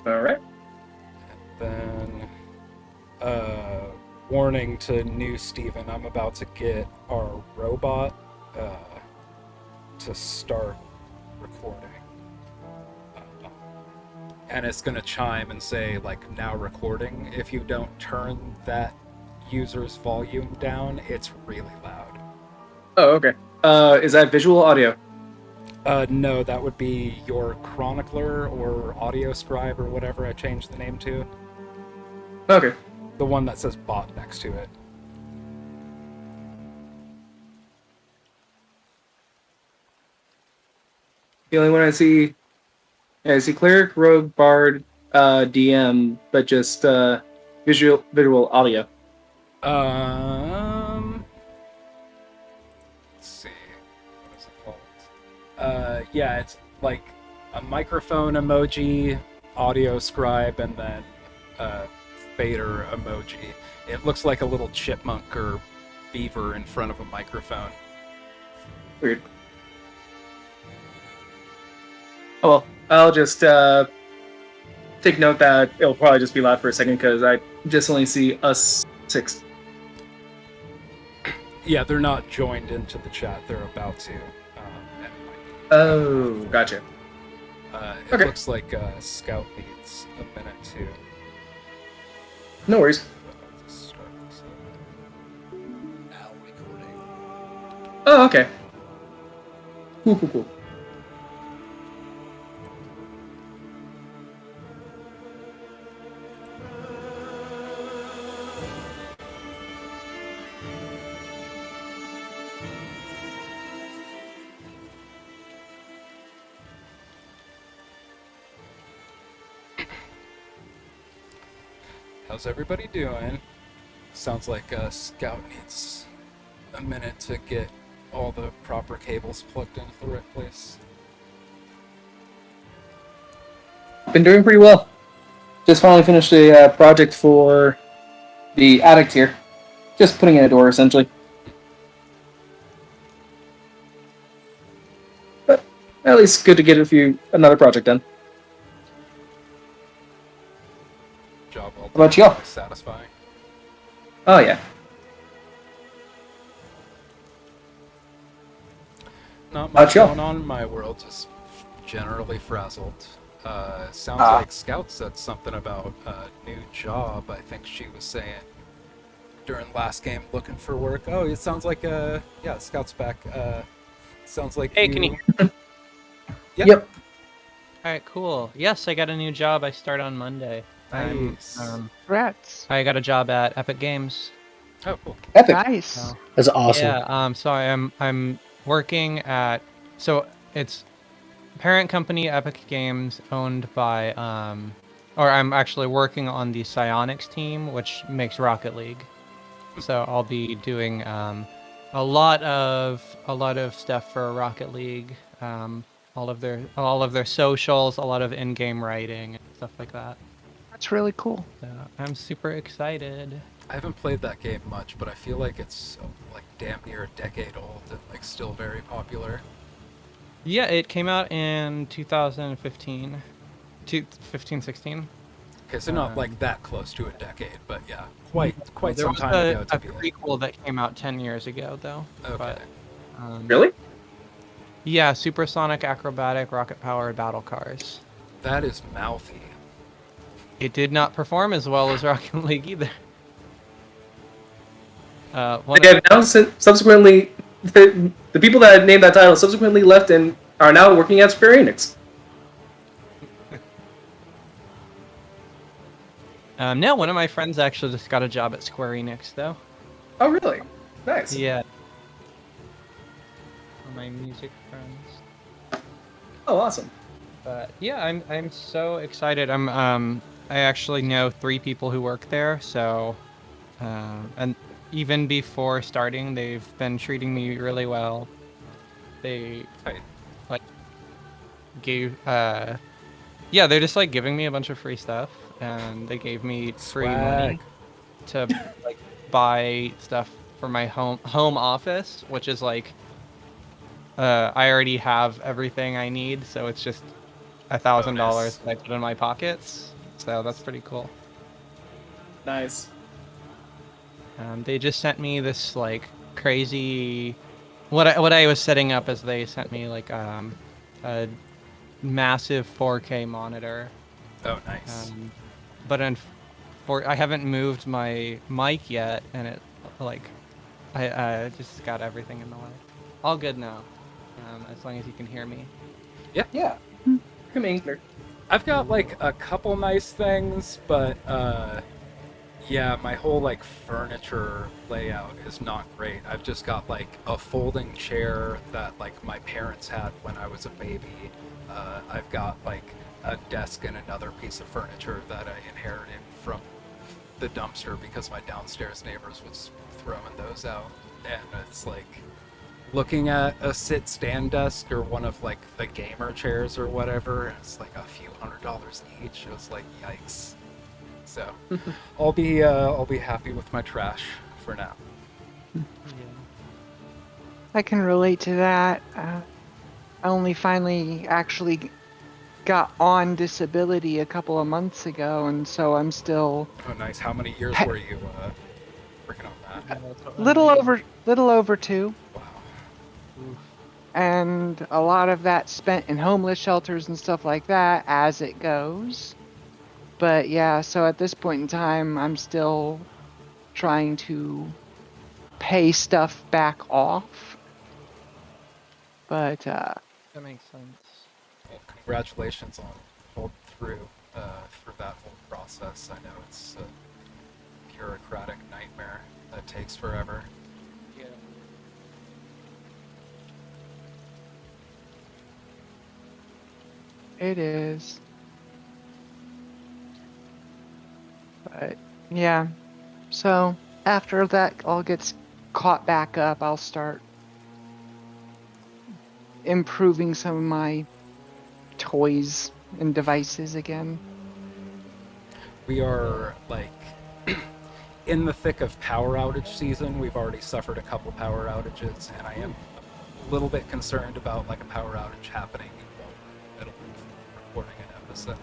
All right. Then, warning to new Steven, I'm about to get our robot to start recording. Uh, and it's going to chime and say, like, now recording. If you don't turn that user's volume down, it's really loud. Oh, okay. Is that visual audio? No, that would be your chronicler or audio scribe or whatever I changed the name to. Okay. The one that says bot next to it. The only one I see, yeah, I see cleric, rogue, bard, DM, but just visual audio. Let's see. What is it called? Yeah, it's like a microphone emoji, audio scribe, and then a fader emoji. It looks like a little chipmunk or beaver in front of a microphone. Weird. Oh well, I'll just take note that it'll probably just be loud for a second because I just only see us 6. Yeah, they're not joined into the chat. They're about to. And it might be Oh, gotcha. It Okay, looks like Scout needs a minute to. no worries. Start this up. Now recording. Oh, okay. Cool. How's everybody doing? Sounds like Scout needs a minute to get all the proper cables plugged into the right place. Been doing pretty well. Just finally finished a project for the addict here. Just putting in a door, essentially. But at least good to get another project done. Job well done. How about y'all? Satisfying. Oh yeah. Not much y'all? going on in my world, just generally frazzled. Sounds like Scout said something about a new job. I think she was saying during last game looking for work. Oh, it sounds like yeah, Scout's back. Sounds like Hey, can you? Yep. All right, cool. Yes, I got a new job. I start on Monday. Nice. Congrats. I got a job at Epic Games. Oh, cool. Epic. Nice. So, That's awesome. yeah. So I'm working at. So it's parent company Epic Games, owned by or I'm actually working on the Psionics team, which makes Rocket League. So I'll be doing a lot of stuff for Rocket League. All of their socials, a lot of in-game writing and stuff like that. That's really cool. So I'm super excited. I haven't played that game much, but I feel like it's like damn near a decade old and like still very popular. Yeah, it came out in 2015, 16. Okay, so not like that close to a decade, but yeah, quite There some was time ago to a be. prequel that came out 10 years ago, though. Okay. But, Really? yeah, supersonic, acrobatic, rocket-powered battle cars. That is mouthy. It did not perform as well as Rocket League either. They have now subsequently the people that named that title subsequently left and are now working at Square Enix. No, one of my friends actually just got a job at Square Enix, though. Oh really? Nice. Yeah. One of my music friends. Oh awesome. But yeah, I'm so excited. I actually know 3 people who work there, so and even before starting, they've been treating me really well. They like gave yeah, they're just like giving me a bunch of free stuff, and they gave me free money to like buy stuff for my home office, which is like I already have everything I need, so it's just $1,000 that I put in my pockets. So that's pretty cool. Nice. They just sent me this like crazy. What I was setting up is they sent me like a massive 4K monitor. Oh, nice. But I haven't moved my mic yet, and it like I just got everything in the way. All good now, as long as you can hear me. Yeah. Come in, clear. I've got like a couple nice things, but yeah, my whole like furniture layout is not great. I've just got like a folding chair that like my parents had when I was a baby. I've got like a desk and another piece of furniture that I inherited from the dumpster because my downstairs neighbors was throwing those out. And it's like looking at a sit-stand desk or one of like the gamer chairs or whatever, and it's like a few $100s each. It was like, yikes. So I'll be happy with my trash for now. I can relate to that. I only finally actually got on disability a couple of months ago, and so I'm still Oh, nice. How many years were you working on that? little over 2, Wow. and a lot of that spent in homeless shelters and stuff like that, as it goes. But yeah, so at this point in time, I'm still trying to pay stuff back off. But That makes sense. Well, congratulations on holding through that whole process. I know it's a bureaucratic nightmare that takes forever. Yeah. it is. But yeah, so after that all gets caught back up, I'll start improving some of my toys and devices again. We are like in the thick of power outage season. We've already suffered a couple power outages, and I am a little bit concerned about like a power outage happening while we're in the middle of recording an episode.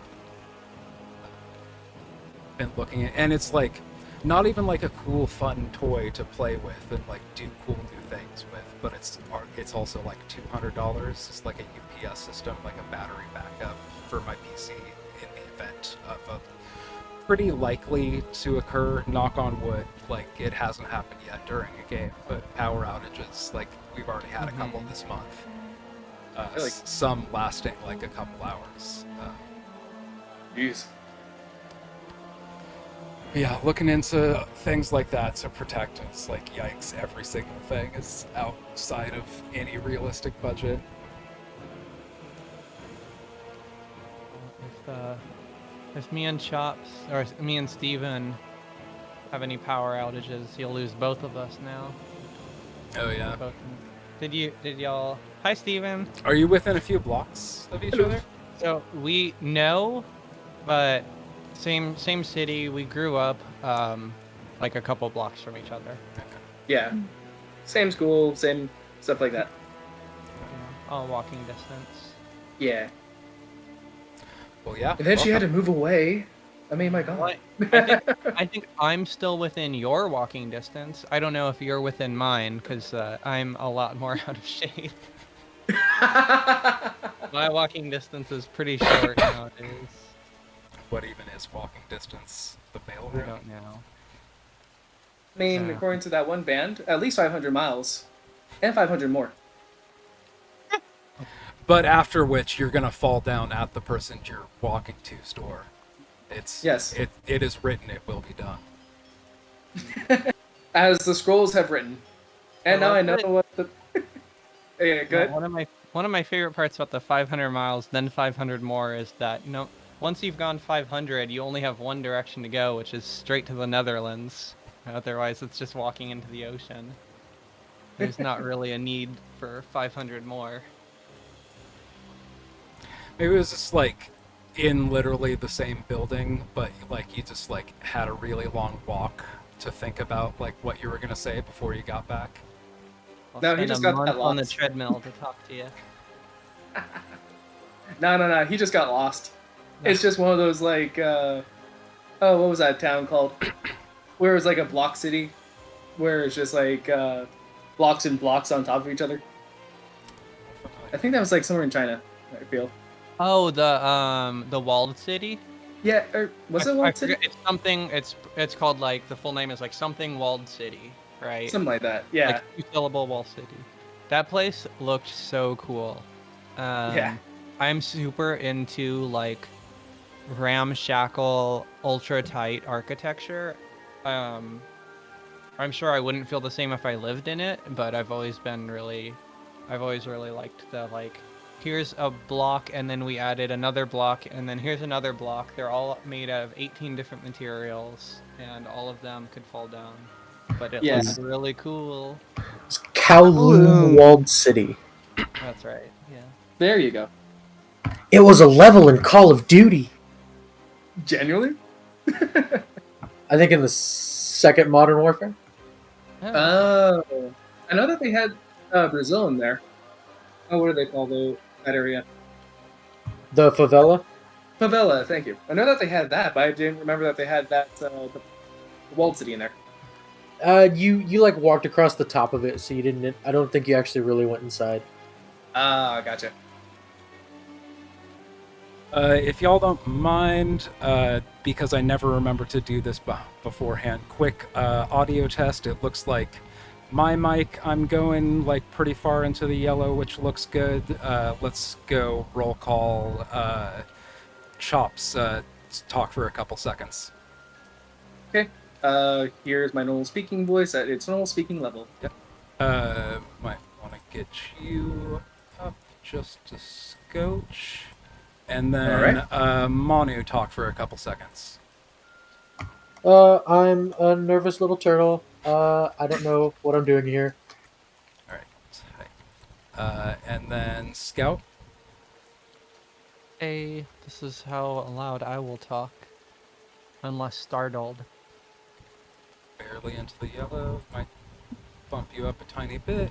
Been looking at, and it's like not even like a cool, fun toy to play with and like do cool new things with, but it's also like $200. It's like a UPS system, like a battery backup for my PC in the event of a pretty likely to occur, knock on wood, like it hasn't happened yet during a game, but power outages, like we've already had a couple this month. Really? Some lasting like a couple hours. Jeez. Yeah, looking into things like that to protect us, like yikes, every single thing is outside of any realistic budget. If me and Chops, or if me and Steven have any power outages, you'll lose both of us now. Oh yeah. Both. Did y'all? Hi, Steven. Are you within a few blocks of each other? So we know, but same city. We grew up like a couple blocks from each other. Yeah. Same school, same stuff like that. All walking distance. Yeah. Well, yeah. And then she had to welcome. move away. I mean, my God. What? I think I'm still within your walking distance. I don't know if you're within mine, because I'm a lot more out of shape. My walking distance is pretty short nowadays. What even is walking distance? The mail I room? don't know. I mean, according to that one band, at least 500 miles. And 500 more. But after which you're gonna fall down at the person you're walking to store. Yes. It is written it will be done. As the scrolls have written. And now I know it. what the... Yeah, good. One of my favorite parts about the 500 miles, then 500 more, is that once you've gone 500, you only have one direction to go, which is straight to the Netherlands. Otherwise, it's just walking into the ocean. There's not really a need for 500 more. Maybe it was just like in literally the same building, but like you just like had a really long walk to think about like what you were gonna say before you got back. No, he just got that on the lost. treadmill to talk to you. No. He just got lost. It's just one of those like, oh, what was that town called? Where it was like a block city, where it's just like blocks and blocks on top of each other. I think that was like somewhere in China. I feel. Oh, the walled city. Yeah, or was it I Walled City? forget, it's something. It's called like the full name is like something walled city, right? Something like that. Yeah. Like 2-syllable wall city. That place looked so cool. Yeah. I'm super into like ramshackle, ultra tight architecture. I'm sure I wouldn't feel the same if I lived in it, but I've always really liked the like, here's a block and then we added another block and then here's another block. They're all made out of 18 different materials and all of them could fall down. But it Yeah. looks really cool. It's Kowloon Walled City. That's right. Yeah. There you go. It was a level in Call of Duty. Genuinely? I think in the second Modern Warfare. Oh. I know that they had Brazil in there. Oh, what do they call that area? The favela. Favela, thank you. I know that they had that, but I didn't remember that they had that the walled city in there. You like walked across the top of it, so you didn't. I don't think you actually really went inside. Ah, gotcha. If y'all don't mind, because I never remember to do this beforehand, quick audio test. It looks like my mic, I'm going like pretty far into the yellow, which looks good. Let's go roll call. Chops, talk for a couple seconds. Okay. Here's my normal speaking voice at its normal speaking level. Yep. Might want to get you up just a scotch. And then Manu, talk for a couple seconds. I'm a nervous little turtle. I don't know what I'm doing here. All right. And then Scout. Hey, this is how loud I will talk. Unless startled. Barely into the yellow. Might bump you up a tiny bit.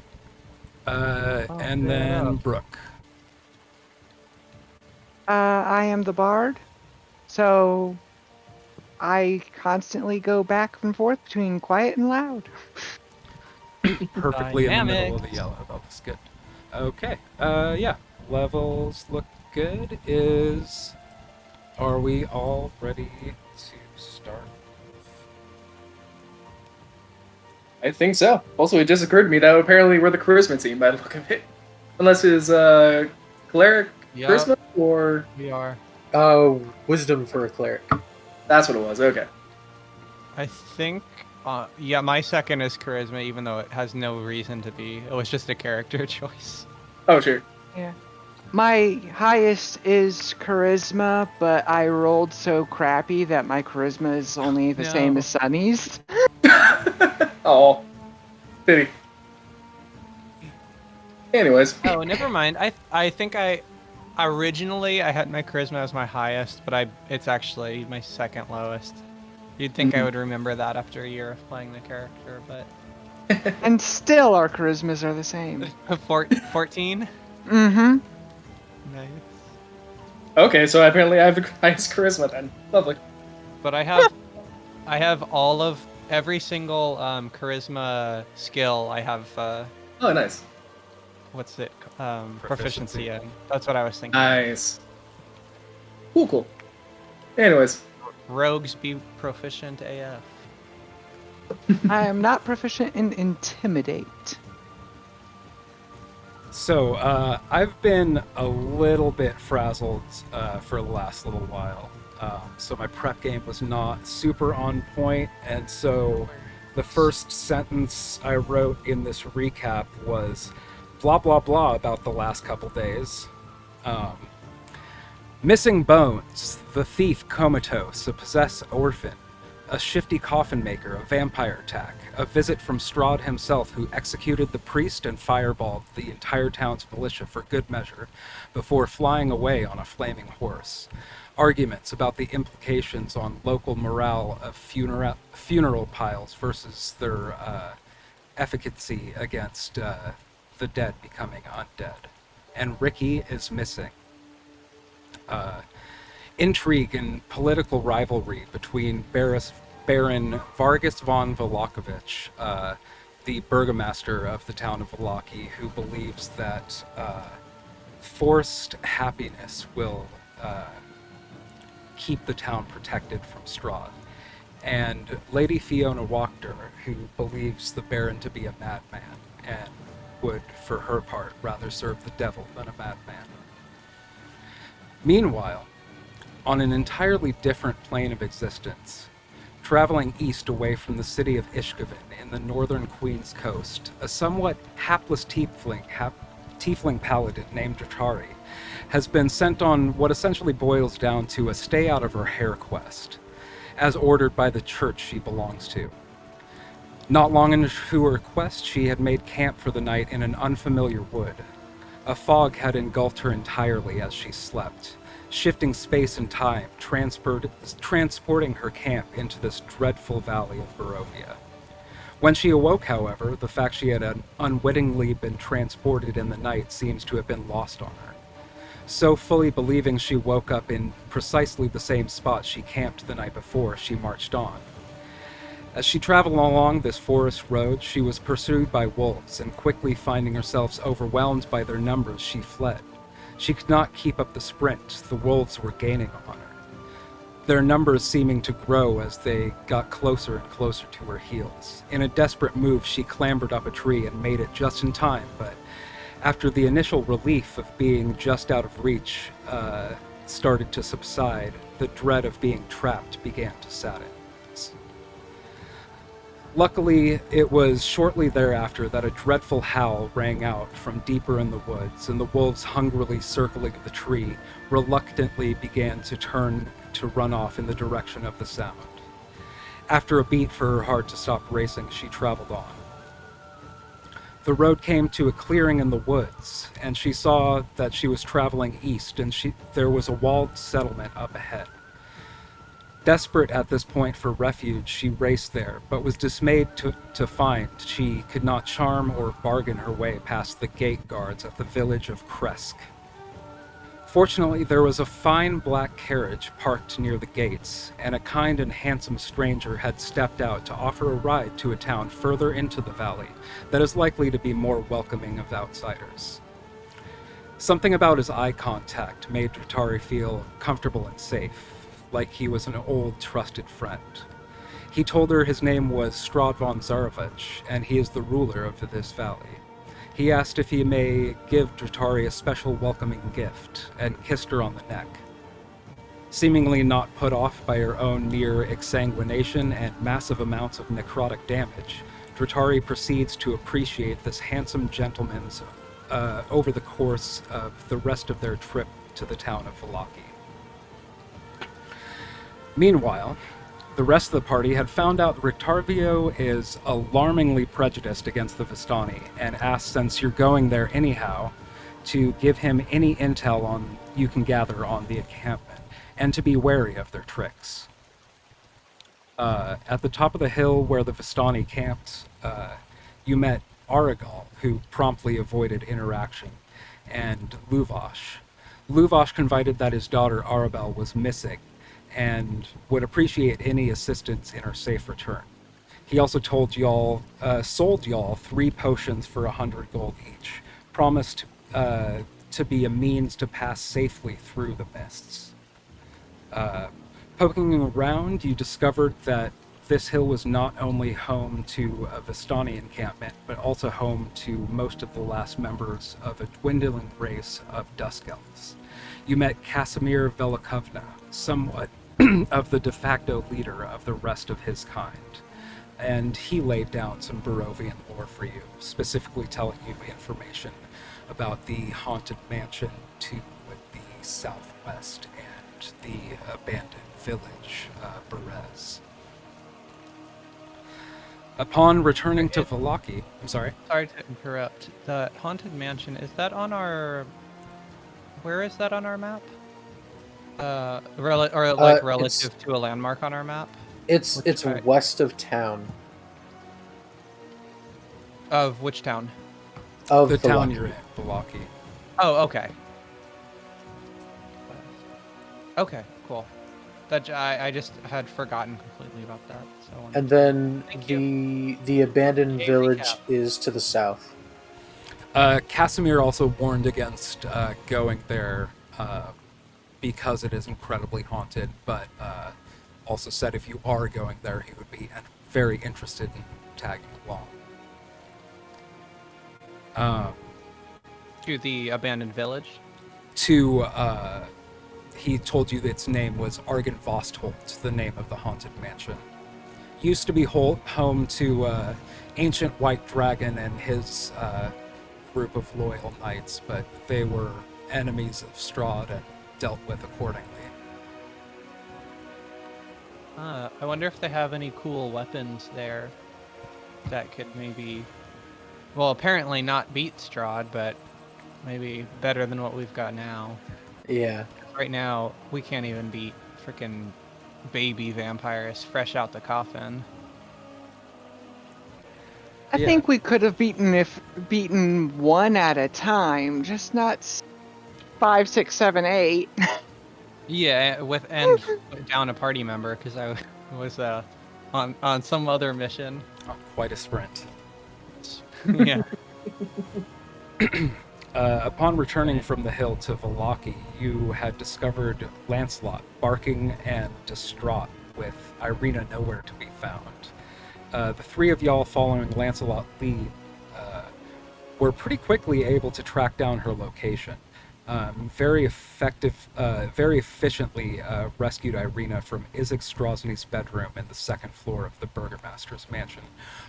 And then Brooke. I am the bard, so I constantly go back and forth between quiet and loud. Perfectly in the middle of the Dynamics. yellow. That's good. Okay. Yeah. Levels look good. Are we all ready to start? I think so. Also, it just occurred to me that apparently we're the charisma team by the look of it. Unless it's cleric Yep. charisma, or We are. Wisdom for a cleric. that's what it was. Okay. I think. Yeah, my second is charisma, even though it has no reason to be. It was just a character choice. Oh, sure. Yeah. My highest is charisma, but I rolled so crappy that my charisma is only the same No. as Sunny's. Oh, pity. Anyways, Oh, never mind. I think originally I had my charisma as my highest, but it's actually my second lowest. You'd think I would remember that after a year of playing the character, but And still our charismas are the same. 14. Mm-hmm. Nice. okay, so apparently I have the highest charisma then. Lovely. But I have all of every single charisma skill. I have Oh, nice. what's it? Proficiency. Proficiency in. That's what I was thinking. Nice. Cool. Anyways, Rogues be proficient AF. I am not proficient in intimidate. So, I've been a little bit frazzled for the last little while. So my prep game was not super on point, and so the first sentence I wrote in this recap was blah blah blah about the last couple days. Missing bones, the thief comatose, a possessed orphan, a shifty coffin maker, a vampire attack, a visit from Strahd himself who executed the priest and fireballed the entire town's militia for good measure before flying away on a flaming horse. Arguments about the implications on local morale of funeral piles versus their efficacy against the dead becoming undead. And Ricky is missing. intrigue and political rivalry between Baron Vargas von Vlahovic, the burgomaster of the town of Vlaki, who believes that forced happiness will keep the town protected from Strahd, and Lady Fiona Wachter, who believes the Baron to be a madman and would, for her part, rather serve the devil than a madman. Meanwhile, on an entirely different plane of existence, traveling east away from the city of Ishkoven in the northern Queen's Coast, a somewhat hapless tiefling paladin named Dratari has been sent on what essentially boils down to a stay-out-of-her-hair quest, as ordered by the church she belongs to. Not long into her quest, she had made camp for the night in an unfamiliar wood. A fog had engulfed her entirely as she slept, shifting space and time, transporting her camp into this dreadful valley of Barovia. When she awoke, however, the fact she had unwittingly been transported in the night seems to have been lost on her. So fully believing she woke up in precisely the same spot she camped the night before, she marched on. As she traveled along this forest road, she was pursued by wolves, and quickly finding herself overwhelmed by their numbers, she fled. She could not keep up the sprint. The wolves were gaining on her, their numbers seeming to grow as they got closer and closer to her heels. In a desperate move, she clambered up a tree and made it just in time, but after the initial relief of being just out of reach started to subside, the dread of being trapped began to set in. Luckily, it was shortly thereafter that a dreadful howl rang out from deeper in the woods, and the wolves hungrily circling the tree reluctantly began to turn to run off in the direction of the sound. After a beat for her heart to stop racing, she traveled on. The road came to a clearing in the woods, and she saw that she was traveling east, and there was a walled settlement up ahead. Desperate at this point for refuge, she raced there, but was dismayed to find she could not charm or bargain her way past the gate guards at the village of Kresk. Fortunately, there was a fine black carriage parked near the gates, and a kind and handsome stranger had stepped out to offer a ride to a town further into the valley that is likely to be more welcoming of outsiders. Something about his eye contact made Dratari feel comfortable and safe, like he was an old, trusted friend. He told her his name was Strahd von Zarovich, and he is the ruler of this valley. He asked if he may give Dratari a special welcoming gift, and kissed her on the neck. Seemingly not put off by her own near exsanguination and massive amounts of necrotic damage, Dratari proceeds to appreciate this handsome gentleman's over the course of the rest of their trip to the town of Vlaki. Meanwhile, the rest of the party had found out Rictarvio is alarmingly prejudiced against the Vistani, and asked, since you're going there anyhow, to give him any intel you can gather on the encampment, and to be wary of their tricks. At the top of the hill where the Vistani camped, you met Aragal, who promptly avoided interaction, and Luvash. Luvash confided that his daughter Arabelle was missing, and would appreciate any assistance in her safe return. He also sold y'all 3 potions for 100 gold each, promised to be a means to pass safely through the mists. Poking around, you discovered that this hill was not only home to a Vistani encampment, but also home to most of the last members of a dwindling race of Dusk Elves. You met Casimir Velikovna, somewhat of the de facto leader of the rest of his kind, and he laid down some Barovian lore for you, specifically telling you information about the haunted mansion to the southwest and the abandoned village, Berez. Upon returning to Vlaki, I'm sorry. Sorry to interrupt. The haunted mansion, is that on our... Where is that on our map? Relative to a landmark on our map? It's right. west of town. Of which town? Of The town Vlaki. you're in, Vlaki. Oh, okay. Okay, cool. I just had forgotten completely about that. So And then Thank the abandoned Okay, village recap. is to the south. Casimir also warned against going there because it is incredibly haunted, but also said if you are going there, he would be very interested in tagging along. To the abandoned village. He told you that its name was Argynvostholt, the name of the haunted mansion. Used to be home to ancient white dragon and his group of loyal knights, but they were enemies of Strahd and dealt with accordingly. I wonder if they have any cool weapons there that could maybe, well, apparently not beat Strahd, but maybe better than what we've got now. Yeah. Right now, we can't even beat freaking baby vampires fresh out the coffin. I think we could have beaten one at a time, just not 5, 6, 7, 8. Yeah, and put down a party member because I was on some other mission. Oh, quite a sprint. Yeah. Upon returning from the hill to Vallaki, you had discovered Lancelot barking and distraught, with Irina nowhere to be found. The three of y'all, following Lancelot's lead, were pretty quickly able to track down her location. Very efficiently rescued Irina from Isaac Strozny's bedroom in the second floor of the Burgomaster's mansion.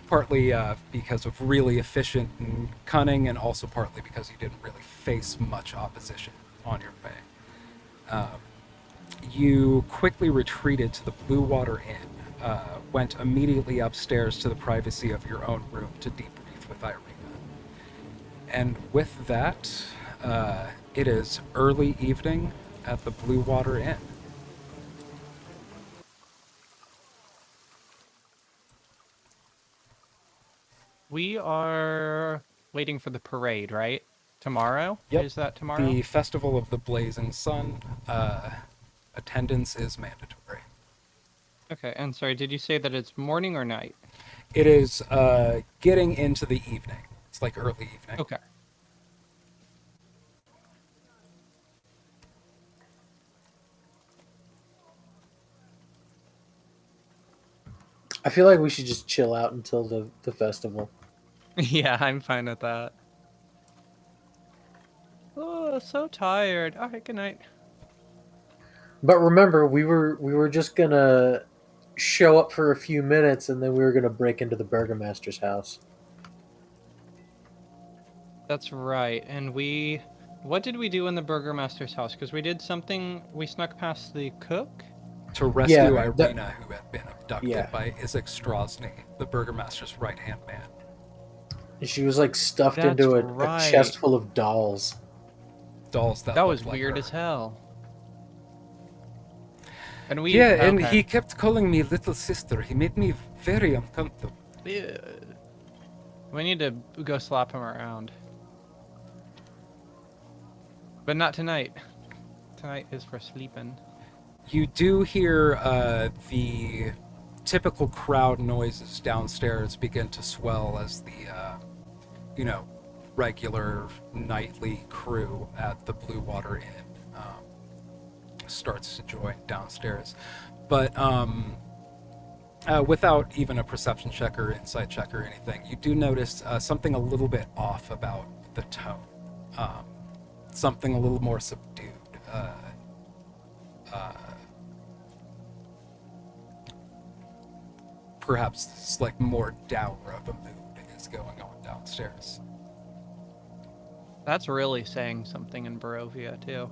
Partly because of really efficient and cunning, and also partly because you didn't really face much opposition on your way. You quickly retreated to the Blue Water Inn, went immediately upstairs to the privacy of your own room to debrief with Irina. And with that, it is early evening at the Blue Water Inn. We are waiting for the parade, right? Tomorrow? Yep. Is that tomorrow? The Festival of the Blazing Sun. Attendance is mandatory. Okay, and sorry, did you say that it's morning or night? It is getting into the evening. It's like early evening. Okay. I feel like we should just chill out until the festival. Yeah, I'm fine with that. Oh, so tired. All right, good night. But remember, we were just gonna show up for a few minutes, and then we were gonna break into the Burgomaster's house. That's right. And what did we do in the Burgomaster's house? Because we did something, we snuck past the cook? To rescue Yeah, Irina, who had been abducted Yeah. by Isaac Strozny, the Burgomaster's right-hand man. She was like stuffed That's into a right. chest full of dolls. Dolls that That looked was like weird her. as hell. And we And okay. he kept calling me little sister. He made me very uncomfortable. Yeah. We need to go slap him around. But not tonight. Tonight is for sleeping. You do hear the typical crowd noises downstairs begin to swell as the, regular nightly crew at the Blue Water Inn starts to join downstairs. But without even a perception check or insight check or anything, you do notice something a little bit off about the tone. Something a little more subdued. Perhaps it's like more dour of a mood is going on downstairs. That's really saying something in Barovia, too.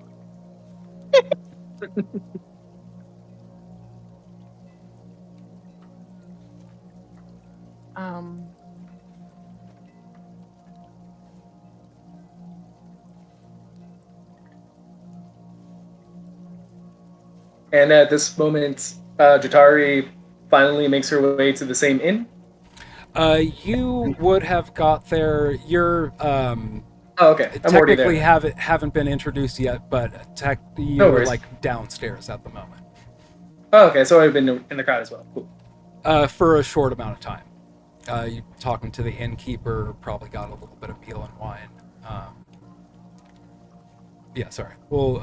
Um, And at this moment, Jatari finally makes her way to the same inn. You would have got there. You're Oh, okay. I'm already technically there. haven't been introduced yet, but you're No worries. like downstairs at the moment. Oh, okay, so I've been in the crowd as well. Cool. For a short amount of time. You talking to the innkeeper, probably got a little bit of meal and wine. Yeah, sorry. Well,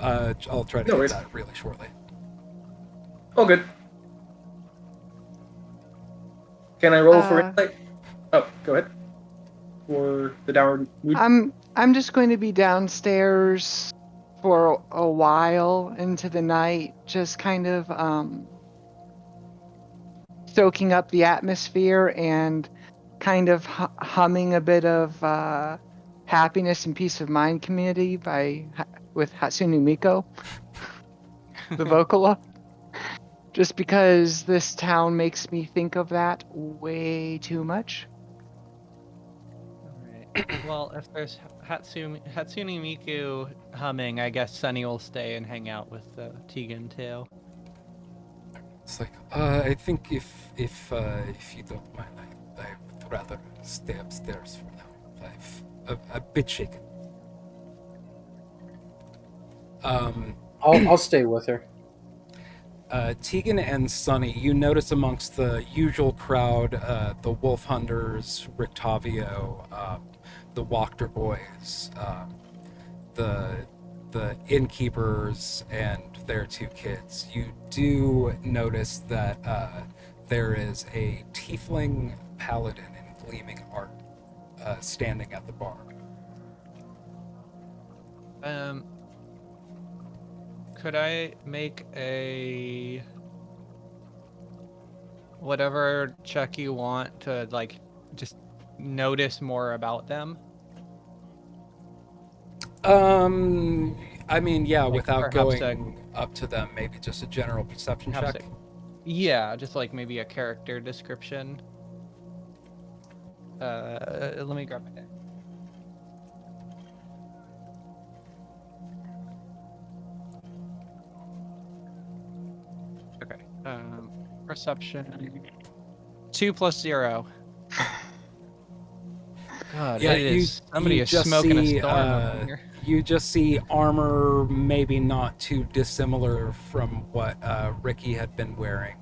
I'll try to No get worries. that really shortly. All good. Can I roll for Uh, insight? Oh, go ahead. For the downward mood. I'm just going to be downstairs for a while into the night, just kind of soaking up the atmosphere and kind of humming a bit of happiness and peace of mind community with Hatsune Miku, the vocaloid. Just because this town makes me think of that way too much. Alright. Well, if there's Hatsune Miku humming, I guess Sunny will stay and hang out with Tegan too. It's like, I think if you don't mind, I would rather stay upstairs for now. I'm a bit shaken. I'll stay with her. Tegan and Sunny, you notice amongst the usual crowd, the Wolf Hunters, Rictavio, the Wachter boys, the innkeepers, and their 2 kids. You do notice that there is a tiefling paladin in gleaming art standing at the bar. Could I make a whatever check you want to like just notice more about them? I mean, yeah, Like, without perhaps going up to them, maybe just a general perception perhaps check. yeah, just like maybe a character description. Let me grab my deck. Okay. Perception. 2 plus 0. God, Yeah, it is. Somebody you is just smoking see, a storm up here. You just see armor maybe not too dissimilar from what Ricky had been wearing,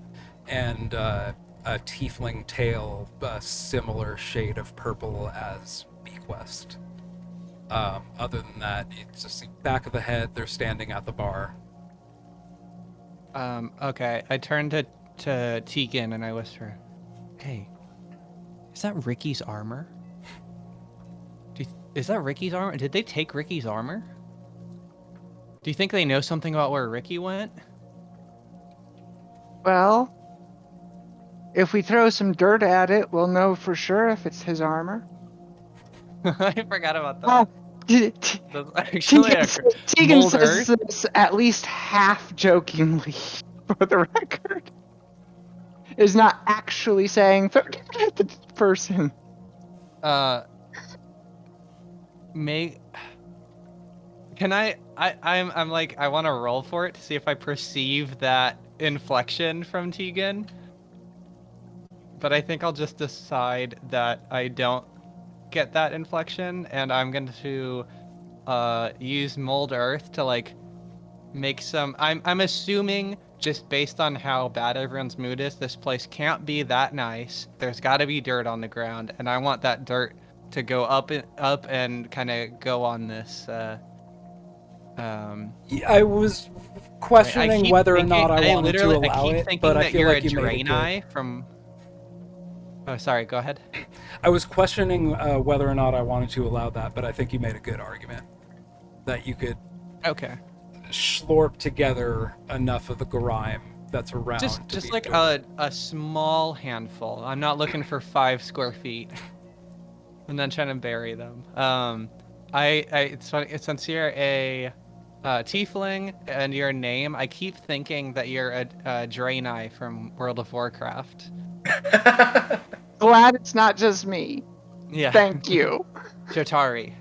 and a tiefling tail, a similar shade of purple as Bequest. Other than that, it's just the back of the head. They're standing at the bar. Okay. I turn to Tegan and I whisper, "Hey, is that Ricky's armor? Is that Ricky's armor? Did they take Ricky's armor? Do you think they know something about where Ricky went?" Well, if we throw some dirt at it, we'll know for sure if it's his armor. I forgot about Oh, that. That's actually a Tegan mold says earth. this at least half jokingly, for the record. Is not actually saying throw dirt at the person. Can I'm like, I want to roll for it to see if I perceive that inflection from Tegan. But I think I'll just decide that I don't get that inflection, and I'm going to use mold earth to like make some. I'm assuming, just based on how bad everyone's mood is, this place can't be that nice. There's got to be dirt on the ground, and I want that dirt to go up and kind of go on this. I was questioning whether or not I wanted to literally, I allow keep it, thinking but I that feel you're like a you made it good. Draenei from. Oh, sorry. Go ahead. I was questioning whether or not I wanted to allow that, but I think you made a good argument that you could Okay. slurp together enough of the grime that's around. Just like a small handful. I'm not looking for 5 square feet. I'm not trying to bury them. It's funny, since you're a tiefling and your name, I keep thinking that you're a Draenei from World of Warcraft. Glad it's not just me. Yeah. Thank you. Jotari.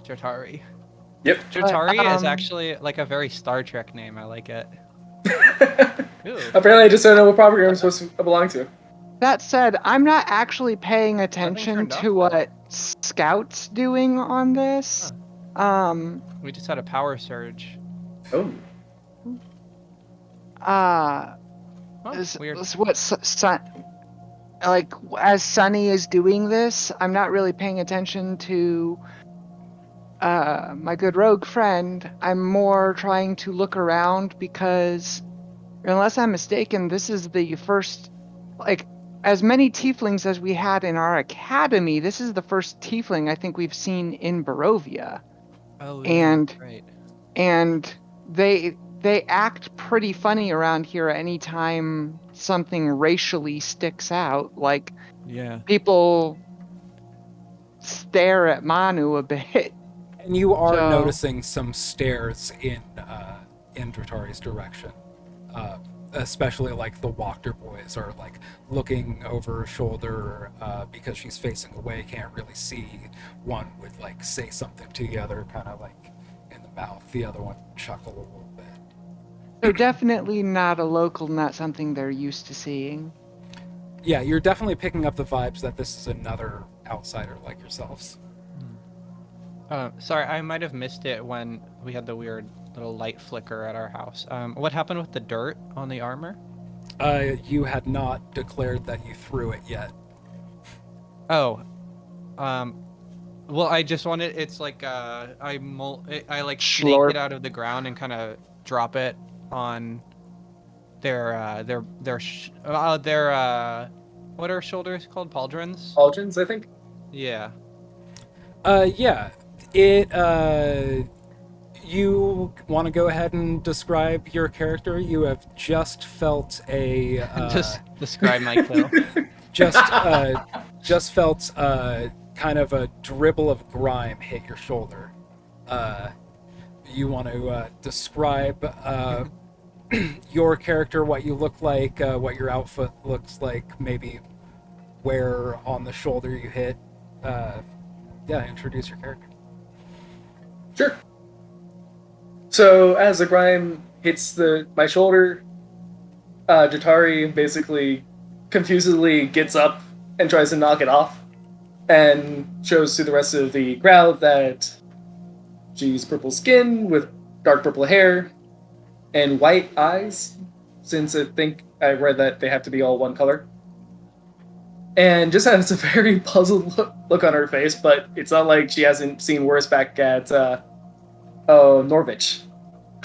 Yep. Jotari is actually like a very Star Trek name. I like it. Ooh. Apparently, I just don't know what property I'm supposed to belong to. That said, I'm not actually paying attention turned off, to what Scout's doing on this. We just had a power surge. Oh. Oh, weird. Like as Sunny is doing this, I'm not really paying attention to my good rogue friend. I'm more trying to look around because, unless I'm mistaken, this is the first, like, as many tieflings as we had in our academy. This is the first tiefling I think we've seen in Barovia, Oh yeah, and right. and they act pretty funny around here anytime something racially sticks out. Like Yeah. people stare at Manu a bit. And you are So noticing some stares in Dratari's direction. Especially like the Wachter boys are like looking over her shoulder because she's facing away, can't really see. One would like say something to the other, kind of like in the mouth. The other one chuckle a little bit. so definitely not a local, not something they're used to seeing. Yeah, you're definitely picking up the vibes that this is another outsider like yourselves. Sorry, I might have missed it when we had the weird little light flicker at our house. What happened with the dirt on the armor? You had not declared that you threw it yet. Oh, well, I just wanted. It's like I like snake Schlorp. it out of the ground and kind of drop it on their what are shoulders called? Pauldrons. Aldrins, I think. Yeah. Yeah. It, you want to go ahead and describe your character? You have just felt a, Just describe my kill. just felt, kind of a dribble of grime hit your shoulder. You want to, describe, your character, what you look like, what your outfit looks like, maybe where on the shoulder you hit. Yeah, introduce your character. Sure. So as the grime hits my shoulder, Jatari basically confusedly gets up and tries to knock it off, and shows to the rest of the crowd that she's purple skin with dark purple hair and white eyes, since I think I read that they have to be all one color. And just has a very puzzled look on her face, but it's not like she hasn't seen worse back at Norwich,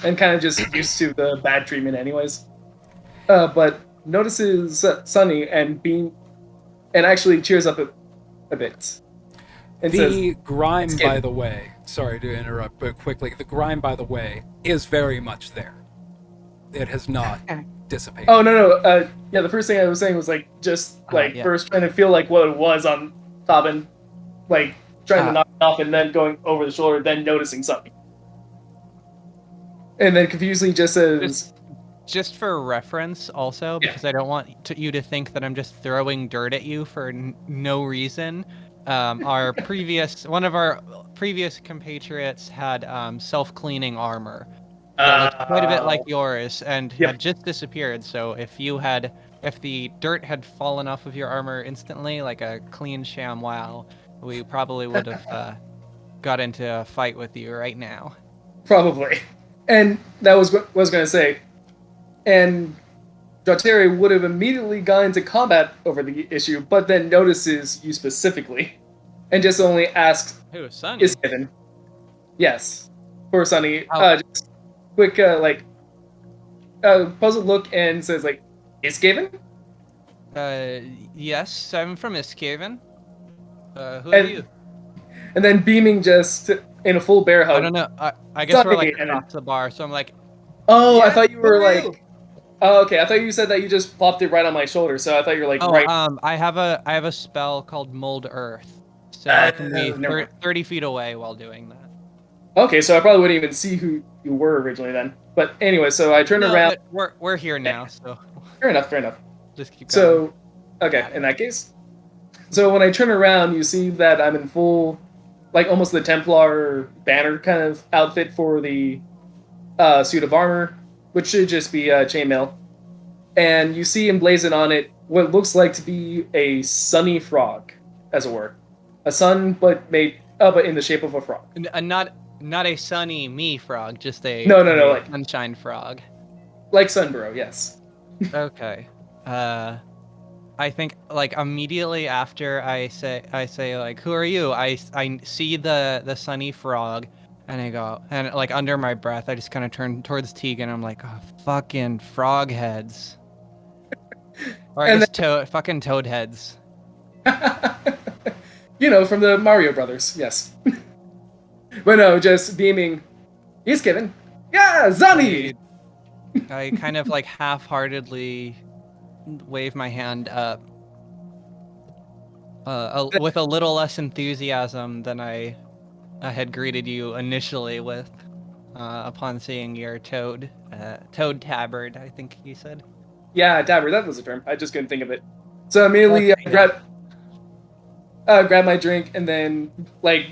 and kind of just used to the bad treatment anyways. But notices Sunny and actually cheers up a bit. And The says, grime, "It's by good." the way, sorry to interrupt, but quickly, the grime, by the way, is very much there. It has not dissipated. Oh no. Yeah, the first thing I was saying was like just like yeah. first trying to feel like what it was on Tobin, like trying to knock it off and then going over the shoulder, then noticing something. And then confusedly just says, Just for reference, also, because I don't want you to think that I'm just throwing dirt at you for no reason. One of our previous compatriots had self-cleaning armor that looked quite a bit like yours and had just disappeared. So if the dirt had fallen off of your armor instantly, like a clean ShamWow, we probably would have got into a fight with you right now. Probably. And that was what I was going to say. And Jotari would have immediately gone into combat over the issue, but then notices you specifically, and just only asks, Who, Sunny? "Is given?" Yes, for Sunny. Oh. Just quick, puzzled look, and says, "Like, is given?" Yes, I'm from Iskaven. Who are And- you? And then beaming just in a full bear hug. I don't know. I guess we're like Sunny, across the bar, so I'm like, Oh, yeah, I thought you were who are like. you? Oh, okay. I thought you said that you just plopped it right on my shoulder, so I thought you were like right. I have a spell called Mold Earth, so I can be never mind. 30 feet away while doing that. Okay, so I probably wouldn't even see who you were originally then. But anyway, so I turned around. But we're here now, so Fair enough. just keep going. So, okay, in that case. So when I turn around, you see that I'm in full, like almost the Templar banner kind of outfit for the suit of armor, which should just be chainmail. And you see emblazoned on it what looks like to be a sunny frog, as it were. A sun, but but in the shape of a frog. Not a sunny me frog, just a No, like sunshine frog. Sunburrow, yes. Okay. I think like immediately after I say like, who are you? I see the sunny frog, and I go, and like under my breath I just kind of turn towards Tegan. I'm like, oh, fucking frog heads, or I And guess fucking toad heads. then, from the Mario Brothers, yes. But no, just beaming. Yes, Kevin. Yeah, Zani! I kind of like half-heartedly wave my hand up, with a little less enthusiasm than I had greeted you initially with, upon seeing your toad tabard, I think you said. Yeah, Dabber, that was a term. I just couldn't think of it. So immediately Okay, yeah. grab my drink and then, like,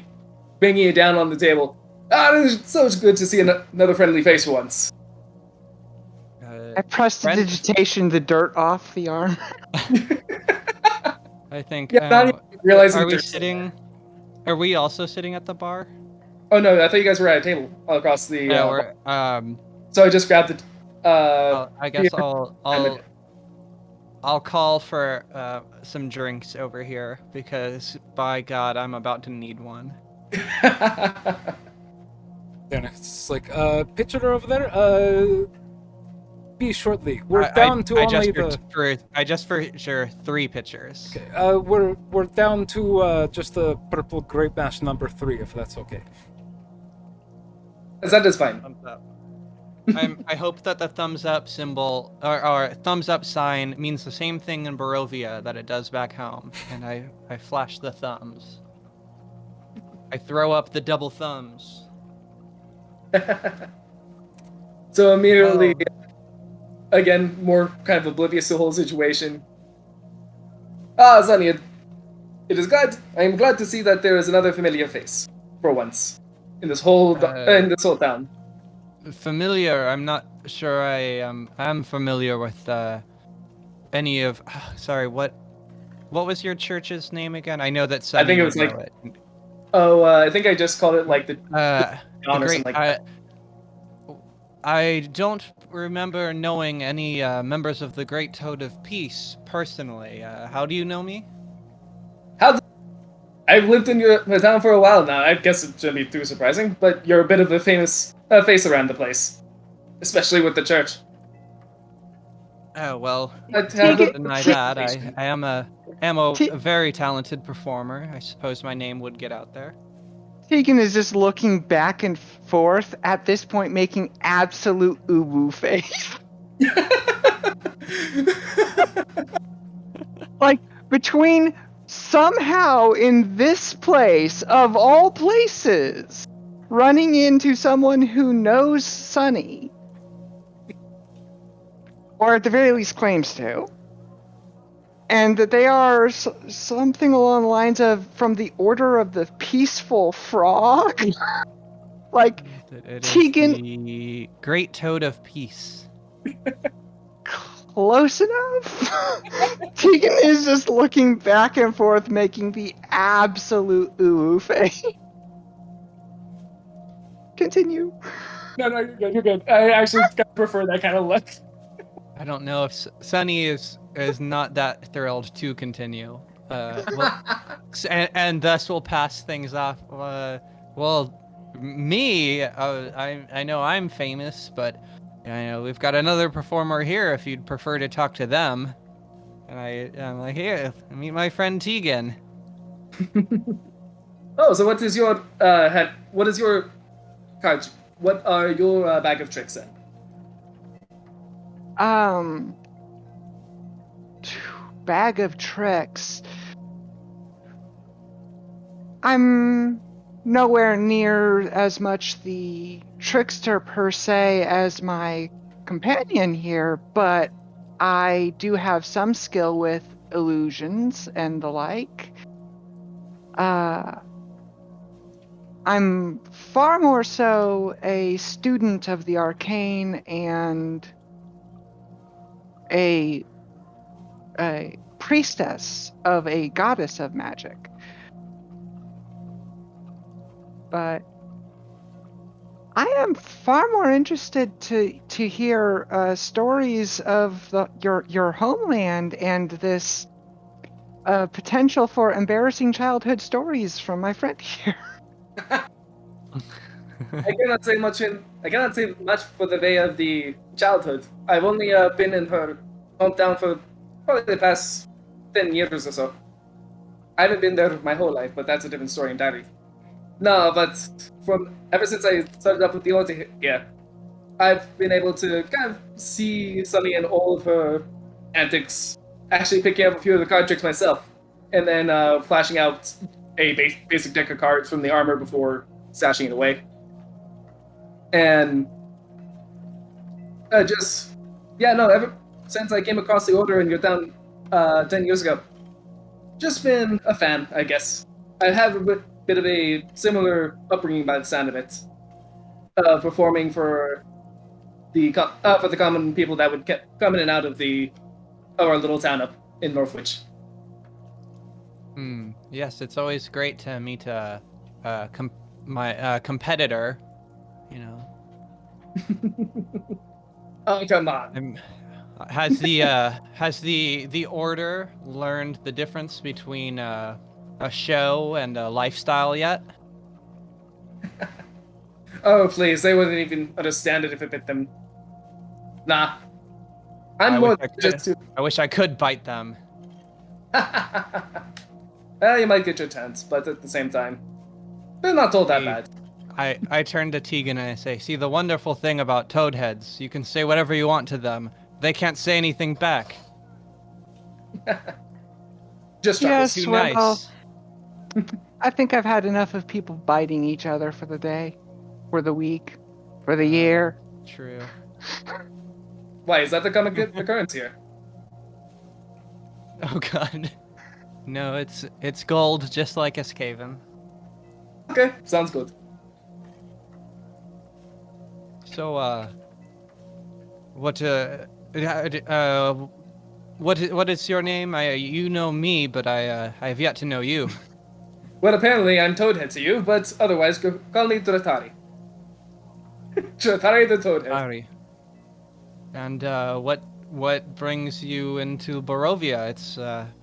banging it down on the table. It's so good to see another friendly face for once. I Friend, prestidigitation the dirt off the arm. I think. Yeah, not even realizing Are we there's. sitting? Are we also sitting at the bar? Oh no, I thought you guys were at a table all across the. Yeah, Bar. we're. So I just grabbed the. I Yeah, guess I'll call for some drinks over here because by God, I'm about to need one. Then it's like, pitcher over there, be shortly. We're I down to I only gestured the. I just for sure 3 pitchers. Okay, we're down to just the purple grape mash number 3, if that's okay. That is fine. Thumbs up. I hope that the thumbs up symbol or thumbs up sign means the same thing in Barovia that it does back home. And I flash the thumbs. I throw up the double thumbs. So immediately, Oh. again, more kind of oblivious to the whole situation. Ah, Sonny, it is glad. I am glad to see that there is another familiar face for once in this whole town. Familiar. I'm not sure I am familiar with any of. Sorry, what was your church's name again? I know that I Sunny think it would was like. know it. Oh, I think I just called it like the The Dawn or great. something like that. I don't remember knowing any members of the Great Toad of Peace personally. How do you know me? I've lived in your town for a while now. I guess it shouldn't be too surprising, but you're a bit of a famous face around the place, especially with the church. Oh well, But Take it. deny Take, that. I am a very talented performer. I suppose my name would get out there. Tegan is just looking back and forth at this point, making absolute uwu face. Like, between somehow in this place, of all places, running into someone who knows Sunny, or at the very least claims to, and that they are something along the lines of from the Order of the Peaceful Frog. Like, It is Tegan, the Great Toad of Peace. close enough? Tegan is just looking back and forth, making the absolute ooh face. Continue. No, you're good. You're good. I actually kind of prefer that kind of look. I don't know if Sunny is not that thrilled to continue. And thus we'll pass things off. Me, I know I'm famous, but we've got another performer here. If you'd prefer to talk to them, and I'm like, here, meet my friend Tegan. Oh, so what is your What is your cards? What are your bag of tricks then? Bag of tricks. I'm nowhere near as much the trickster per se as my companion here, but I do have some skill with illusions and the like. I'm far more so a student of the arcane and a priestess of a goddess of magic. But I am far more interested to hear stories of your homeland and this potential for embarrassing childhood stories from my friend here. I cannot say much for the way of the childhood. I've only been in her hometown for probably the past 10 years or so. I haven't been there my whole life, but that's a different story entirely. No, but from ever since I started up with the Orta here, I've been able to kind of see Sunny and all of her antics, actually picking up a few of the card tricks myself, and then flashing out a basic deck of cards from the armor before stashing it away. And just, yeah, no, ever since I came across the Order in your town 10 years ago, just been a fan, I guess. I have a bit of a similar upbringing by the sound of it, performing for the common people that would come in and out of our little town up in Northwich. Yes, it's always great to meet my competitor. You know, Oh, come on. has the order learned the difference between a show and a lifestyle yet? Oh, please, they wouldn't even understand it if it bit them. Nah. I I'm wish more I could. just to. I wish I could bite them. Well, you might get your chance, but at the same time, they're not all that See, bad. I turn to Tegan and I say, "See, the wonderful thing about toadheads, you can say whatever you want to them. They can't say anything back. Just They're Yes, chuckles. too well, nice." I think I've had enough of people biting each other for the day, for the week, for the Uh, year. True. Why, is that the common occurrence here? Oh God. No, it's gold, just like Escaven. Okay, sounds good. So, what what is your name? You know me, but I have yet to know you. Well, apparently I'm Toadhead to you, but otherwise call me Dratari. Dratari the Toadhead. Ari. And what brings you into Barovia? It's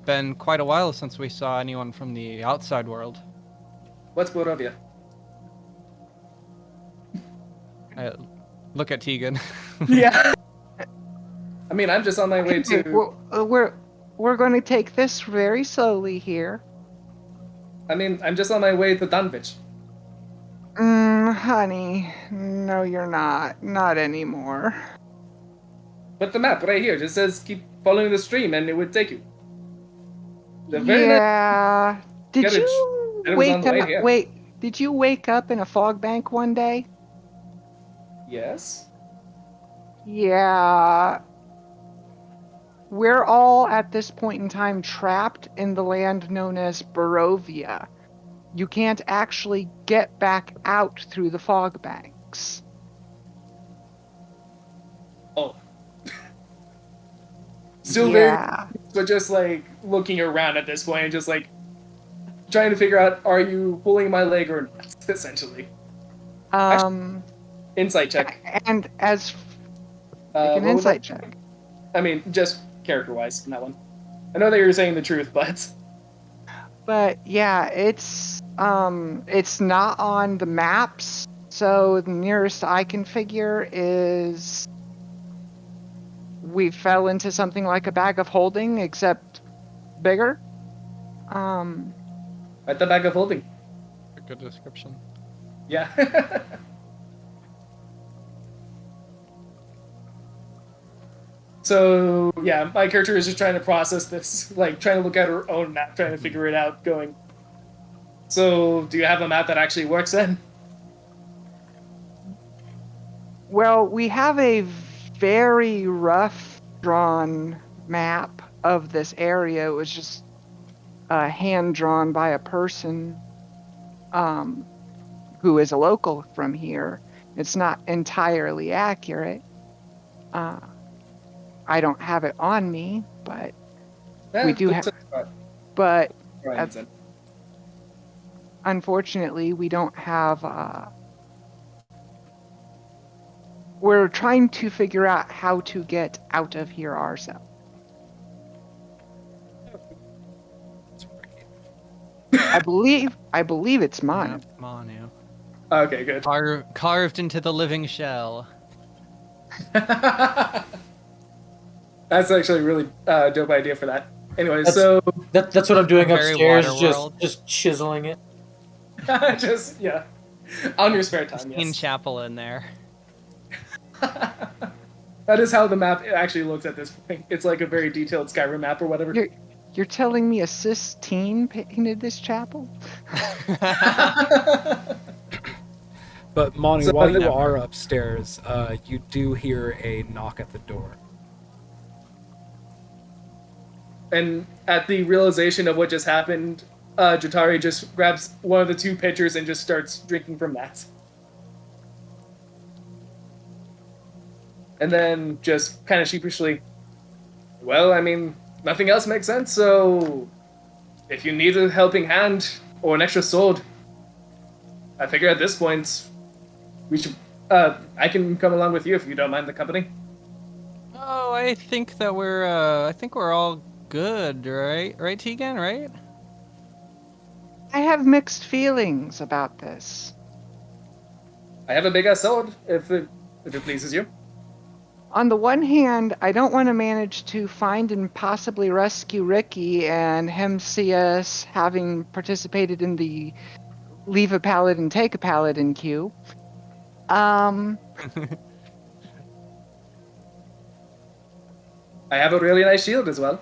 been quite a while since we saw anyone from the outside world. What's Borovia? Look at Tegan. Yeah. I mean, I'm just on my way Okay, to. well, we're going to take this very slowly here. I mean, I'm just on my way to Dunwich. Honey, no, you're not. Not anymore. But the map right here just says keep following the stream and it would take you. The very nice Yeah. Did carriage. you And it was on wake the way up? here. Wait, did you wake up in a fog bank one day? Yes. Yeah. We're all at this point in time trapped in the land known as Barovia. You can't actually get back out through the fog banks. Oh. Still very. Yeah. But just like looking around at this point and just like trying to figure out, are you pulling my leg or not? Essentially. Insight check. And as make an What was insight that? check. I mean, just character-wise in that one. I know that you're saying the truth, but But yeah, it's not on the maps. So the nearest I can figure is we fell into something like a bag of holding, except bigger. at the bag of holding. A good description. Yeah. So yeah, my character is just trying to process this, like trying to look at her own map, trying to figure it out. Going. So, do you have a map that actually works then? Well, we have a very rough drawn map of this area. It was just hand drawn by a person who is a local from here. It's not entirely accurate. I don't have it on me, but Yeah, we do have. But unfortunately, we don't have we're trying to figure out how to get out of here ourselves. It's Ricky. I believe it's mine. Yep, Manu. Okay, good. Carved into the living shell. That's actually a really dope idea for that. Anyway, That's- so That's what I'm doing Very upstairs. Waterworld. Just chiseling it. just yeah, on your spare time. In Yes. chapel in there. That is how the map actually looks at this point. It's like a very detailed Skyrim map or whatever. You're telling me a cis teen painted this chapel? But Manu, So while you never. are upstairs, you do hear a knock at the door. And at the realization of what just happened, Jatari just grabs one of the two pitchers and just starts drinking from that. And then just kind of sheepishly, well, I mean, nothing else makes sense, so if you need a helping hand or an extra sword, I figure at this point, we should. I can come along with you if you don't mind the company. Oh, I think that we're all good, right? Right, Tegan, right? I have mixed feelings about this. I have a big ass sword, if it pleases you. On the one hand, I don't want to manage to find and possibly rescue Ricky and him see us having participated in the leave a paladin, take a paladin queue. I have a really nice shield as well.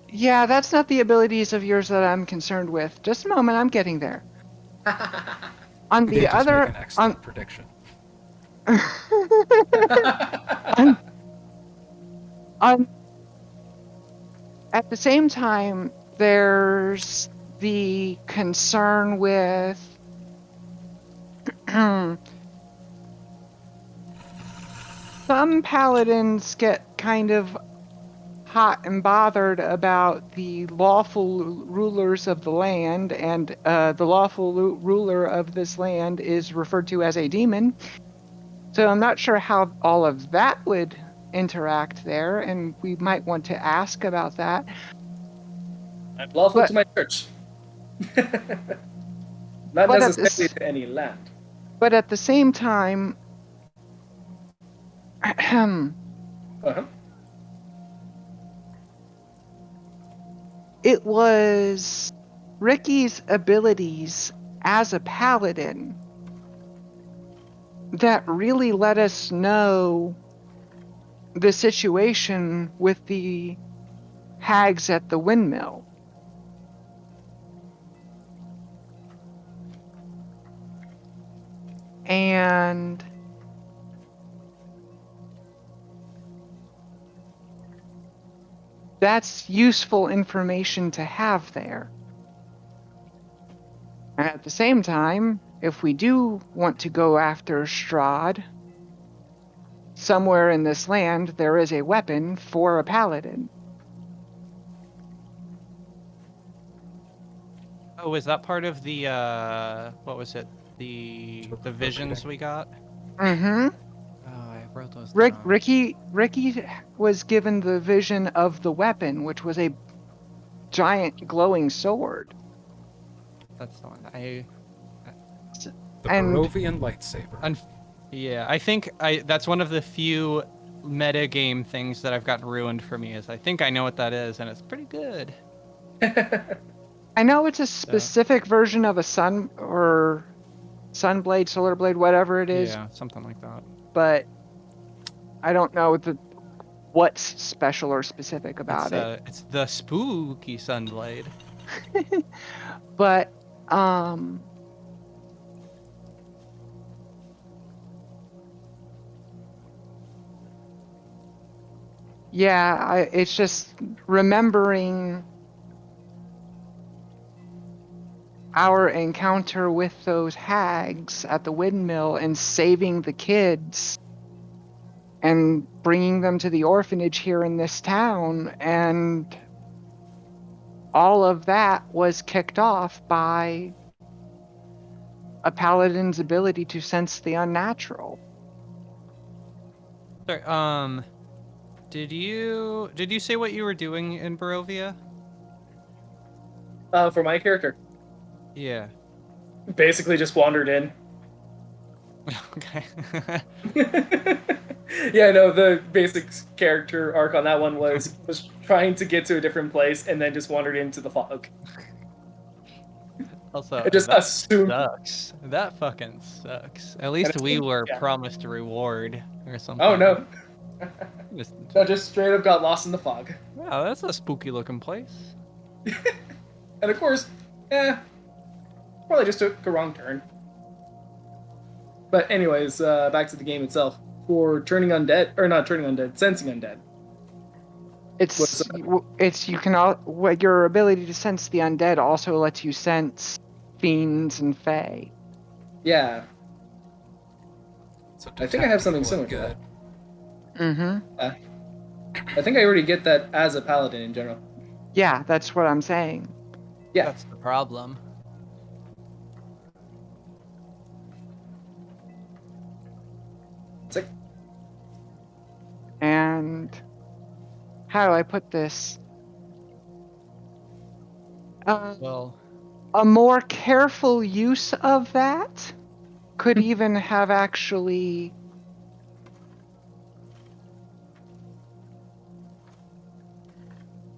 Yeah, that's not the abilities of yours that I'm concerned with. Just a moment, I'm getting there. On You the did just make other, an excellent prediction. on at the same time, there's the concern with some paladins get kind of hot and bothered about the lawful rulers of the land, and the lawful ruler of this land is referred to as a demon. So I'm not sure how all of that would interact there, and we might want to ask about that. I'm lawful But- to my church. Not But at necessarily this- to any land. But at the same time, Uh-huh. it was Ricky's abilities as a paladin that really let us know the situation with the hags at the windmill. And that's useful information to have there. And at the same time, if we do want to go after Strahd, somewhere in this land there is a weapon for a paladin. Oh, is that part of the what was it? The visions we got? Mm-hmm. Oh, I wrote those down. Ricky was given the vision of the weapon, which was a giant glowing sword. That's the one. The And- Barovian lightsaber. Yeah, I think that's one of the few meta game things that I've gotten ruined for me. Is I think I know what that is, and it's pretty good. I know it's a specific version of a sun or sunblade, solar blade, whatever it is, Yeah, something like that. but I don't know what's special or specific about it. It's the spooky sunblade. But yeah, it's just remembering our encounter with those hags at the windmill and saving the kids and bringing them to the orphanage here in this town, and all of that was kicked off by a paladin's ability to sense the unnatural. Sorry, did you say what you were doing in Barovia? For my character, Yeah. basically just wandered in. Okay. Yeah, no, the basic character arc on that one was trying to get to a different place and then just wandered into the fog. Also, And just that assumed, sucks. That fucking sucks. At and least we assumed, were yeah. promised a reward or Oh something. no, Just, no, just straight up got lost in the fog. wow, that's a spooky looking place. And of course, eh, probably just took a wrong turn. But anyways, back to the game itself. For turning undead, or not turning undead, sensing undead. Was It's you can all what your ability to sense the undead also lets you sense fiends and fae. yeah, So I think I detect have something evil and similar to good. that. Mm-hmm. I think I already get that as a paladin in general. Yeah, that's what I'm saying. Yeah, That's the problem. it's like And how do I put this? Well, A more careful use of that could even have actually.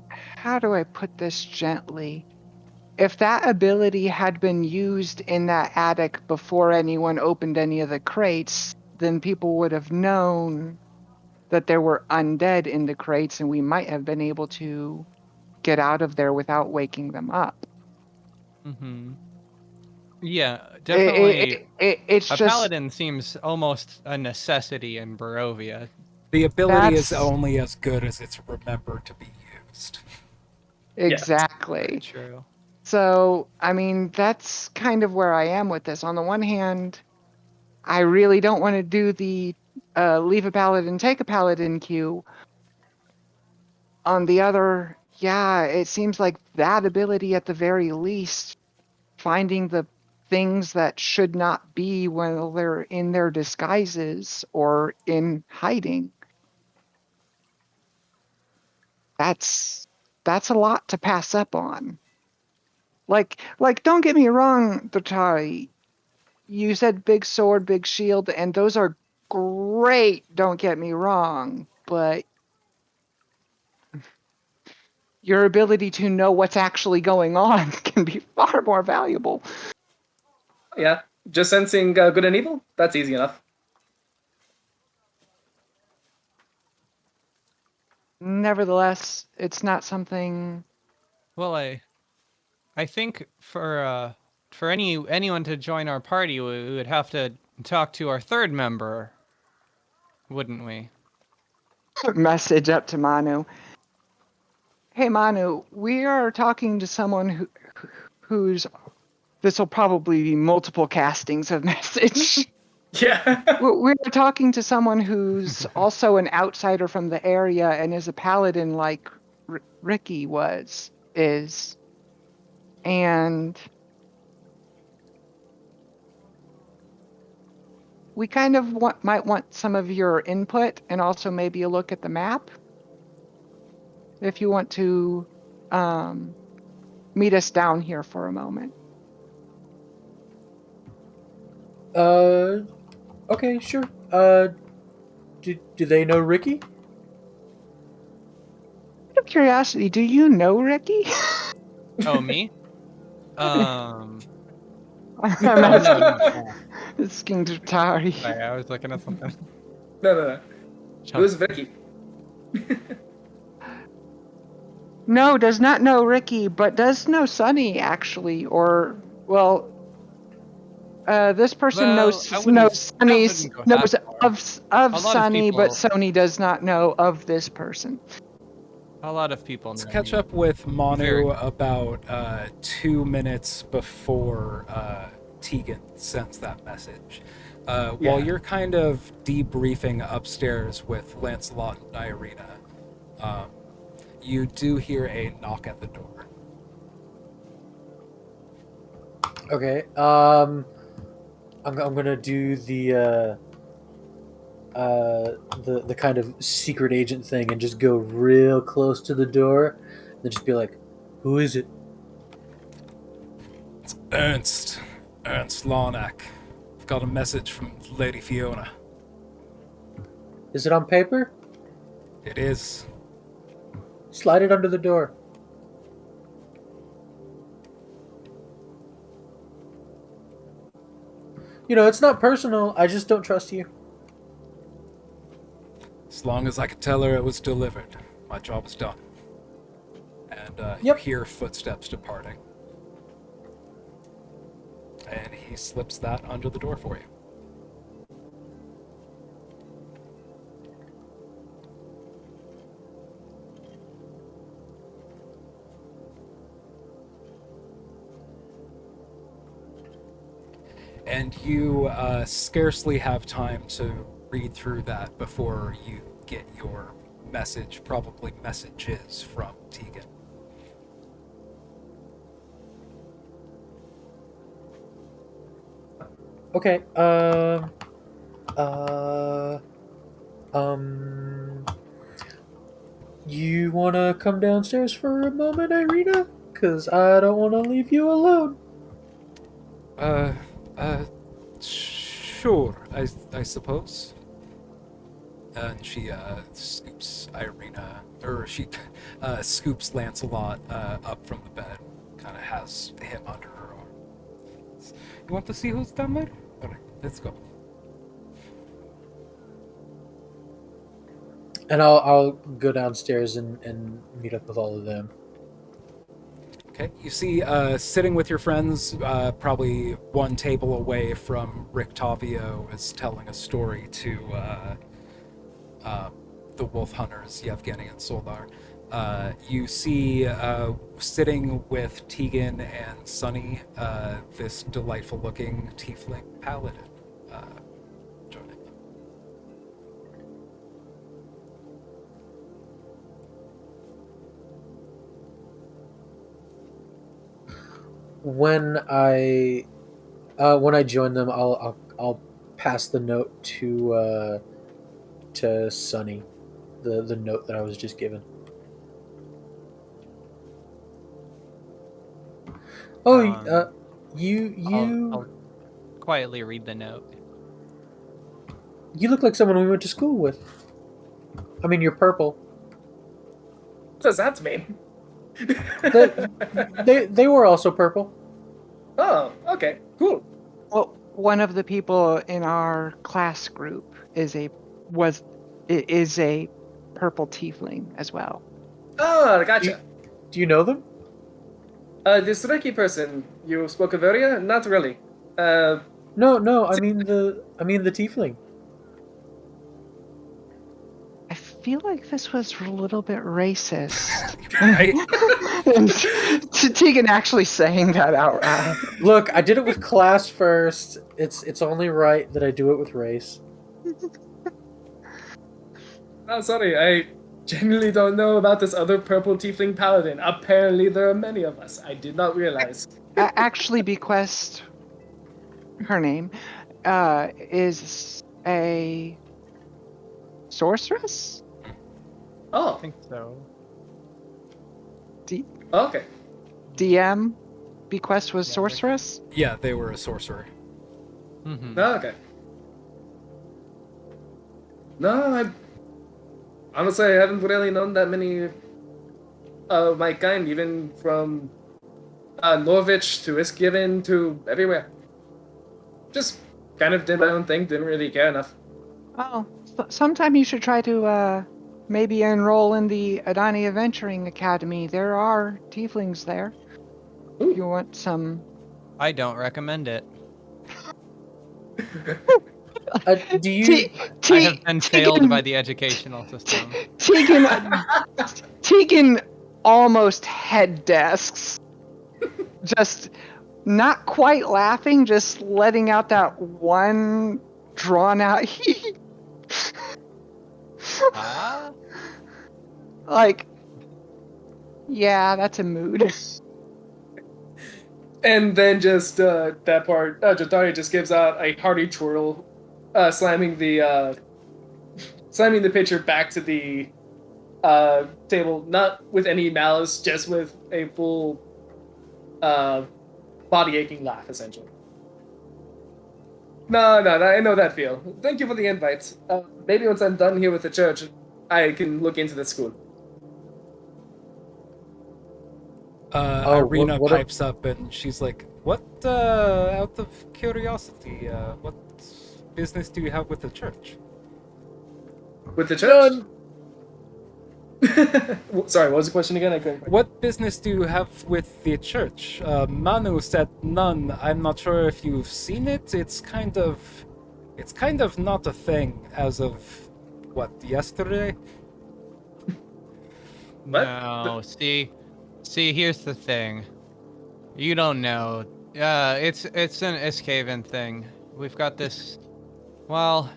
How do I put this gently? If that ability had been used in that attic before anyone opened any of the crates, then people would have known that there were undead in the crates, and we might have been able to get out of there without waking them up. mm-hmm. Yeah, definitely. It's A just paladin seems almost a necessity in Barovia. The ability is that's only as good as it's remembered to be used. yeah, Very exactly. true. So, I mean, that's kind of where I am with this. On the one hand, I really don't want to do the leave a paladin, take a paladin queue. On the other, yeah, it seems like that ability at the very least, finding the things that should not be when they're in their disguises or in hiding. That's a lot to pass up on. Like don't get me wrong, Dotari. You said big sword, big shield, and those are great, don't get me wrong, but your ability to know what's actually going on can be far more valuable. yeah. Just sensing good and evil. That's easy enough. Nevertheless, it's not something. Well, I think for anyone to join our party, we would have to talk to our third member, wouldn't we? Message up to Manu. Hey Manu, we are talking to someone who's. This will probably be multiple castings of message. Yeah. We're talking to someone who's also an outsider from the area and is a paladin like Ricky is. And we kind of might want some of your input and also maybe a look at the map. If you want to meet us down here for a moment. Okay, sure. Do they know Ricky? Out of curiosity, do you know Ricky? Oh, me? I'm Oh, no, asking, no. asking Tari. Sorry, I was looking at something. No. It was Vicky. No, does not know Ricky, but does know Sunny actually. Or well, this person Well, I knows Sunny's wouldn't go that knows far. of A lot of Sunny, but people, Sony does not know of this person. a lot of people Let's know catch me. up with Very. Manu about 2 minutes before Tegan sends that message. While Yeah. you're kind of debriefing upstairs with Lancelot and Diarrhea, you do hear a knock at the door. Okay. I'm gonna do the the kind of secret agent thing and just go real close to the door, and just be like, "Who is it?" It's Ernst Larnack. I've got a message from Lady Fiona. Is it on paper? It is. Slide it under the door. You know, it's not personal. I just don't trust you. As long as I could tell her it was delivered, my job is done. And you Yep. hear footsteps departing. And he slips that under the door for you. And you scarcely have time to read through that before you get your message, probably messages from Tegan. Okay. Um. You wanna come downstairs for a moment, Irina? Cause I don't wanna leave you alone. Sure, I suppose. And she scoops Irina, or she scoops Lancelot up from the bed, kind of has him under her arm. You want to see who's down there? Alright, let's go. And I'll go downstairs and meet up with all of them. Okay, you see, sitting with your friends, probably one table away from Rick Tavio is telling a story to the wolf hunters, Yevgeny and Soldar. You see, sitting with Tegan and Sunny, this delightful-looking tiefling paladin joining them. When I join them, I'll pass the note to Sunny, the note that I was just given. Oh, I'll quietly read the note. you look like someone we went to school with. I mean, you're purple. What does that mean? They were also purple. Oh, okay, cool. Well, one of the people in our class group is a purple tiefling as well. Oh, gotcha. Do you know them? This Ricky person you spoke of earlier? Not really. No. I mean the tiefling. I feel like this was a little bit racist. Right? And Tegan actually saying that out loud. Look, I did it with class first. It's only right that I do it with race. Oh, sorry, I genuinely don't know about this other purple tiefling paladin. Apparently, there are many of us. I did not realize. Actually, Bequest, her name, is a sorceress? I Oh, think so. okay. DM? Bequest was Yeah, sorceress? Yeah, they were a sorcerer. Mm-hmm. No, okay. No, honestly, I haven't really known that many of my kind, even from Norwich to Iskgiven to everywhere. Just kind of did my own thing, didn't really care enough. Oh, sometime you should try to maybe enroll in the Adani Adventuring Academy. There are tieflings there. Ooh. If you want some... I don't recommend it. Do you? I have been failed by the educational system. Tegan almost head desks. Just not quite laughing, just letting out that one drawn out Ah? like, yeah, that's a mood. And then just that part, Jatari just gives out a hearty twirl, slamming the slamming the pitcher back to the table, not with any malice, just with a full body aching laugh, essentially. No, I know that feel. Thank you for the invite. Maybe once I'm done here with the church, I can look into the school. Irina what pipes up and she's like, "What? Out of curiosity, what business do you have with the church?" With the church? None. Sorry, what was the question again? I couldn't. What business do you have with the church? Manu said none. I'm not sure if you've seen it. It's kind of not a thing as of what, yesterday? What? No, see, here's the thing. You don't know. It's an Iskaven thing. We've got this. Well,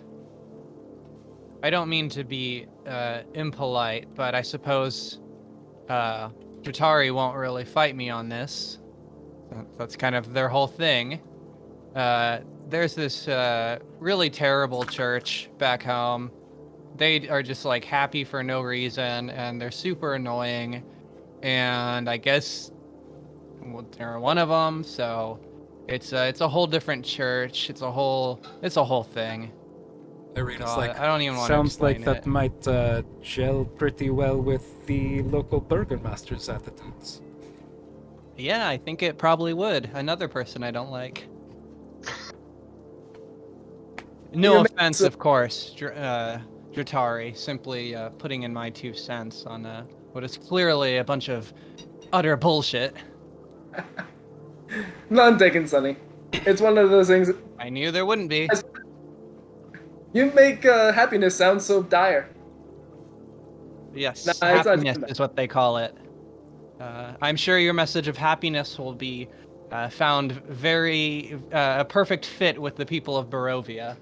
I don't mean to be impolite, but I suppose Jutari won't really fight me on this. That's kind of their whole thing. There's this really terrible church back home. They are just like happy for no reason, and they're super annoying. And I guess they're one of them. So it's a whole different church. It's a whole thing. Irina's God, like, I don't even want to sounds like explain that it. might gel pretty well with the local burgomaster's attitudes. Yeah, I think it probably would. Another person I don't like. No Your offense, mates, of course, Dratari. Simply putting in my 2 cents on what is clearly a bunch of utter bullshit. None taken, Sonny. It's one of those things. I knew there wouldn't be. You make happiness sound so dire. Yes, Nah, it's not happiness just is what they call it. I'm sure your message of happiness will be found very a perfect fit with the people of Barovia.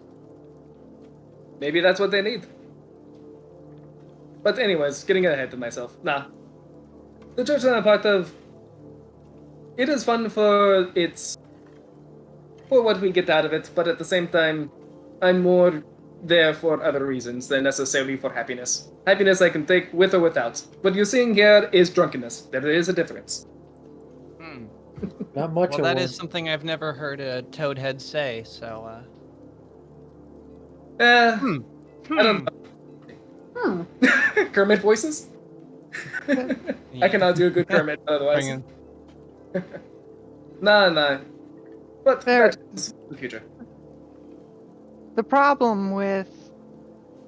Maybe that's what they need. But anyways, getting ahead of myself. Nah. The church that I'm part of, it is fun for what we get out of it, but at the same time, I'm more there for other reasons than necessarily for happiness. Happiness I can take with or without. What you're seeing here is drunkenness. There is a difference. Not much Well, of that one. is something I've never heard a Toadhead say, so, I don't know. Kermit voices? I cannot do a good Kermit otherwise. Bring in- Nah. But There- that's the future. The problem with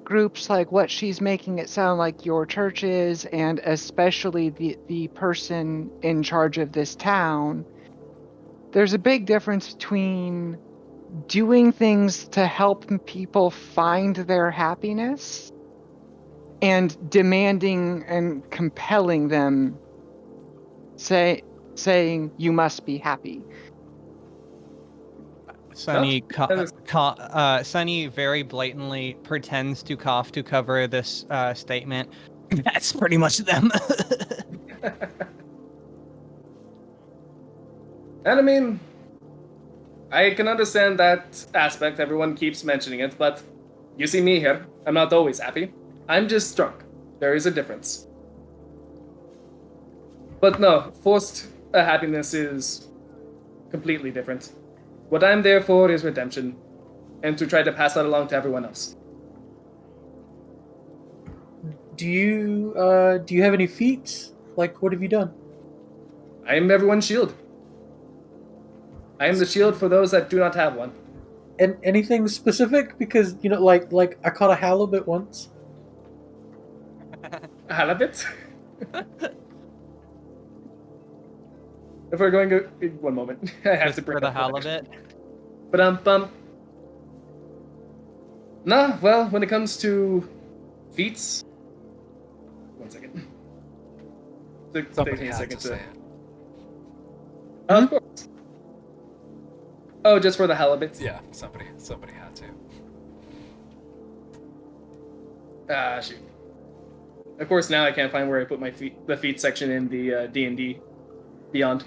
groups like what she's making it sound like your church is, and especially the person in charge of this town, there's a big difference between doing things to help people find their happiness and demanding and compelling them, saying you must be happy. Sunny, that is- Sunny very blatantly pretends to cough to cover this statement. That's pretty much them. And I mean, I can understand that aspect. Everyone keeps mentioning it, but you see me here. I'm not always happy. I'm just drunk. There is a difference. But no, forced happiness is completely different. What I'm there for is redemption, and to try to pass that along to everyone else. Do you have any feats? Like, what have you done? I am everyone's shield. I am the shield for those that do not have one. And anything specific? Because like I caught a halibut once. Halibut? If we're going to... One moment. I have Just to bring for the up halibut. But Nah, well, when it comes to feats... One second. Takes Somebody me a had second to say it. Of course. Oh, just for the halibut? Yeah, somebody had to. Ah, shoot. Of course, now I can't find where I put the feat section in the D&D Beyond.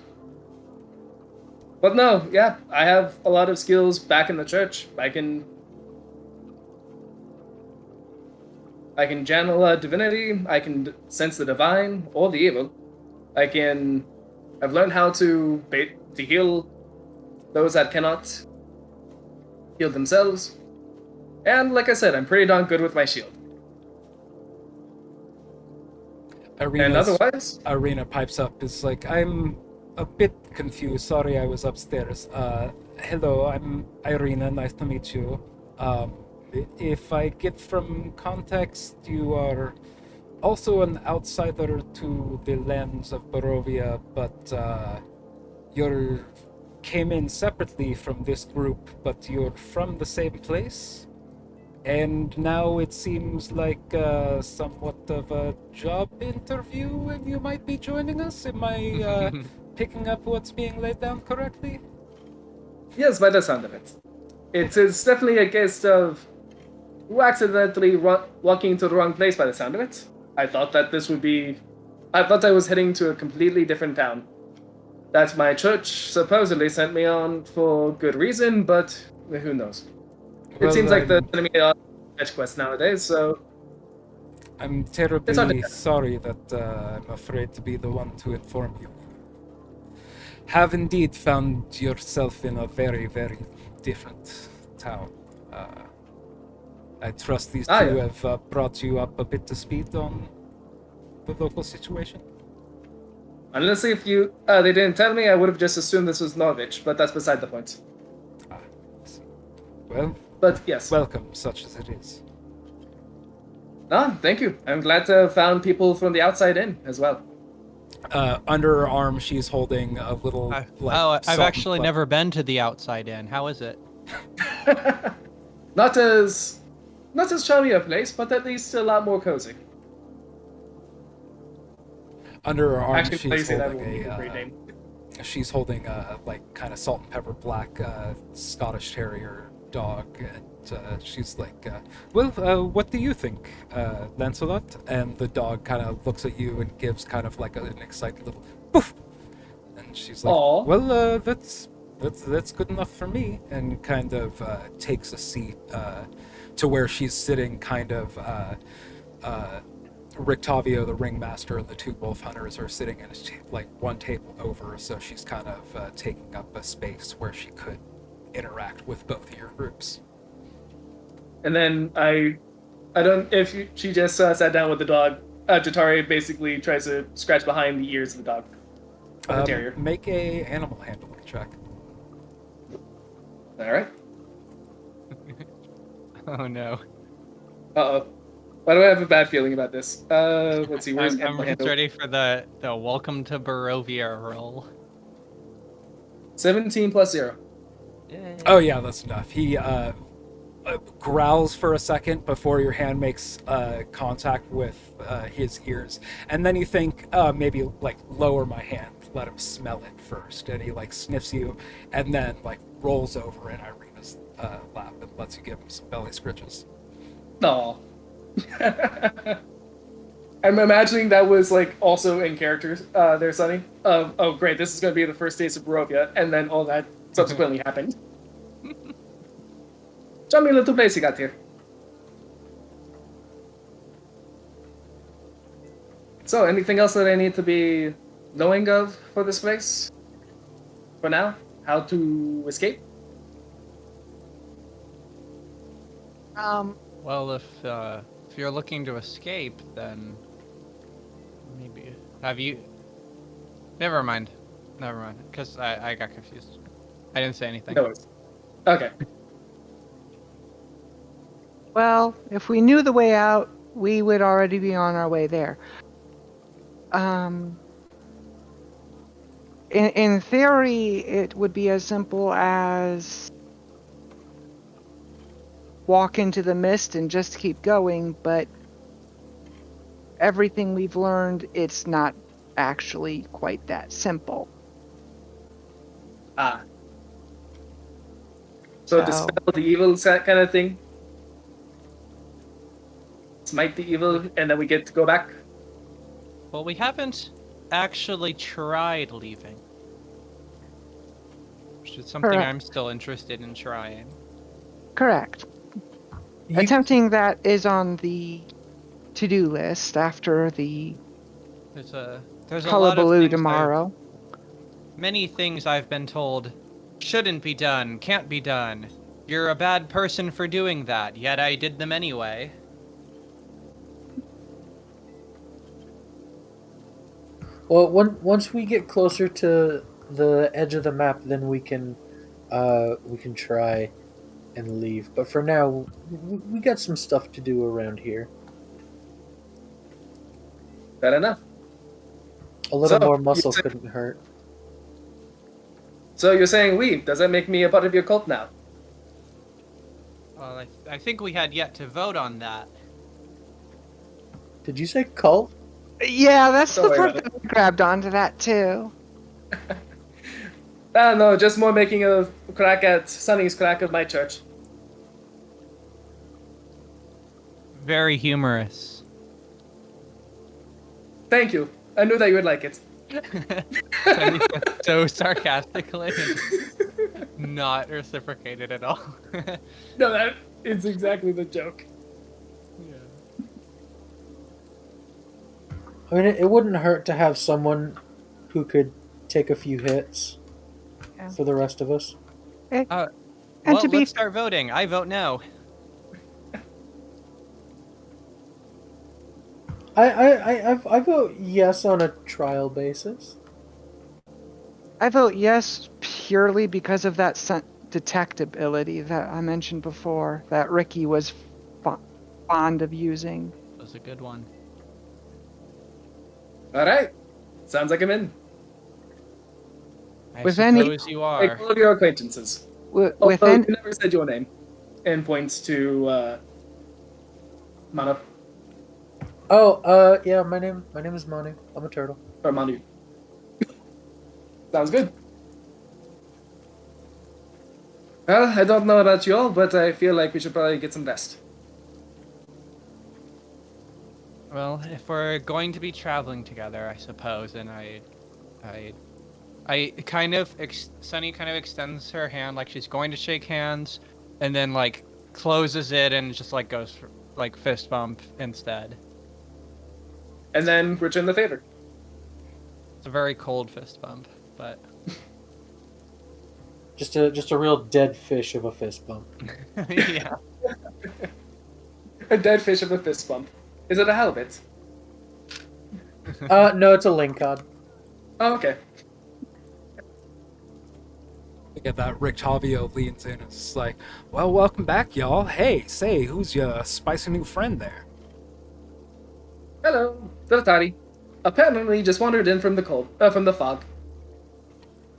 But no, yeah, I have a lot of skills back in the church. I can I can channel a divinity. I can sense the divine or the evil. I can. I've learned how to heal those that cannot heal themselves. And like I said, I'm pretty darn good with my shield. And Arena's otherwise, Arena pipes up. Is like, I'm a bit confused. Sorry, I was upstairs. Hello, I'm Irina. Nice to meet you. If I get from context, you are also an outsider to the lands of Barovia, but you came in separately from this group, but you're from the same place? And now it seems like somewhat of a job interview, and you might be joining us? Am I picking up what's being laid down correctly? yes, by the sound of it. It's definitely a case of you accidentally walking into the wrong place by the sound of it. I thought that this would be. I thought I was heading to a completely different town. That my church supposedly sent me on for good reason, but who knows? It seems like the enemy are fetch quests nowadays, so I'm it's hard to terribly tell. sorry that I'm afraid to be the one to inform you. Have indeed found yourself in a very, very different town. I trust these two Yeah. have brought you up a bit to speed on the local situation. Honestly, if they didn't tell me, I would have just assumed this was Norwich, but that's beside the point. I see. Well, But yes. welcome, such as it is. Thank you. I'm glad to have found people from the outside in as well. Under her arm, she's holding a little. I've actually never been to the Outside Inn. How is it? not as charming a place, but at least a lot more cozy. Under her arm, Actually, she's that holding would be a great a. name. She's holding a kind of salt and pepper black Scottish Terrier dog, and she's like, "Well, what do you think, Lancelot?" And the dog kind of looks at you and gives kind of like an excited little poof, and she's like, Aw. "Well, that's good enough for me," and kind of takes a seat to where she's sitting, kind of. Rictavio, the ringmaster, and the two wolf hunters are sitting in like one table over, so she's kind of taking up a space where she could interact with both of your groups. And then she just sat down with the dog. Jatari basically tries to scratch behind the ears of the dog, of the terrier. Make a animal handling check. All right. Oh no. Uh-oh. Why do I have a bad feeling about this? Let's see. Where's I'm just ready for the welcome to Barovia roll. 17 plus 0. Yay. Oh yeah, that's enough. He growls for a second before your hand makes contact with his ears, and then you think, maybe like lower my hand, let him smell it first, and he like sniffs you, and then like rolls over in Irina's lap and lets you give him some belly scritches. Aw. I'm imagining that was like also in character there, Sonny. Oh great, this is going to be the first taste of Barovia, and then all that subsequently happened. Show me a little place you got here. So, anything else that I need to be knowing of for this place? For now? How to escape? Well, if you're looking to escape, then maybe have you? Never mind, because I got confused. I didn't say anything. No worries. Okay. Well, if we knew the way out, we would already be on our way there. In theory, it would be as simple as walk into the mist and just keep going, but everything we've learned, it's not actually quite that simple. So dispel the evil kind of thing? Smite the evil, and then we get to go back? Well, we haven't actually tried leaving, which is something Correct. I'm still interested in trying. Correct. Attempting that is on the to-do list after the There's a lot of hullabaloo things tomorrow. many things I've been told shouldn't be done, can't be done. You're a bad person for doing that, yet I did them anyway. Well, once we get closer to the edge of the map, then we can try and leave. But for now, we got some stuff to do around here. Fair enough. A little So, more you muscle say- couldn't hurt. So you're saying we? Does that make me a part of your cult now? Well, I think we had yet to vote on that. Did you say cult? Yeah, that's Don't the worry part about that I grabbed onto that too. Ah, no, just more making a crack at Sonny's crack of my church. Very humorous. Thank you. I knew that you would like it. So sarcastically and not reciprocated at all. No, that is exactly the joke. I mean, it wouldn't hurt to have someone who could take a few hits Yeah. for the rest of us. And Well, to be let's start voting. I vote no. I vote yes on a trial basis. I vote yes purely because of that detectability that I mentioned before that Ricky was fond of using. That was a good one. All right. Sounds like I'm in. I With any- suppose you Like are. all of your acquaintances. With Although any, you never said your name. And points to Manu. Oh, yeah, my name is Manu. I'm a turtle. Or Manu. Sounds good. Well, I don't know about you all, but I feel like we should probably get some rest. Well, if we're going to be traveling together, I suppose, and I kind of, Sunny kind of extends her hand like she's going to shake hands, and then like closes it and just like goes for, like fist bump instead. And then return the favor. It's a very cold fist bump, but Just a real dead fish of a fist bump. yeah. A dead fish of a fist bump. Is it a halibut? No, it's a lingcod. Oh, okay. Look at that. Rick Tavio leans in and is like, well, welcome back, y'all. Hey, say, who's your spicy new friend there? Hello, Dilatati. Apparently just wandered in from the from the fog.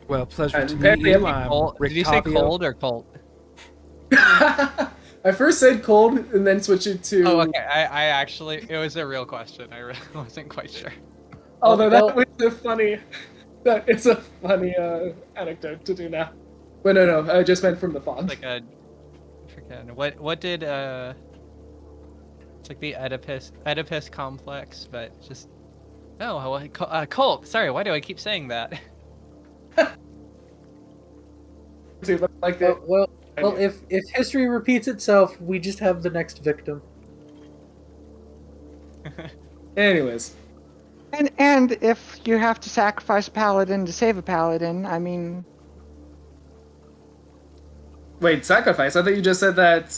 Well, pleasure And to meet apparently you. I'm I'm Cold. Rick Did you say Tavio. cold or cold? I first said cold and then switched it to. Oh, okay. I actually, it was a real question. I really wasn't quite sure. Although Well- that was a funny. That it's a funny anecdote to do now. But no, I just meant from the fog. Like a, freaking what did It's like the Oedipus complex, but just Colt. Sorry, why do I keep saying that? Too, but like the, Well, if history repeats itself, we just have the next victim. anyways, and if you have to sacrifice a paladin to save a paladin, I mean, wait, sacrifice. I thought you just said that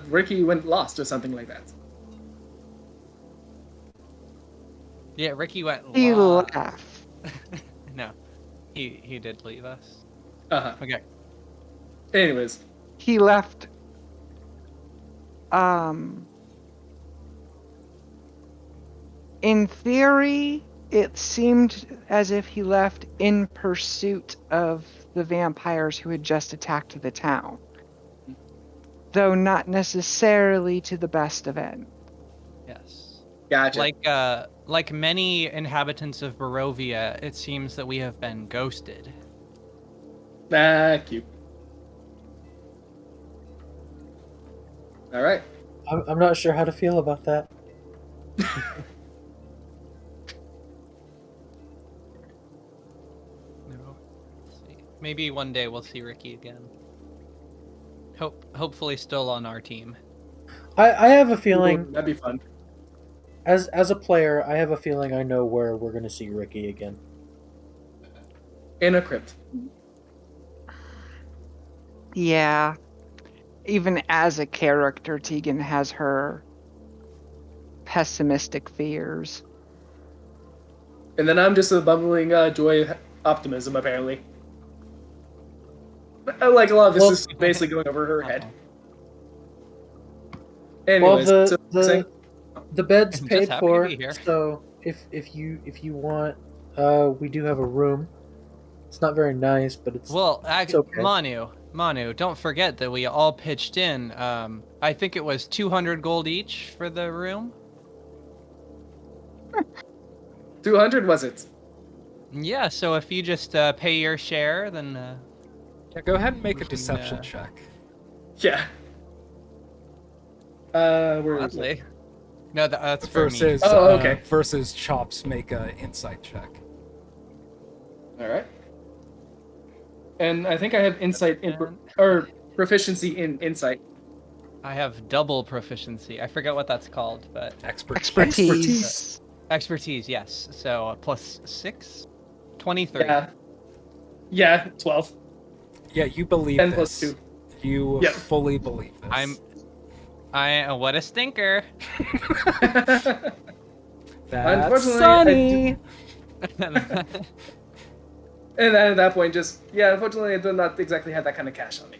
Ricky went lost or something like that. Yeah, Ricky went he lost. left. No, he did leave us. Okay. Okay. Anyways, He left. In theory, it seemed as if he left in pursuit of the vampires who had just attacked the town. Though not necessarily to the best of it. Yes. gotcha. Like many inhabitants of Barovia, it seems that we have been ghosted. Cute. All right. I'm not sure how to feel about that. No. Let's see. Maybe one day we'll see Ricky again. Hopefully still on our team. I have a feeling. That'd be fun. as a player, I have a feeling I know where we're going to see Ricky again. In a crypt. Yeah. Even as a character, Tegan has her pessimistic fears. And then I'm just a bubbling joy optimism, apparently. Like, a lot of this Well- is basically going over her head. Well, Anyways, so the bed's I'm just paid happy to for, be here. so if you want, we do have a room. It's not very nice, but it's Well, okay. Manu, don't forget that we all pitched in. I think it was 200 gold each for the room. 200 was it? Yeah, so if you just pay your share, then Yeah, go ahead and make We a can, deception check. Yeah. Where is it? oddly. No, that's for me. Versus, Oh, okay. versus Chops make a insight check. All right. And I think I have insight in, And or proficiency in insight. I have double proficiency. I forget what that's called, but Expertise. expertise, yes. So plus 6, 23. Yeah. Yeah, 12. Yeah, you believe 10 this. plus 2. You Yep. fully believe this. What a stinker. That's Unfortunately, sunny. And then at that point, unfortunately, I do not exactly have that kind of cash on me.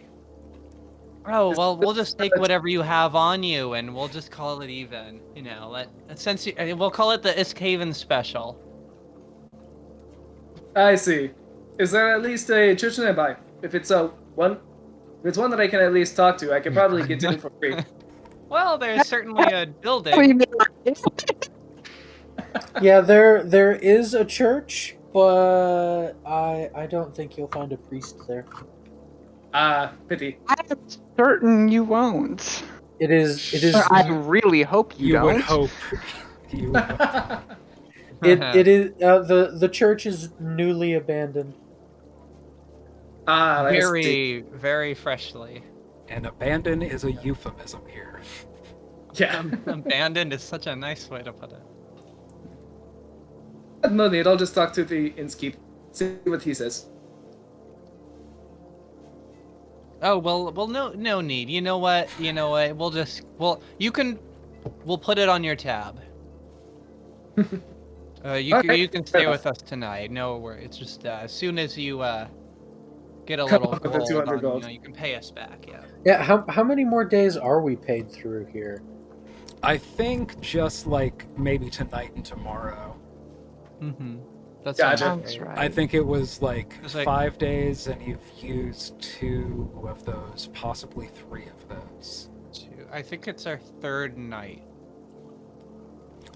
Oh, well, we'll just take whatever you have on you and we'll just call it even. You know, we'll call it the Iskaven special. I see. Is there at least a church nearby? If it's one that I can at least talk to, I can probably get in for free. Well, there's certainly a building. Yeah, there is a church, but I don't think you'll find a priest there. Pity. I'm certain you won't. It is Or I really hope you You don't. would hope. You would hope. it is the church is newly abandoned. I see. Very, very freshly. And abandon is a euphemism here. Yeah. Abandoned is such a nice way to put it. No need. I'll just talk to the innkeep, see what he says. Oh well, no need. You know what? We'll put it on your tab. You Alright, you can fair stay enough. with us tonight. No worries. It's just as soon as you get a Come little up with the gold, 200 gold. you can pay us back. Yeah. Yeah, how many more days are we paid through here? I think just like maybe tonight and tomorrow. Mm-hmm. That Gotcha. sounds Sounds right. I think it was like It's like- 5 days, and you've used 2 of those, possibly 3 of those. I think it's our third night.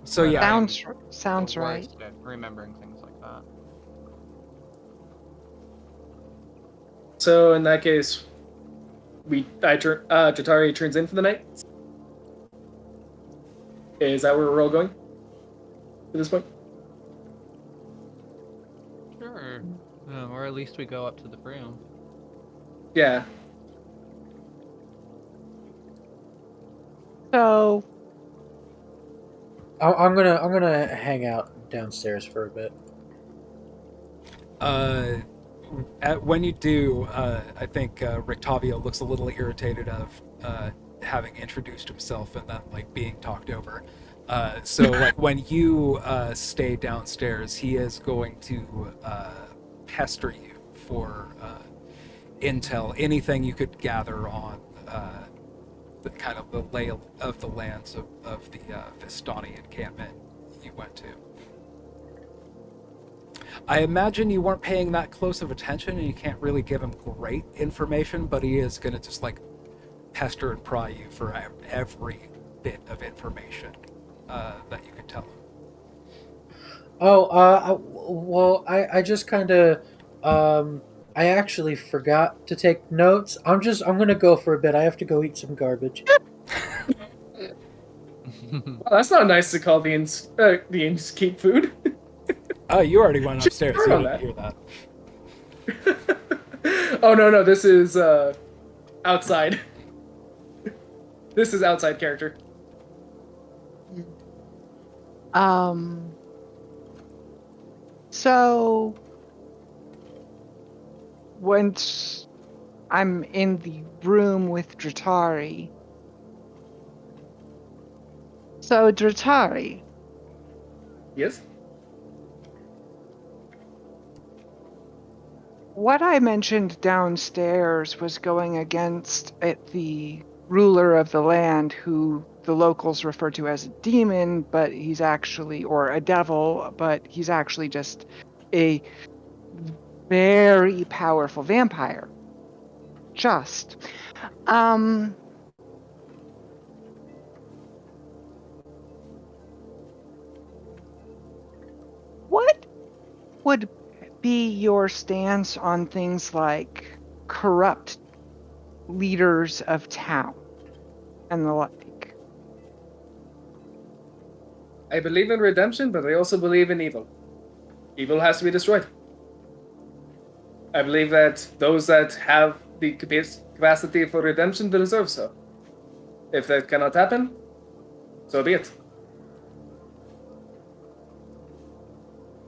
So But yeah, I'm Sounds the right. worst at remembering things like that. So in that case, Jatari turns in for the night. Is that where we're all going? At this point? Sure. Or at least we go up to the room. Yeah. So I'm gonna hang out downstairs for a bit. when you do, I think Rictavio looks a little irritated of having introduced himself and then like being talked over. So like when you stay downstairs, he is going to pester you for intel, anything you could gather on the kind of the lay of the lands of the Vistani encampment you went to. I imagine you weren't paying that close of attention and you can't really give him great information, but he is going to just like pester and pry you for every bit of information that you can tell him. Well, I just kind of, I actually forgot to take notes. I'm gonna go for a bit. I have to go eat some garbage. Well, that's not nice to call the innkeep food. Oh, you already went upstairs. You heard didn't of hear that. Oh no, this is outside. This is outside character. So once I'm in the room with Dratari. So Dratari, Yes. what I mentioned downstairs was going against the ruler of the land, who the locals refer to as a demon, but he's actually, or a devil, but he's actually just a very powerful vampire. Just. What would be your stance on things like corrupt leaders of town and the like? I believe in redemption, but I also believe in evil. Evil has to be destroyed. I believe that those that have the capacity for redemption deserve so. If that cannot happen, so be it.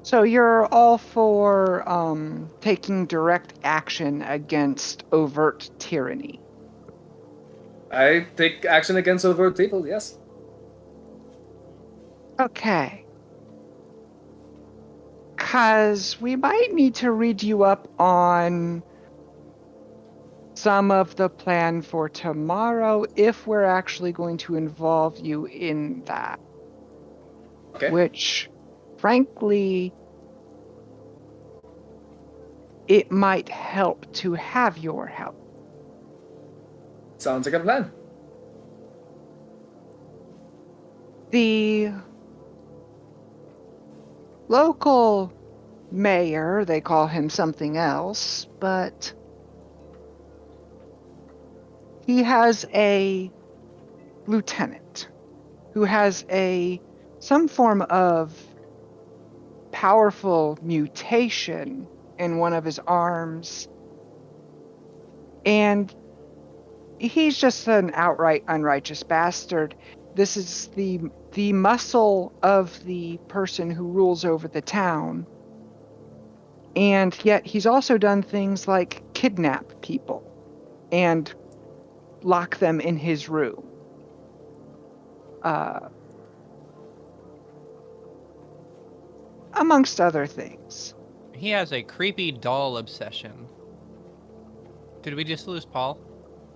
So you're all for taking direct action against overt tyranny. I take action against overt evil, yes. Okay. Because we might need to read you up on some of the plan for tomorrow if we're actually going to involve you in that. Okay. Which, frankly, it might help to have your help. Sounds like a plan. The local mayor, they call him something else, but he has a lieutenant who has some form of powerful mutation in one of his arms, and he's just an outright unrighteous bastard. This is the muscle of the person who rules over the town, and yet he's also done things like kidnap people and lock them in his room. Amongst other things. He has a creepy doll obsession. Did we just lose Paul?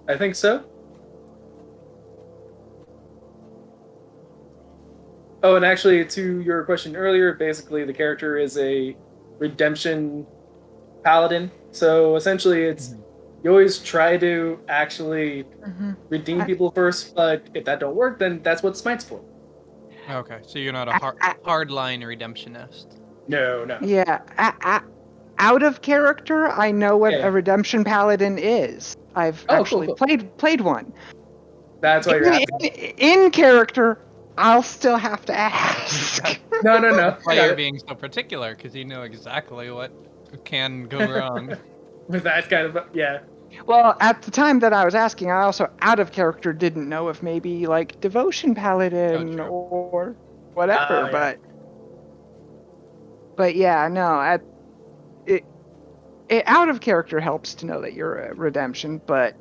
I think so. Oh, and actually, to your question earlier, basically the character is a redemption paladin. So essentially, it's you always try to actually redeem people first, but if that don't work, then that's what Smite's for. Okay, so you're not a hardline redemptionist. No, no. Yeah, out of character, I know what Yeah. a redemption paladin is. I've actually cool. played one. That's why you're asking. In character, I'll still have to ask. No. That's why I got you're it. being so particular, because you know exactly what can go wrong. With that kind of yeah. Well, at the time that I was asking, I also out of character didn't know if maybe like devotion paladin or whatever, Yeah. but yeah, no, it out of character helps to know that you're a redemption, but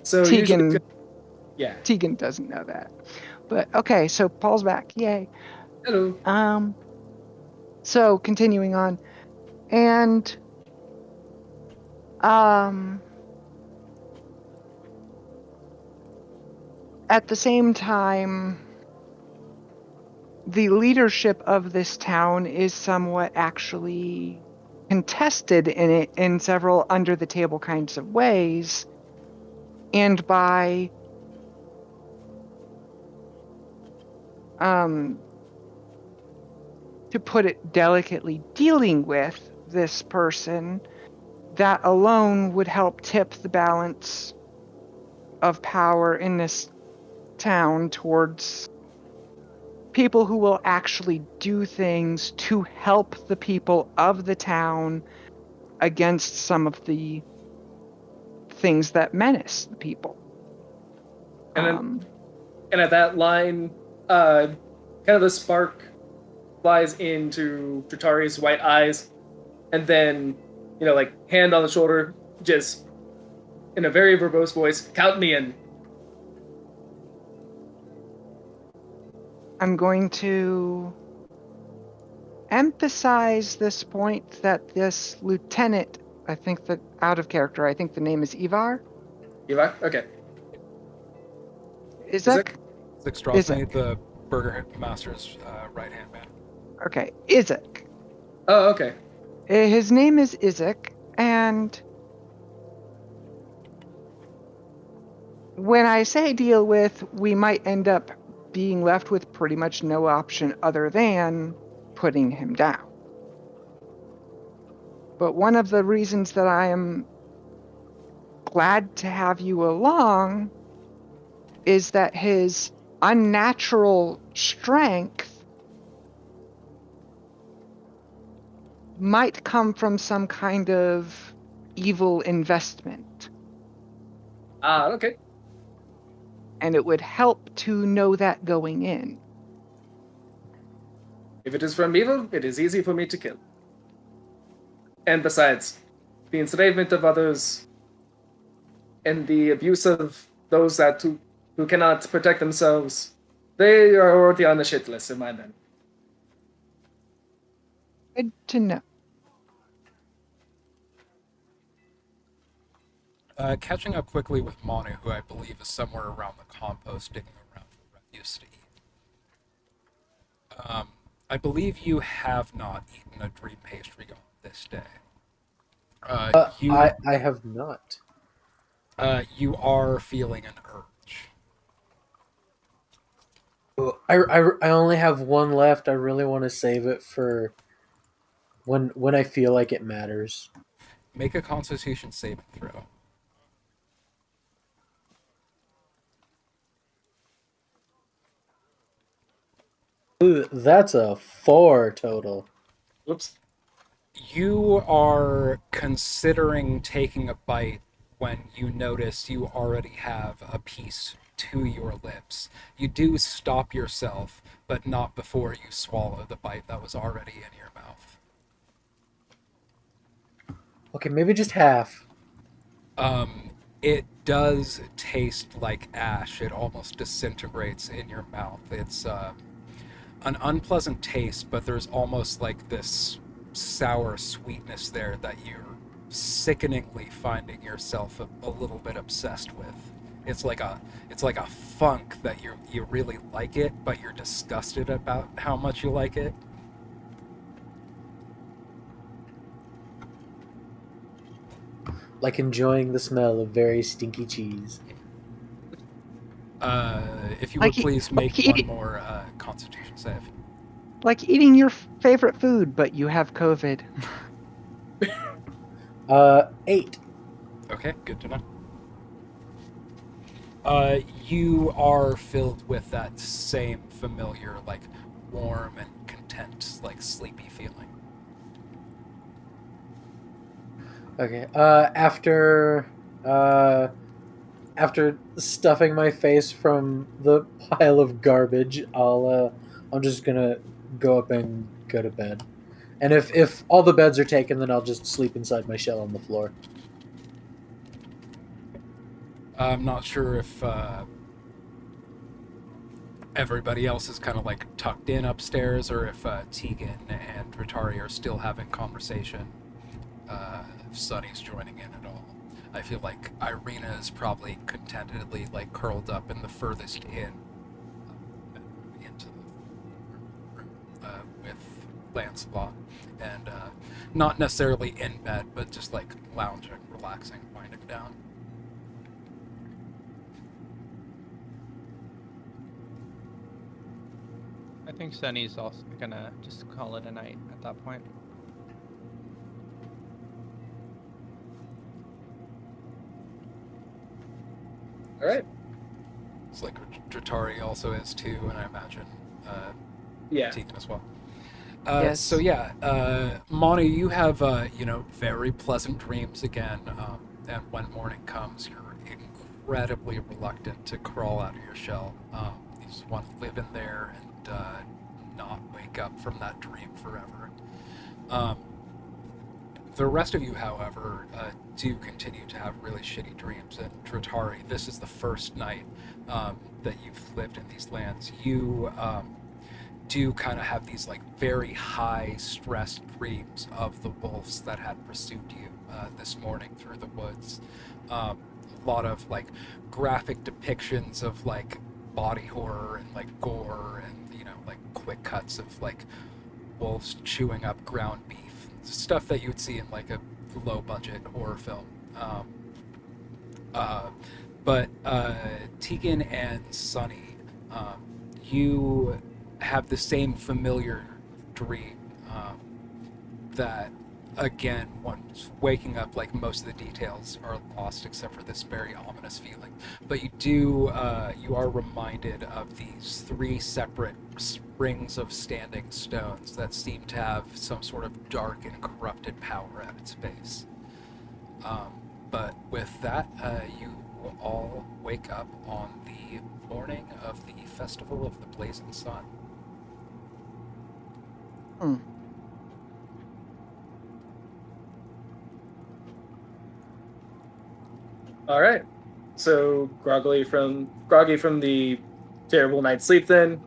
So Tegan usually, doesn't know that. But okay, so Paul's back. Yay. Hello. So continuing on. And at the same time, the leadership of this town is somewhat actually contested in several under the table kinds of ways, and by to put it delicately, dealing with this person, that alone would help tip the balance of power in this town towards people who will actually do things to help the people of the town against some of the things that menace the people. And at that line, kind kind of the spark flies into Dratari's white eyes, and then, like hand on the shoulder, just in a very verbose voice, count me in. I'm going to emphasize this point that this lieutenant, I think that out of character, I think the name is Ivar. Ivar? Okay. Izek? Isaac Strahd, Izek. the Burger Master's right-hand man. Okay, Izek. Oh, okay. His name is Izek, and when I say deal with, we might end up being left with pretty much no option other than putting him down. But one of the reasons that I am glad to have you along is that his unnatural strength might come from some kind of evil investment. Okay. And it would help to know that going in. If it is from evil, it is easy for me to kill. And besides, the enslavement of others and the abuse of those who cannot protect themselves, they are already on the shit list in my men. Good to know. Catching up quickly with Manu, who I believe is somewhere around the compost digging around for refuse to eat. I believe you have not eaten a dream pastry on this day. I have not. You are feeling an urge. I only have one left. I really want to save it for when I feel like it matters. Make a Constitution saving throw. Ooh, that's a 4 total. Whoops. You are considering taking a bite when you notice you already have a piece to your lips. You do stop yourself, but not before you swallow the bite that was already in your mouth. Okay, maybe just half. It does taste like ash. It almost disintegrates in your mouth. It's an unpleasant taste, but there's almost like this sour sweetness there that you're sickeningly finding yourself a little bit obsessed with. It's like a funk that you really like it, but you're disgusted about how much you like it. Like enjoying the smell of very stinky cheese. If you would please make one more Constitution save. Like eating your favorite food, but you have COVID. 8. Okay, good to know. You are filled with that same familiar, like, warm and content, like, sleepy feeling. Okay. After stuffing my face from the pile of garbage, I'm just gonna go up and go to bed. And if all the beds are taken, then I'll just sleep inside my shell on the floor. I'm not sure if everybody else is kind of like tucked in upstairs, or if Tegan and Ritari are still having conversation. If Sunny's joining in at all. I feel like Irina is probably contentedly like curled up in the furthest in into the room with Lancelot, and not necessarily in bed, but just like lounging, relaxing, winding down. I think Sunny's also gonna just call it a night at that point. All right. It's like Dratari also is too, and I imagine Yeah. Tegan as well. Yes. So yeah, Manu, you have very pleasant dreams again, and when morning comes, you're incredibly reluctant to crawl out of your shell. You just want to live in there and not wake up from that dream forever. Um, the rest of you, however, do continue to have really shitty dreams. And Dratari, this is the first night that you've lived in these lands. You do kind of have these like very high stressed dreams of the wolves that had pursued you this morning through the woods. A lot of like graphic depictions of like body horror and like gore and like quick cuts of like wolves chewing up ground beef, stuff that you would see in like a low budget horror film. But Tegan and Sunny, you have the same familiar dream that, again, once waking up, like most of the details are lost except for this very ominous feeling. But you are reminded of these 3 separate springs of standing stones that seem to have some sort of dark and corrupted power at its base. But with that, you all wake up on the morning of the Festival of the Blazing Sun. All right. So groggy from the terrible night's sleep, then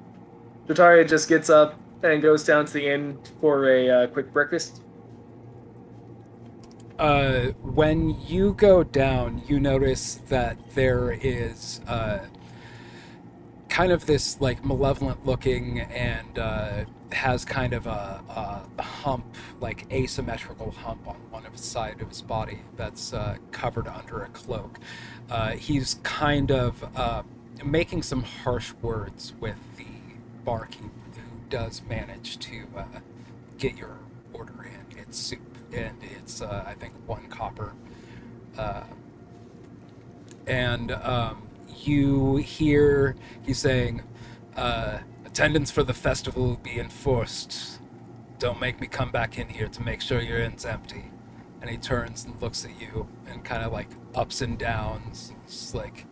Jotari just gets up and goes down to the inn for a quick breakfast. When you go down, you notice that there is kind of this like malevolent looking and has kind of a hump, like asymmetrical hump on one of the side of his body that's covered under a cloak. He's kind of making some harsh words with the barkeep, who does manage to get your order in. It's soup, and it's I think 1 copper. And you hear he's saying, attendance for the festival will be enforced. Don't make me come back in here to make sure your inn's empty. And he turns and looks at you and kind of like ups and downs. It's like,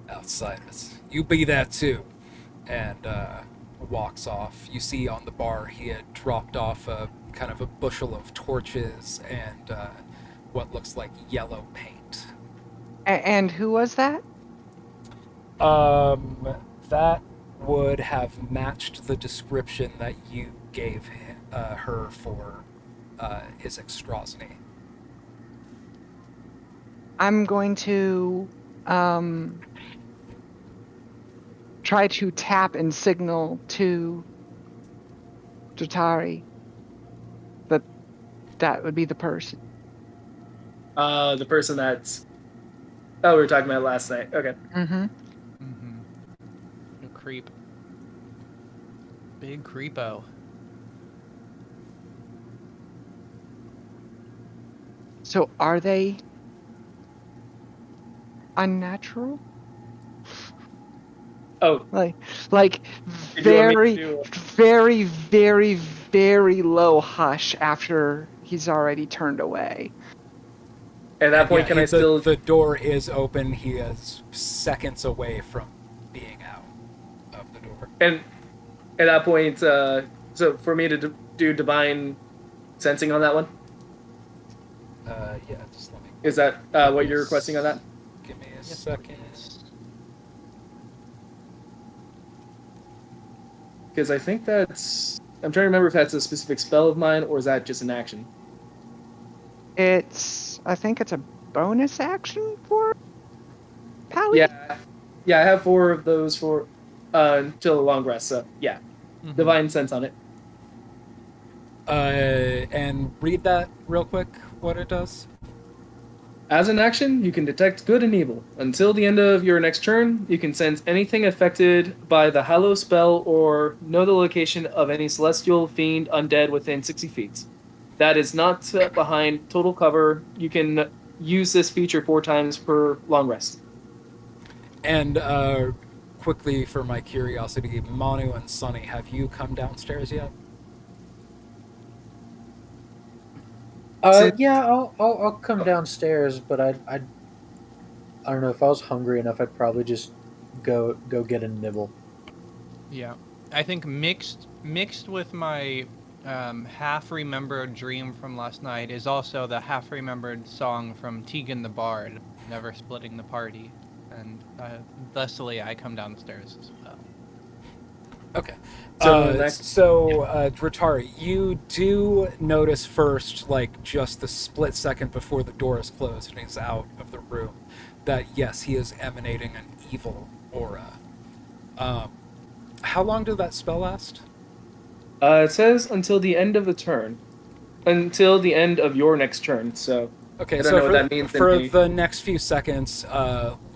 outsiders, you be there too. And walks off. You see on the bar he had dropped off a kind of a bushel of torches and what looks like yellow paint. And who was that? That would have matched the description that you gave her for his extrosony. I'm going to try to tap and signal to Jotari that would be the person. The person that's... Oh, we were talking about last night. Okay. Mm-hmm. Creep. Big creepo. So are they unnatural? Oh, Like Did you want me to very, do very, very, very low hush after he's already turned away. at that point, can I still... The door is open. He is seconds away from being out of the door. And at that point, so for me to do divine sensing on that one, Yeah, just let me... is that what you're requesting on that? Give me a second. Because I think that's... I'm trying to remember if that's a specific spell of mine, or is that just an action? I think it's a bonus action for Pally? Yeah, I have 4 of those for until a long rest, so yeah. Mm-hmm. Divine sense on it. And read that real quick, what it does. As an action, you can detect good and evil. Until the end of your next turn, you can sense anything affected by the Hallow spell or know the location of any celestial, fiend, undead within 60 feet. That is not behind total cover. You can use this feature 4 times per long rest. And quickly, for my curiosity, Manu and Sunny, have you come downstairs yet? Yeah, I'll come downstairs, but I don't know, if I was hungry enough, I'd probably just go get a nibble. Yeah. I think mixed mixed with my half-remembered dream from last night is also the half-remembered song from Tegan the Bard, "Never Splitting the Party," and thusly I come downstairs as well. Okay. So next, Dratari, you do notice first, like just the split second before the door is closed and he's out of the room, that yes, he is emanating an evil aura. How long did that spell last? it says until the end of the turn, until the end of your next turn. So Okay, I don't so know what that means. for the next few seconds,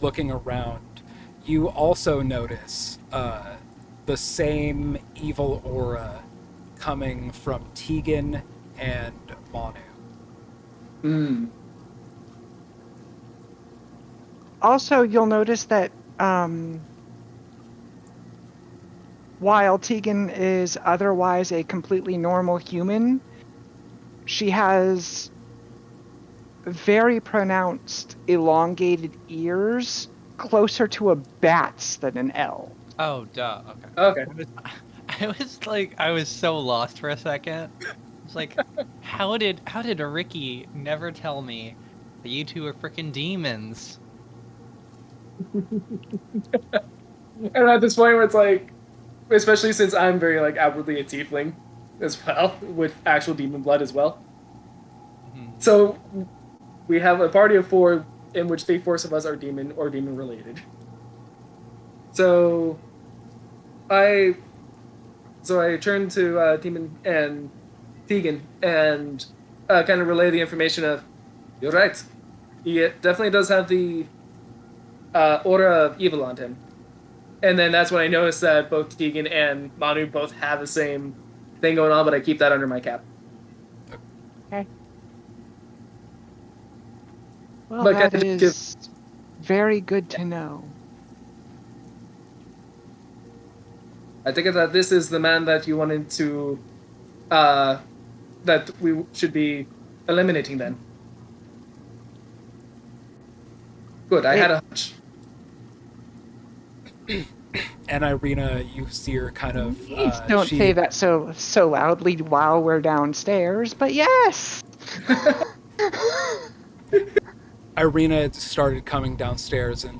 looking around, you also notice the same evil aura coming from Tegan and Manu. Hmm. Also, you'll notice that while Tegan is otherwise a completely normal human, she has very pronounced elongated ears, closer to a bat's than an L. Oh, duh. Okay. Okay. I was so lost for a second. It's like, how did Ricky never tell me that you two are freaking demons? And at this point, where it's like, especially since I'm very like outwardly a tiefling as well, with actual demon blood as well. Mhm. So we have a party of 4 in which 3/4 of us are demon or demon related. So I turn to Demon and Tegan and kind of relay the information of, you're right. He definitely does have the aura of evil on him. And then that's when I noticed that both Tegan and Manu both have the same thing going on, but I keep that under my cap. Okay. Well, But that can I is very good to know. I think that this is the man that you wanted to, that we should be eliminating then. Good, I had a hunch. And Irina, you see her kind of. Please don't say that so loudly while we're downstairs, but yes! Irina started coming downstairs and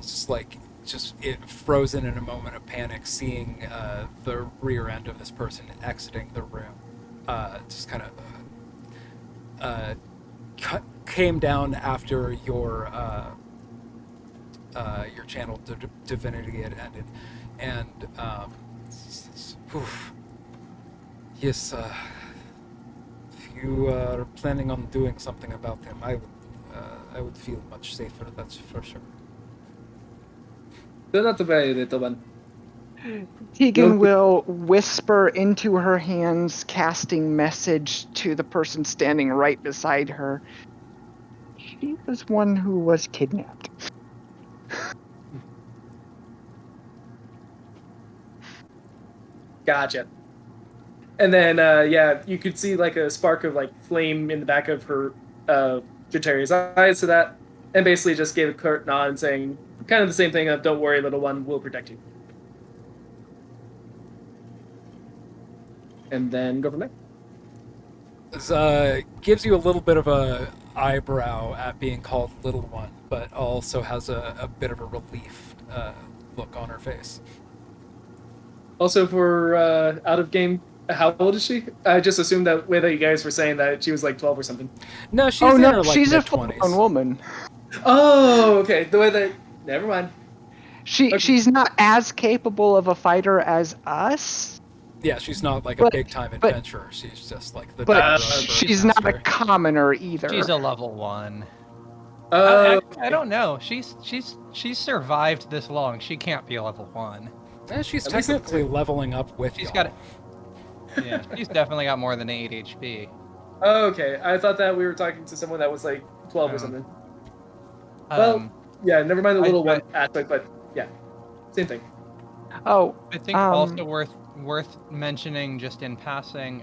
just it frozen in a moment of panic, seeing the rear end of this person exiting the room. Just kind of came down after your channel divinity had ended, and yes, if you are planning on doing something about him, I would feel much safer. That's for sure. Do not worry, little one. Tegan will whisper into her hands, casting message to the person standing right beside her. She was one who was kidnapped. Gotcha. And then, yeah, you could see like a spark of like flame in the back of her Jatari's eyes to that, and basically just gave a curt nod saying kind of the same thing of "Don't worry, little one, we'll protect you." And then go from there. This, gives you a little bit of a eyebrow at being called little one, but also has a bit of a relief look on her face. Also, for out of game, how old is she? I just assumed that way that you guys were saying that she was like 12 or something. No, she's in her like she's a mid-20s. full-grown woman. Oh, okay. The way that. Never mind. She's not as capable of a fighter as us. Yeah, she's not like a big-time adventurer. She's just like the. But she's not a commoner either. She's a level 1. I don't know. She's survived this long. She can't be a level 1. She's technically leveling up with She's y'all. got. Yeah, she's definitely got more than 8 HP. Okay, I thought that we were talking to someone that was like 12 or something. Um, yeah, never mind the little one aspect, but yeah, same thing. Oh, I think also worth mentioning just in passing.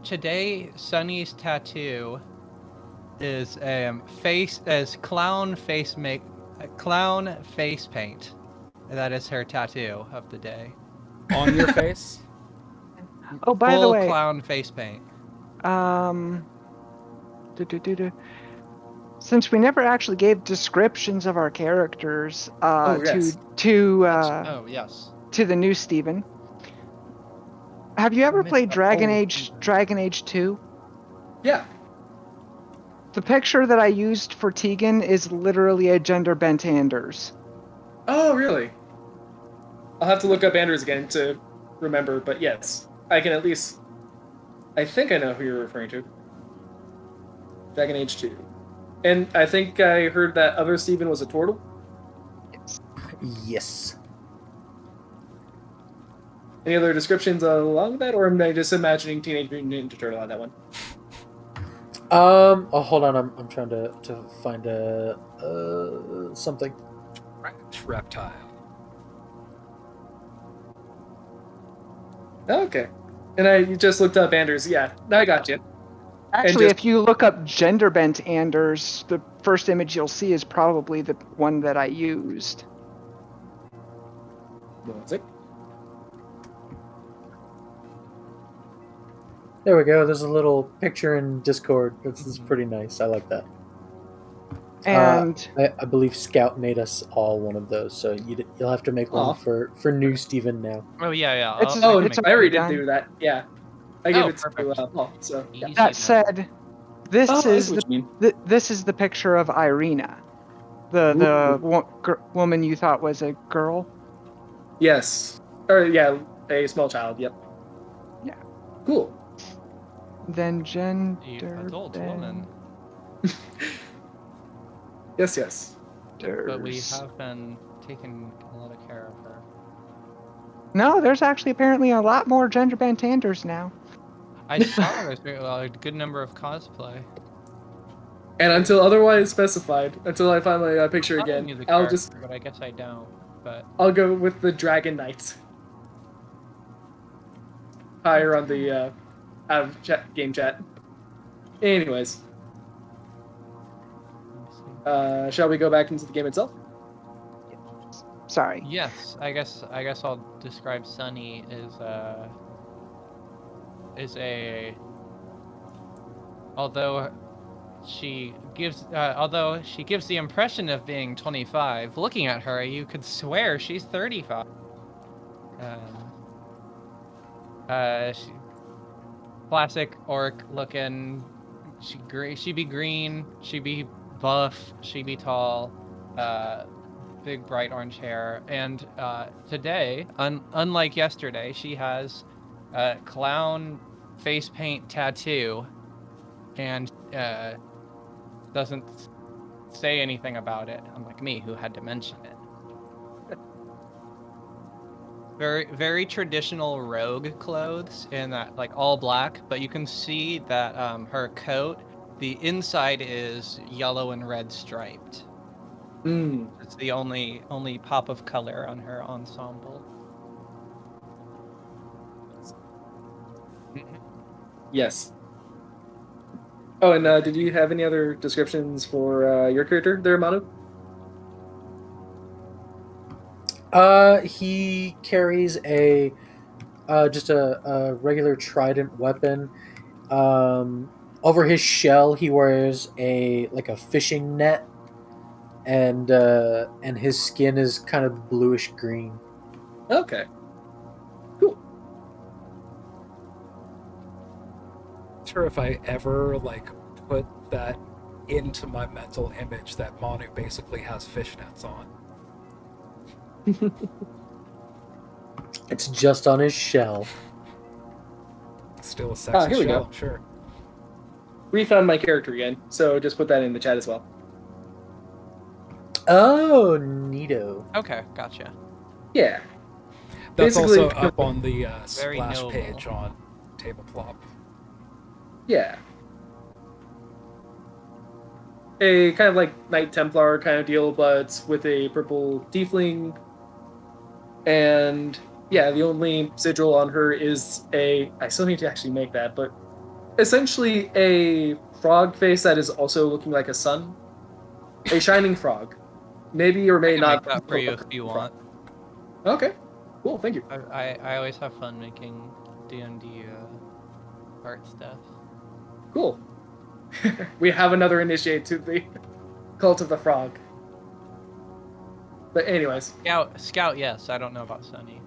Today, Sunny's tattoo is clown face paint. That is her tattoo of the day. On your face? Oh, by the Full way, clown face paint. do-do-do-do. Since we never actually gave descriptions of our characters Oh, yes. Oh yes. to the new Steven, have you ever played Dragon old Age Steven. Dragon Age 2? Yeah. The picture that I used for Tegan is literally a gender bent Anders. Oh, really? I'll have to look up Anders again to remember, but yes. I can at least... I think I know who you're referring to. Dragon Age 2. And I think I heard that other Steven was a turtle. Yes. Yes. Any other descriptions along that, or am I just imagining Teenage Mutant Ninja Turtle on that one? Oh, hold on. I'm trying to find something. Reptile. Okay. And I just looked up Anders. Yeah, I got you. Actually, just- if you look up gender bent Anders, the first image you'll see is probably the one that I used. What was it? There we go. There's a little picture in Discord. This is pretty nice. I like that. And I believe Scout made us all one of those, so you'll have to make Aw. one for new Steven now. Oh yeah. It's- Oh, it's I already already did do do that. Yeah. I gave Oh, it to perfect. Paul, so yeah. Easy that then. said, this Oh, I is see what you mean. this is the picture of Irina, the woman you thought was a girl. Yes. Or, yeah, a small child, yep. Yeah. Cool. Then The gender adult woman. Yes. But we have been taking a lot of care of her. No, there's actually apparently a lot more gender bent Anders now. I saw there's a good number of cosplay. And until otherwise specified, until I find my picture I thought I again, knew the I'll character, but I guess I don't. But I'll go with the Dragon Knights. Higher on the out of game chat. Anyways, let me see. shall we go back into the game itself? Sorry. Yes, I guess I'll describe Sunny as a although she gives the impression of being 25, looking at her you could swear she's 35. She, classic orc looking. She be green, she be buff, she be tall, big bright orange hair, and today, unlike yesterday, she has a clown face paint tattoo, and doesn't say anything about it, unlike me, who had to mention it. Very, very traditional rogue clothes in that, like, all black, but you can see that her coat, the inside is yellow and red striped. It's the only pop of color on her ensemble. Yes. Oh, and did you have any other descriptions for your character there, Manu? He carries just a regular trident weapon. Over his shell, he wears a fishing net, and his skin is kind of bluish green. Okay. Cool. Not sure if I ever put that into my mental image that Manu basically has fishnets on. It's just on his shell. Still a sexy here we shell, go. I'm sure. We found my character again, so just put that in the chat as well. Oh, neato. Okay, gotcha. Yeah. That's Basically- also up on the Very splash noble. page on Tableplop. Yeah. A kind of like Knight Templar kind of deal, but with a purple tiefling. And yeah, the only sigil on her is I still need to actually make that, but essentially a frog face that is also looking like a sun. A shining frog. Maybe or I may can not. make that for you if you want. Okay. Cool, thank you. I always have fun making D&D art stuff. Cool. We have another initiate to the Cult of the Frog. But anyways, Scout, yes. I don't know about Sunny.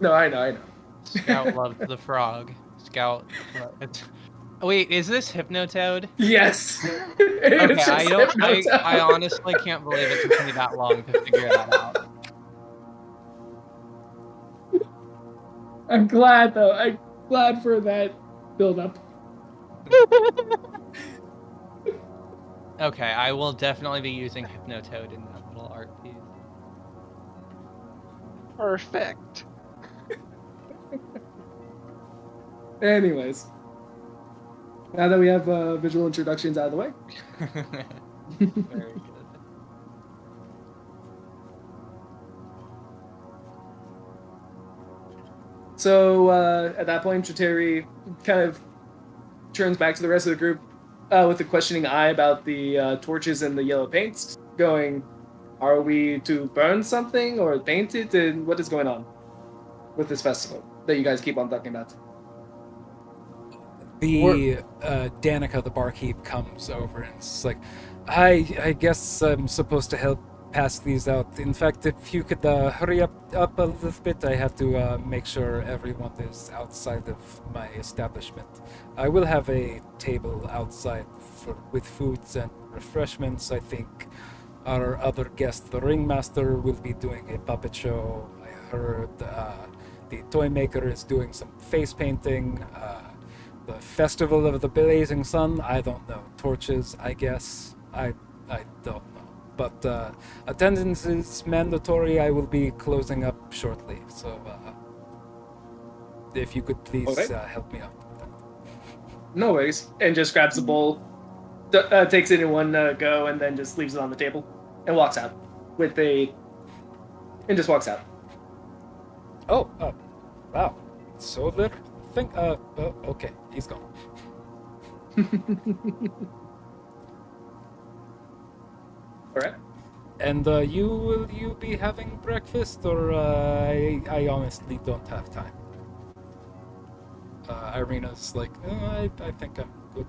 no, I know. Scout loves the frog. Scout. Wait, is this Hypnotoad? Yes. Okay, I don't. Hypnotoad. I honestly can't believe it took me that long to figure that out. I'm glad though. I'm glad for that build up. Okay, I will definitely be using Hypnotoad in that little art piece. Perfect. Anyways, now that we have visual introductions out of the way, Very good. so at that point, Trateri kind of turns back to the rest of the group with a questioning eye about the torches and the yellow paints, going, "Are we to burn something or paint it? And what is going on with this festival that you guys keep on talking about?" The Danica, the barkeep, comes over and it's like, I guess I'm supposed to help pass these out. In fact, if you could hurry up a little bit, I have to make sure everyone is outside of my establishment. I will have a table outside with foods and refreshments. I think our other guest, the ringmaster, will be doing a puppet show. I heard the toy maker is doing some face painting. The Festival of the Blazing Sun, I don't know. Torches, I guess. I don't know. But attendance is mandatory. I will be closing up shortly. So if you could please help me out. No worries. And just grabs the bowl, takes it in one go, and then just leaves it on the table and walks out and just walks out. Oh, wow. So there. Okay, he's gone. All right. And will you be having breakfast, or I honestly don't have time. Irina's like, I think I'm good.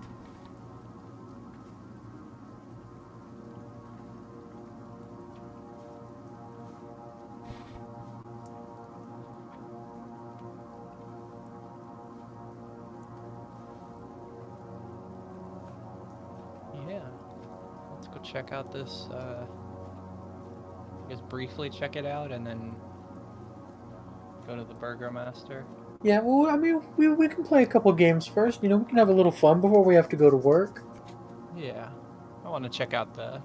Yeah. Let's go check out this. I guess briefly check it out and then go to the Burgermaster. Yeah, well, I mean, we can play a couple games first. You know, we can have a little fun before we have to go to work. Yeah. I want to check out the.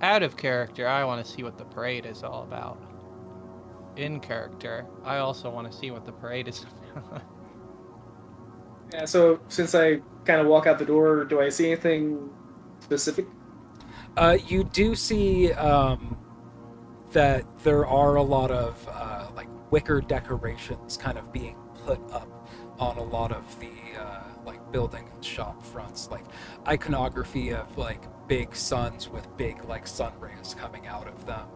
Out of character, I want to see what the parade is all about. In character, I also want to see what the parade is about. Yeah, so since I kind of walk out the door, do I see anything specific? You do see that there are a lot of like wicker decorations kind of being put up on a lot of the like building and shop fronts, like iconography of like big suns with big like sun rays coming out of them.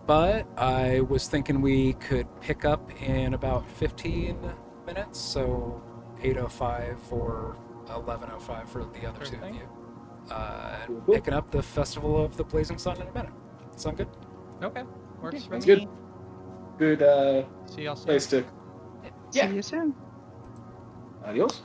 But I was thinking we could pick up in about 15 minutes, so 8:05 or 11:05 for the other two of you. Picking up the Festival of the Blazing Sun in a minute. Sound good? Okay. Works for Sounds me. good. Good See y'all soon. place to. See you soon. Adios.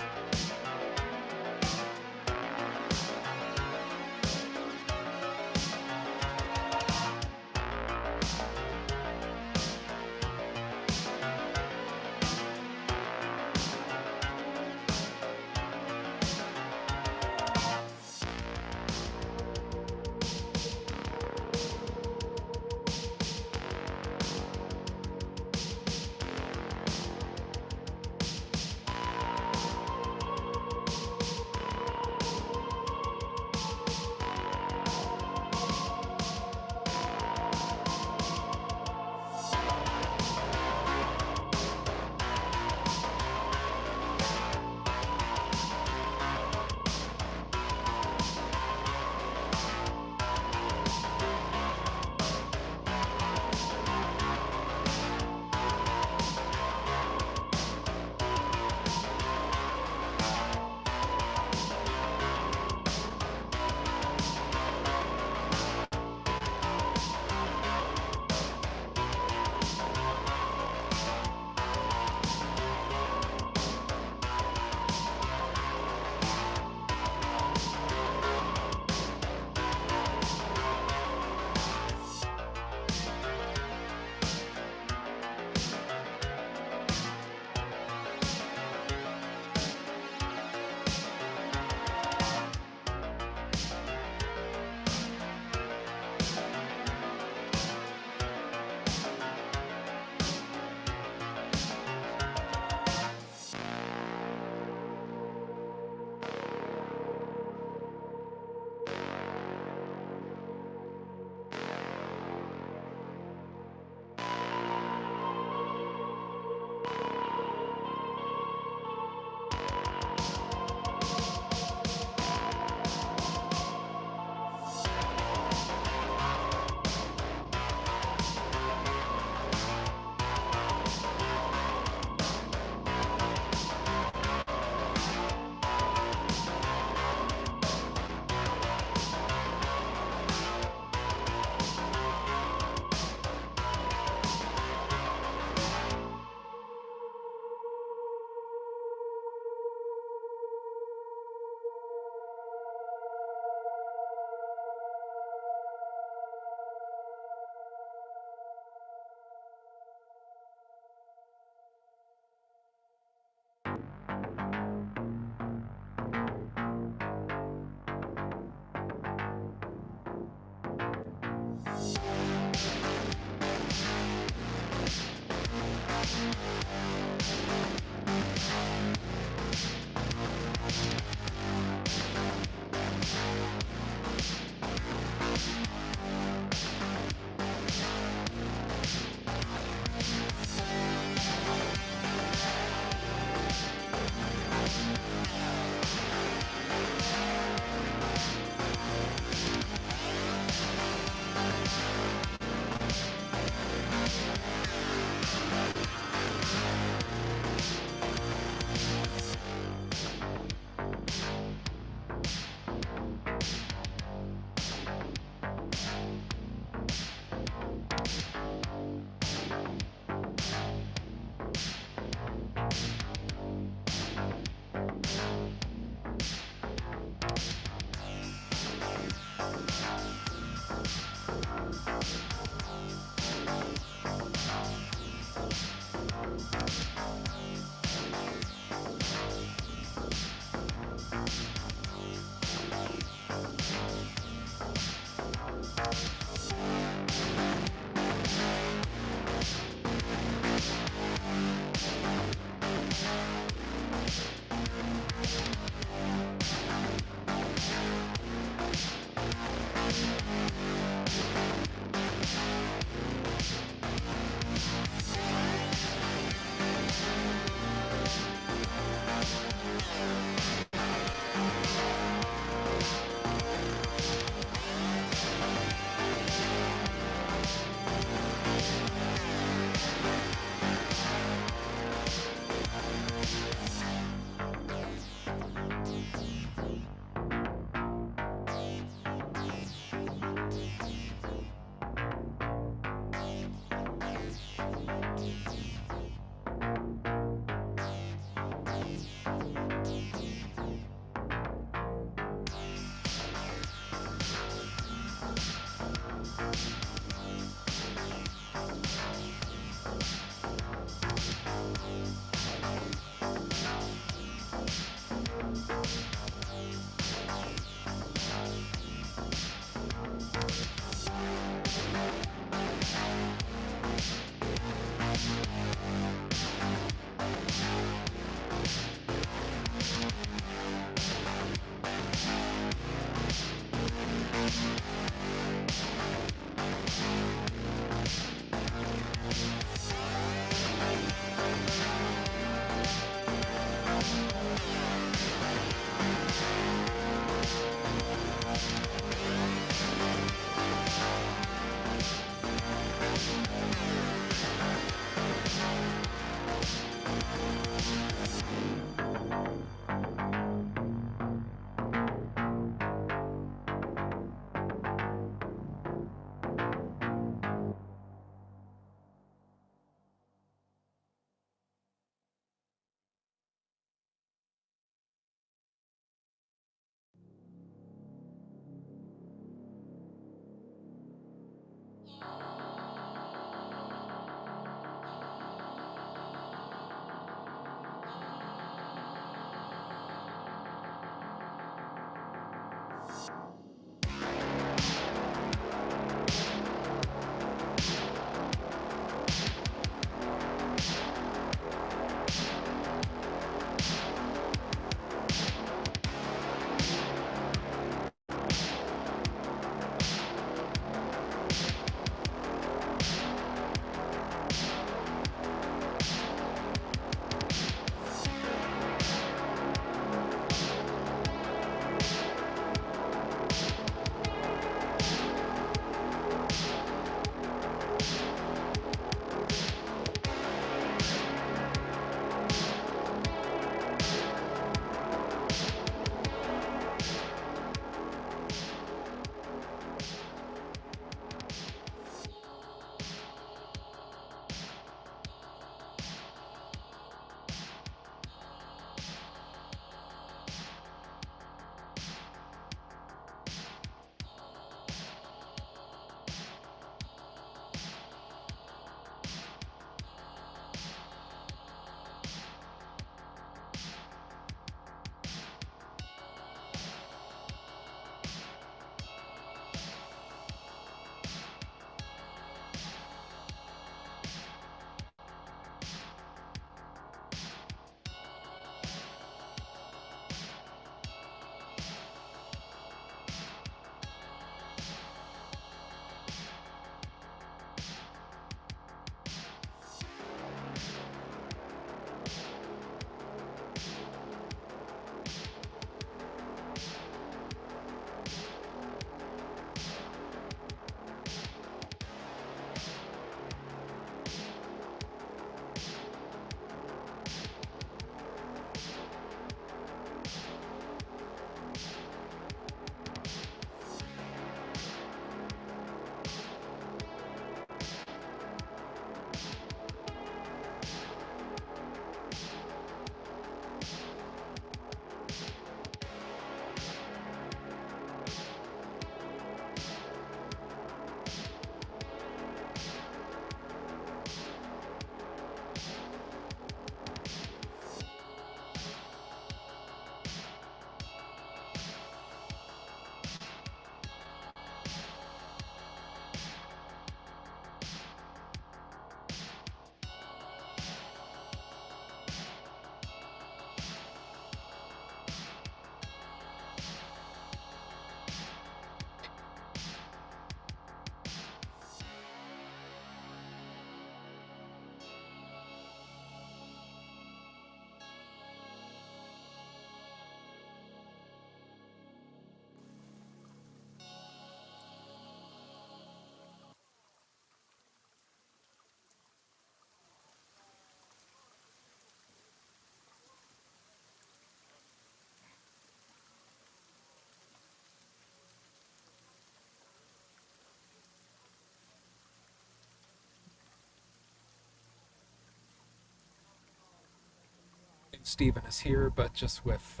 Steven is here, but just with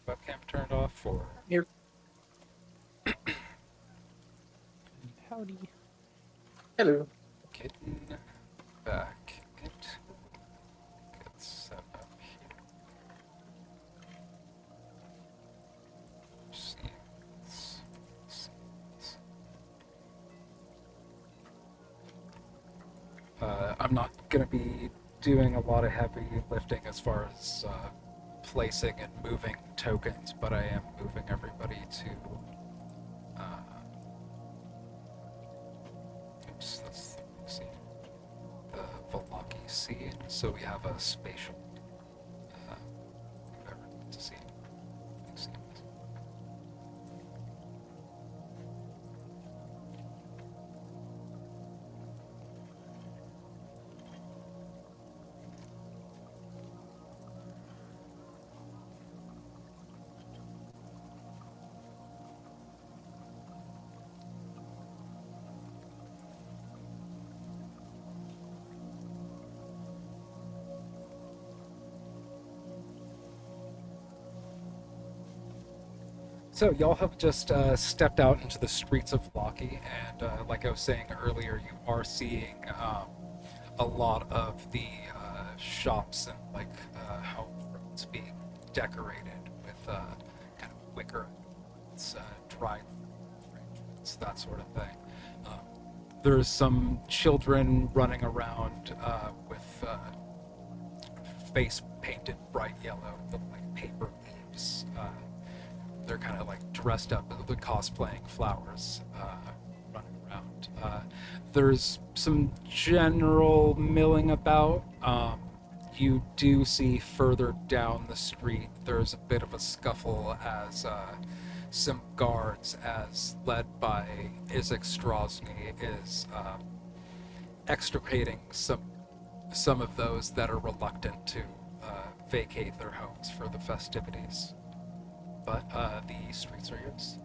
webcam turned off, or Here. Howdy. Hello. getting back it. Get set up here. See. I'm not going to be doing a lot of heavy lifting as far as placing and moving tokens, but I am moving everybody to. Let's see. The Velaki seed, so we have a spatial. Move everyone to see. So y'all have just stepped out into the streets of Locky, and like I was saying earlier, you are seeing a lot of the shops and home fronts being decorated with kind of wicker, dried arrangements, that sort of thing. There's some children running around with face painted bright yellow, with like paper leaves. They're kind of like dressed up with the cosplaying flowers running around. There's some general milling about. You do see further down the street there's a bit of a scuffle as some guards, as led by Isaac Strahd, is extricating some of those that are reluctant to vacate their homes for the festivities. But the streets are yours.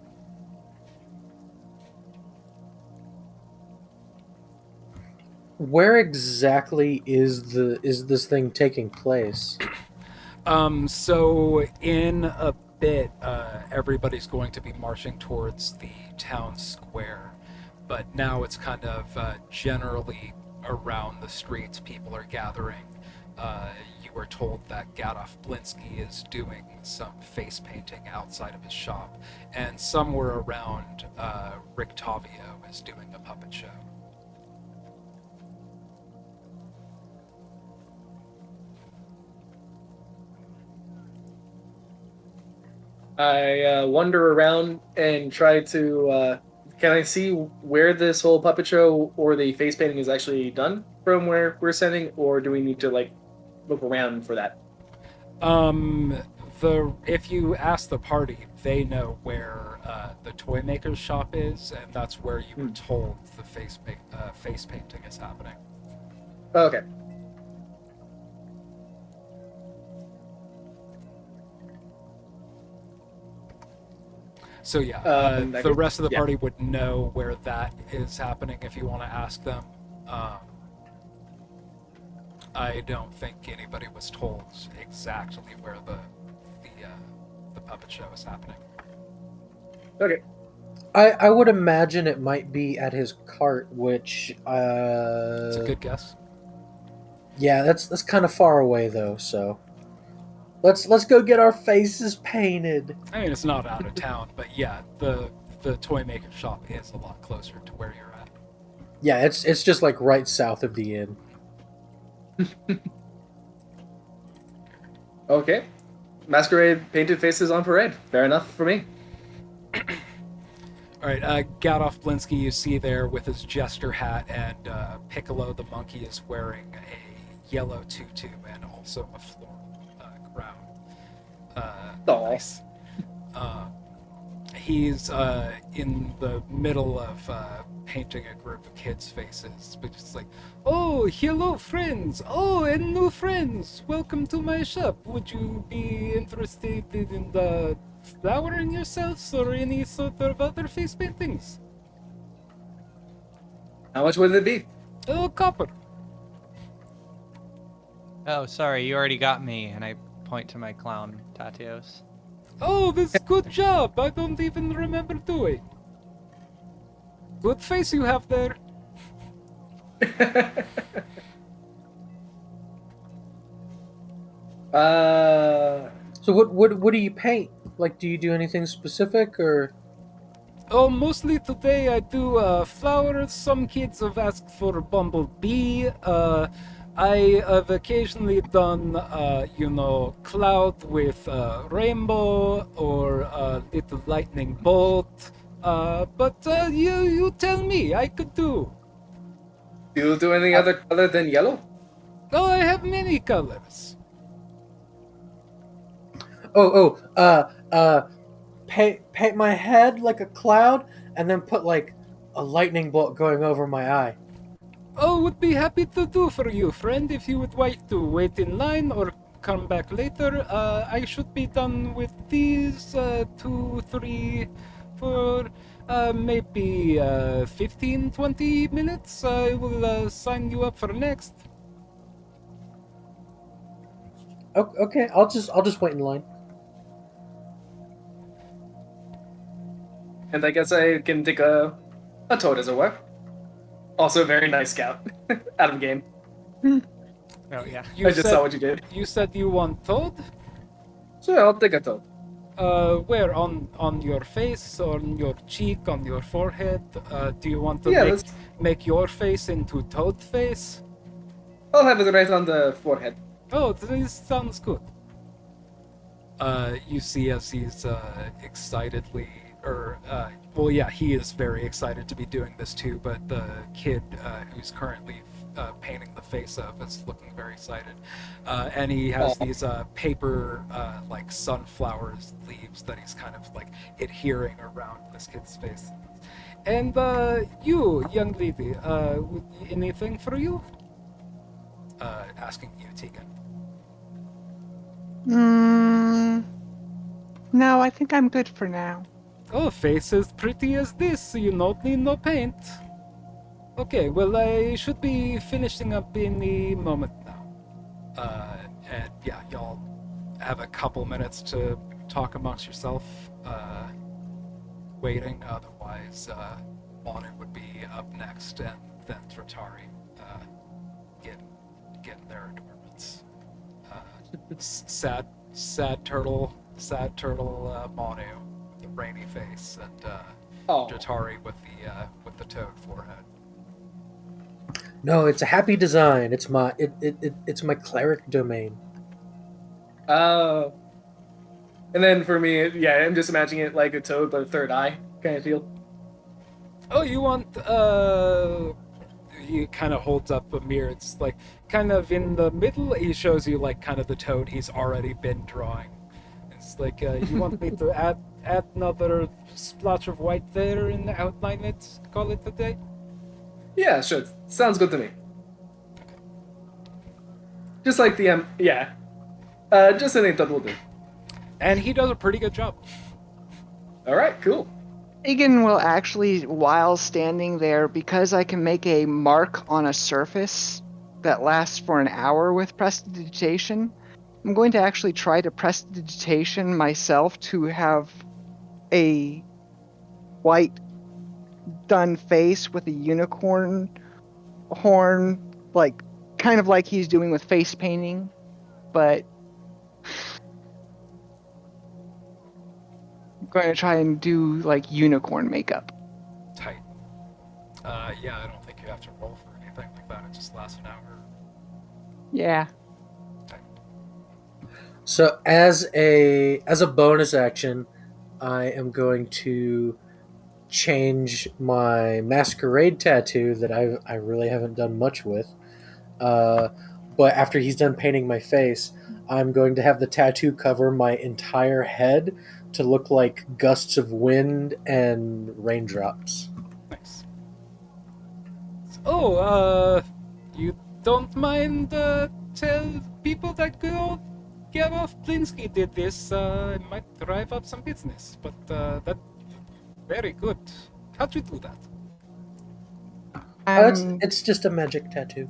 Where exactly is this thing taking place? So in a bit, everybody's going to be marching towards the town square, but now it's kind of generally around the streets. People are gathering. You were told that Gadolf Blinsky is doing some face painting outside of his shop, and somewhere around Rick Tavio is doing a puppet show. I wander around and try to. Can I see where this whole puppet show or the face painting is actually done from where we're sending, or do we need to like look around for that? If you ask the party, they know where the toy maker's shop is, and that's where you were told the face painting is happening. Okay. So yeah, the rest of the party would know where that is happening if you want to ask them. I don't think anybody was told exactly where the puppet show is happening. Okay. I would imagine it might be at his cart, which It's a good guess. Yeah, that's kind of far away though, so let's go get our faces painted. I mean, it's not out of town, but yeah, the toy maker shop is a lot closer to where you're at. Yeah, it's just like right south of the inn. Okay. Masquerade painted faces on parade. Fair enough for me. All right, Gadolf Blinsky you see there with his jester hat, and Piccolo the monkey is wearing a yellow tutu and also a floral crown. Nice. He's in the middle of painting a group of kids' faces, but it's like, oh, hello friends, oh, and new friends, welcome to my shop. Would you be interested in the flowering yourselves or any sort of other face paintings? How much would it be? Oh, copper. Oh, sorry, you already got me, and I point to my clown tattoos. Oh, this good job. I don't even remember doing. Good face you have there. uh, So what do you paint? Like, do you do anything specific or? Oh, mostly today I do flowers. Some kids have asked for bumblebee. I have occasionally done, cloud with rainbow or little lightning bolt. But you tell me, I could do. do you do any other color than yellow? Oh, I have many colors. Paint my head like a cloud, and then put like a lightning bolt going over my eye. Oh, would be happy to do for you, friend, if you would like to wait in line or come back later. I should be done with these 2, 3, 4, maybe 15, 20 minutes. I will sign you up for next. Okay, I'll just wait in line. And I guess I can take a toad as a work. Also, a very nice scout. Out of game. Oh yeah. You I just said saw what you did. you said you want toad. Sure, I'll take a toad. Where on your face, on your cheek, on your forehead? Do you want to Yeah, make your face into toad face? I'll have it right on the forehead. Oh, this sounds good. You see as he's excitedly, he is very excited to be doing this too, but the kid who's currently painting the face of is looking very excited. And he has these paper, like sunflowers leaves that he's kind of like adhering around this kid's face. And you, young lady, anything for you? Asking you, Tegan. No, I think I'm good for now. Oh, face as pretty as this, you don't need no paint. Okay, well, I should be finishing up any moment now. And yeah, y'all have a couple minutes to talk amongst yourself, waiting. Otherwise, Manu would be up next, and then Tratari, getting their adornments. Sad turtle, Manu, the rainy face, and Oh, Jatari with the toad forehead. No, it's a happy design. It's my cleric domain. oh. And then for me, yeah, I'm just imagining it like a toad, but a third eye kind of feel. Oh, you want he kind of holds up a mirror. It's like kind of in the middle. He shows you like kind of the toad he's already been drawing. It's like you want me to add another splotch of white there and outline it. Call it a day. Yeah, sure. Sounds good to me. Just like the yeah. Just anything that will do. And he does a pretty good job. All right, cool. Egan will actually, while standing there, because I can make a mark on a surface that lasts for an hour with prestidigitation, I'm going to actually try to prestidigitation myself to have a white done face with a unicorn horn, like kind of like he's doing with face painting, but I'm going to try and do like unicorn makeup. Tight. Yeah, I don't think you have to roll for anything like that. It just lasts an hour. Yeah. Tight. So as a bonus action, I am going to change my masquerade tattoo that I really haven't done much with. But after he's done painting my face, I'm going to have the tattoo cover my entire head to look like gusts of wind and raindrops. Nice. You don't mind tell people that Gerolf Blinsky did this, might drive up some business, but that very good. How'd you do that? It's just a magic tattoo.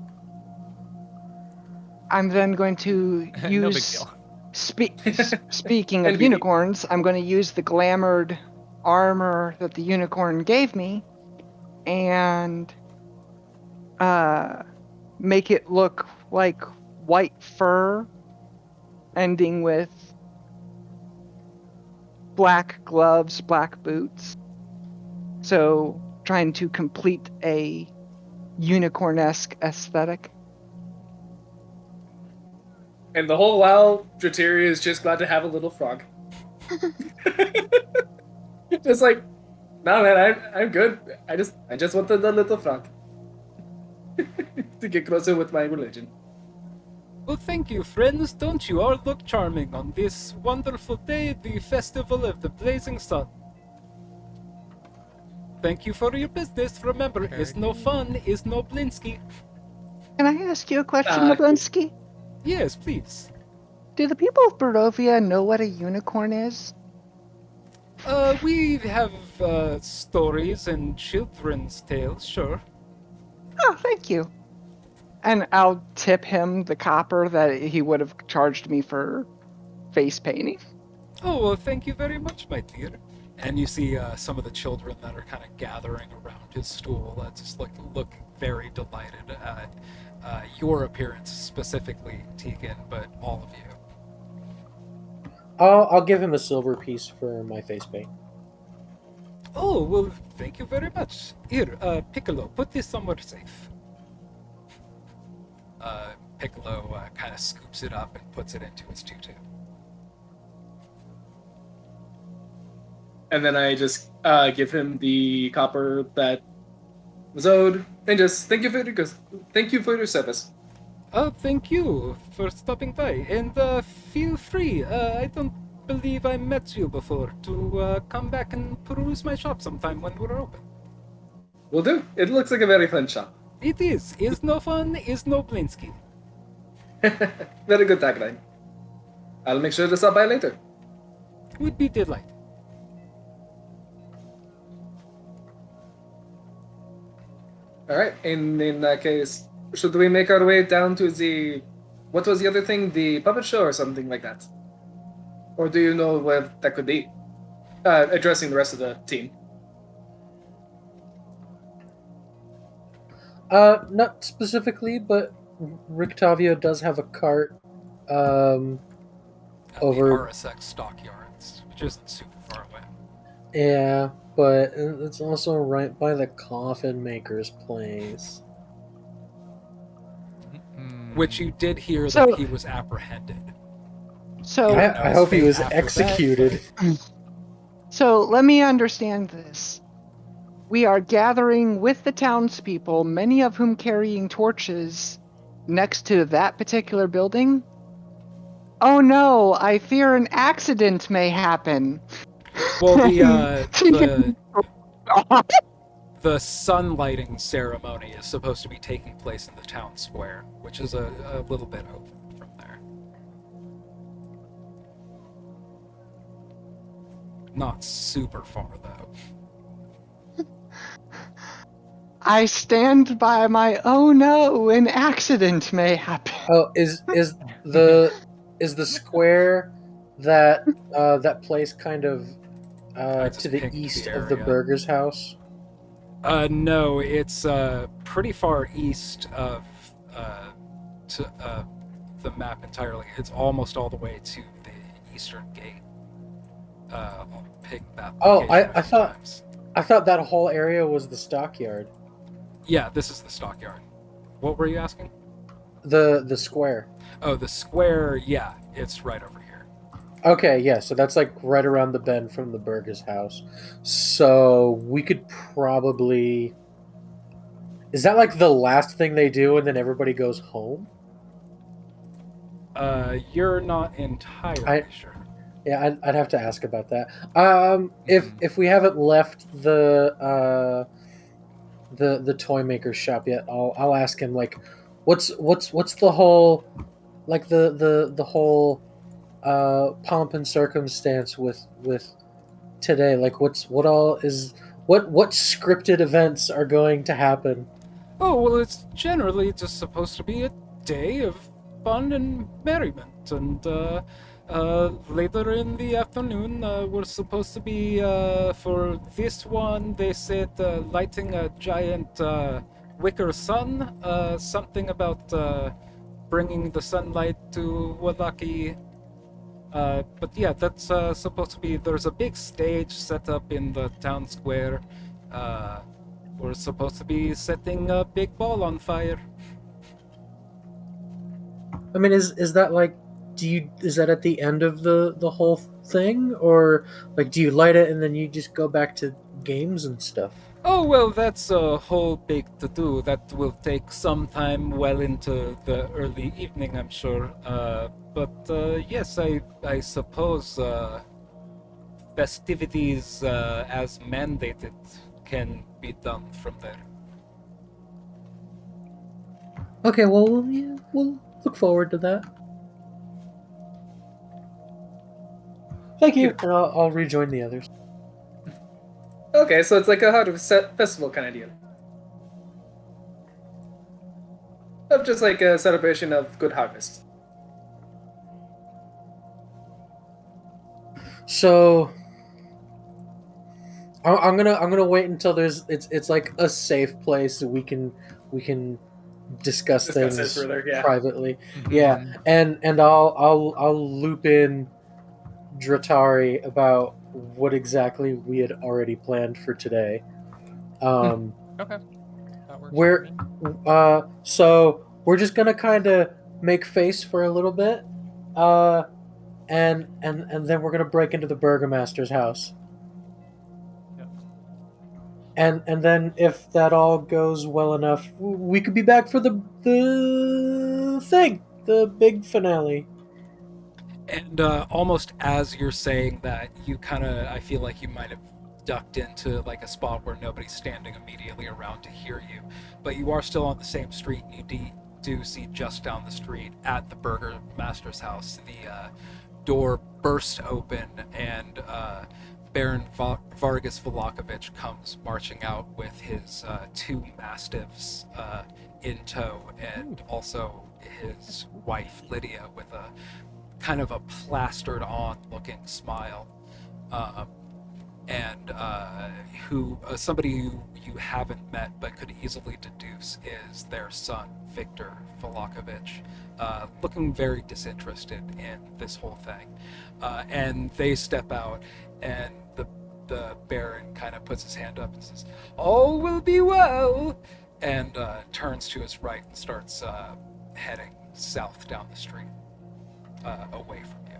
I'm then going to use. No big deal. Speaking of NBD. unicorns, I'm going to use the glamored armor that the unicorn gave me and make it look like white fur, ending with black gloves, black boots. So trying to complete a unicorn-esque aesthetic. And the whole while, Drateria is just glad to have a little frog. Just like, no man, I'm good. I just want the little frog to get closer with my religion. Well, thank you, friends. Don't you all look charming on this wonderful day, the festival of the blazing sun? Thank you for your business. Remember, is no fun, is no Blinsky. Can I ask you a question, Cool. Noblinski? Yes, please. Do the people of Barovia know what a unicorn is? We have, stories and children's tales, sure. Oh, thank you. And I'll tip him the copper that he would have charged me for face painting. Oh, well, thank you very much, my dear. And you see some of the children that are kind of gathering around his stool, just look very delighted at your appearance, specifically Tegan, but all of you. I'll give him a silver piece for my face paint. Oh, well, thank you very much. Here, Piccolo, put this somewhere safe. Piccolo kind of scoops it up and puts it into his tutu. And then I just give him the copper that was owed, and just thank you for your service. Oh, thank you for stopping by, and feel free. I don't believe I met you before. To come back and peruse my shop sometime when we're open. Will do. It looks like a very fun shop. It is. Is no fun, is no Blinsky. Very good tagline. I'll make sure to stop by later. Would be delighted. All right. In that case, should we make our way down to the, what was the other thing, the puppet show or something like that? Or do you know where that could be? Addressing the rest of the team. Not specifically, but Rictavio does have a cart At over the RSX stockyards, which isn't super far away. Yeah, but it's also right by the coffin maker's place. Which you did hear So- that he was apprehended. So, I hope he was After that, executed. so let me understand this. We are gathering with the townspeople, many of whom carrying torches, next to that particular building. Oh no, I fear an accident may happen. Well, the sun lighting ceremony is supposed to be taking place in the town square, which is a little bit over from there. Not super far, though. I stand by my oh no, an accident may happen. Oh, is the square that that place kind of It's to a the pink east of the area. burger's house? No, it's pretty far east of the map entirely. It's almost all the way to the eastern gate. I'll pick that. Oh, location a I few thought- times. I thought that whole area was the stockyard. Yeah, this is the stockyard. What were you asking? The square. Oh, the square. Yeah, it's right over here. Okay, yeah, so that's like right around the bend from the burger's house. So we could probably. Is that like the last thing they do and then everybody goes home? You're not entirely I- sure. Yeah, I'd have to ask about that. If we haven't left the toy maker's shop yet, I'll ask him like, what's the whole, like the whole pomp and circumstance with today? Like what scripted events are going to happen? Oh, well, it's generally just supposed to be a day of fun and merriment. And later in the afternoon, we're supposed to be, for this one, they said lighting a giant wicker sun. Something about bringing the sunlight to Wallaki. But yeah, that's supposed to be. There's a big stage set up in the town square. We're supposed to be setting a big ball on fire. I mean, is that like, is that at the end of the whole thing, or like do you light it and then you just go back to games and stuff? Oh, well, that's a whole big to do. That will take some time well into the early evening, I'm sure. But yes, I suppose festivities as mandated can be done from there. Okay, well, yeah, we'll look forward to that. Thank you, and I'll rejoin the others. Okay, so it's like a harvest festival kind of deal. Of just like a celebration of good harvest. So I'm gonna wait until it's like a safe place that we can discuss Discuss it things further, yeah. privately. Yeah, and I'll loop in Dratari about what exactly we had already planned for today. Okay. That works We're for me. so we're just gonna kind of make face for a little bit, and then we're gonna break into the burgomaster's house. Yep. And then if that all goes well enough, we could be back for the big finale. And almost as you're saying that, you kind of, I feel like you might have ducked into like a spot where nobody's standing immediately around to hear you, but you are still on the same street. And you do see just down the street at the burger master's house, the door bursts open, and Baron Vargas Volakovich comes marching out with his two mastiffs in tow, and also his wife Lydia with a kind of a plastered on looking smile, and who somebody who you haven't met but could easily deduce is their son Victor Volakovich, looking very disinterested in this whole thing, and they step out, and the Baron kind of puts his hand up and says, "All will be well," and turns to his right and starts heading south down the street. Away from you.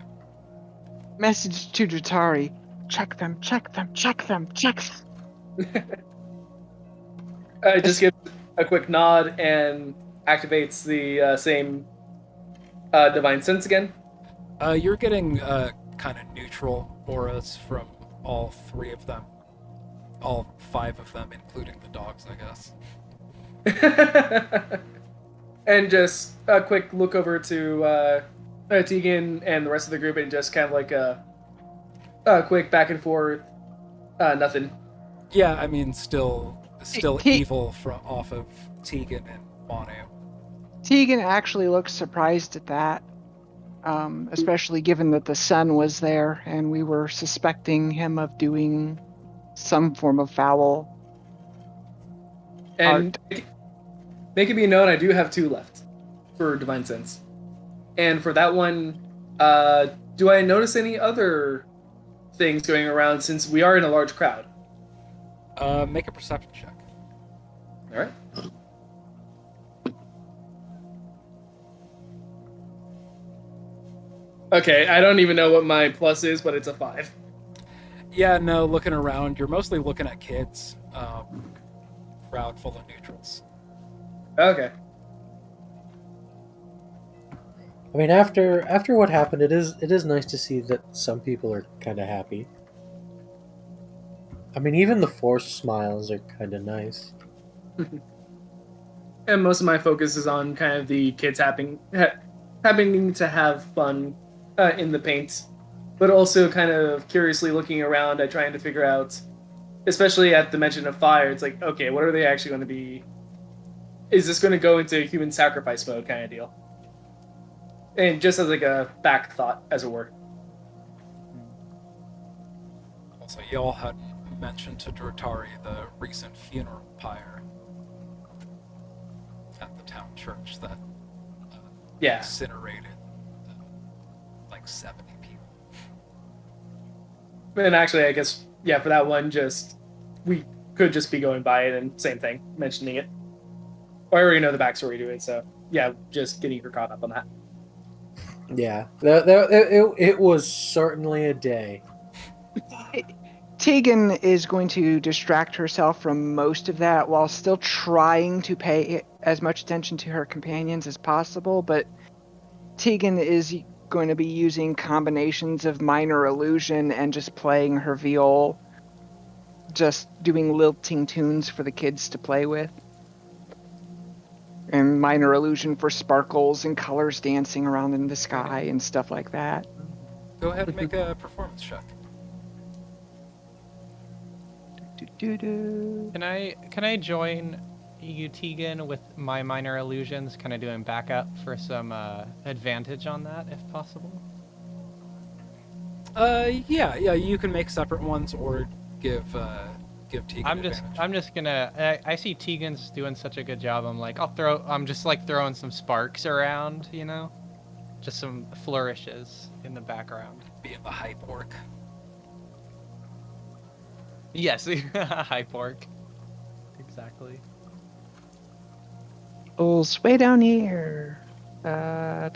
Message to Dratari. Check them, check them, check them, check them. Just gives a quick nod and activates the same divine sense again. You're getting kind of neutral auras from all three of them. All five of them, including the dogs, I guess. And just a quick look over to Tegan and the rest of the group, and just kind of like a quick back and forth. Nothing. Yeah, I mean, still Te- evil off of Tegan and Manu. Tegan actually looks surprised at that, especially given that the sun was there and we were suspecting him of doing some form of foul. And make it be known, I do have 2 left for divine sense. And for that one, do I notice any other things going around since we are in a large crowd? Make a perception check. All right. Okay, I don't even know what my plus is, but it's a 5. Yeah, no, looking around, you're mostly looking at kids. Crowd full of neutrals. Okay. I mean, after what happened, it is nice to see that some people are kind of happy. I mean, even the forced smiles are kind of nice. And most of my focus is on kind of the kids happening to have fun in the paint, but also kind of curiously looking around, trying to figure out, especially at the mention of fire, it's like, okay, what are they actually going to be? Is this going to go into human sacrifice mode kind of deal? And just as like a back thought, as it were. Also, y'all had mentioned to Drotari the recent funeral pyre at the town church that Yeah. incinerated like 70 people. And actually, I guess, yeah, for that one, just we could just be going by it and same thing, mentioning it. Or I already know the backstory to it, so yeah, just getting her caught up on that. Yeah, it was certainly a day. Tegan is going to distract herself from most of that while still trying to pay as much attention to her companions as possible, but Tegan is going to be using combinations of minor illusion and just playing her viol, just doing lilting tunes for the kids to play with. And minor illusion for sparkles and colors dancing around in the sky and stuff like that. Go ahead and make a performance check. Can I join you, Tegan, with my minor illusions, kind of doing backup for some advantage on that, if possible? Yeah, you can make separate ones or give Tegan advantage. I'm just gonna. I see Tegan's doing such a good job. I'm just like throwing some sparks around, you know, just some flourishes in the background. Being the hype orc. Yes, hype orc. Exactly. Bull's way down here. There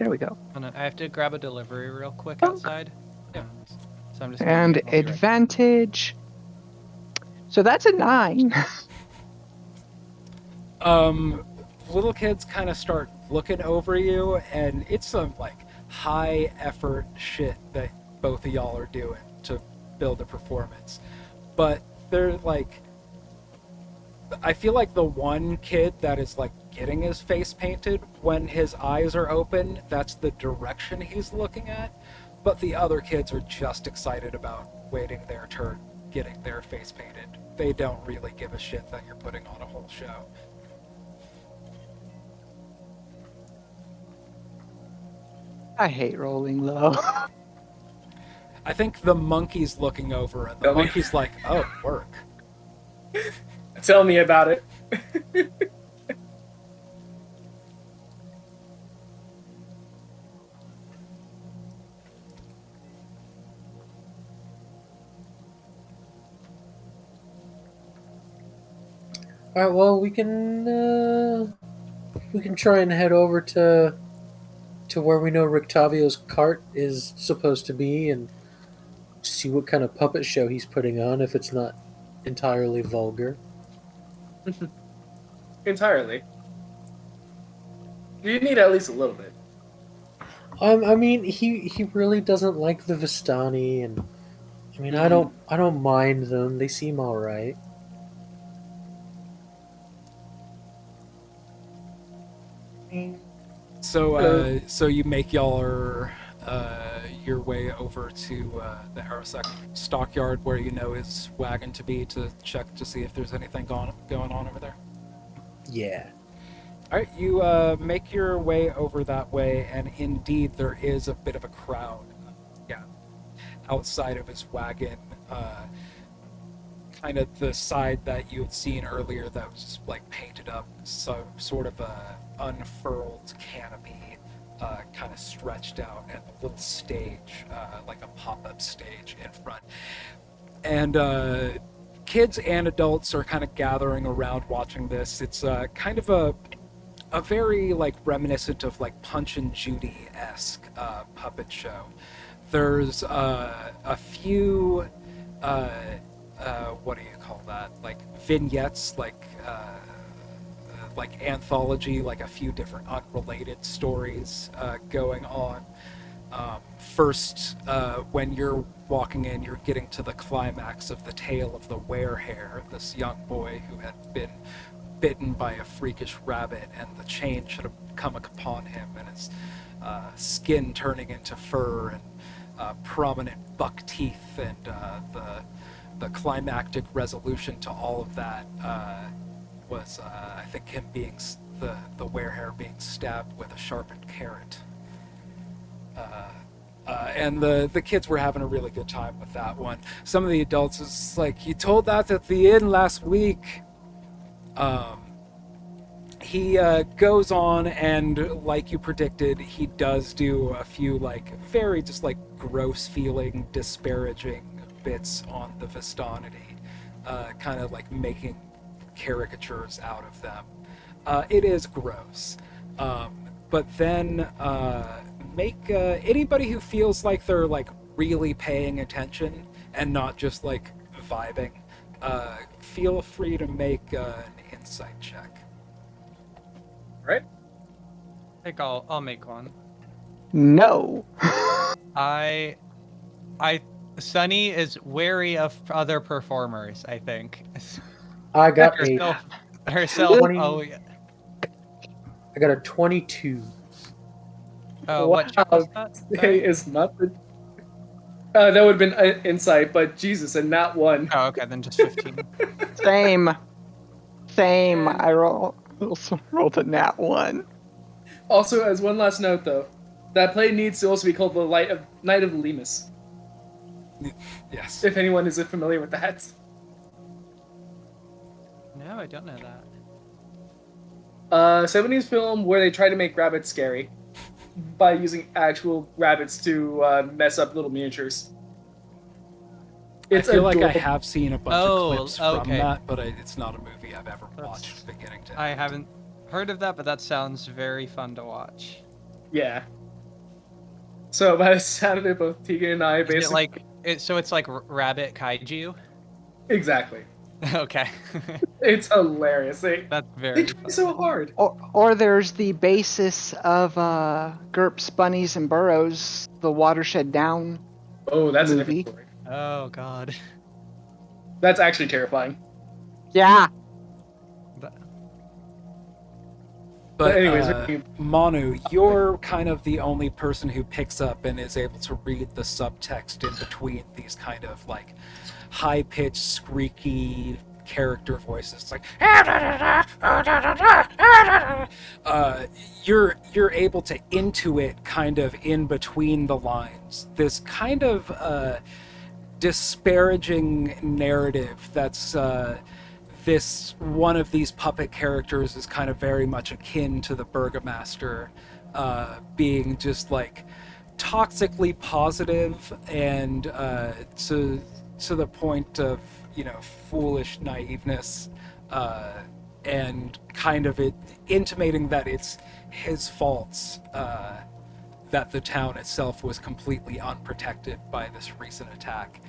we go. I have to grab a delivery real quick Oh. outside. Yeah. So I'm just. And I'll be right back. advantage. So that's a 9. Little kids kind of start looking over you, and it's some like high effort shit that both of y'all are doing to build a performance. But they're like, I feel like the one kid that is like getting his face painted, when his eyes are open, that's the direction he's looking at. But the other kids are just excited about waiting their turn, getting their face painted. They don't really give a shit that you're putting on a whole show. I hate rolling low. I think the monkey's looking over, and the Tell me. monkey's like, "Oh, work." Tell me about it. All right, well, we can try and head over to where we know Rictavio's cart is supposed to be and see what kind of puppet show he's putting on, if it's not entirely vulgar. Entirely. You need at least a little bit. I mean, he really doesn't like the Vistani, and I mean, I don't mind them. They seem all right. So you make your way over to the Arasek stockyard, where you know his wagon to be, to check to see if there's anything going on over there. Yeah. All right, you make your way over that way, and indeed there is a bit of a crowd. Outside of his wagon, kind of the side that you had seen earlier that was just like painted up, so sort of a unfurled canopy, kind of stretched out, and a little stage, like a pop-up stage in front. And kids and adults are kind of gathering around watching this. It's kind of a very like reminiscent of like Punch and Judy-esque puppet show. There's a few what do you call that? Like vignettes, like anthology, like a few different unrelated stories going on. First, when you're walking in, you're getting to the climax of the tale of the werehair, this young boy who had been bitten by a freakish rabbit, and the change should have come upon him, and his skin turning into fur, and prominent buck teeth, and the climactic resolution to all of that was, I think, him being the werehair being stabbed with a sharpened carrot. And the kids were having a really good time with that one. Some of the adults is like, you told that at the inn last week. He goes on, and like you predicted, he does do a few like very just like gross feeling, disparaging bits on the Vistonity, kind of like making caricatures out of them. It is gross. But then make anybody who feels like they're like really paying attention and not just like vibing, feel free to make an insight check. Right? I think I'll make one. No. I Sunny is wary of other performers, I think. I got a herself. 20. Oh, yeah. I got a 22. What check was that? Sorry? Is not the. That would have been insight, but Jesus, and not one. Oh, okay, then just 15. Same. And I also rolled a nat 1. also, as one last note, though, that play needs to also be called the Night of the Lemus. Yes. If anyone is familiar with that. No, I don't know that. 70s film where they try to make rabbits scary by using actual rabbits to mess up little miniatures. It's I feel like I adorable. have seen a bunch of clips from okay. that, but it's not a movie I've ever watched beginning to I end. haven't heard of that, but that sounds very fun to watch. Yeah. So by the sound of it, both Tegan and I Is it basically like so it's like rabbit kaiju? exactly. Okay. It's hilarious. That's They very try fun. so hard. Or there's the basis of GURPS, Bunnies, and Burrows, the Watershed Down Oh, that's a movie. different story. Oh god. That's actually terrifying. Yeah. But anyways, Manu, you're kind of the only person who picks up and is able to read the subtext in between these kind of like high-pitched, squeaky character voices. It's like you're able to intuit kind of in between the lines this kind of disparaging narrative that's this one of these puppet characters is kind of very much akin to the Burgomaster, being just like toxically positive and to the point of, you know, foolish naiveness, and kind of it intimating that it's his faults that the town itself was completely unprotected by this recent attack.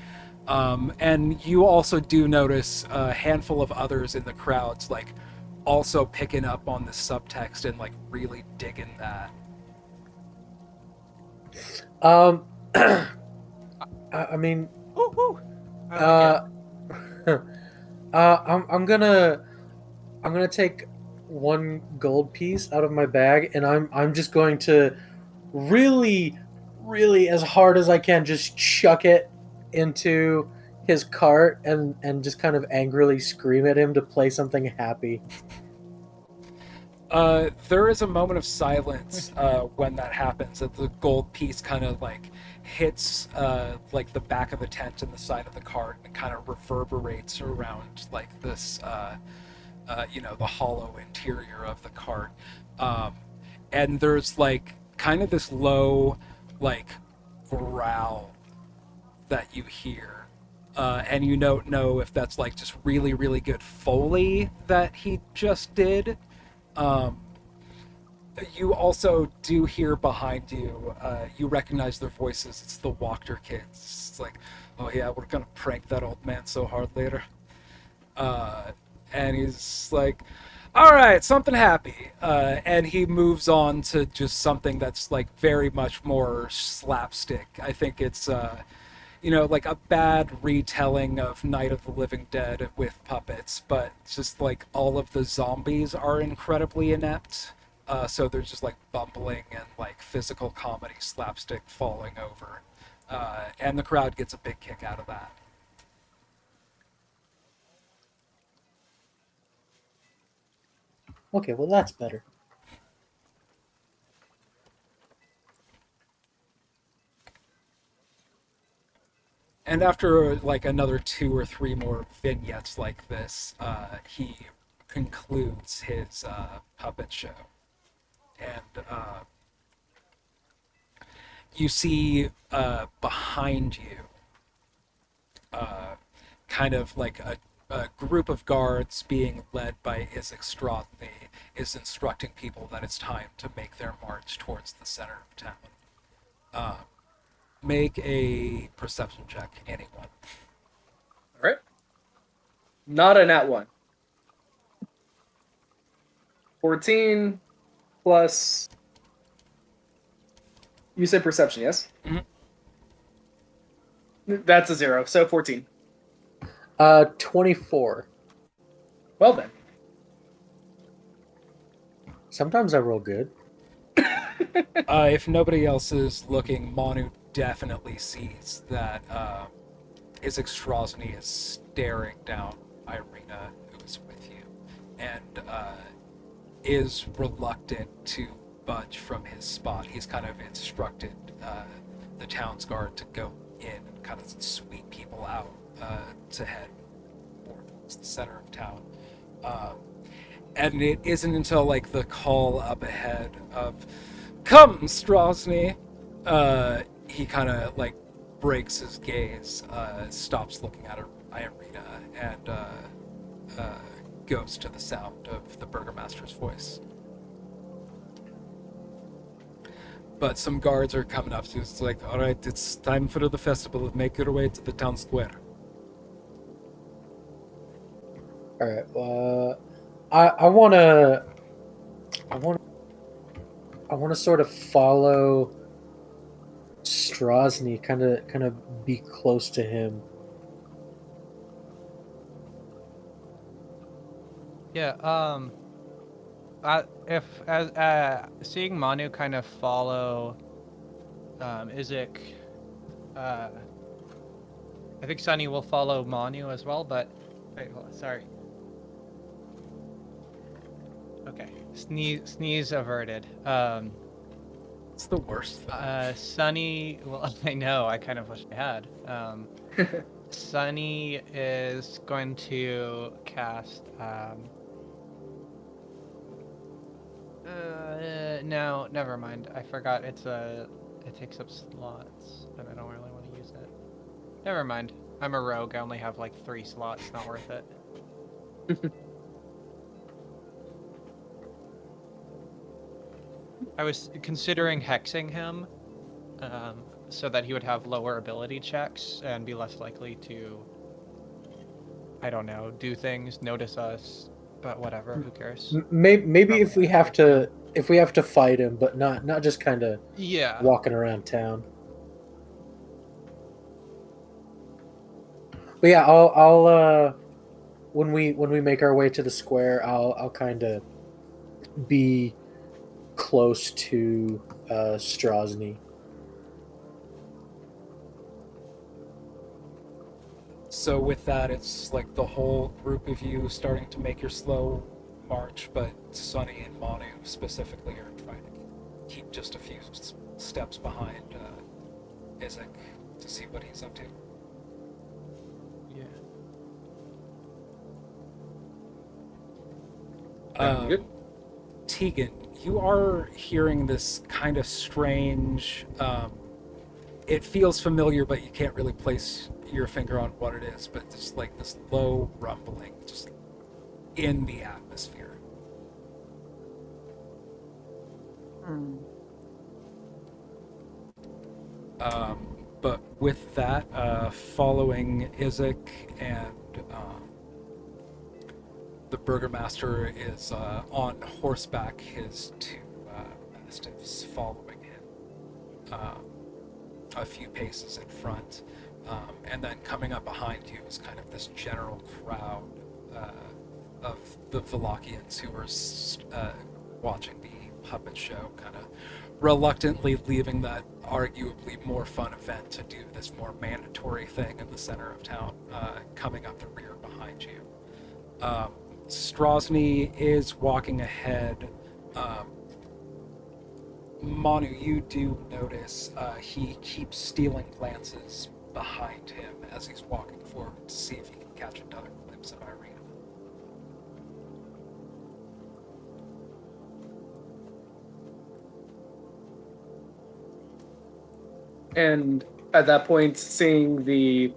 And you also do notice a handful of others in the crowds, like, also picking up on the subtext and, like, really digging that. I mean, Woo-hoo! I like I'm gonna take one gold piece out of my bag, and I'm just going to really, really as hard as I can just chuck it into his cart and just kind of angrily scream at him to play something happy. There is a moment of silence when that happens, that the gold piece kind of like hits like the back of the tent and the side of the cart and kind of reverberates around like this you know, the hollow interior of the cart, and there's like kind of this low like growl that you hear, and you don't know if that's like just really, really good Foley that he just did. You also do hear behind you, you recognize their voices. It's the Wachter kids. It's like, oh yeah, we're gonna prank that old man so hard later. And he's like, all right, something happy. And he moves on to just something that's like very much more slapstick. I think it's, you know, like a bad retelling of Night of the Living Dead with puppets, but just like all of the zombies are incredibly inept. So there's just like bumbling and like physical comedy slapstick falling over. And the crowd gets a big kick out of that. Okay, well that's better. And after like another 2 or 3 more vignettes like this, he concludes his puppet show, and you see behind you, kind of like a group of guards being led by Isaac Strahd is instructing people that it's time to make their march towards the center of town. Uh, make a perception check, anyone. All right. Not a nat one. 14 plus. You said perception, yes? Mhm. That's a 0, so 14. 24. Well then. Sometimes I roll good. If nobody else is looking, Manu definitely sees that Isaac Strozny is staring down Irina, who is with you, and is reluctant to budge from his spot. He's kind of instructed the town's guard to go in and kind of sweep people out to head towards the center of town. And it isn't until like the call up ahead of "Come, Strozny," he kind of like breaks his gaze, stops looking at Irina, and goes to the sound of the burgomaster's voice. But some guards are coming up to us. It's like, all right, it's time for the festival. Make your way to the town square. All right. I want to sort of follow Strozny, kind of be close to him. Yeah. If as seeing Manu kind of follow Isaac, I think Sunny will follow Manu as well. But wait, hold on, sorry. Okay, sneeze averted. It's the worst thing. Sunny. Well, I know. I kind of wish I had. Sunny is going to cast. No, never mind. I forgot. It takes up slots, and I don't really want to use it. Never mind. I'm a rogue. I only have like 3 slots. Not worth it. I was considering hexing him, so that he would have lower ability checks and be less likely to, I don't know, do things, notice us, but whatever, who cares? Maybe if we have to fight him, but not just kind of Yeah. walking around town. But yeah, I'll when we make our way to the square, I'll kind of be close to Strozny. So with that, it's like the whole group of you starting to make your slow march, but Sunny and Manu specifically are trying to keep just a few steps behind Isaac to see what he's up to. Yeah. Good. Tegan, you are hearing this kind of strange, it feels familiar, but you can't really place your finger on what it is, but just like this low rumbling just in the atmosphere. But with that, following Isaac and the burgomaster is on horseback, his 2 mastiffs following him a few paces in front. And then coming up behind you is kind of this general crowd of the Valachians who are watching the puppet show, kind of reluctantly leaving that arguably more fun event to do this more mandatory thing in the center of town, coming up the rear behind you. Strosny is walking ahead. Manu, you do notice he keeps stealing glances behind him as he's walking forward to see if he can catch another glimpse of Irina. And at that point, seeing that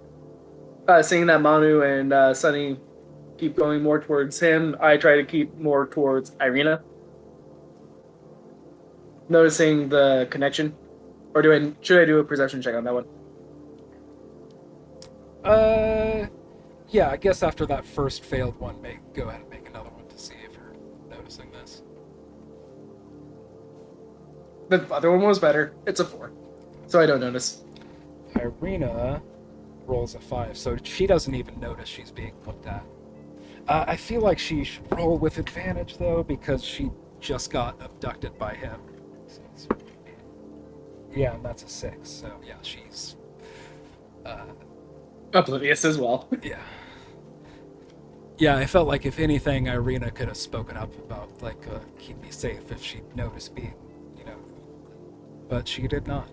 Manu and Sunny keep going more towards him, I try to keep more towards Irina. Noticing the connection, or should I do a perception check on that one? Yeah, I guess after that first failed one, go ahead and make another one to see if you're noticing this. The other one was better. It's a 4, so I don't notice. Irina rolls a 5, so she doesn't even notice she's being looked at. I feel like she should roll with advantage, though, because she just got abducted by him. So yeah, and that's a 6, so yeah, she's... oblivious as well. Yeah. Yeah, I felt like if anything, Irina could have spoken up about, like, keep me safe if she noticed being, but she did not.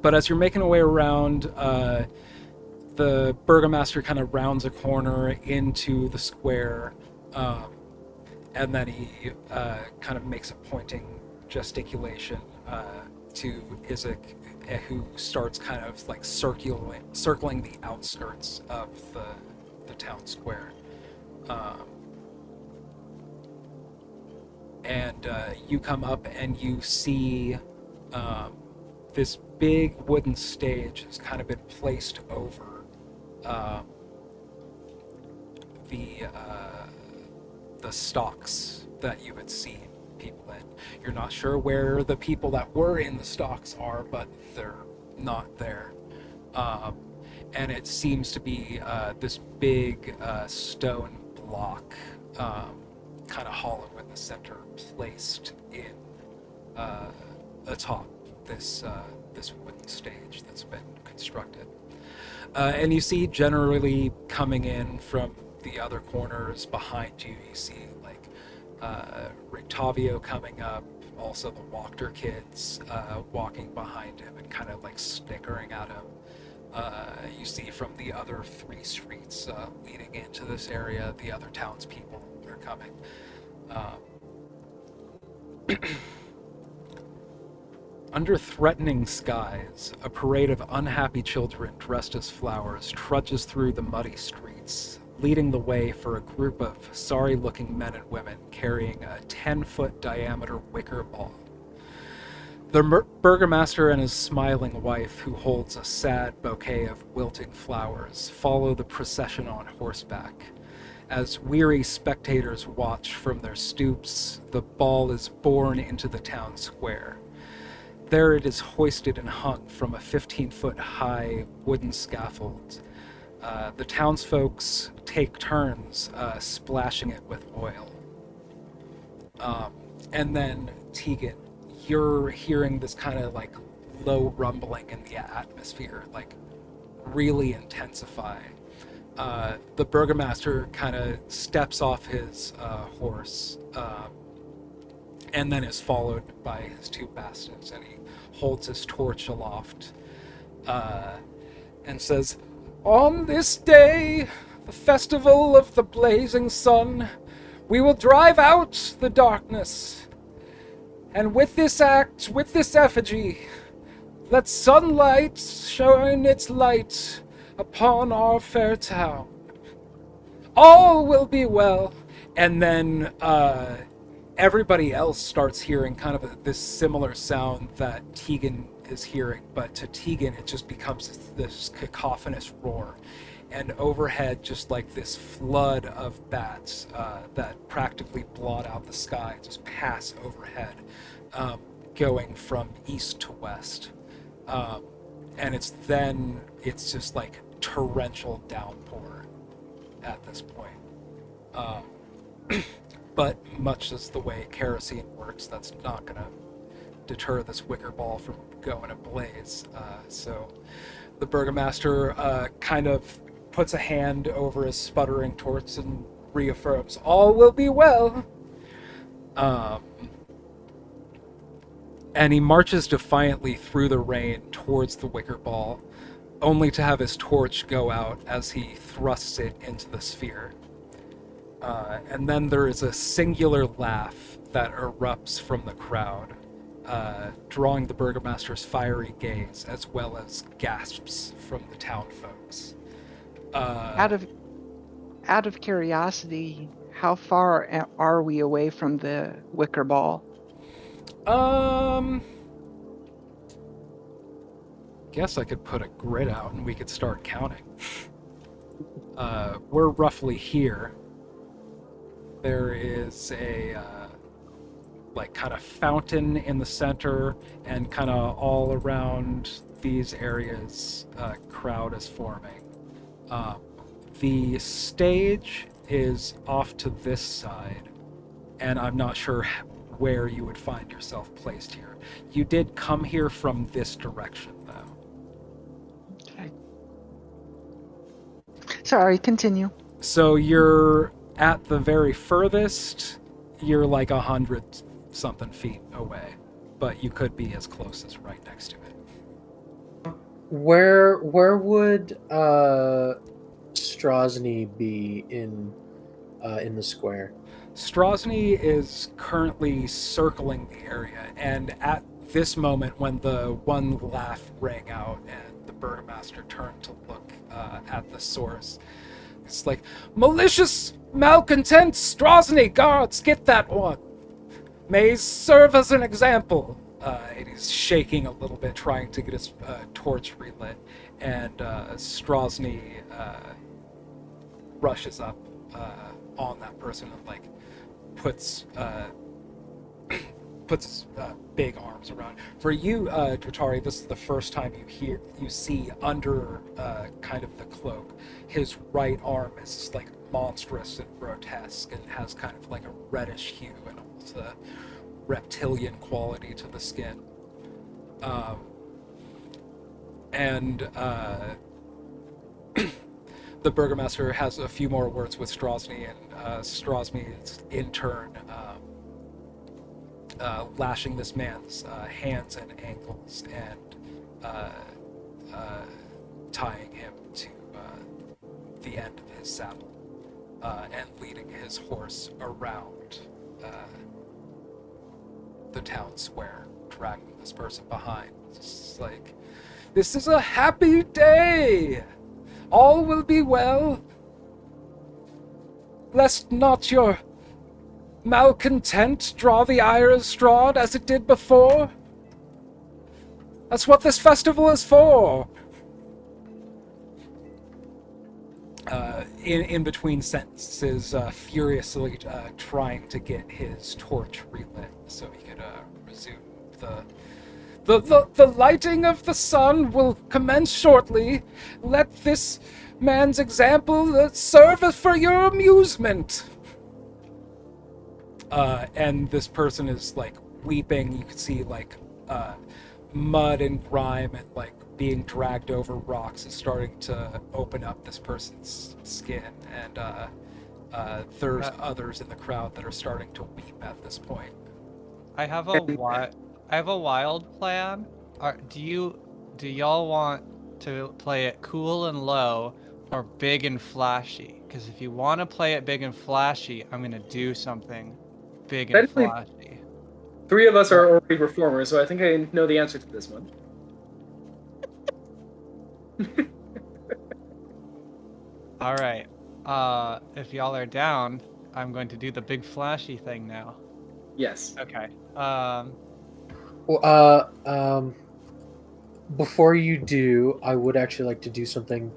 But as you're making your way around, the burgomaster kind of rounds a corner into the square, and then he kind of makes a pointing gesticulation to Isaac, who starts kind of like circling the outskirts of the town square. And you come up and you see this big wooden stage has kind of been placed over the stocks that you had seen people in. You're not sure where the people that were in the stocks are, but they're not there. And it seems to be this big stone block, kind of hollow in the center, placed in atop this wooden stage that's been constructed. And you see generally coming in from the other corners behind you, you see like Rictavio coming up, also the Wachter kids walking behind him and kind of like snickering at him. You see from the other 3 streets leading into this area, the other townspeople are coming. Under threatening skies, a parade of unhappy children dressed as flowers trudges through the muddy streets, leading the way for a group of sorry-looking men and women carrying a 10-foot diameter wicker ball. The burgomaster and his smiling wife, who holds a sad bouquet of wilting flowers, follow the procession on horseback. As weary spectators watch from their stoops, the ball is borne into the town square. There it is hoisted and hung from a 15-foot high wooden scaffold. The townsfolks take turns splashing it with oil. And then, Tegan, you're hearing this kind of like low rumbling in the atmosphere, like really intensify. The burgomaster kind of steps off his horse and then is followed by his 2 bastards, and he holds his torch aloft and says, "On this day, the festival of the blazing sun, we will drive out the darkness. And with this act, with this effigy, let sunlight shine its light upon our fair town. All will be well." And then everybody else starts hearing kind of this similar sound that Tegan is hearing, but to Tegan it just becomes this cacophonous roar. And overhead, just like this flood of bats that practically blot out the sky, just pass overhead, going from east to west. And it's just like torrential downpour at this point. But much as the way kerosene works, that's not going to deter this wicker ball from going ablaze. So the burgomaster kind of puts a hand over his sputtering torch and reaffirms, all will be well. And he marches defiantly through the rain towards the wicker ball, only to have his torch go out as he thrusts it into the sphere. And then there is a singular laugh that erupts from the crowd, drawing the burgomaster's fiery gaze, as well as gasps from the town folks. Out of curiosity, how far are we away from the wicker ball? Guess I could put a grid out and we could start counting. We're roughly here. There is a kind of fountain in the center, and kind of all around these areas, crowd is forming. The stage is off to this side, and I'm not sure where you would find yourself placed here. You did come here from this direction, though. Okay. Sorry, continue. So you're at the very furthest, you're like 100-something feet away, but you could be as close as right next to it. Where would Strahd be in the square? Strahd is currently circling the area, and at this moment, when the one laugh rang out and the burgomaster turned to look at the source, it's like, malicious, malcontent Strahd guards, get that one! May serve as an example. And he's shaking a little bit, trying to get his torch relit, and Strahd rushes up on that person and puts his big arms around. For you, Dratari, this is the first time you see under kind of the cloak, his right arm is monstrous and grotesque and has kind of a reddish hue and almost a reptilian quality to the skin. The burgomaster has a few more words with Strahd, and Strahd is in turn lashing this man's hands and ankles and tying him to the end of his saddle and leading his horse around the town square, dragging this person behind. It's like, this is a happy day! All will be well. Lest not your malcontent draw the ire of Strahd as it did before. That's what this festival is for. In between sentences, furiously trying to get his torch relit so he could resume the lighting of the sun will commence shortly. Let this man's example serve for your amusement. And this person is weeping. You can see mud and grime and being dragged over rocks is starting to open up this person's skin, and there's others in the crowd that are starting to weep at this point. I have a wild plan. Do y'all want to play it cool and low or big and flashy? Because if you want to play it big and flashy, I'm gonna do something big and flashy. 3 of us are already performers, so I think I know the answer to this one. All right. If y'all are down, I'm going to do the big flashy thing now. Yes. Okay. Before you do, I would actually like to do something,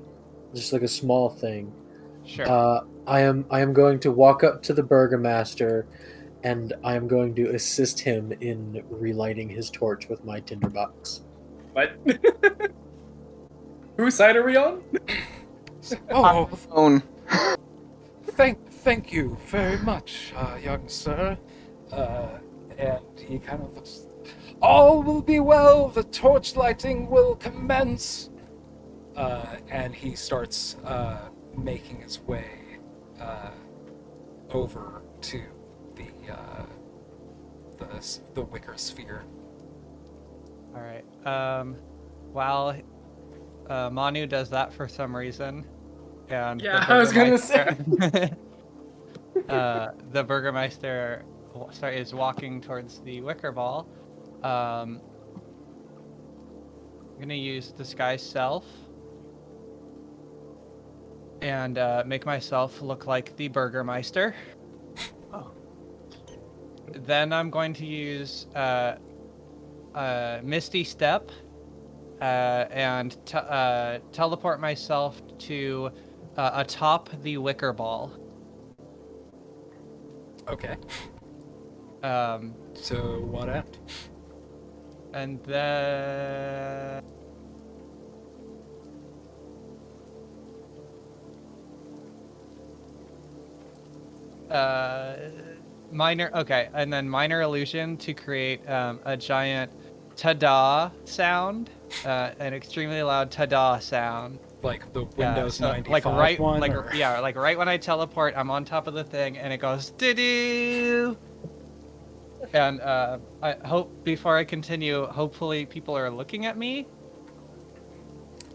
just a small thing. Sure. I am going to walk up to the burgomaster, and I am going to assist him in relighting his torch with my tinderbox. What? Whose side are we on? Oh, thank you very much, young sir. And he kind of looks. All will be well. The torch lighting will commence. and he starts making his way over to the wicker sphere. All right. While Manu does that for some reason, and Yeah, I was gonna say. The Burgermeister is walking towards the wicker ball. I'm gonna use disguise self and make myself look like the Burgermeister. Oh. Then I'm going to use Misty Step and teleport myself to atop the wicker ball. Okay. Um, So what end? and then minor. Okay, and then minor illusion to create a giant ta-da sound, an extremely loud ta-da sound. Like the Windows So, 95 one? Or... Yeah, like right when I teleport, I'm on top of the thing, and it goes doo-doo. And I hope before I continue, hopefully people are looking at me.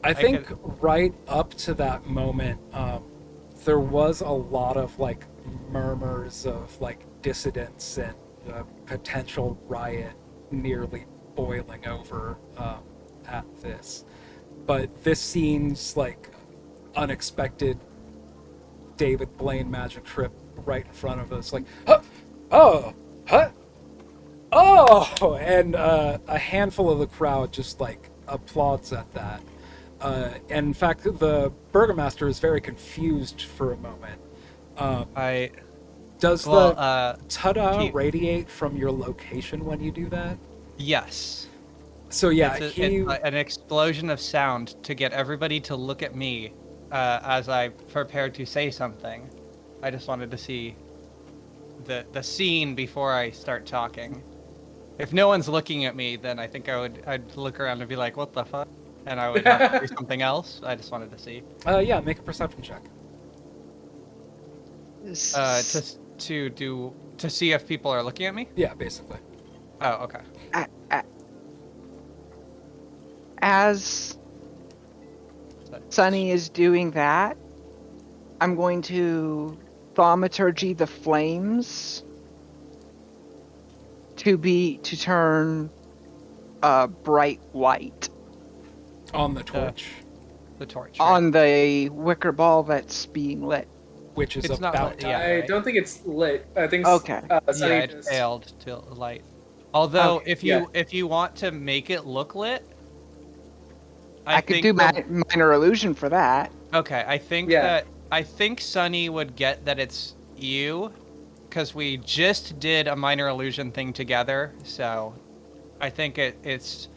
I think right up to that moment, there was a lot of like murmurs of like dissidents and potential riot nearly boiling over at this. But this seems like unexpected David Blaine magic trip right in front of us. Like, huh, oh, huh, oh, and a handful of the crowd just like applauds at that. And in fact, the Burgomaster is very confused for a moment. Does the ta-da radiate from your location when you do that? Yes. So yeah, it's an explosion of sound to get everybody to look at me as I prepare to say something. I just wanted to see the scene before I start talking. If no one's looking at me, then I think I'd look around and be like, "What the fuck?" And I would have to do something else. I just wanted to see. Yeah, make a perception check. To see if people are looking at me. Yeah, basically. Oh, okay. As Sunny is doing that, I'm going to thaumaturgy the flames to turn bright white On the torch. The torch. Right? On right? the wicker ball that's being lit. Which is It's about not lit, time. yeah, I right? don't think it's lit. I think Okay. Sunny Yeah, it just... failed to light. Although, Okay, if you want to make it look lit, I could do minor illusion for that. Okay, I think Sunny would get that it's you, because we just did a minor illusion thing together. So, I think it's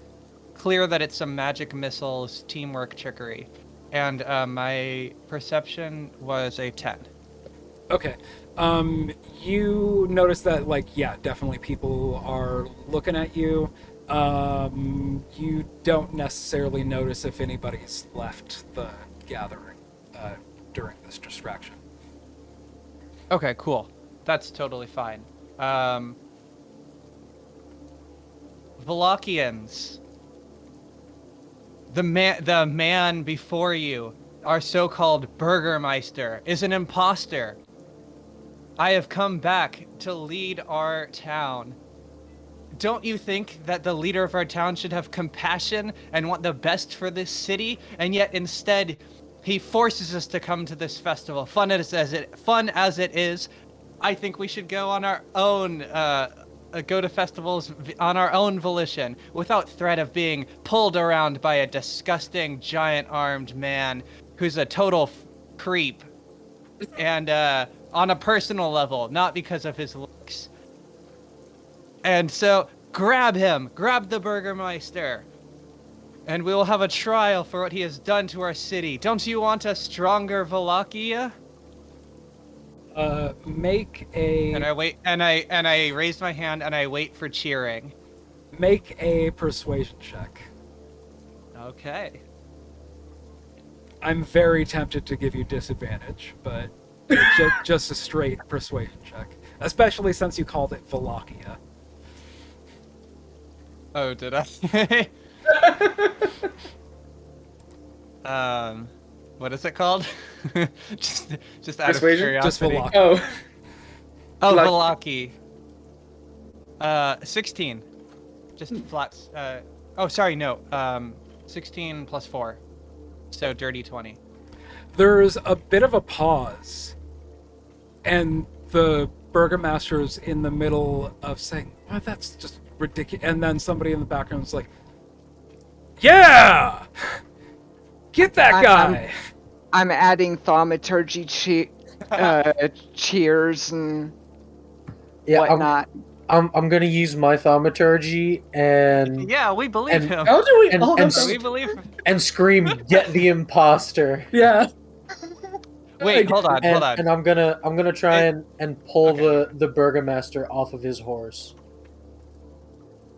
clear that it's some magic missiles teamwork trickery, and my perception was a 10. Okay. You notice that, like, yeah, definitely people are looking at you. You don't necessarily notice if anybody's left the gathering during this distraction. Okay, cool. That's totally fine. Valachians. The man before you, our so-called Burgermeister, is an imposter. I have come back to lead our town. Don't you think that the leader of our town should have compassion and want the best for this city? And yet instead, he forces us to come to this festival. Fun as it is, I think we should go on our own, go to festivals on our own volition, without threat of being pulled around by a disgusting, giant-armed man who's a total creep. And on a personal level, not because of his looks. And so, grab him! Grab the Burgermeister! And we will have a trial for what he has done to our city. Don't you want a stronger Wallachia? Make a... And I wait, and I raise my hand and I wait for cheering. Make a persuasion check. Okay. I'm very tempted to give you disadvantage, but just a straight persuasion check, especially since you called it Wallachia. Oh, did I? What is it called? just out of Persuasion? Just curiosity. Wallachia. Oh, Oh, Like- Valaki. 16. Just flats. Oh, sorry, no. 16 plus 4. So dirty 20. There's a bit of a pause, and the burgomaster's in the middle of saying, "Oh, that's just ridiculous," and then somebody in the background is like, "Yeah, get that guy." I'm adding thaumaturgy cheers and Yeah, whatnot. I'm gonna use my thaumaturgy and Yeah, we believe and- him. how do we And- all and have We that? believe him. and scream, "Get the imposter!" Yeah. Wait, hold on, hold on. And I'm gonna try and pull Okay. the burgomaster off of his horse.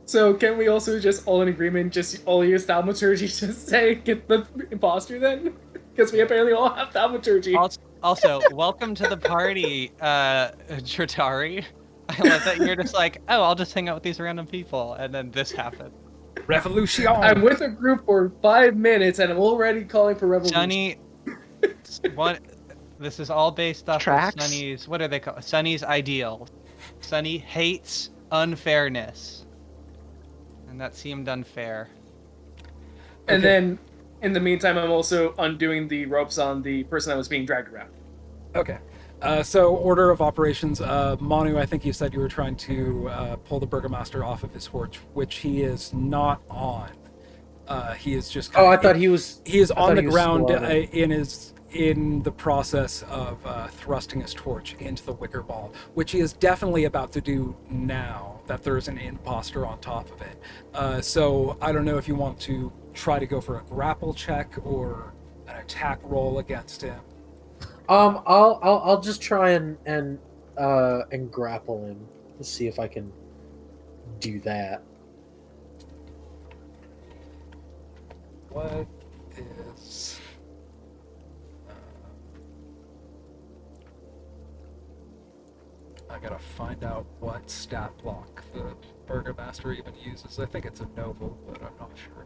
So can we also just all in agreement just all use thaumaturgy to say get the imposter then? Because we apparently all have thaumaturgy. Also, welcome to the party, Tratari. I love that you're just like, oh, I'll just hang out with these random people, and then this happened. Revolution. I'm with a group for 5 minutes and I'm already calling for revolution. Sunny, what? This is all based off Tracks? of Sunny's. What are they called? Sunny's ideal. Sunny hates unfairness, and that seemed unfair. And Okay. then in the meantime, I'm also undoing the ropes on the person that was being dragged around. Okay. So, order of operations. Manu, I think you said you were trying to pull the burgomaster off of his horse, which he is not on. He is just. Oh, I thought he was. He is I on thought the he was ground still on it. in the process of thrusting his torch into the wicker ball, which he is definitely about to do now that there's an imposter on top of it. So I don't know if you want to try to go for a grapple check or an attack roll against him. I'll just try and grapple him. Let's see if I can do that. What is... I gotta find out what stat block the burgomaster even uses. I think it's a noble, but I'm not sure.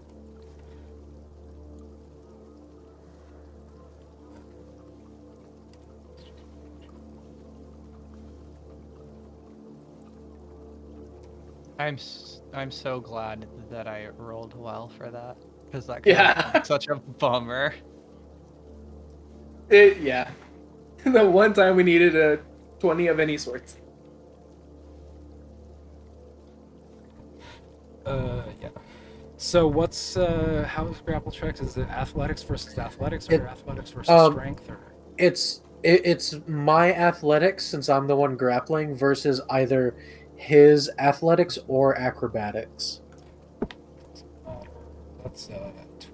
I'm so glad that I rolled well for that, because that could have been such a bummer. Yeah. The one time we needed a 20 of any sort. Yeah. So what's how's grapple checks? Is it athletics versus athletics, or athletics versus strength, or? It's my athletics, since I'm the one grappling, versus either his athletics or acrobatics. That's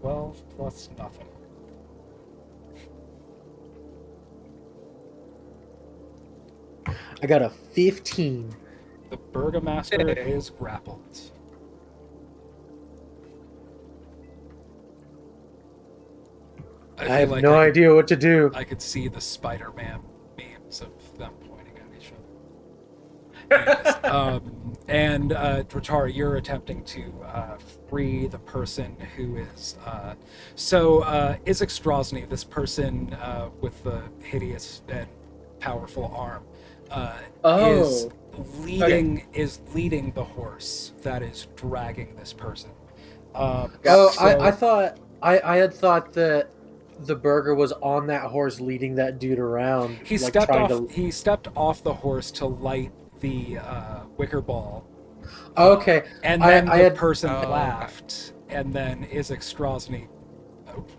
12 plus nothing. I got a 15. The burgomaster is grappled. I have no idea what to do. I could see the Spider-Man memes of them pointing at each other. And Dratari, you're attempting to free the person who is... Isaac Strozny, this person with the hideous and powerful arm, is leading the horse that is dragging this person. I had thought that the burger was on that horse leading that dude around. He stepped off the horse to light the wicker ball. Okay. And then the person laughed, and then Isaac Strozny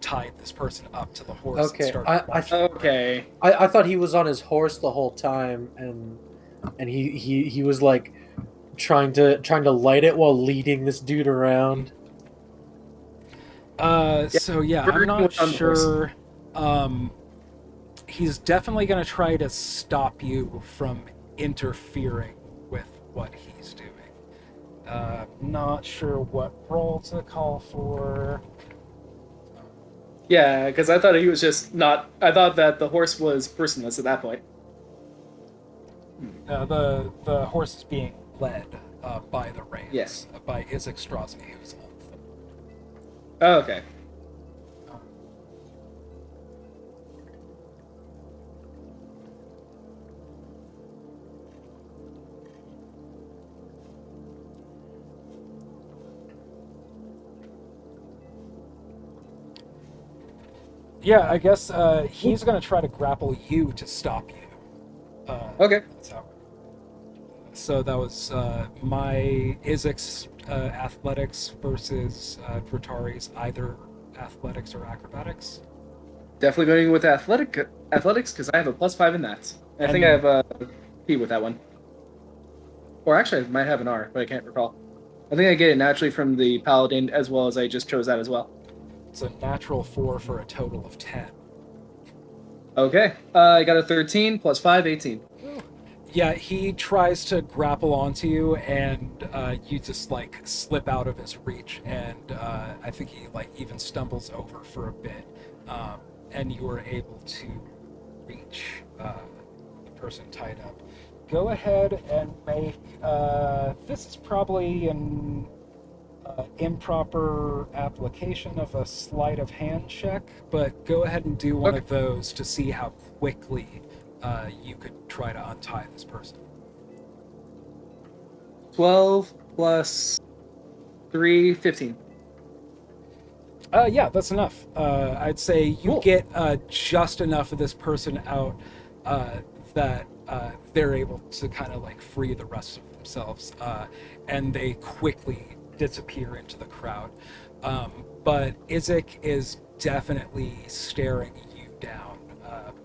tied this person up to the horse. Okay. And started I thought he was on his horse the whole time, and he was like trying to light it while leading this dude around. I'm not sure. He's definitely going to try to stop you from interfering with what he's doing. Not sure what role to call for. Yeah, because I thought he was just not. I thought that the horse was personless at that point. The horse is being led by the Yeah. reins by Isaac Strahd, who's on foot. Oh, okay. Yeah, I guess he's going to try to grapple you to stop you. Okay. That's how. So that was my Isaac's athletics versus Dratari's either athletics or acrobatics. Definitely going with athletics because I have a +5 in that. I think I have a P with that one. Or actually, I might have an R, but I can't recall. I think I get it naturally from the paladin as well as I just chose that as well. It's a natural 4 for a total of 10. Okay. I got a 13 +5, 18. Yeah, he tries to grapple onto you, and you just like slip out of his reach, and I think he like even stumbles over for a bit, and you are able to reach the person tied up. Go ahead and make. This is probably an improper application of a sleight of hand check, but go ahead and do one of those to see how quickly you could try to untie this person. 12 +3, 15. Yeah, that's enough. I'd say you Cool. get just enough of this person out that they're able to kind of like free the rest of themselves, and they quickly disappear into the crowd. But Isaac is definitely staring you down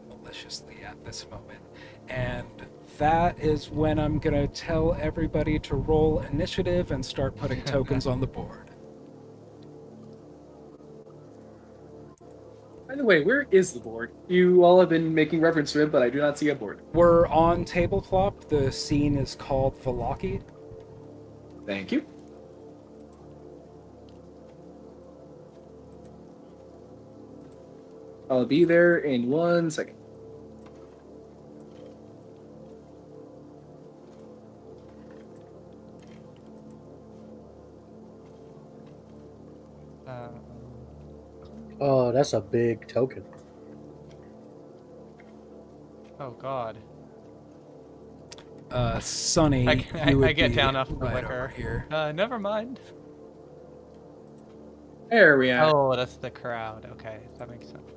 maliciously at this moment, and that is when I'm gonna tell everybody to roll initiative and start putting tokens on the board. By the way, where is the board? You all have been making reference to it, but I do not see a board. We're on tabletop. The scene is called Valaki. Thank you. I'll be there in 1 second. Oh, that's a big token. Oh God. Sunny, I you would get be down off the right liquor. over here. Never mind. There we are. Oh, that's the crowd. Okay, that makes sense.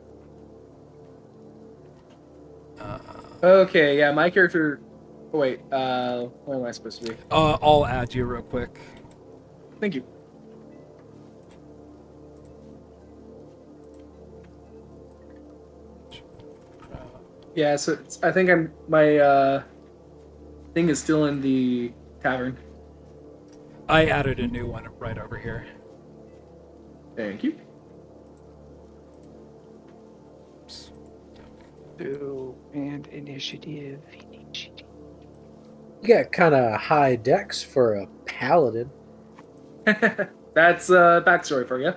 Okay, yeah, my character. Oh, wait, what am I supposed to be? I'll add you real quick. Thank you. Yeah, so I think my thing is still in the tavern. I added a new one right over here. Thank you. And initiative. You got kind of high dex for a paladin. That's backstory for you.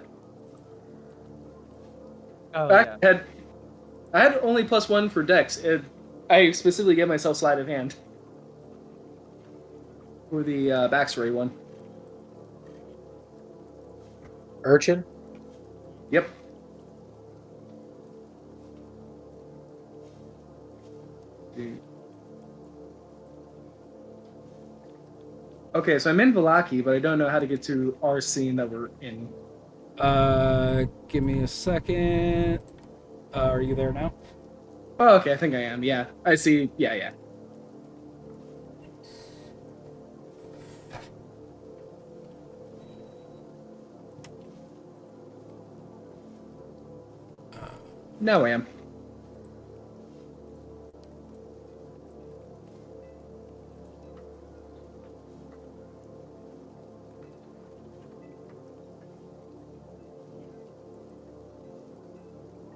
Oh Back yeah. I had only +1 for dex. I specifically gave myself sleight of hand for the backstory one. Urchin? Yep. Okay, so I'm in Valaki, but I don't know how to get to our scene that we're in. Give me a second. Are you there now? Oh, okay, I think I am. Yeah, I see. Yeah. Now I am.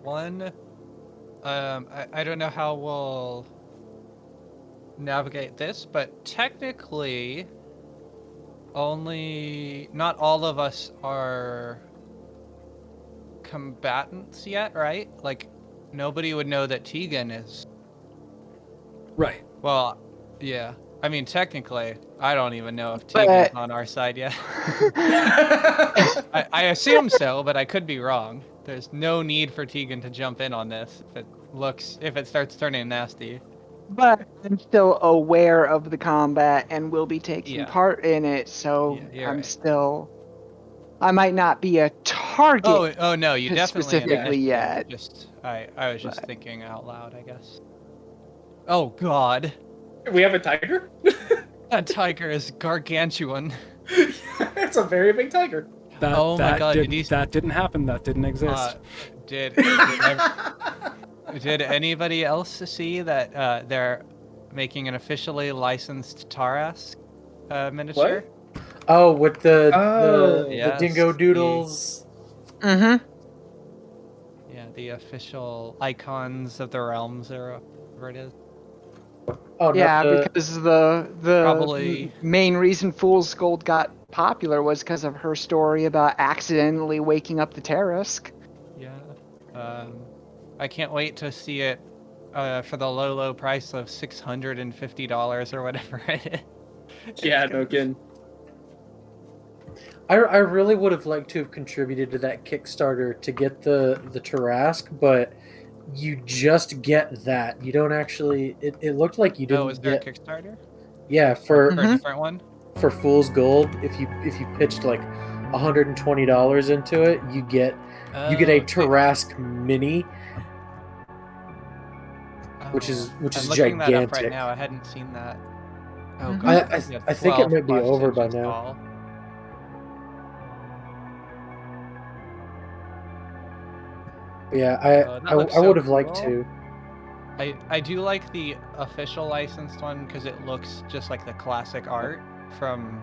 One. I don't know how we'll navigate this, but technically, not all of us are combatants yet, right? Like, nobody would know that Tegan is. Right. Well, yeah. I mean, technically, I don't even know if But- Tegan's on our side yet. I assume so, but I could be wrong. There's no need for Tegan to jump in on this if it starts turning nasty. But I'm still aware of the combat and will be taking Yeah. part in it, so Yeah, you're I'm right. still. I might not be a target Oh no, you definitely specifically yet. Just I was just but- thinking out loud, I guess. Oh God, We have a tiger? that tiger is gargantuan. It's a very big tiger. That, Oh my that God, Did, did you- that didn't happen. That didn't exist. Did anybody else see that they're making an officially licensed Tarask miniature? Oh, with the Oh, the yes, dingo the- doodles. Mm-hmm. Yeah, the official icons of the realms or whatever it is. Oh, Yeah, not the. because the Probably- main reason Fool's Gold got popular was because of her story about accidentally waking up the Tarask. Yeah. I can't wait to see it for the low price of $650 or whatever it is. Yeah, no kidding. I really would have liked to have contributed to that Kickstarter to get the Tarask, but you just get that. You don't actually. It looked like you didn't Oh, is there get. a Kickstarter? Yeah, For a Mhm. different one? for Fool's Gold, if you pitched like $120 into it, you get a Oh, okay. Tarask Mini, which is I'm looking gigantic. that up right now. I hadn't seen that. Oh Mhm. God. I think it might be over by now. now. Yeah, that looks I so would have liked cool. to. I do like the official licensed one because it looks just like the classic art from.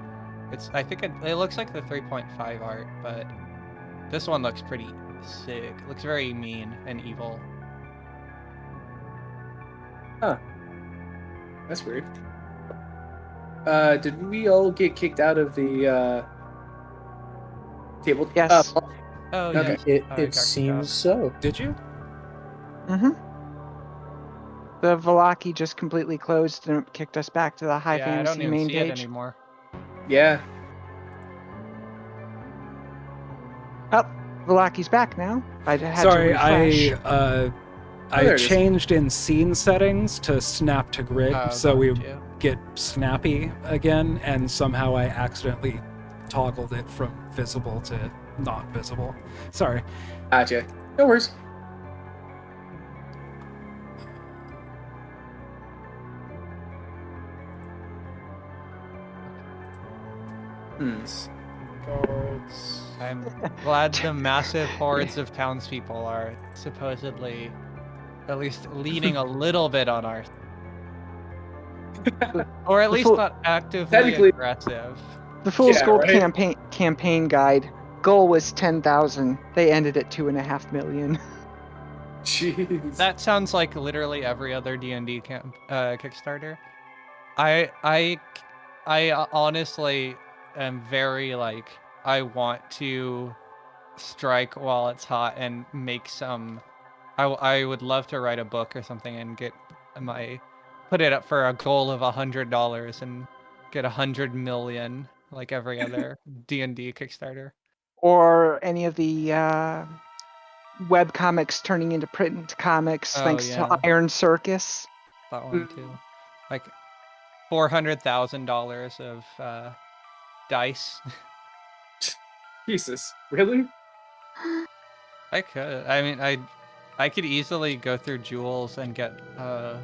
I think it looks like the 3.5 art, but this one looks pretty sick. It looks very mean and evil. That's weird. Did we all get kicked out of the table? Yes. Oh Okay. yes. It I got kicked seems out. so. Did you? Mm-hmm. The Velaki just completely closed and kicked us back to the High Yeah, I don't Fantasy even main see it page. anymore. Yeah. Oh, Velaki's back now. I had Sorry, to refresh. there I it is. changed in scene settings to snap to grid, so we Gotcha. get snappy again, and somehow I accidentally toggled it from visible to not visible. Sorry. Gotcha. No worries. Hmm. Guards. I'm glad the massive hordes of townspeople are supposedly at least leaning a little bit on our or at least full- not actively Technically- aggressive. The Fool's Yeah, Gold right? campaign guide goal was 10,000. They ended at 2.5 million. Jeez. That sounds like literally every other D&D Kickstarter. I honestly am very like I want to strike while it's hot and make some. I would love to write a book or something and put it up for a goal of $100 and get 100 million like every other D&D Kickstarter. Or any of the web comics turning into print comics Oh, thanks yeah. to Iron Circus. That one too, like $400,000 of dice. Jesus. Really? I could. I mean, I could easily go through Jewels and get a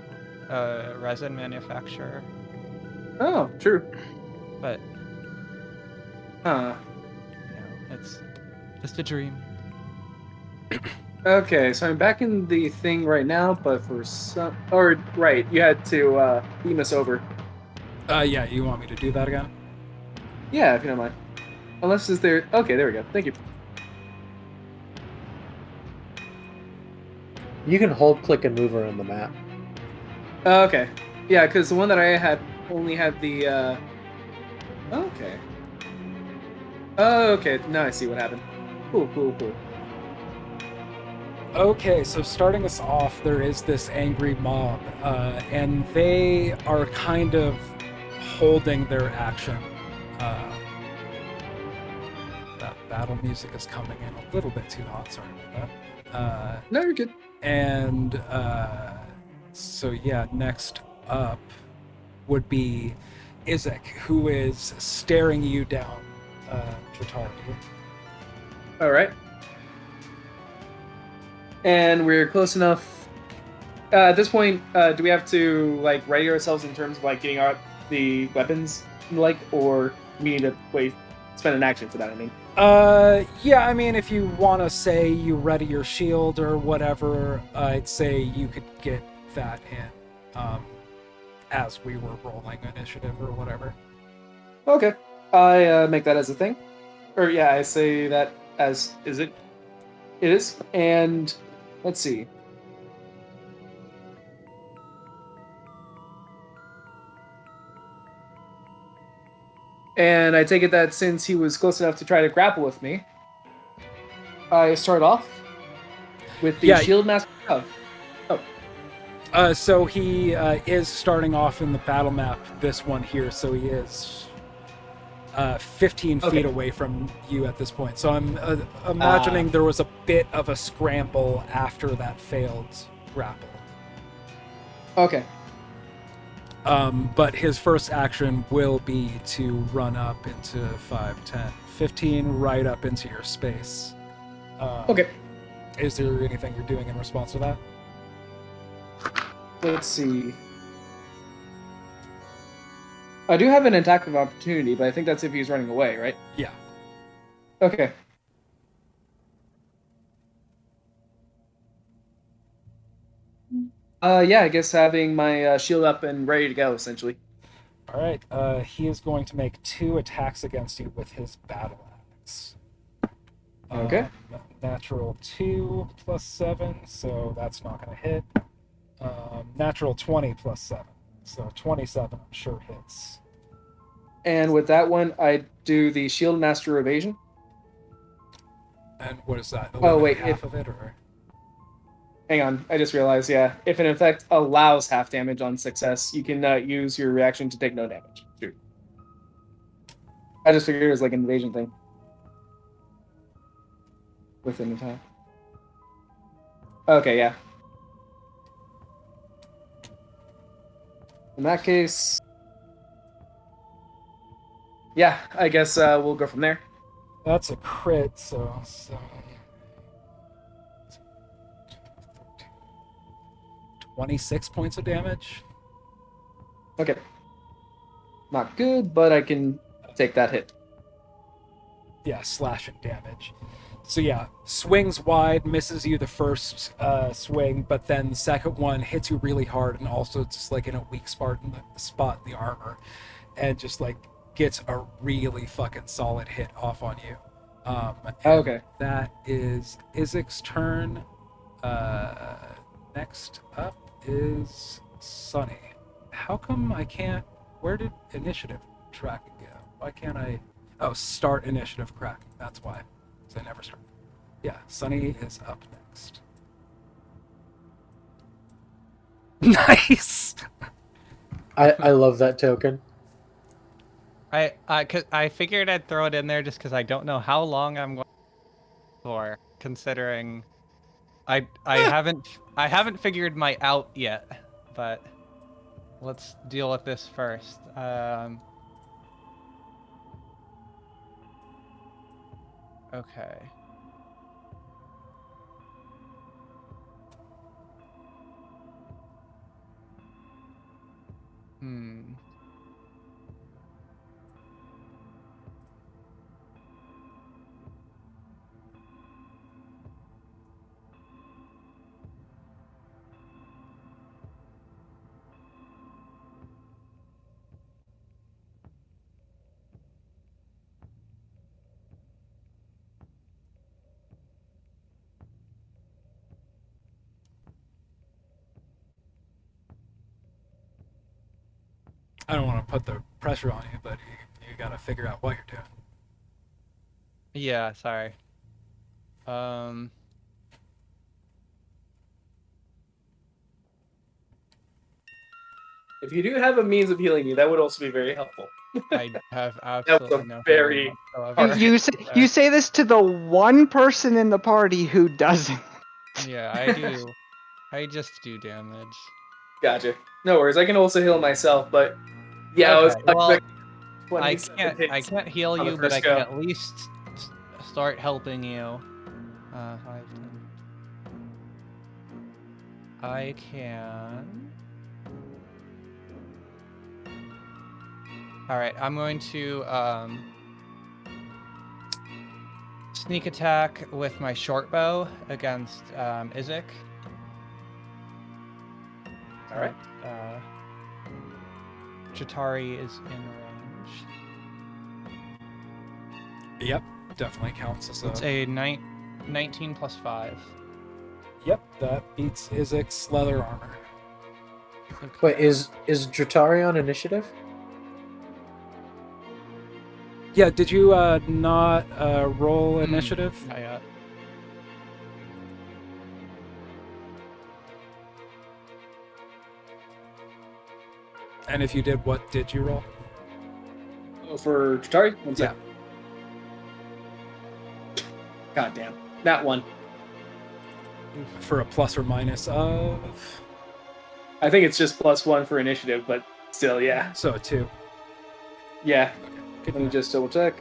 resin manufacturer, Oh, true. but Huh. it's just a dream. Okay, so I'm back in the thing right now, but for some... Or, right, you had to beam us over. Yeah, you want me to do that again? Yeah, if you don't mind. Unless is there... Okay, there we go. Thank you. You can hold, click, and move around the map. Okay. Yeah, because the one that I had only had the... Okay. Oh, okay. Now I see what happened. Cool, cool, cool. Okay, so starting us off, there is this angry mob, and they are kind of holding their action. Uh, that battle music is coming in a little bit too hot. Sorry about that. No, you're good. And so yeah, next up would be Izek, who is staring you down, Jatari. All right. And we're close enough. At this point, do we have to like ready ourselves in terms of like getting out the weapons, like, or we need to wait, spend an action for that? I mean. Yeah, I mean, if you want to say you ready your shield or whatever, I'd say you could get that in, as we were rolling initiative or whatever. Okay. I make that as a thing, or yeah, I say that as is it. It is, and let's see. And I take it that since he was close enough to try to grapple with me, I start off with the Yeah. shield master of. Oh, So he is starting off in the battle map, this one here, so he is 15 feet Okay. away from you at this point. So I'm imagining there was a bit of a scramble after that failed grapple. okay. But his first action will be to run up into 5, 10, 15, right up into your space. Okay. Is there anything you're doing in response to that? Let's see. I do have an attack of opportunity, but I think that's if he's running away, right? Yeah. Okay. Yeah, I guess having my shield up and ready to go, essentially. All right. He is going to make 2 attacks against you with his battle axe. Okay. Natural 2 plus 7, so that's not going to hit. Natural 20 plus 7, so 27 I'm sure hits. And with that one, I do the shield master evasion. And what is that? Oh, wait, half of it, or? Hang on, I just realized, yeah. If an effect allows half damage on success, you can use your reaction to take no damage. Shoot. I just figured it was like an evasion thing. With an attack. Okay, yeah. In that case... Yeah, I guess we'll go from there. That's a crit, so 26 points of damage. Okay. Not good, but I can take that hit. Yeah, slashing damage. So yeah, swings wide, misses you the first swing, but then the second one hits you really hard and also just like in a weak spot in the armor, and just like gets a really fucking solid hit off on you. Okay. That is Izik's turn. Next up is Sunny. How come I can't? Where did initiative tracking go? Why can't I? Oh, start initiative tracking. That's why. Because I never started. Yeah, Sunny is up next. Nice. I love that token. I figured I'd throw it in there just because I don't know how long I'm going for, considering I haven't figured my out yet, but let's deal with this first. Okay. Hmm. I don't want to put the pressure on you, but you got to figure out what you're doing. Yeah, sorry. Um If you do have a means of healing me, that would also be very helpful. I have That was absolutely a no very healing whatsoever. You say this to the one person in the party who doesn't. Yeah, I do. I just do damage. Gotcha. No worries. I can also heal myself, but yeah, I was Okay, well, expecting I 27 I hits can't heal on the you, but I first can go. at least start helping you. 5, 10. I can. All right, I'm going to sneak attack with my short bow against Izek. All right. Chitari is in range. Yep, definitely counts as It's a 19 plus 5. Yep, that beats Izek's leather armor. Okay. Wait, is Dratari on initiative? Yeah, did you not roll initiative? Not yet. And if you did, what did you roll? Oh, for Chitari? One second. God damn. That one. For a plus or minus of... I think it's just +1 for initiative, but still, yeah. So a 2. Yeah. Good Let me to just double check.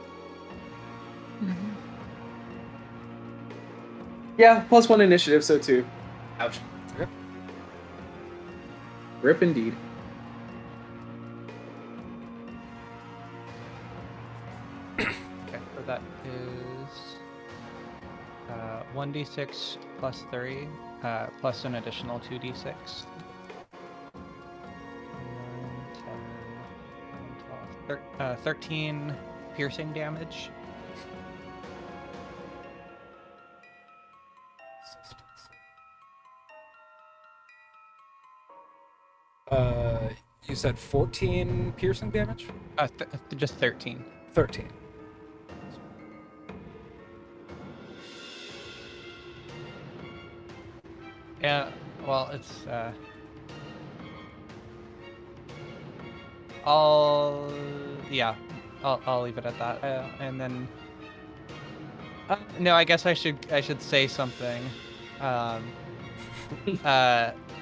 Yeah, +1 initiative, so 2. Ouch. Okay. Rip indeed. Okay, so that is 1d6 plus 3, plus an additional 2d6. 9, 10, 11, 12, 13 piercing damage. You said 14 piercing damage? Just 13. 13. Yeah, well, it's I'll leave it at that. And then no, I guess I should say something.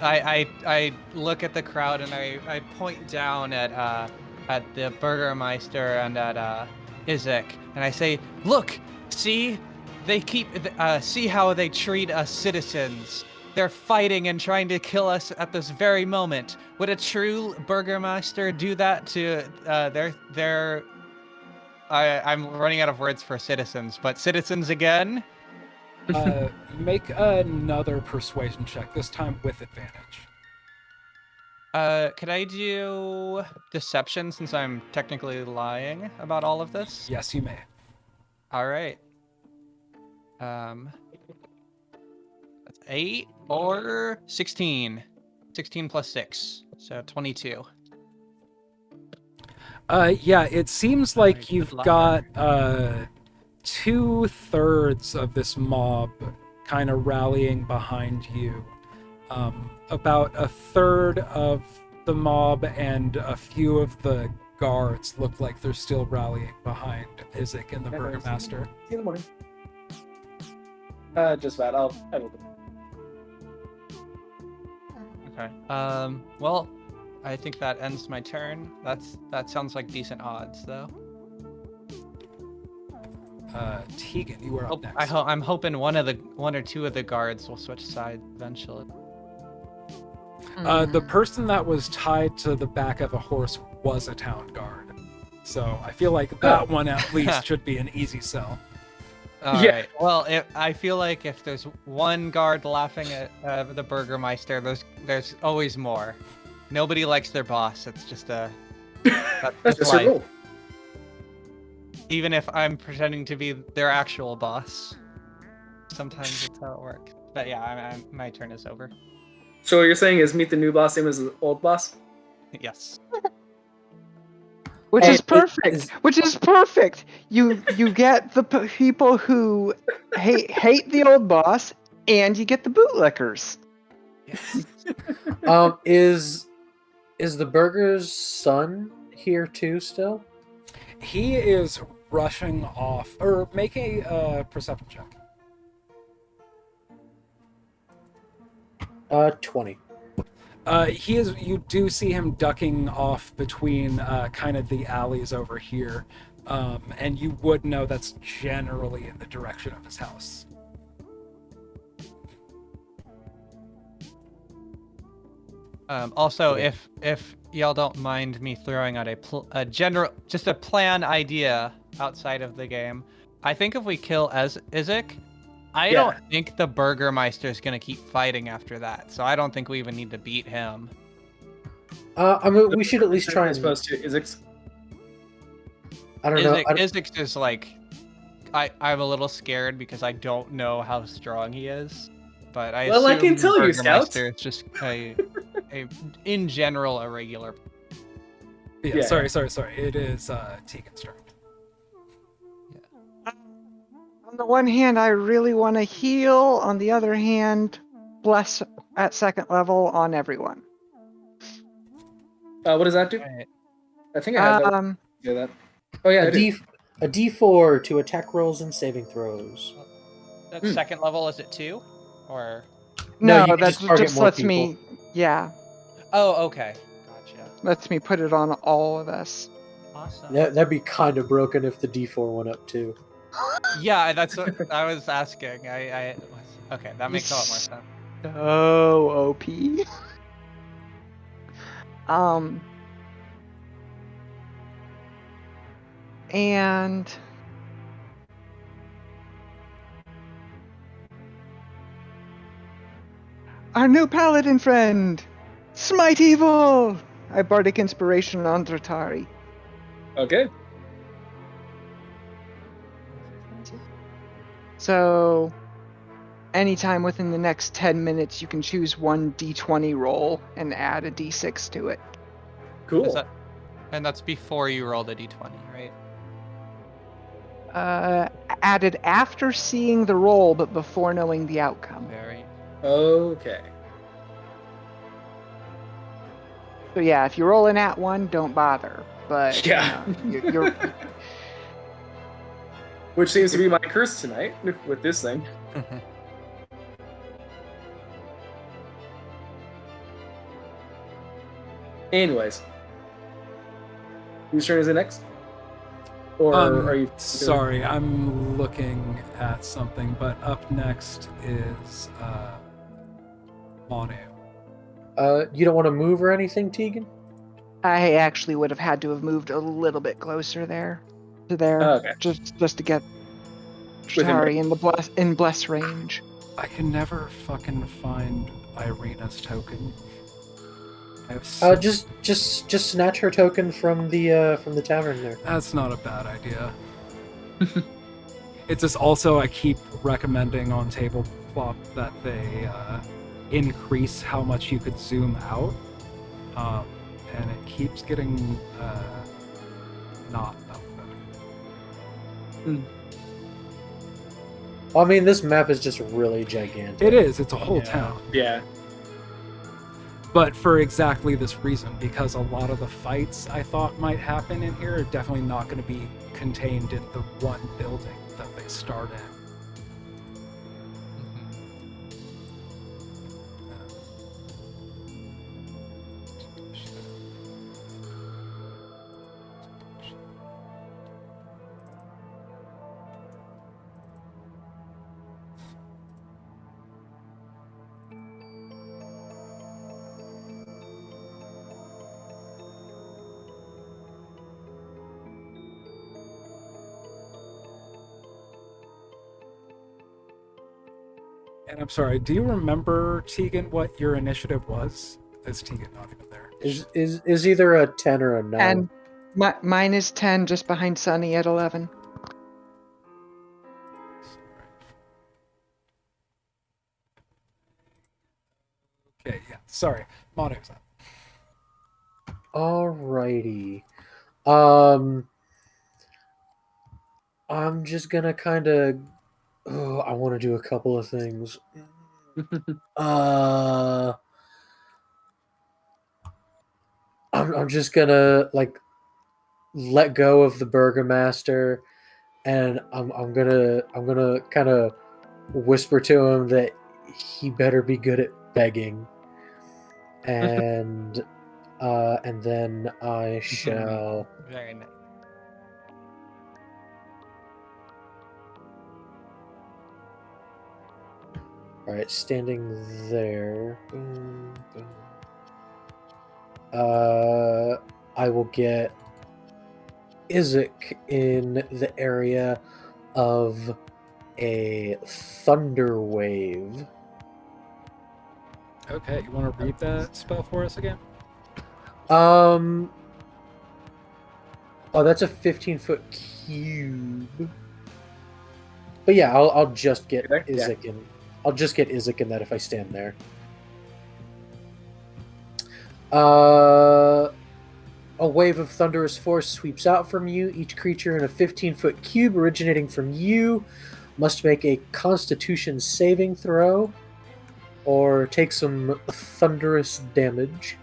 I look at the crowd and I point down at the Burgermeister and at Izek, and I say, "Look, see, see how they treat us citizens. They're fighting and trying to kill us at this very moment. Would a true Burgermeister do that to their I'm running out of words for citizens, but citizens again?" Make another persuasion check, this time with advantage. Could I do deception since I'm technically lying about all of this? Yes, you may. All right. That's 8 or 16. 16 plus 6, so 22. Yeah, it seems like Alright, you've good got 2/3 of this mob kind of rallying behind you. About a third of the mob and a few of the guards look like they're still rallying behind Izek and the Burgomaster. See you in the morning. Just about. I will. Okay. Well, I think that ends my turn. That sounds like decent odds, though. Tegan, you are up next. I'm hoping one or two of the guards will switch sides eventually. The person that was tied to the back of a horse was a town guard. So I feel like that one at least should be an easy sell. All Yeah. right. Well, I feel like if there's one guard laughing at the Burgermeister, there's always more. Nobody likes their boss. It's just that's That's just life. your rule. Even if I'm pretending to be their actual boss. Sometimes that's how it works. But yeah, my turn is over. So what you're saying is meet the new boss, same as the old boss? Yes. Which Hey, is perfect. Which is perfect. You get the people who hate the old boss, and you get the bootlickers. Yes. Is Is the burger's son here too still? He is rushing off, or make a perception check. 20. He is. You do see him ducking off between kind of the alleys over here, and you would know that's generally in the direction of his house. Also, Okay. if y'all don't mind me throwing out a general, just a plan idea outside of the game, I think if we kill Isaac, I Yeah. don't think the Burgermeister is gonna keep fighting after that. So I don't think we even need to beat him. I mean, we should at least try You're and. supposed to. Is I don't know. Isaac's just like, I'm a little scared because I don't know how strong he is. But I Well, I assume can tell you, Burgermeister is just a in general a regular. Yeah. Yeah, Sorry. It is Tegan's turn. On the one hand, I really want to heal. On the other hand, bless at second level on everyone. What does that do? Right. I think I had that. Yeah, that. Oh yeah, I do. a D4 to attack rolls and saving throws. That's second level. Is it 2? Or No, No, you can that just target just more lets people. me. Yeah, oh, okay, gotcha. lets me put it on all of us. Awesome. That'd be kind of broken if the D4 went up too. Yeah, that's what I was asking. Okay, that makes a lot more sense. So OP. And our new paladin friend, Smite Evil. I bardic inspiration on Dratari. Okay. So, anytime within the next 10 minutes, you can choose one d20 roll and add a d6 to it. Cool. And that's before you roll the d20, right? Added after seeing the roll, but before knowing the outcome. Very. Okay. So yeah, if you roll an at one, don't bother. But Yeah. you're Which seems to be my curse tonight with this thing. Anyways, whose turn is it next? Or are you? Sorry, I'm looking at something, but up next is Manu. You don't want to move or anything, Tegan? I actually would have had to have moved a little bit closer there, to there, Okay. just to get Within sorry in bless range. I can never fucking find Irina's token. I have Just snatch her token from the tavern there. That's not a bad idea. It's just also I keep recommending on Tabletop that they increase how much you could zoom out, and it keeps getting not up there. Well, I mean, this map is just really gigantic. It is. It's a whole Yeah. town. Yeah. But for exactly this reason, because a lot of the fights I thought might happen in here are definitely not going to be contained in the one building that they start in. And I'm sorry, do you remember, Tegan, what your initiative was? Is Tegan not even there? Is either a 10 or a 9. And mine is 10, just behind Sunny at 11. Okay, yeah. Sorry. Mono's up. Alrighty. I'm just gonna kind of. Oh, I want to do a couple of things. I'm just gonna like let go of the burgomaster, and I'm gonna kind of whisper to him that he better be good at begging, and then I shall. Very nice. All right, standing there. Boom, boom. I will get Isaac in the area of a thunder wave. Okay, you want to read that spell for us again? Oh, that's a 15-foot cube. But yeah, I'll just get Yeah. Isaac in. I'll just get Isaac in that if I stand there. A wave of thunderous force sweeps out from you. Each creature in a 15-foot cube originating from you must make a Constitution saving throw or take some thunderous damage.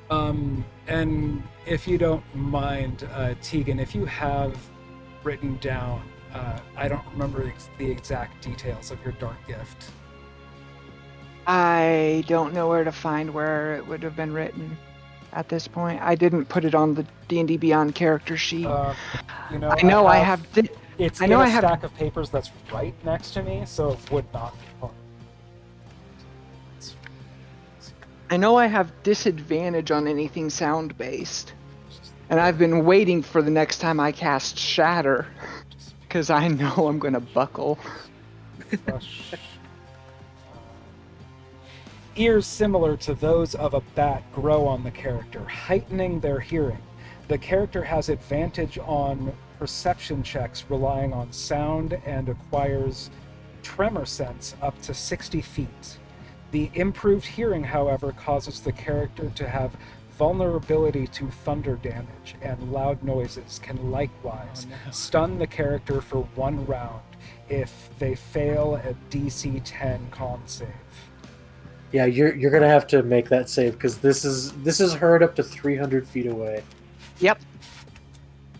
And if you don't mind, Tegan, if you have written down, I don't remember the exact details of your dark gift. I don't know where to find where it would have been written at this point. I didn't put it on the D&D Beyond character sheet. You know, I know I have. It's I know in I a have. stack of papers that's right next to me, so it would not be part. I know I have disadvantage on anything sound based, and I've been waiting for the next time I cast Shatter, because I know I'm gonna buckle. Ears similar to those of a bat grow on the character, heightening their hearing. The character has advantage on perception checks relying on sound and acquires tremor sense up to 60 feet. The improved hearing, however, causes the character to have vulnerability to thunder damage, and loud noises can likewise stun the character for 1 round if they fail a DC 10 con save. Yeah, you're gonna have to make that save because this is heard up to 300 feet away. Yep.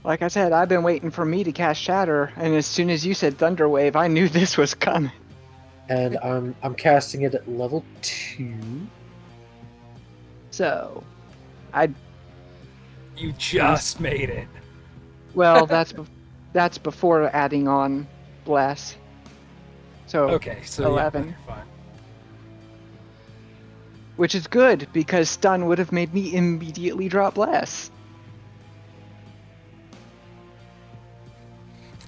Like I said, I've been waiting for me to cast Shatter, and as soon as you said Thunderwave, I knew this was coming. And I'm casting it at level 2. So, You just made it. well, that's before adding on Bless. So Okay, so 11. Yeah, you're fine. Which is good because Stun would have made me immediately drop Bless.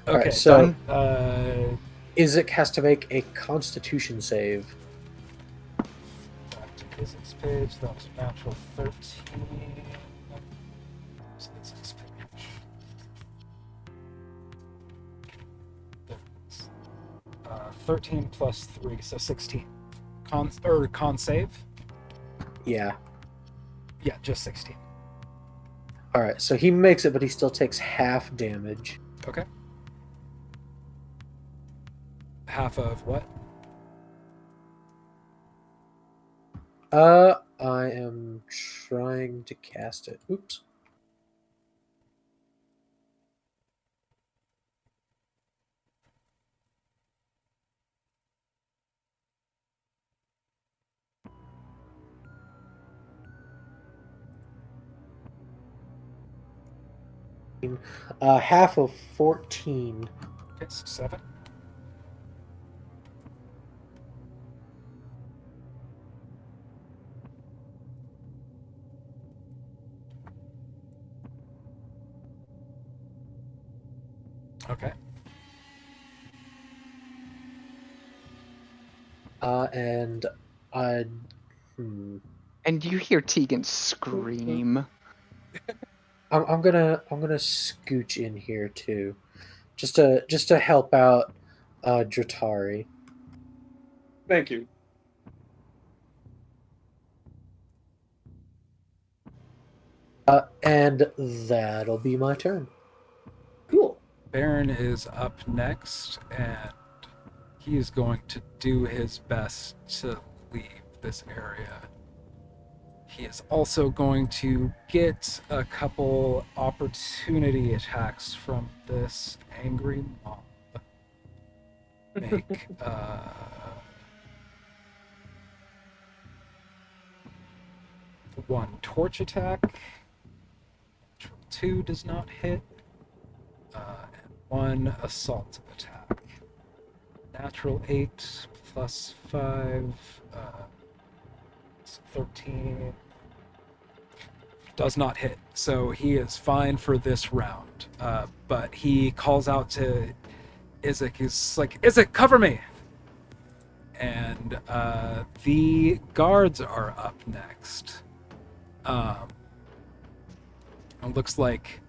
Okay, Alright, so Isaac has to make a Constitution save. back to Isaac's page. That was natural 13. Where's Isaac's page? There it is. 13 plus 3, so 16. Con save? Yeah. Yeah, just 16. Alright, so he makes it, but he still takes half damage. Okay. Half of what? I am trying to cast it. Oops. Half of 14. Okay, so 7. Okay. And I. And you hear Tegan scream. I'm gonna scooch in here too, just to help out Dratari. Thank you. And that'll be my turn. Cool. Baron is up next, and he is going to do his best to leave this area. He is also going to get a couple opportunity attacks from this angry mob. Make one torch attack. 2 does not hit. And one assault attack. Natural 8 plus 5. 13. Does not hit. So he is fine for this round. But he calls out to Isaac. He's like, Isaac, cover me! And the guards are up next. It looks like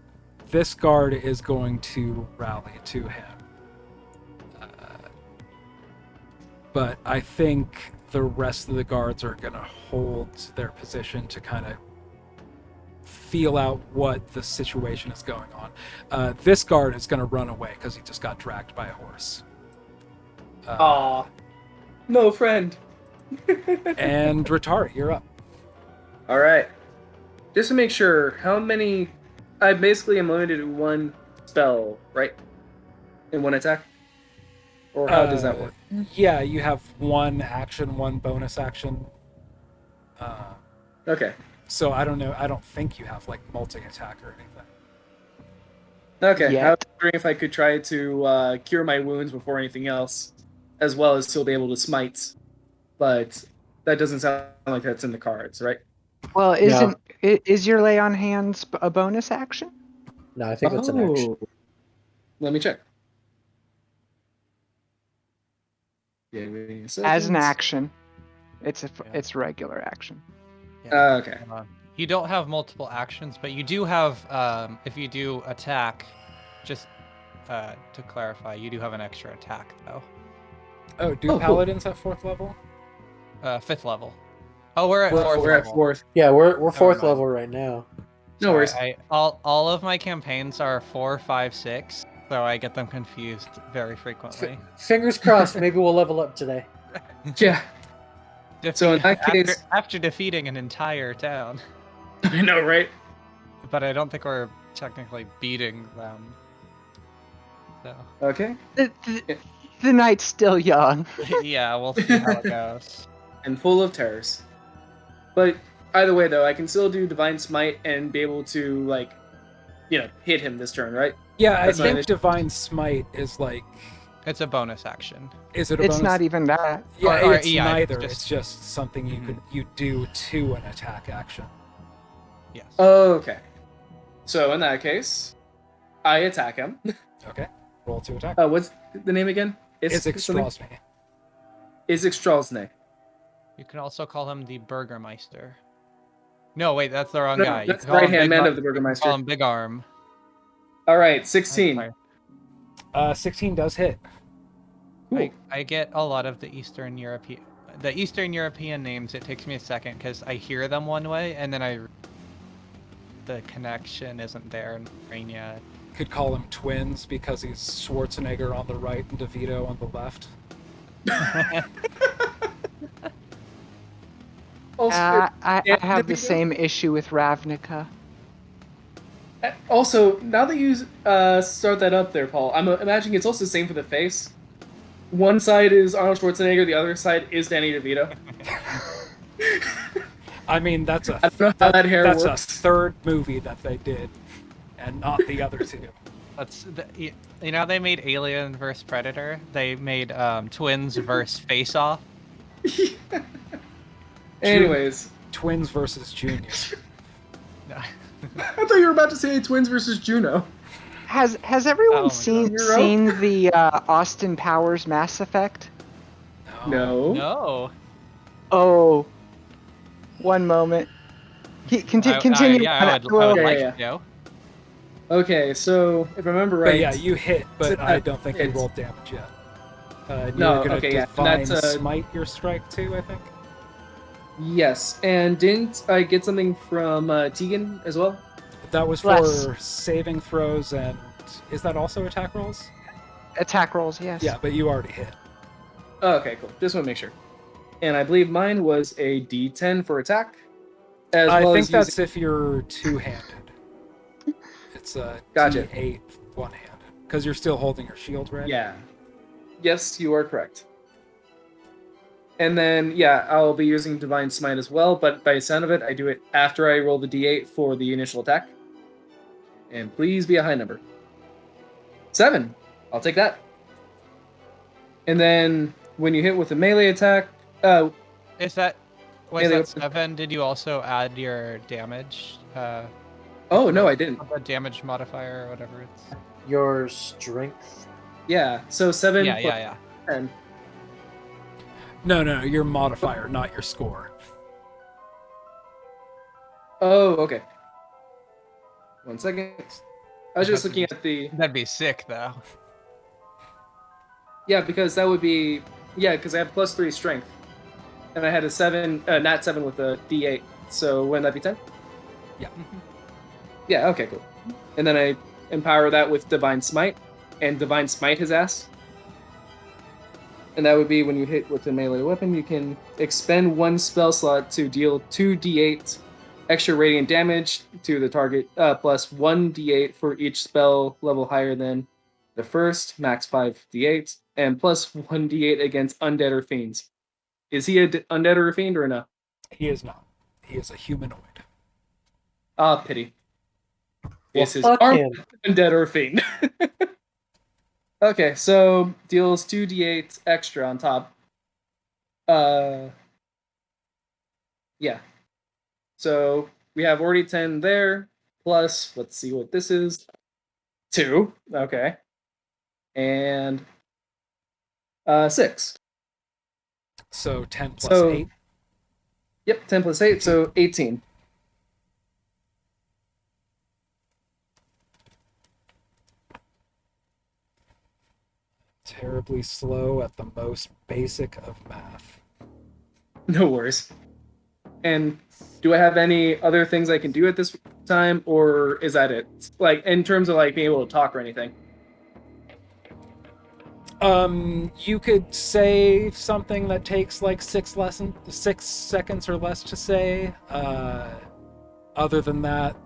this guard is going to rally to him. But I think the rest of the guards are going to hold their position to kind of feel out what the situation is going on. This guard is going to run away because he just got dragged by a horse. Aw. No friend. And Ratari, you're up. All right. Just to make sure, how many... I basically am limited to one spell, right? In one attack? Or how does that work? Yeah, you have one action, one bonus action. Okay. So I don't know. I don't think you have like multi-attack or anything. Okay. Yet. I was wondering if I could try to cure my wounds before anything else, as well as still be able to smite. But that doesn't sound like that's in the cards, right? Well, is your lay on hands a bonus action? No, I think that's an action. Let me check. Yeah, As an action, it's regular action. Okay. You don't have multiple actions, but you do have, if you do attack, just to clarify, you do have an extra attack, though. Oh, do cool. paladins at 4th level? 5th level. Oh, we're at 4th We're at level. 4th. Yeah, we're 4th mind. level right now. No worries. All of my campaigns are 4, 5, 6, so I get them confused very frequently. Fingers crossed, maybe we'll level up today. Yeah. So in that case... after defeating an entire town. I know, right? But I don't think we're technically beating them. So Okay. The night's still young. yeah, we'll see how it goes. And full of terrors. But either way, though, I can still do Divine Smite and be able to, like, hit him this turn, right? Yeah, That's I my think initiative. Divine Smite is like... It's a bonus action. Is it a It's bonus? not even that. Yeah, Or- it's yeah, neither. it's It's just- just something you do to an attack action. Yes. Okay. So in that case, I attack him. Okay. Roll to attack. What's the name again? Isaac something? Strahd. Isaac Stralsney. You can also call him the Burgermeister. No, wait, that's the wrong No, guy. You that's can call him right-hand Big man Ar- of the you can Burgermeister. Call him Big Arm. All right, 16. Sorry. 16 does hit. Cool. I get a lot of the Eastern European names. It takes me a second because I hear them one way and then the connection isn't there in my brain yet. Could call him twins because he's Schwarzenegger on the right and DeVito on the left. Also, I have the same issue with Ravnica. Also, now that you start that up there, Paul, I'm imagining it's also the same for the face. One side is Arnold Schwarzenegger, the other side is Danny DeVito. I mean, that's I don't know how that hair that's works. a third movie that they did, and not the other two. They made Alien vs Predator. They made Twins vs Face Off. Anyways, Twins versus Junior. I thought you were about to say Twins versus Juno. Has Oh everyone my seen God. seen the Austin Powers Mass Effect? No. No. Oh, one moment. Continue. I would like yeah. to know. Okay, so if I remember right, But yeah, you hit, but It's- I don't think you it's- rolled damage yet. No, You're gonna okay, yeah, and divine that's, smite your strike too, I think. yes, and didn't I get something from Tegan as well? That was Bless. for saving throws, and is that also attack rolls? Attack rolls, yes. Yeah, but you already hit. Oh, okay, cool. Just want to make sure. And I believe mine was a D10 for attack. as I well think as that's using. if you're two-handed. It's a Gotcha. D8 one-handed because you're still holding your shield, right? Yeah. Yes, you are correct. And then, yeah, I'll be using Divine Smite as well, but by the sound of it, I do it after I roll the d8 for the initial attack. And please be a high number. 7. I'll take that. And then when you hit with a melee attack, Is that was melee that weapon. 7? Did you also add your damage? Oh, no, I didn't. The damage modifier or whatever it's. Your strength. Yeah, so 7 Yeah, plus yeah, 10. No, your modifier, not your score. Oh, okay. 1 second. I was just That'd looking be- at the... That'd be sick, though. Yeah, because that would be... Yeah, because I have plus 3 strength. And I had a 7, nat 7 with a d8. So wouldn't that be 10? Yeah. Yeah, okay, cool. And then I empower that with Divine Smite, and Divine Smite his ass. And that would be when you hit with a melee weapon, you can expend 1 spell slot to deal 2d8 extra radiant damage to the target, plus 1d8 for each spell level higher than the first, max 5d8, and plus 1d8 against undead or fiends. Is he a undead or a fiend or no? He is not. He is a humanoid. Ah, pity. Well, Is his fuck arm him. undead or a fiend? Okay, so deals 2d8 extra on top. Yeah. So we have already 10 there, plus, let's see what this is. 2. Okay. And 6. So 10 plus So 8. Yep, 10 plus 8, so 18. Terribly slow at the most basic of math. No worries. And do I have any other things I can do at this time, or is that it? Like, in terms of like being able to talk or anything? You could say something that takes like 6 seconds or less to say. Other than that,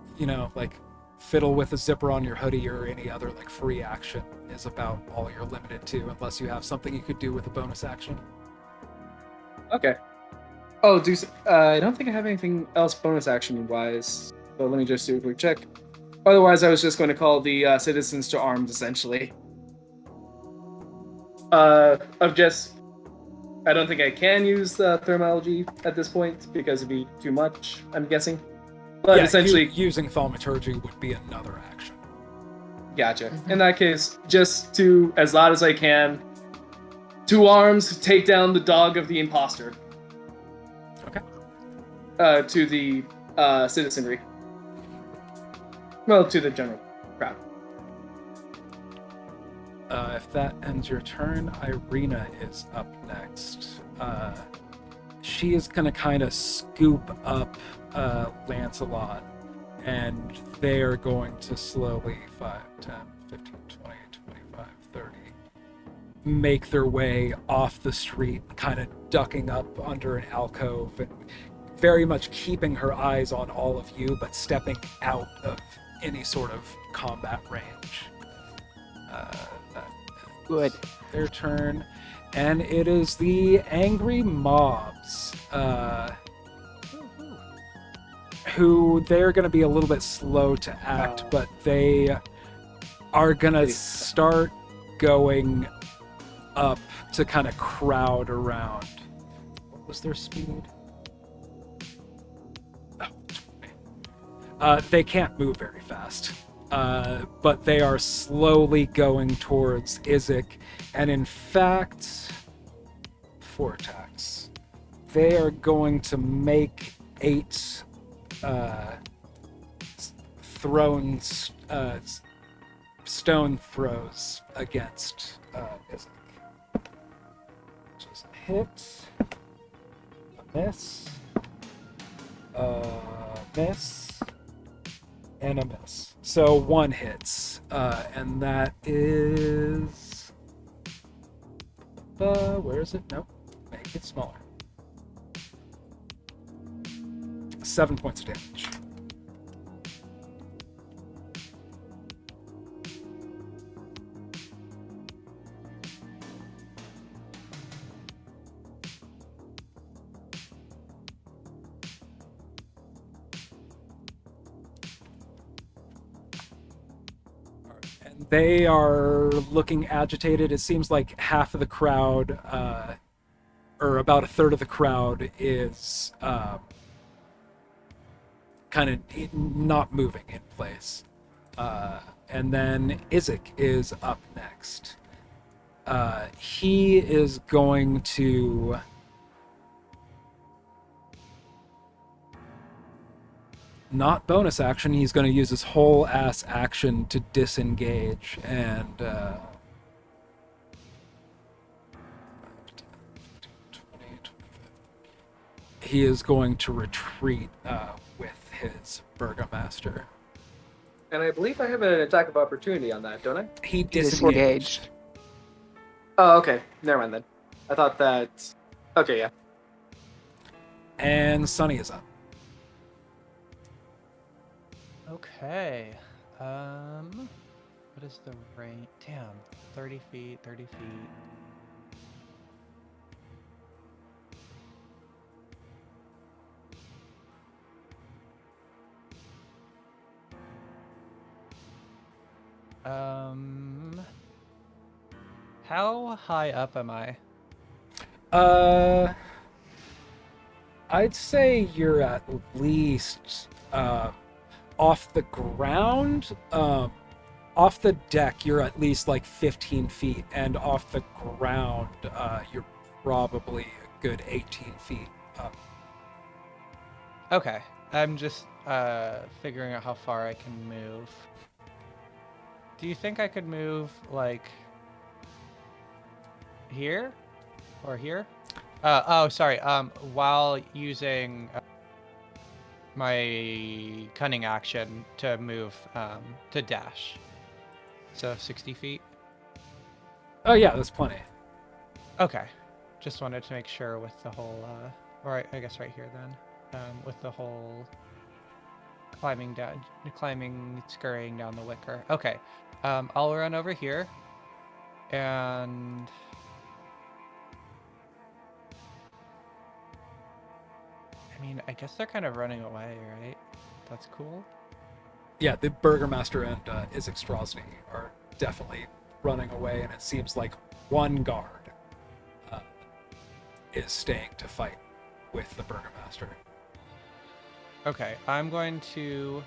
like fiddle with a zipper on your hoodie or any other like free action is about all you're limited to, unless you have something you could do with a bonus action. Okay. Oh, I don't think I have anything else bonus action wise. But let me just do a quick check. Otherwise, I was just going to call the citizens to arms, essentially. Of just, I don't think I can use thermology at this point because it'd be too much, I'm guessing. But yeah, essentially, using thaumaturgy would be another action. Gotcha. In that case, just to, as loud as I can, to arms, take down the dog of the imposter. Okay. To the citizenry. Well, to the general crowd. If that ends your turn, Irina is up next. She is going to kind of scoop up Lancelot, and they are going to slowly 5, 10, 15, 20, 25, 30 make their way off the street, kind of ducking up under an alcove and very much keeping her eyes on all of you, but stepping out of any sort of combat range. Good. Their turn, and it is the angry mobs, who they're going to be a little bit slow to act, but they are going to start going up to kind of crowd around. What was their speed? They can't move very fast. But they are slowly going towards Izek, and in fact, 4 attacks. They are going to make 8 stone throws against Izek. Which is a hit, a miss, miss, and a miss. So 1 hits, and that is... where is it? Nope. Make it smaller. 7 points of damage. And they are looking agitated. It seems like half of the crowd, or about a third of the crowd, is kind of not moving in place. And then Isaac is up next. He is going to not bonus action. He's going to use his whole ass action to disengage, and 20, 25. He is going to retreat with his Burgomaster. And I believe I have an attack of opportunity on that, don't I? He Disengaged. disengaged. Oh, okay. Never mind then. I thought that... Okay, yeah. And Sunny is up. Okay. What is the range? Damn. 30 feet, 30 feet. How high up am I? I'd say you're at least off the ground. Off the deck, you're at least like 15 feet, and off the ground, you're probably a good 18 feet up. Okay. I'm just figuring out how far I can move. Do you think I could move like here or here? Oh, sorry. While using my cunning action to move to dash. So 60 feet. Oh yeah, that's plenty. Okay. Just wanted to make sure with the whole, or I guess right here then, with the whole climbing, scurrying down the wicker. Okay. I'll run over here, and I mean, I guess they're kind of running away, right? That's cool. Yeah, the Burgomaster and Isaac Strahd are definitely running away, and it seems like one guard is staying to fight with the Burgomaster. Okay, I'm going to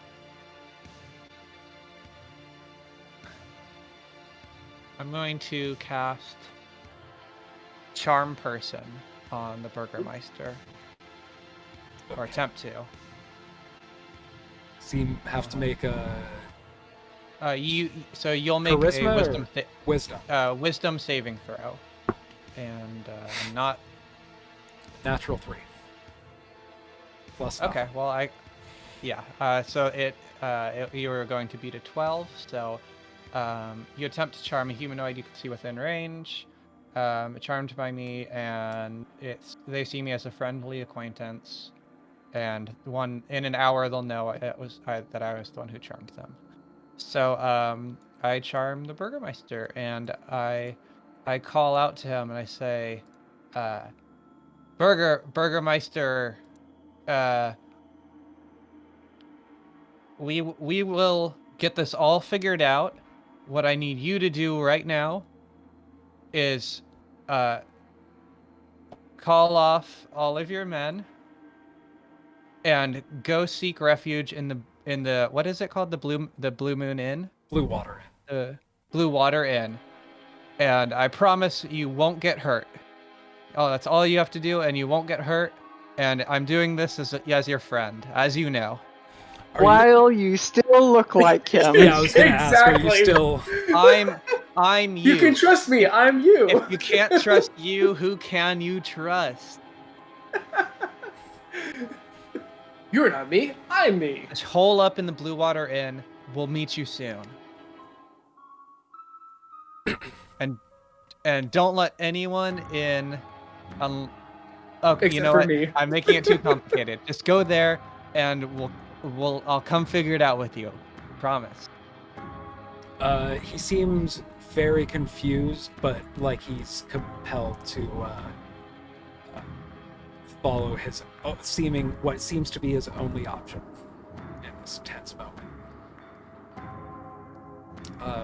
cast Charm Person on the Burgermeister. Or attempt to. So you have to make a you'll make charisma a wisdom. Wisdom saving throw, and not Natural 3. Plus nothing. okay. Well, so you were going to beat a 12. So you attempt to charm a humanoid you can see within range. Charmed by me, and they see me as a friendly acquaintance. And in an hour they'll know that I was the one who charmed them. So I charm the Burgermeister, and I call out to him and I say, Burgermeister, we will get this all figured out. What I need you to do right now is call off all of your men and go seek refuge in the what is it called, the Blue Moon Inn? Blue Water. The Blue Water Inn. And I promise you won't get hurt. Oh, that's all you have to do, and you won't get hurt. And I'm doing this as your friend, as you know. While you still look like him. Yeah, I was gonna ask. Are you Exactly. still? I'm you. You can trust me. I'm you. If you can't trust you, who can you trust? You're not me. I'm me. Just hole up in the Blue Water Inn. We'll meet you soon. And don't let anyone in. Okay, Except you know for what? me. I'm making it too complicated. Just go there, and I'll come figure it out with you. Promise. He seems very confused, but like he's compelled to follow his what seems to be his only option in this tense moment.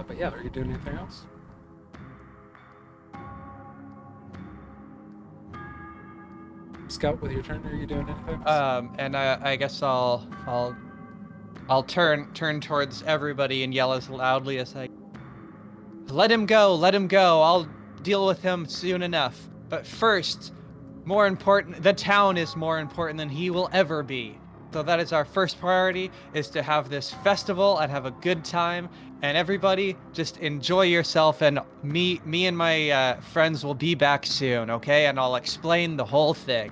But yeah, are you doing anything else? Scout, with your turn, are you doing anything else? And I guess I'll turn towards everybody and yell as loudly as I. Let him go. Let him go. I'll deal with him soon enough. But first, more important, the town is more important than he will ever be. So that is our first priority, is to have this festival and have a good time. And everybody, just enjoy yourself. And me and my friends will be back soon, okay? And I'll explain the whole thing.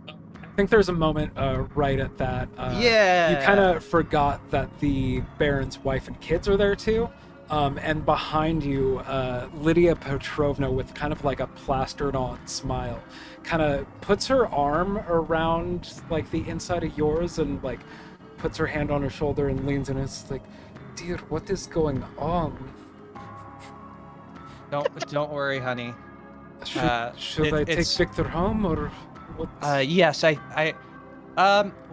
I think there's a moment right at that. Yeah. You kind of forgot that the Baron's wife and kids are there too. And behind you, Lydia Petrovna, with kind of like a plastered on smile, kind of puts her arm around like the inside of yours and like puts her hand on her shoulder and leans in and is like, "Dear, what is going on? Don't worry, honey. Should I take Victor home or what?" Yes,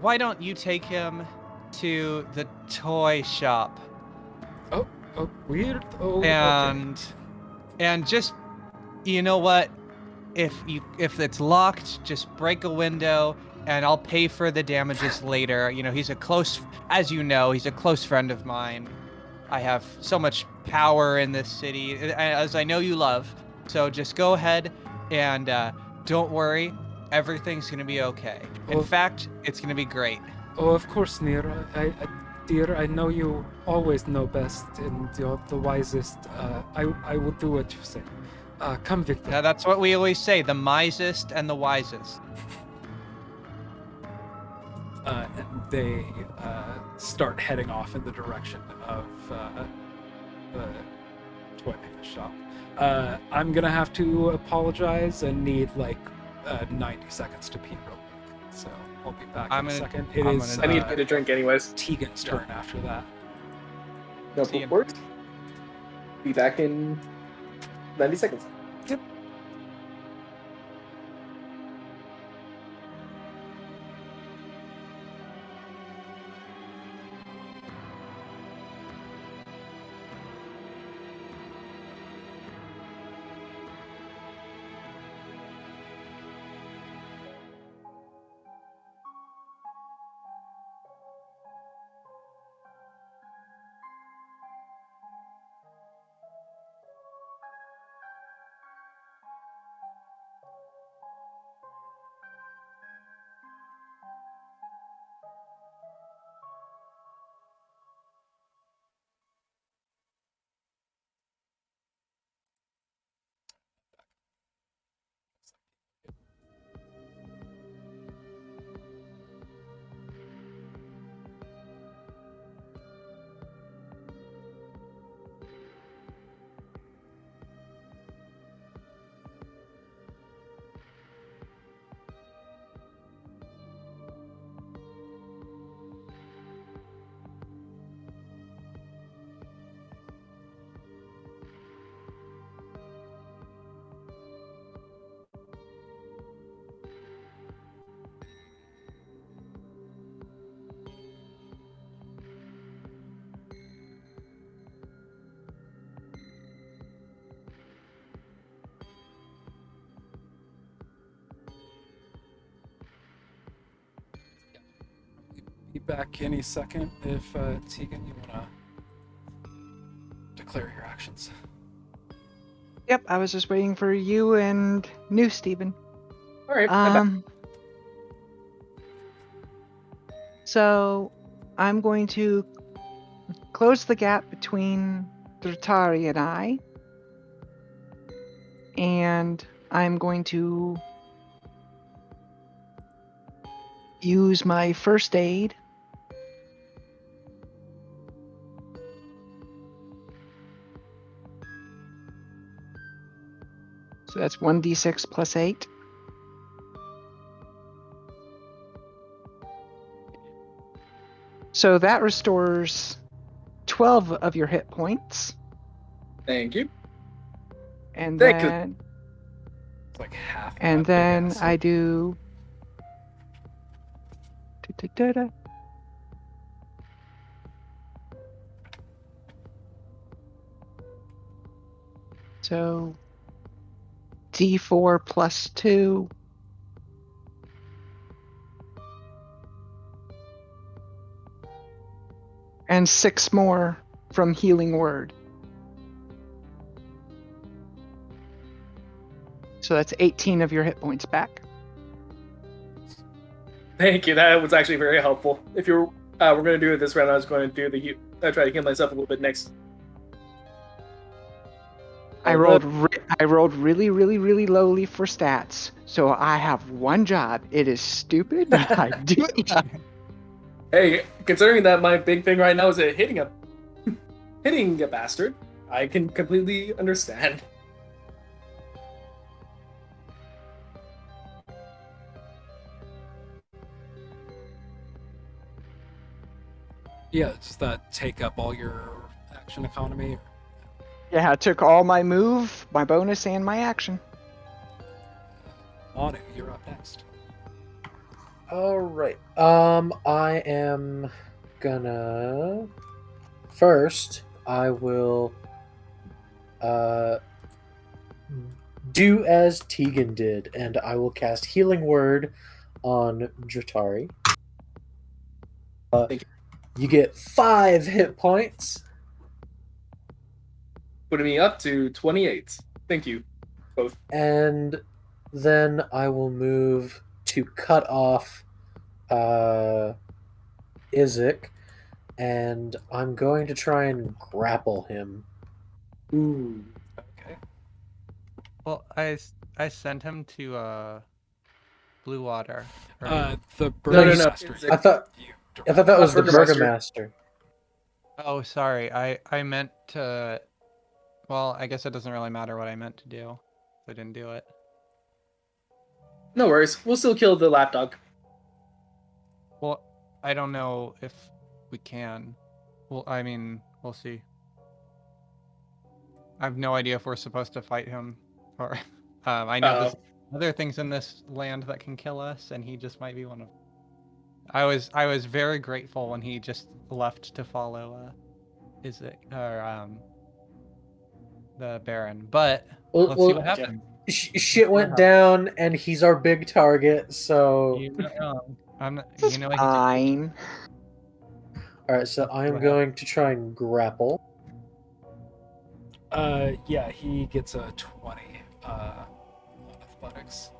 why don't you take him to the toy shop? Oh, weird. Oh, and okay. and just, you know what? If it's locked, just break a window and I'll pay for the damages later. You know, he's as you know, he's a close friend of mine. I have so much power in this city, as I know you love. So just go ahead and don't worry. Everything's going to be okay. In fact, it's going to be great. Oh, of course, Nir. Dear, I know you always know best and you're the wisest. I will do what you say. Come, Victor. Yeah, that's what we always say, the misest and the wisest. And they start heading off in the direction of the toy maker shop. I'm gonna have to apologize and need like 90 seconds to pee real quick. So I'll be back in a second. I need a bit of drink anyways. Tegan's turn after that. No, of course. Be back in 90 seconds. Yep. Be back any second if Tegan, you wanna declare your actions. Yep, I was just waiting for you and new Steven. All right. I'm back. So I'm going to close the gap between Dratari and I. And I'm going to use my first aid. So that's 1d6 plus 8. So that restores 12 of your hit points. Thank you. And Thank you. then It's like half. of and that big then ass. I do da-da-da-da. So D4 plus 2. And 6 more from Healing Word. So that's 18 of your hit points back. Thank you. That was actually very helpful. If you're, we're going to do it this round. I was going to do the. I try to heal myself a little bit next. I rolled really, really, really lowly for stats. So I have one job. It is stupid, but I do it. Hey, considering that my big thing right now is hitting a bastard, I can completely understand. Yeah, does that take up all your action economy? Yeah, I took all my move, my bonus, and my action. Manu, you're up next. All right. I am gonna first. I will do as Tegan did, and I will cast Healing Word on Dratari. Thank You get 5 hit points. Putting me up to 28. Thank you, both. And then I will move to cut off Izek, and I'm going to try and grapple him. Ooh. Okay. Well, I sent him to Blue Water. Right? The No, Burgermaster. no. I thought You that was the Burgermeister. Burgermaster. Oh, sorry. I meant to. Well, I guess it doesn't really matter what I meant to do. I didn't do it. No worries. We'll still kill the lapdog. Well, I don't know if we can. Well, I mean, we'll see. I have no idea if we're supposed to fight him, or I know there's other things in this land that can kill us, and he just might be one of. I was very grateful when he just left to follow. Is it or the Baron? But let's see what happens. Shit went down, and he's our big target. So, You're not wrong. I'm not. This You is know, fine. all right. So I am going to try and grapple. Yeah, he gets a 20 on athletics.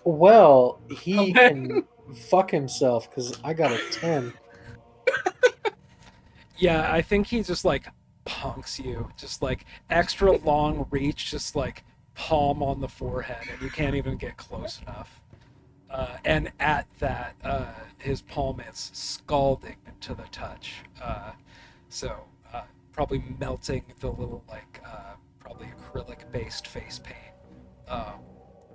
Well, he can fuck himself because I got a 10. Yeah, I think he just like punks you, just like extra long reach, just like palm on the forehead, and you can't even get close enough. And at that, his palm is scalding to the touch. So probably melting the little like probably acrylic-based face paint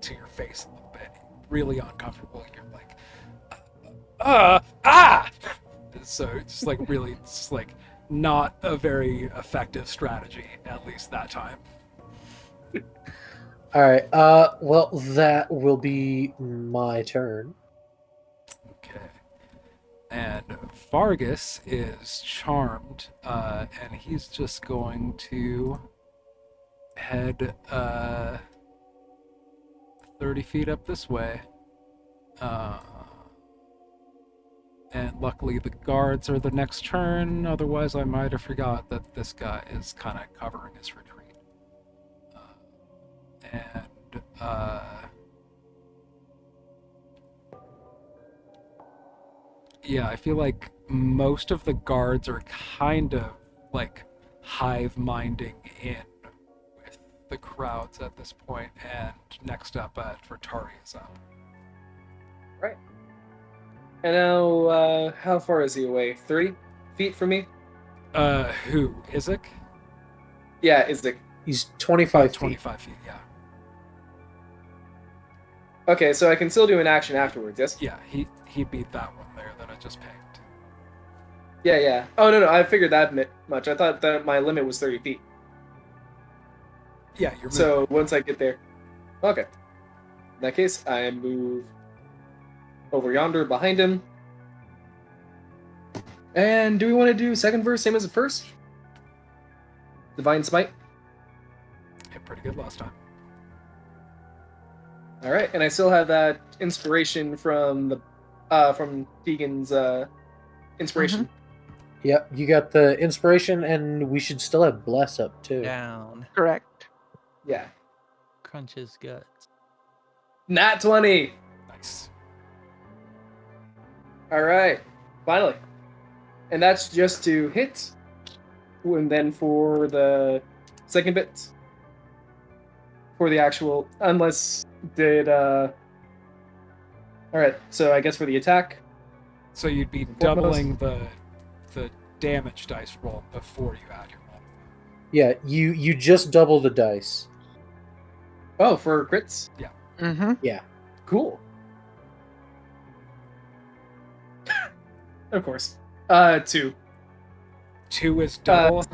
to your face a little bit. Really uncomfortable. You're like, ah! So it's like really, it's like not a very effective strategy, at least that time. All right. Well, that will be my turn. Okay. And Vargas is charmed, and he's just going to head 30 feet up this way. And luckily the guards are the next turn, otherwise I might have forgot that this guy is kind of covering his retreat. Yeah, I feel like most of the guards are kind of like hive-minding in with the crowds at this point, and next up Dratari is up. Right. And now, how far is he away? 30 feet from me? Who? Izek? Yeah, Izek. He's 25 feet. 25 feet, yeah. Okay, so I can still do an action afterwards, yes? Yeah, he beat that one there that I just picked. Yeah, yeah. Oh, no, I figured that much. I thought that my limit was 30 feet. Yeah, you're moving. So once I get there. Okay. In that case, I move over yonder behind him. And do we want to do second verse, same as the first? Divine Smite? Hit pretty good last time. All right, and I still have that inspiration from Tegan's inspiration. Yep, you got the inspiration, and we should still have bless up too. Down. Correct. Yeah. Crunches guts. Nat 20. Nice. All right, finally. And that's just to hit. And then for the second bit, for the actual, unless did all right, so I guess for the attack. So you'd be Foremost. doubling the damage dice roll before you add your modifier. Yeah, you just double the dice. Oh, for crits? Mm-hmm. Yeah. Cool. Of course. 2. 2 is double.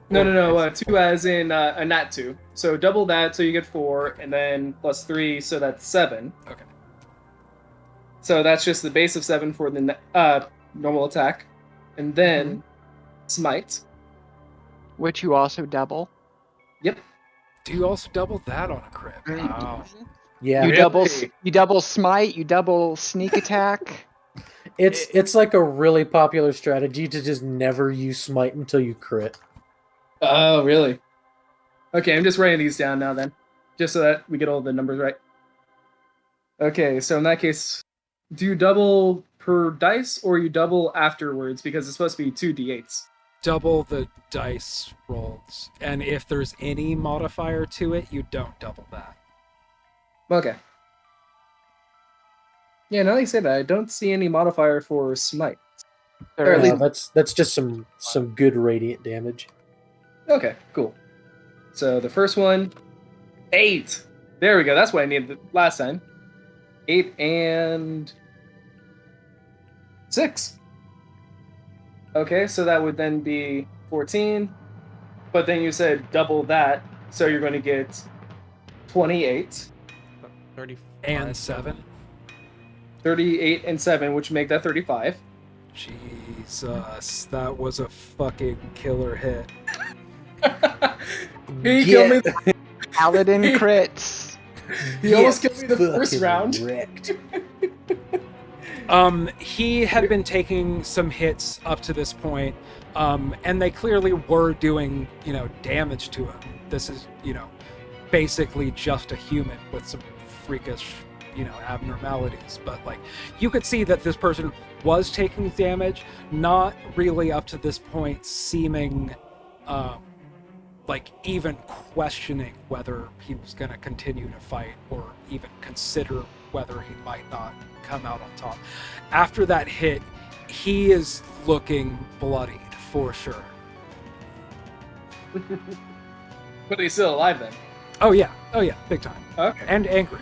No. 2 as in a nat 2. So double that, so you get 4, and then plus 3, so that's 7. Okay. So that's just the base of 7 for the normal attack, and then smite. Which you also double. Yep. Do you also double that on a crit? Wow. Yeah. You Really? double smite. You double sneak attack. It's like a really popular strategy to just never use smite until you crit. Oh, really? Okay, I'm just writing these down now then, just so that we get all the numbers right. Okay, so in that case, do you double per dice or you double afterwards because it's supposed to be 2d8s? Double the dice rolls, and if there's any modifier to it, you don't double that. Okay. Yeah, now that you say that, I don't see any modifier for smite. There Or at is. least- That's just some good radiant damage. Okay, cool. So the first one, 8. There we go. That's what I needed last time. 8 and 6. Okay, so that would then be 14. But then you said double that, so you're going to get 28, 35. And 7. 38, and 7, which make that 35. Jesus, that was a fucking killer hit. He killed me. Paladin crits. He almost killed me the first fucking round. wrecked. He had been taking some hits up to this point, and they clearly were doing, damage to him. This is, basically just a human with some freakish, abnormalities. But, you could see that this person was taking damage, not really up to this point seeming, even questioning whether he was going to continue to fight or even consider whether he might not come out on top. After that hit, he is looking bloodied for sure. But he's still alive then. Oh yeah, big time. Okay. And angry.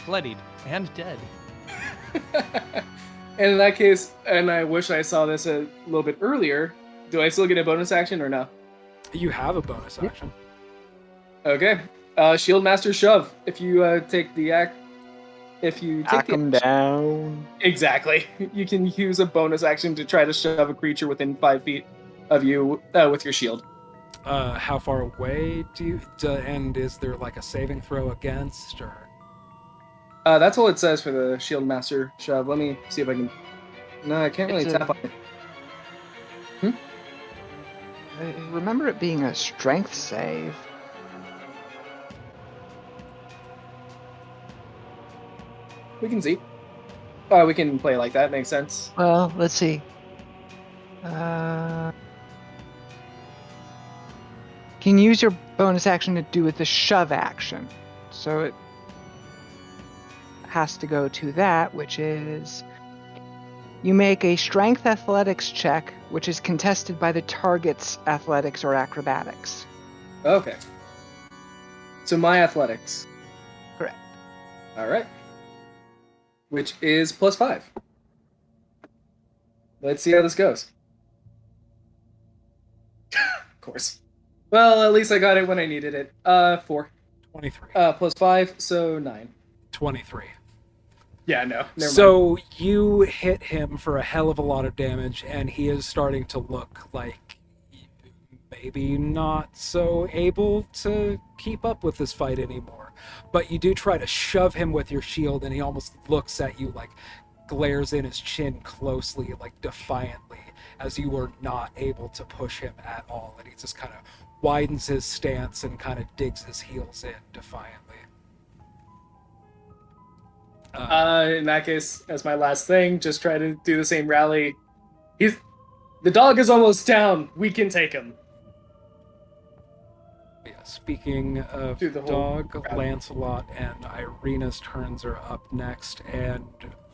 Bloodied and dead. And in that case, and I wish I saw this a little bit earlier, do I still get a bonus action or no? You have a bonus action. Okay. Shield Master Shove. If you take the act, if you take Knock the him down. Exactly. You can use a bonus action to try to shove a creature within 5 feet of you with your shield. How far away and is there a saving throw against, or? That's all it says for the Shield Master Shove. Let me see if I can. No, I can't really It's a- tap on it. I remember it being a strength save. We can see. We can play like that. Makes sense. Well, let's see. Can use your bonus action to do with the shove action. So it has to go to that, which is you make a strength athletics check, which is contested by the target's athletics or acrobatics. Okay. So my athletics. Correct. All right. Which is +5. let's see how this goes. Of course. Well, at least I got it when I needed it. 4. 23. Plus 5, so 9. 23. Yeah, no, never mind. So you hit him for a hell of a lot of damage, and he is starting to look like maybe not so able to keep up with this fight anymore. But you do try to shove him with your shield, and he almost looks at you, like glares in his chin closely, like defiantly, as you were not able to push him at all. And he just kind of widens his stance and kind of digs his heels in defiantly. In that case, as my last thing, just try to do the same rally. The dog is almost down. We can take him. Yeah, speaking of Do the whole dog, rally. Lancelot and Irina's turns are up next, and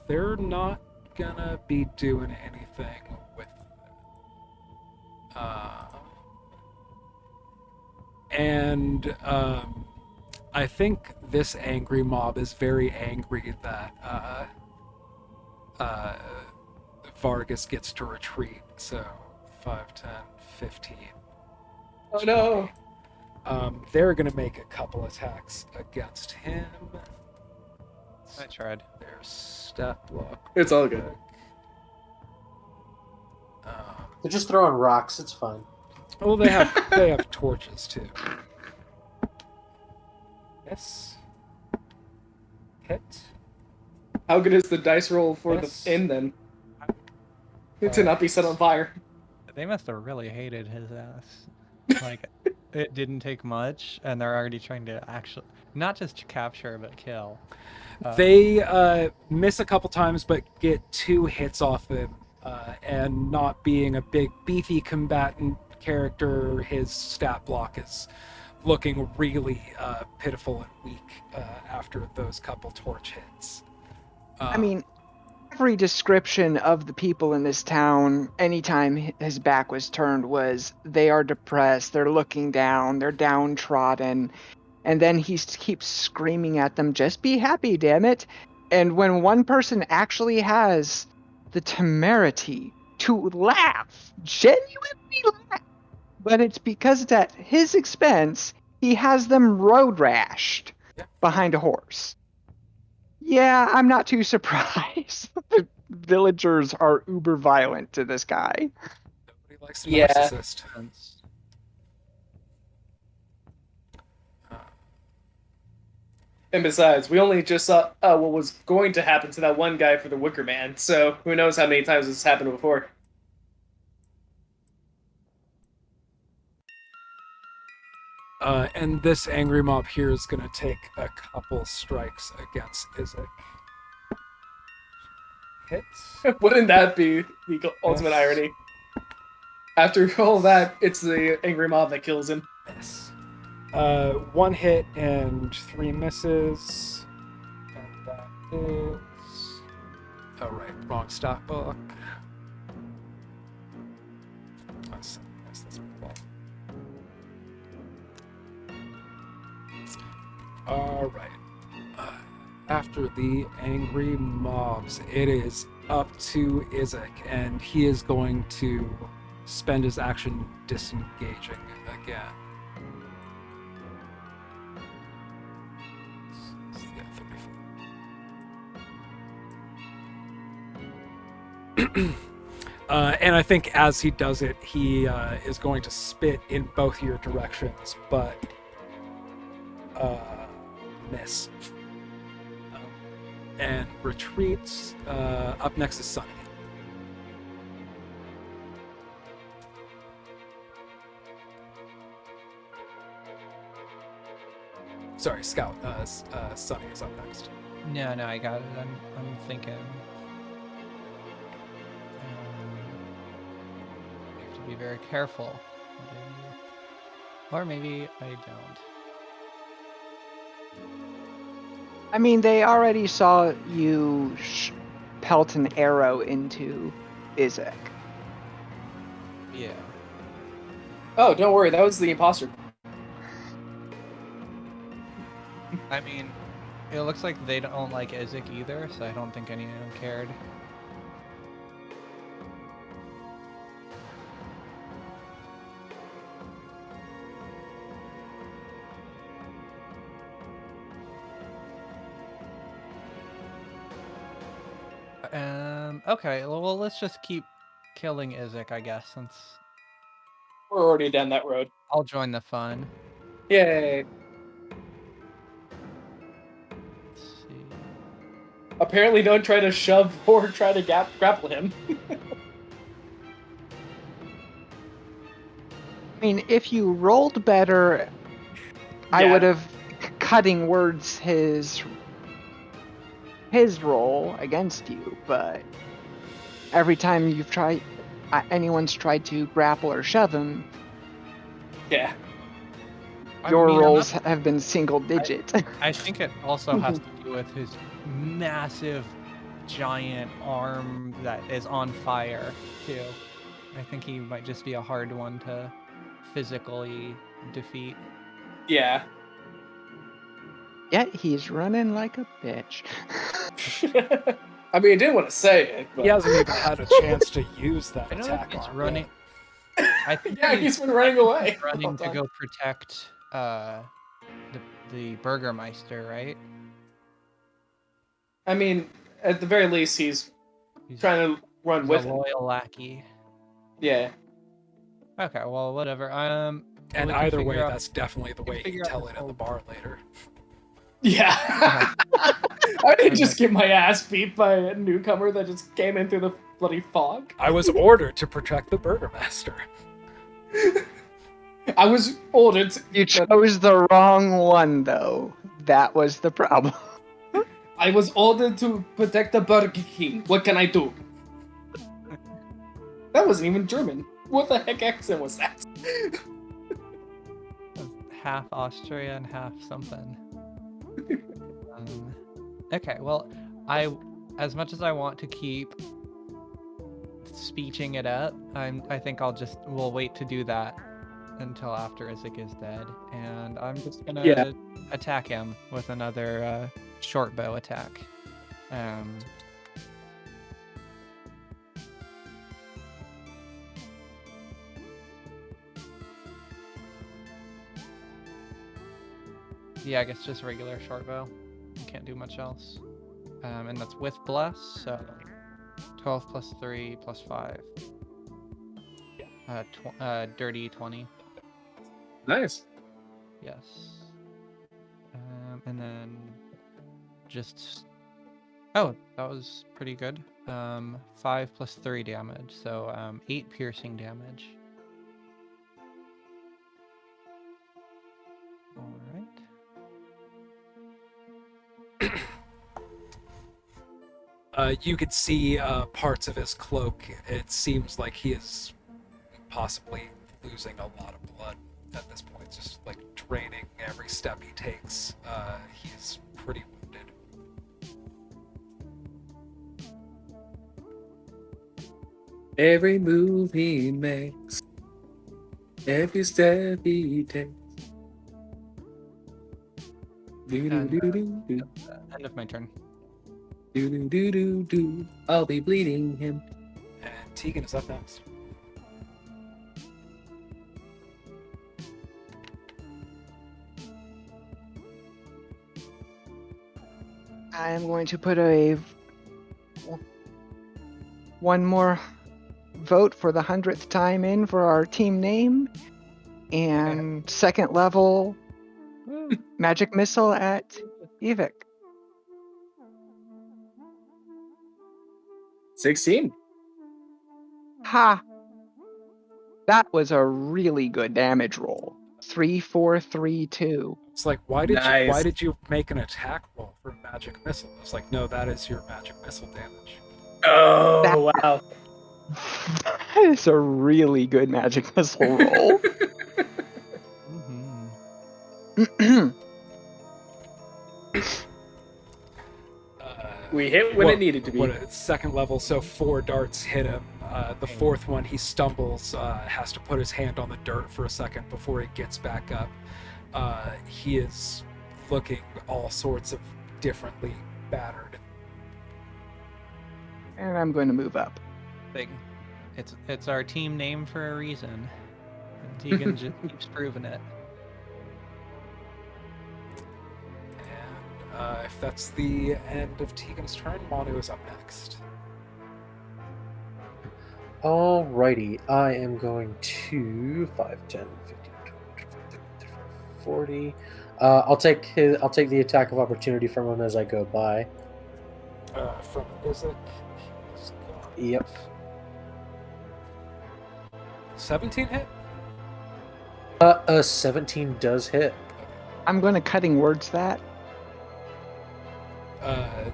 they're not gonna be doing anything with I think this angry mob is very angry that Vargas gets to retreat. So 5, 10, 15. Oh no! They're gonna make a couple attacks against him. I tried. Their stat block. It's all good. They're just throwing rocks. It's fine. Well, they have torches too. Yes. Hit. How good is the dice roll for Yes. the inn then? To not be set on fire. They must have really hated his ass. Like, it didn't take much, and they're already trying to actually not just capture but kill. They miss a couple times, but get 2 hits off him. And not being a big beefy combatant character, his stat block is looking really pitiful and weak after those couple torch hits. I mean, every description of the people in this town, anytime his back was turned, was they are depressed, they're looking down, they're downtrodden. And then he keeps screaming at them, just be happy, damn it. And when one person actually has the temerity to laugh, genuinely laugh, but it's because it's at his expense, he has them road rashed behind a horse. Yeah, I'm not too surprised. The villagers are uber violent to this guy. Nobody likes a Yeah. narcissist. And besides, we only just saw what was going to happen to that one guy for the Wicker Man, so who knows how many times this has happened before. And this angry mob here is going to take a couple strikes against Isaac. Hits. Wouldn't that be the ultimate Yes. irony? After all that, it's the angry mob that kills him. Miss. 1 hit and 3 misses. And that is... Oh, right. Wrong stat book. That's bad. Alright. After the angry mobs, it is up to Isaac, and he is going to spend his action disengaging again. And I think as he does it, he is going to spit in both your directions, but miss. And retreats. Up next is Sunny. Sorry, Scout. Sunny is up next. No, I got it. I'm thinking. I have to be very careful. Or maybe I don't. I mean, they already saw you pelt an arrow into Isaac. Yeah. Oh, don't worry, that was the imposter. I mean, it looks like they don't like Isaac either, so I don't think anyone cared. Okay. Well, let's just keep killing Izek, I guess, since We're already down that road. I'll join the fun. Yay! Let's see. Apparently, don't try to shove or try to grapple him. I mean, if you rolled better, I would have cutting words his roll against you, but every time you've tried, anyone's tried to grapple or shove him, Yeah. your I mean, rolls have been single digit. I think it also has to do with his massive, giant arm that is on fire too. I think he might just be a hard one to physically defeat. Yeah. Yet he's running like a bitch. I mean, I didn't want to say it, but He hasn't even had a chance to use that I know attack he's on running. yet. I think yeah, he's been running away. running to Hold go on. protect the Burgermeister, right? I mean, at the very least, he's trying to run He's with a him. loyal lackey. Yeah. Okay, well, whatever. And we can either way, figure out- that's definitely the way you figure can out tell this it at the whole- bar later. Yeah. I didn't just get my ass beat by a newcomer that just came in through the bloody fog. I was ordered to protect the Burgermaster. I was ordered. You chose the wrong one, though. That was the problem. I was ordered to protect the Burger King. What can I do? That wasn't even German. What the heck accent was that? half Austria and half something. Okay, well, as much as I want to keep speeching it up, I think we'll wait to do that until after Isaac is dead, and I'm just gonna attack him with another short bow attack. Yeah, I guess just regular short bow. Can't do much else. And that's with bless, so 12 plus 3 plus 5. Dirty 20. Nice. Yes. And then just... Oh, that was pretty good. 5 plus 3 damage, so 8 piercing damage. Alright. You could see parts of his cloak. It seems like he is possibly losing a lot of blood at this point, just like draining every step he takes. He's pretty wounded. Every move he makes, every step he takes. End of my turn. I'll be bleeding him. And Tegan is up next. I am going to put one more vote for the 100th time in for our team name, and second level magic missile at Evic. 16. Ha! That was a really good damage roll. 3, 4, 3, 2. It's like, why did Nice. you make an attack roll for magic missile? It's like, no, that is your magic missile damage. Oh, wow. That is a really good magic missile roll. We hit when it needed to be. Second level, so 4 darts hit him. The fourth one, he stumbles, has to put his hand on the dirt for a second before he gets back up. He is looking all sorts of differently battered. And I'm going to move up. It's our team name for a reason. And Tegan just keeps proving it. And If that's the end of Tegan's turn, Manu is up next. Alrighty, I am going to 5, 10, 15, 20, 40. I'll take the attack of opportunity from him as I go by. From Isaac, he's got Yep. 17 hit? 17 does hit. I'm going to cutting words that.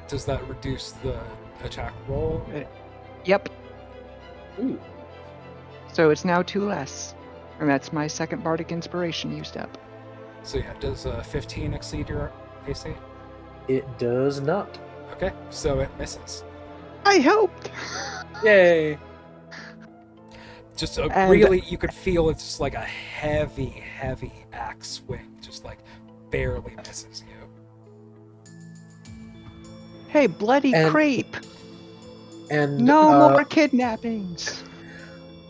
Does that reduce the attack roll? Yep. Ooh. So it's now 2 less. And that's my second bardic inspiration used up. So yeah, does 15 exceed your AC? It does not. Okay, so it misses. I helped! Yay! Just And- really, you could feel it's just like a heavy axe swing, just like barely misses you. Hey, bloody And- creep! And No more kidnappings!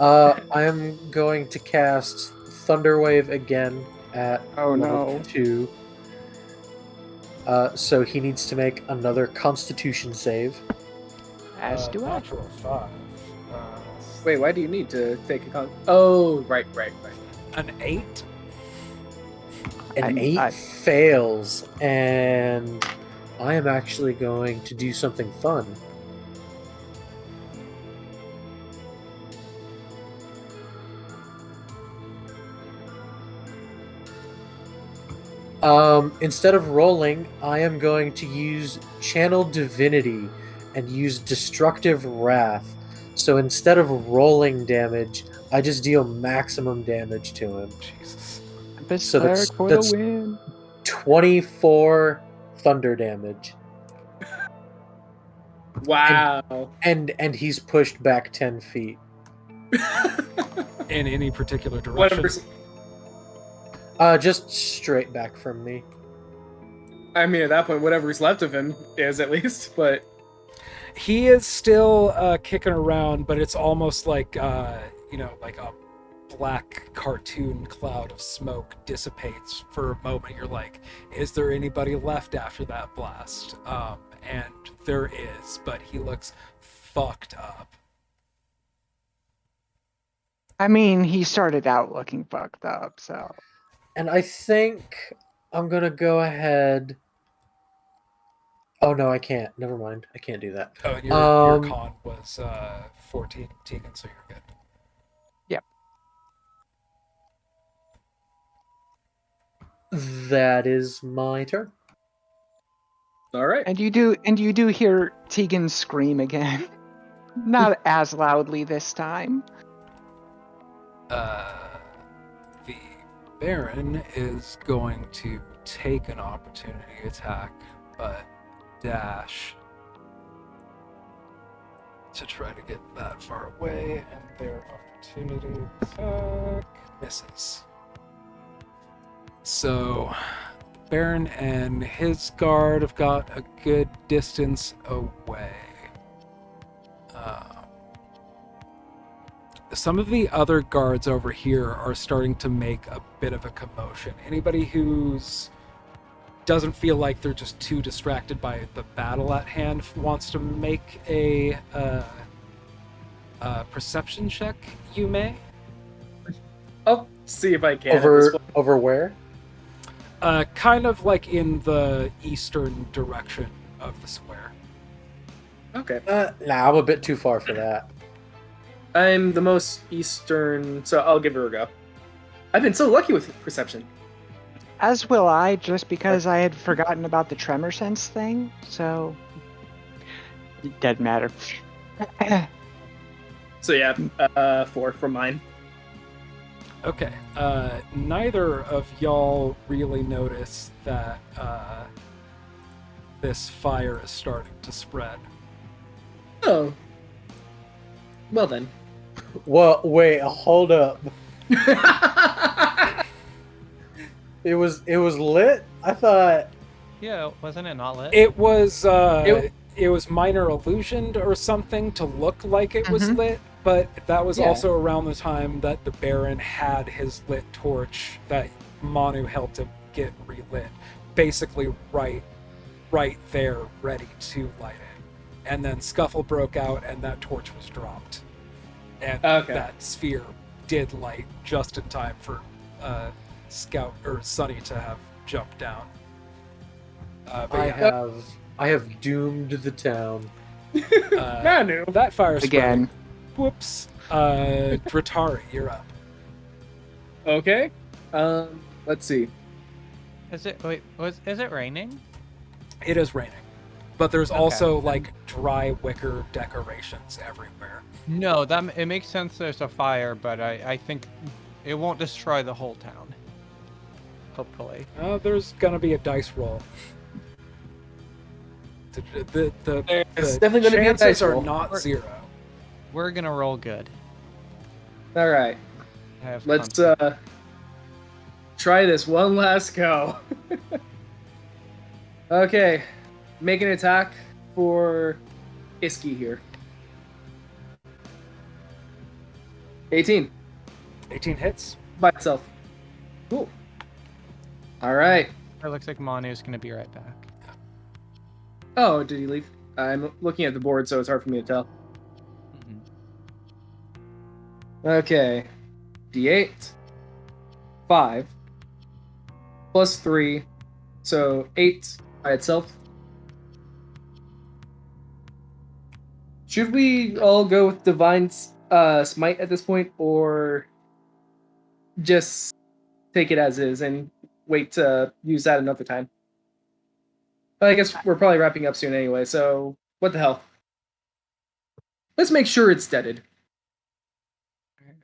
I'm going to cast Thunderwave again at Oh, level no. 2. So he needs to make another Constitution save. As do I. Natural 5. Wait, why do you need to take a Oh, right. An 8? An 8 fails, and I am actually going to do something fun. Instead of rolling, I am going to use Channel Divinity and use Destructive Wrath. So instead of rolling damage, I just deal maximum damage to him. Jesus. Best So cleric for the that's win. 24 thunder damage. Wow. And he's pushed back 10 feet. In any particular direction? Whatever. Just straight back from me. I mean, at that point, whatever's left of him is at least, but He is still kicking around, but it's almost like, like a black cartoon cloud of smoke dissipates for a moment. You're like, is there anybody left after that blast? And there is, but he looks fucked up. I mean, he started out looking fucked up, so. And I think I'm gonna go ahead. Oh no, I can't. Never mind. I can't do that. Oh, and your con was 14, Tegan, so you're good. That is my turn. all right. And you do hear Tegan scream again. Not as loudly this time. The Baron is going to take an opportunity attack, but dash to try to get that far away, and their opportunity attack misses. So, Baron and his guard have got a good distance away. Some of the other guards over here are starting to make a bit of a commotion. Anybody who's doesn't feel like they're just too distracted by the battle at hand wants to make a perception check, you may. I'll see if I can. Over where? Kind of like in the eastern direction of the square. Okay. Nah, I'm a bit too far for that. I'm the most eastern, so I'll give her a go. I've been so lucky with perception. As will I, just because I had forgotten about the tremor sense thing, so. It doesn't matter. So yeah, 4 from mine. Okay. Neither of y'all really notice that this fire is starting to spread. Oh. Well then. Well, wait, hold up. It was lit? I thought. Yeah, wasn't it not lit? It was it was minor illusioned or something to look like it was lit, but that was Yeah. also around the time that the Baron had his lit torch that Manu helped him get relit. Basically right right there, ready to light it. And then scuffle broke out, and that torch was dropped. And Okay. that sphere did light just in time for Scout or Sunny to have jumped down. But I have doomed the town. Manu. that fire Again. Whoops. Dratari, you're up. Okay. Let's see. Is it raining? It is raining, but there's Okay. also like dry wicker decorations everywhere. No, it makes sense there's a fire, but I think it won't destroy the whole town. Hopefully. There's gonna be a dice roll. The There's definitely gonna be a chances dice are roll. not zero. We're gonna roll good. All right. I have Let's confidence. try this one last go. Okay. Make an attack for Iski here. 18 18 hits. by itself. Cool. All right. It looks like Manu's gonna be right back. Oh, did he leave? I'm looking at the board, so it's hard for me to tell. Okay. D8. 5. Plus 3. So 8 by itself. Should we all go with Divine Smite at this point, or just take it as is and wait to use that another time? I guess we're probably wrapping up soon anyway, so what the hell? Let's make sure it's deaded.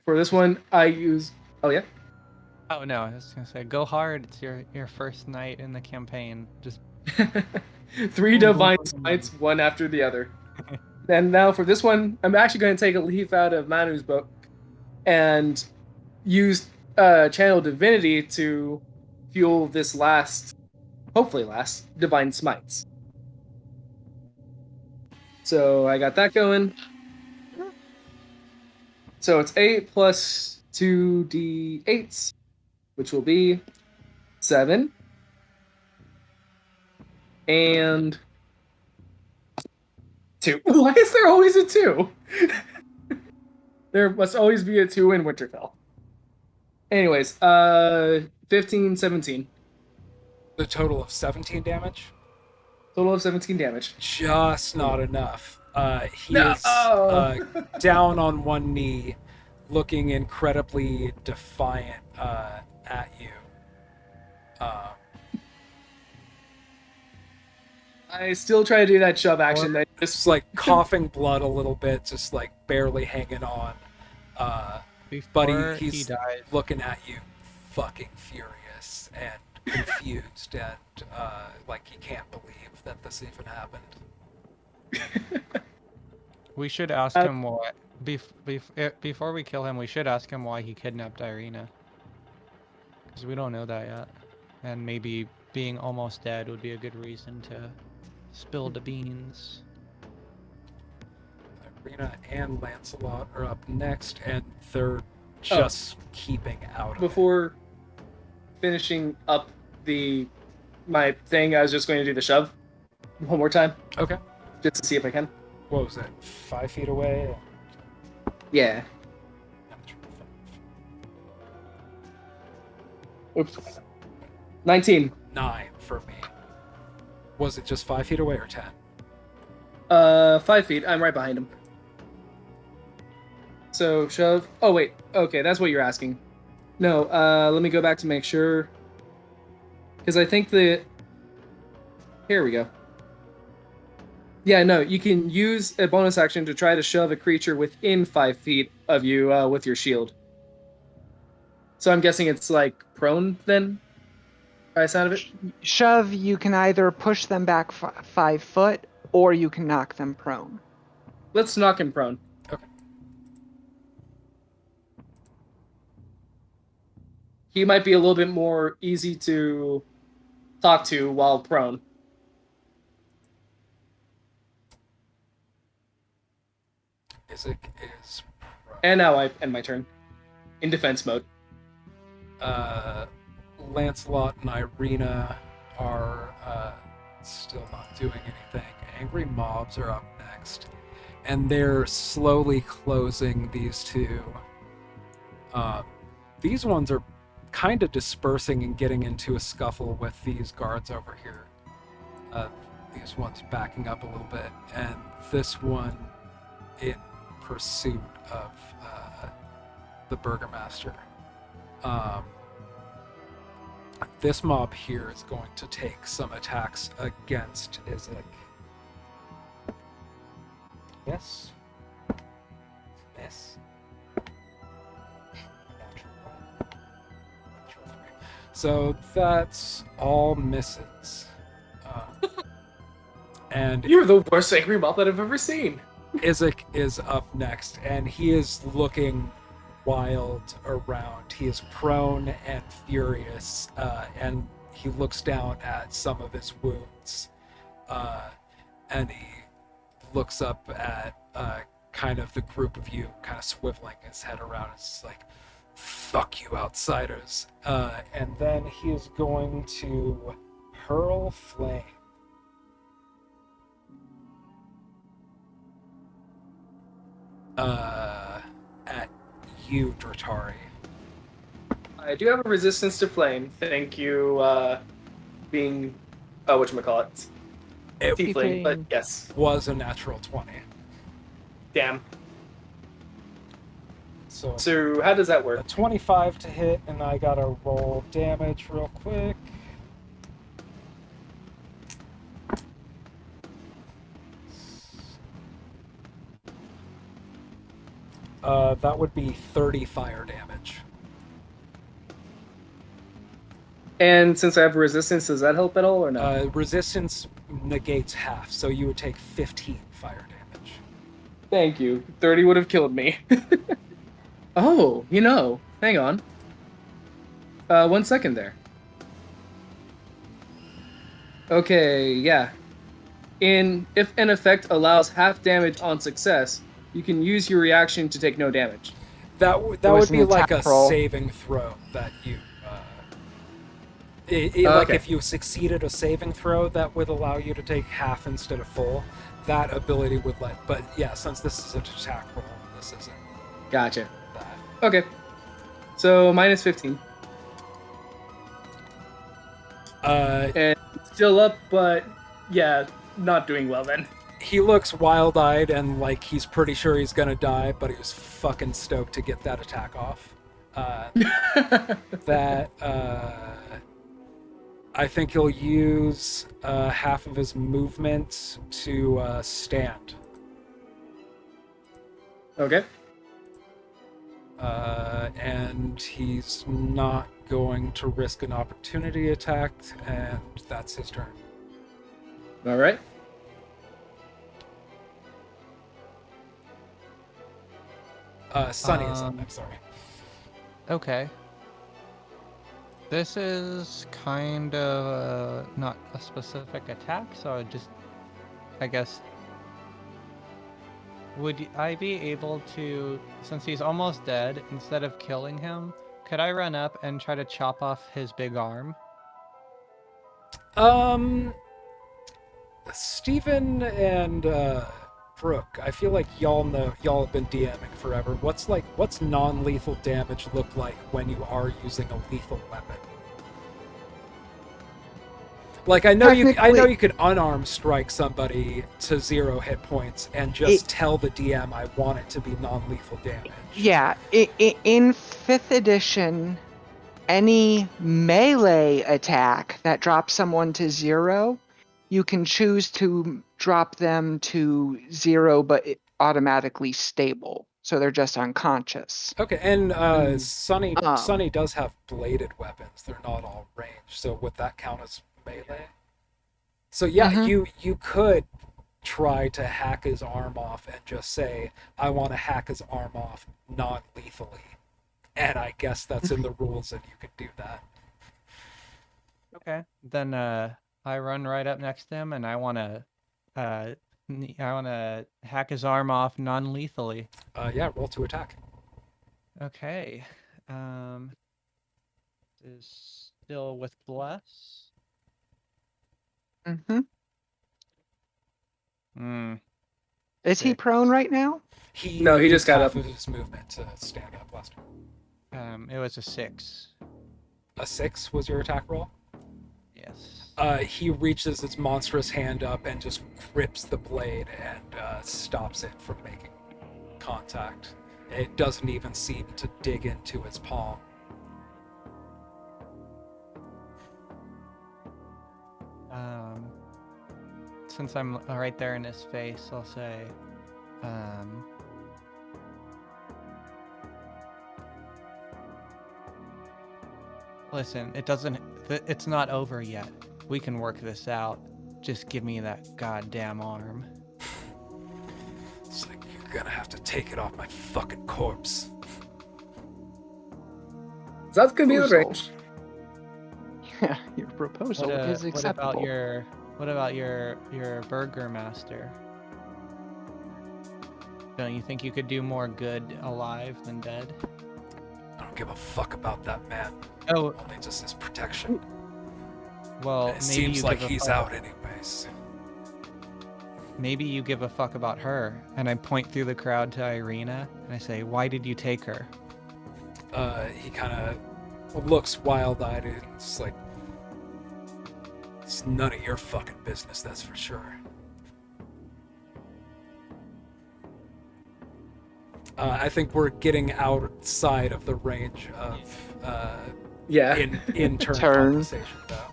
For this one, I use... Oh, yeah? Oh no, I was gonna say go hard. It's your first night in the campaign. Just 3 Divine Smites, one after the other. And now for this one, I'm actually going to take a leaf out of Manu's book and use Channel Divinity to fuel this hopefully last, Divine Smites. So I got that going. So it's 8 plus 2d8s, which will be 7. And 2. Why is there always a 2? There must always be a 2 in Winterfell. Anyways, 15, 17. The total of 17 damage. Total of 17 damage. Just not enough. He No! is down on one knee, looking incredibly defiant at you. I still try to do that shove action. That Just like coughing blood a little bit, just like barely hanging on. But before he's he dies. looking at you, fucking furious and confused, and like he can't believe that this even happened. We should ask him why. Before we kill him, we should ask him why he kidnapped Irina. Because we don't know that yet. And maybe being almost dead would be a good reason to spill the beans. Irina and Lancelot are up next, and they're just keeping out of it. before finishing up my thing, I was just going to do the shove one more time, Okay. just to see if I can. What was it? 5 feet away? Yeah. Oops. 19. 9 for me. Was it just 5 feet away or 10? 5 feet. I'm right behind him. So shove. Oh wait. Okay, that's what you're asking. No. Let me go back to make sure. Because I think here we go. Yeah, no, you can use a bonus action to try to shove a creature within 5 feet of you with your shield. So I'm guessing it's like prone then? By the sound of it? Shove, you can either push them back 5 foot, or you can knock them prone. Let's knock him prone. Okay. He might be a little bit more easy to talk to while prone. Isaac is prone. And now I end my turn. In defense mode. Lancelot and Irina are Still not doing anything. Angry mobs are up next. And they're slowly closing these two. These ones are kind of dispersing and getting into a scuffle with these guards over here. These ones backing up a little bit, and this one in pursuit of the Burgermaster. This mob here is going to take some attacks against Isaac. Yes. Miss. Natural 3. So that's all misses. And You're the worst angry mob that I've ever seen. Isaac is up next, and he is looking wild around. He is prone and furious, and he looks down at some of his wounds, and he looks up at kind of the group of you, kind of swiveling his head around. It's like, fuck you, outsiders. And then he is going to hurl flame. At you, Dratari. I do have a resistance to flame. Thank you, being, whatchamacallit? Tiefling, but yes. Was a natural 20. Damn. So So how does that a work? 25 to hit, and I gotta roll damage real quick. That would be 30 fire damage. And since I have resistance, does that help at all or no? Resistance negates half, so you would take 15 fire damage. Thank you. 30 would have killed me. Oh, hang on. 1 second there. Okay, yeah. If an effect allows half damage on success, you can use your reaction to take no damage. That It was would be an like a attack roll. saving throw that you. Like Okay. if you succeeded a saving throw, that would allow you to take half instead of full. That ability would let. But yeah, since this is an attack roll, this isn't Gotcha. that. Okay. So minus 15. And still up, but yeah, not doing well then. He looks wild-eyed and like he's pretty sure he's gonna die, but he was fucking stoked to get that attack off. I think he'll use half of his movement to stand. Okay. And he's not going to risk an opportunity attack, and that's his turn. All right. Sunny is up next, sorry. Okay. This is kind of not a specific attack, so I guess, would I be able to, since he's almost dead, instead of killing him, could I run up and try to chop off his big arm? Steven and Brooke, I feel like y'all have been DMing forever. What's non-lethal damage look like when you are using a lethal weapon? Like I know you could unarmed strike somebody to 0 hit points and just tell the DM I want it to be non-lethal damage. Yeah, in 5th edition, any melee attack that drops someone to 0, you can choose to drop them to 0, but automatically stable, so they're just unconscious. Okay, and Sunny does have bladed weapons. They're not all ranged, so would that count as melee? So yeah, you could try to hack his arm off and just say, I want to hack his arm off non-lethally. And I guess that's in the rules that you could do that. Okay. Then I run right up next to him and I want to hack his arm off non-lethally. Yeah, roll to attack. Okay. Is still with bless. Mm-hmm. Hmm. Is he Sick. prone right now? No, he just used got half up. of his movement to stand up last turn. It was a 6. A 6 was your attack roll? Yes. He reaches his monstrous hand up and just grips the blade and stops it from making contact. It doesn't even seem to dig into his palm. Since I'm right there in his face, I'll say, listen, it's not over yet. We can work this out. Just give me that goddamn arm. It's like, you're gonna have to take it off my fucking corpse. So that's gonna be the Proposal. range. Yeah, your proposal is acceptable. What about your burger master? Don't you think you could do more good alive than dead? I don't give a fuck about that man. Oh, Only just his protection. well, It maybe seems you like give a he's fuck. out anyways. Maybe you give a fuck about her. And I point through the crowd to Irina and I say, "Why did you take her?" He kind of looks wild-eyed and it's like, it's none of your fucking business, that's for sure. I think we're getting outside of the range of Yeah. in-turn Turn. conversation, though.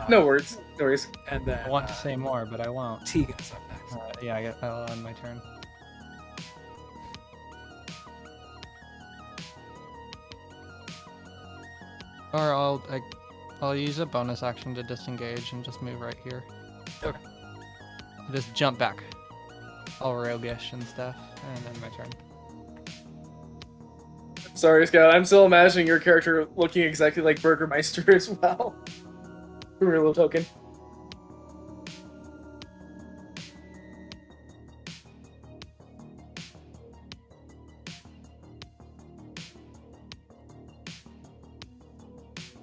No words. No worries. And then I want to say more, but I won't. Tegan's up next. Yeah, I'll end my turn. Or I'll use a bonus action to disengage and just move right here. Okay. Just jump back, all roguish and stuff, and end my turn. Sorry, Scott. I'm still imagining your character looking exactly like Burgermeister as well. From your little token.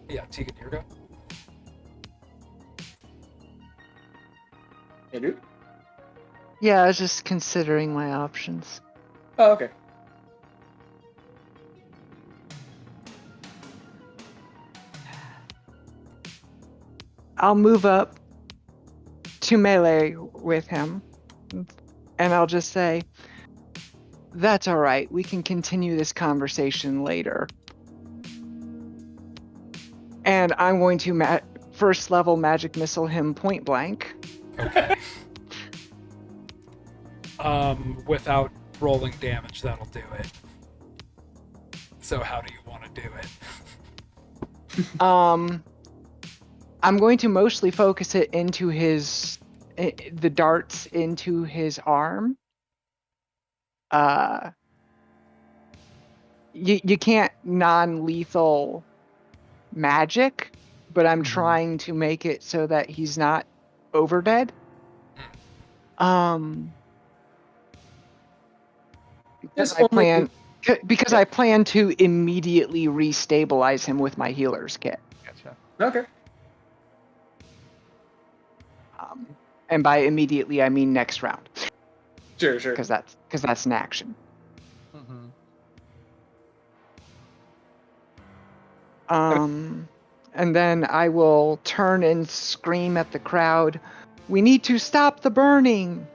Yeah, Tegan, your go. Hey, dude. Yeah, I was just considering my options. Oh, okay. I'll move up to melee with him, and I'll just say, "That's all right. We can continue this conversation later." And I'm going to first level magic missile him point blank. Okay. Without rolling damage, that'll do it. So how do you want to do it? I'm going to mostly focus it into the darts into his arm. You can't non-lethal magic, but I'm trying to make it so that he's not over dead. Because I plan to immediately restabilize him with my healer's kit. Gotcha. Okay. And by immediately, I mean next round. Sure. Because that's an action. And then I will turn and scream at the crowd, "We need to stop the burning!"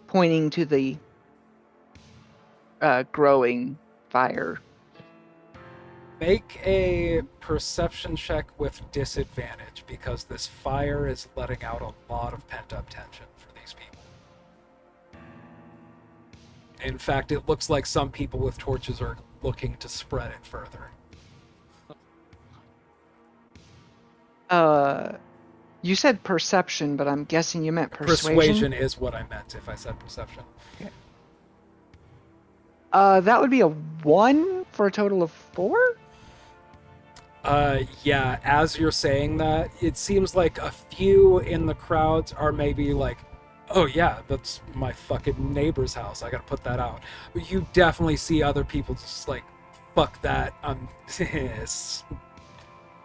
Pointing to the growing fire. Make a perception check with disadvantage because this fire is letting out a lot of pent-up tension for these people. In fact, it looks like some people with torches are looking to spread it further. You said perception, but I'm guessing you meant persuasion. Persuasion is what I meant if I said perception. Okay. That would be a 1 for a total of 4? Yeah, as you're saying that, it seems like a few in the crowds are maybe like, oh yeah, that's my fucking neighbor's house, I gotta put that out. But you definitely see other people just like, fuck that,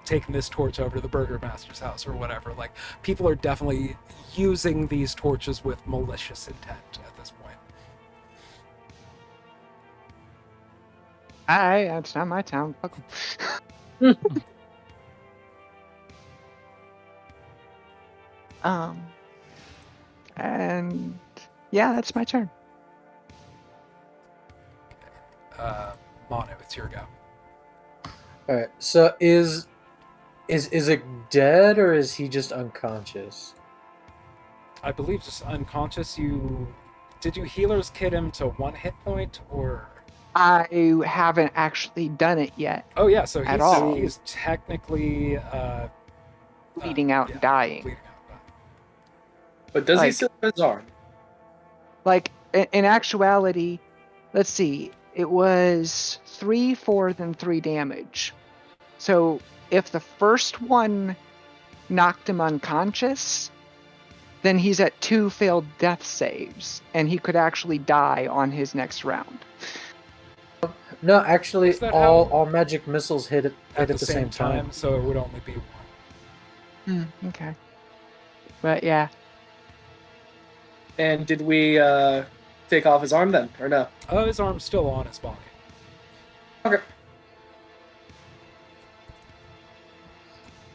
taking this torch over to the burger master's house or whatever. Like, people are definitely using these torches with malicious intent at this point. That's not my town. Fuck 'em. And yeah, that's my turn. Mono, it's your go. All right. So is it dead or is he just unconscious? I believe just unconscious. Did you healer's kit him to 1 hit point, or? I haven't actually done it yet. Oh yeah, so At all. he's technically Bleeding out and dying. bleeding out. But does he Like- still have his arm? Like, in actuality, let's see. It was 3, 4, then 3 damage. So if the first one knocked him unconscious, then he's at 2 failed death saves, and he could actually die on his next round. No, actually, Is that all magic missiles hit At the same time, so it would only be 1. Okay. But yeah. And did we take off his arm then, or no? Oh, his arm's still on his body. Okay.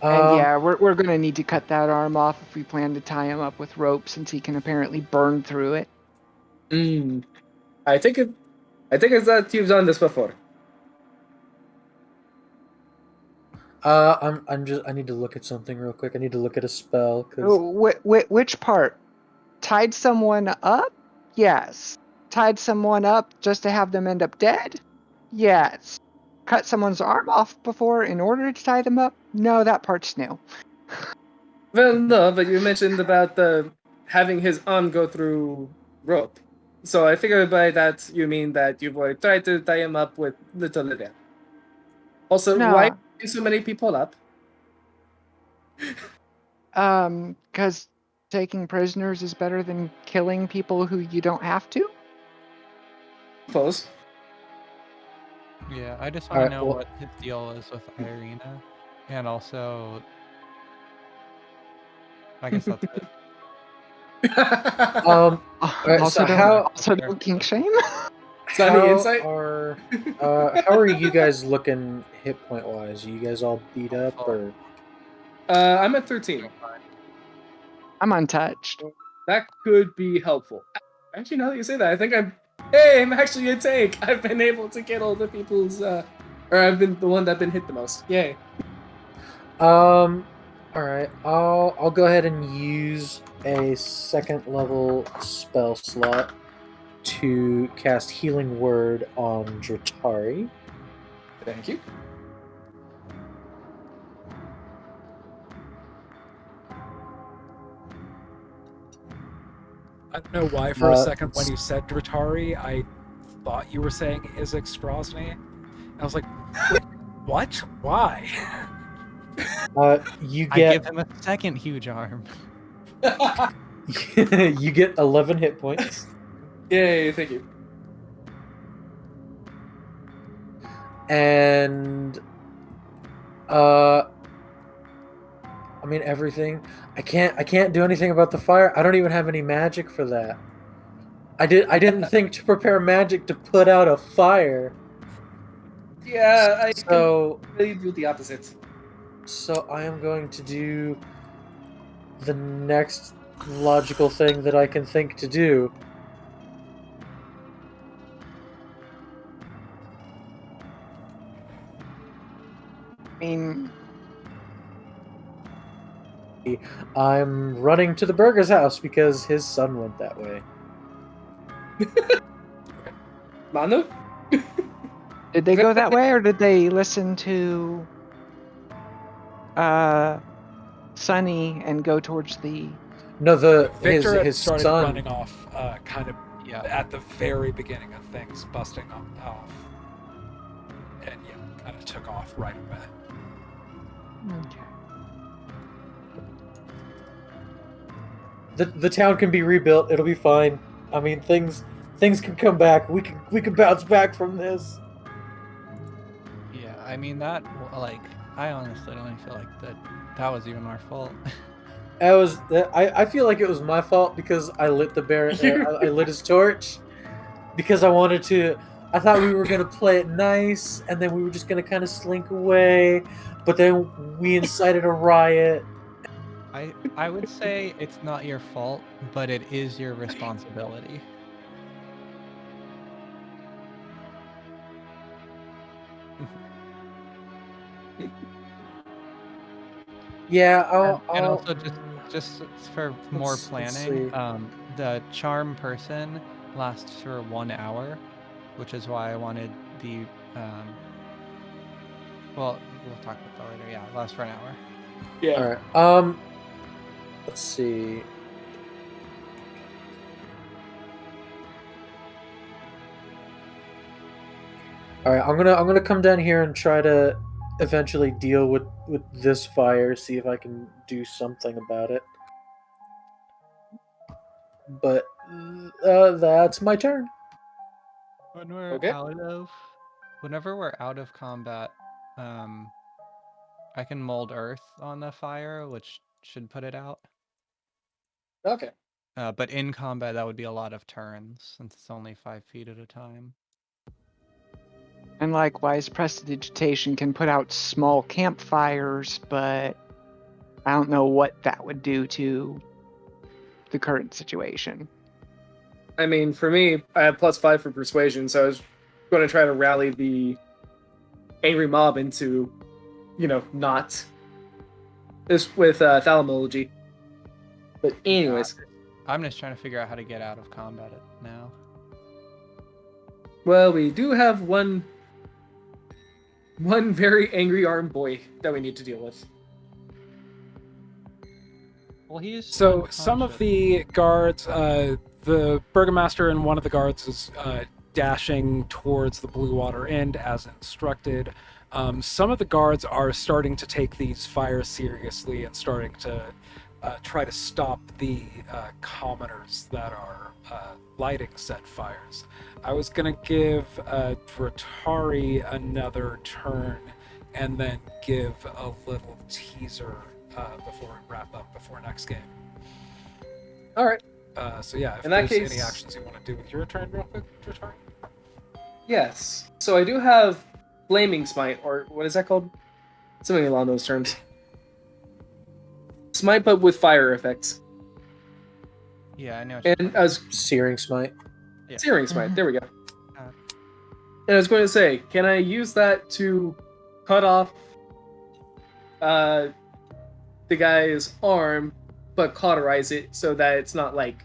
And yeah, we're gonna need to cut that arm off if we plan to tie him up with rope, since he can apparently burn through it. I think it's that you've done this before. I need to look at something real quick. I need to look at a spell because Oh, which part? Tied someone up? Yes. Tied someone up just to have them end up dead? Yes. Cut someone's arm off before in order to tie them up? No, that part's new. Well, no, but you mentioned about having his arm go through rope. So I figured by that you mean that you were trying to tie him up with little Lydia. Also, No. why are so many people up? Because taking prisoners is better than killing people who you don't have to? Suppose. Yeah, I just want to Alright, know well- what his deal is with Irina, and also, I guess that's it. Alright, Also, so don't, how- also don't kink shame? Sunny how insight? how are you guys looking hit point wise? Are you guys all beat up or? I'm at 13. I'm untouched. That could be helpful. Actually, now that you say that, I think I'm actually a tank. I've been able to get all the people's, or I've been the one that's been hit the most. Yay. All right. I'll go ahead and use a 2nd level spell slot to cast Healing Word on Dratari. Thank you. I don't know why for a second when s- you said Dratari, I thought you were saying Izek Strahd. I was like, wait, what? Why? You I get give him a second huge arm. you get 11 hit points. Yay, thank you. And I mean everything. I can't do anything about the fire. I don't even have any magic for that. I didn't think to prepare magic to put out a fire. Yeah, I So really do the opposite. so I am going to do the next logical thing that I can think to do. I mean, I'm running to the burger's house because his son went that way. Manu? did they go that way, or did they listen to Sunny and go towards the... No, Victor had his started son. running off kind of Yeah. at the very beginning of things busting off. And yeah, kind of took off right away. Okay. The town can be rebuilt. It'll be fine. I mean, things can come back. We can bounce back from this. Yeah, I mean that, like, I honestly don't even feel like that was even our fault. I feel like it was my fault because I lit the bear. I lit his torch because I wanted to. I thought we were gonna play it nice, and then we were just gonna kind of slink away. But then we incited a riot. I would say it's not your fault, but it is your responsibility. Yeah, And I'll also just for more let's planning, see. the charm person lasts for 1 hour, which is why I wanted the well, we'll talk about that later. Yeah, it lasts for an hour. Yeah. All right. Let's see. All right, I'm gonna come down here and try to eventually deal with this fire. See if I can do something about it. But that's my turn. When we're Okay. whenever we're out of combat, I can mold earth on the fire, which should put it out. Okay. But in combat, that would be a lot of turns since it's only 5 feet at a time. And likewise, prestidigitation can put out small campfires, but I don't know what that would do to the current situation. I mean, for me, I have +5 for persuasion, so I was going to try to rally the angry mob into, not this with thalamology. But anyways, I'm just trying to figure out how to get out of combat now. well, we do have one very angry arm boy that we need to deal with. Well, he's So some of unconscious. the guards, the burgomaster and one of the guards is dashing towards the Blue Water End as instructed. Some of the guards are starting to take these fires seriously and starting to try to stop the commoners that are lighting said fires. I was going to give Dratari another turn and then give a little teaser before we wrap up before next game. All right. So yeah, if In that there's any case- actions you want to do with your turn real quick, Dratari. Yes. So I do have Flaming Smite, or what is that called? Something along those terms. Smite, but with fire effects. Yeah, I know. What you're And I was Searing smite. Yeah. Searing Smite. There we go. Uh, And I was going to say, can I use that to cut off the guy's arm, but cauterize it so that it's not like,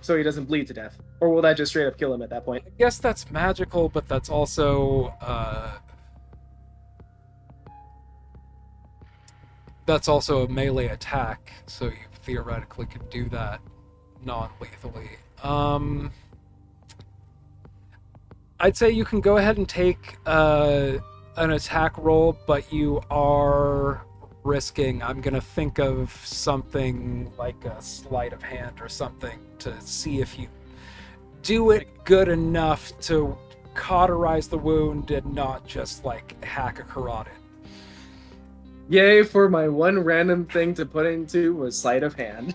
so he doesn't bleed to death? Or will that just straight up kill him at that point? I guess that's magical, but that's also a melee attack, so you theoretically could do that non-lethally. I'd say you can go ahead and take an attack roll, but you are risking. I'm gonna think of something like a sleight of hand or something to see if you do it good enough to cauterize the wound and not just like hack a carotid. Yay for my one random thing to put into was sleight of hand.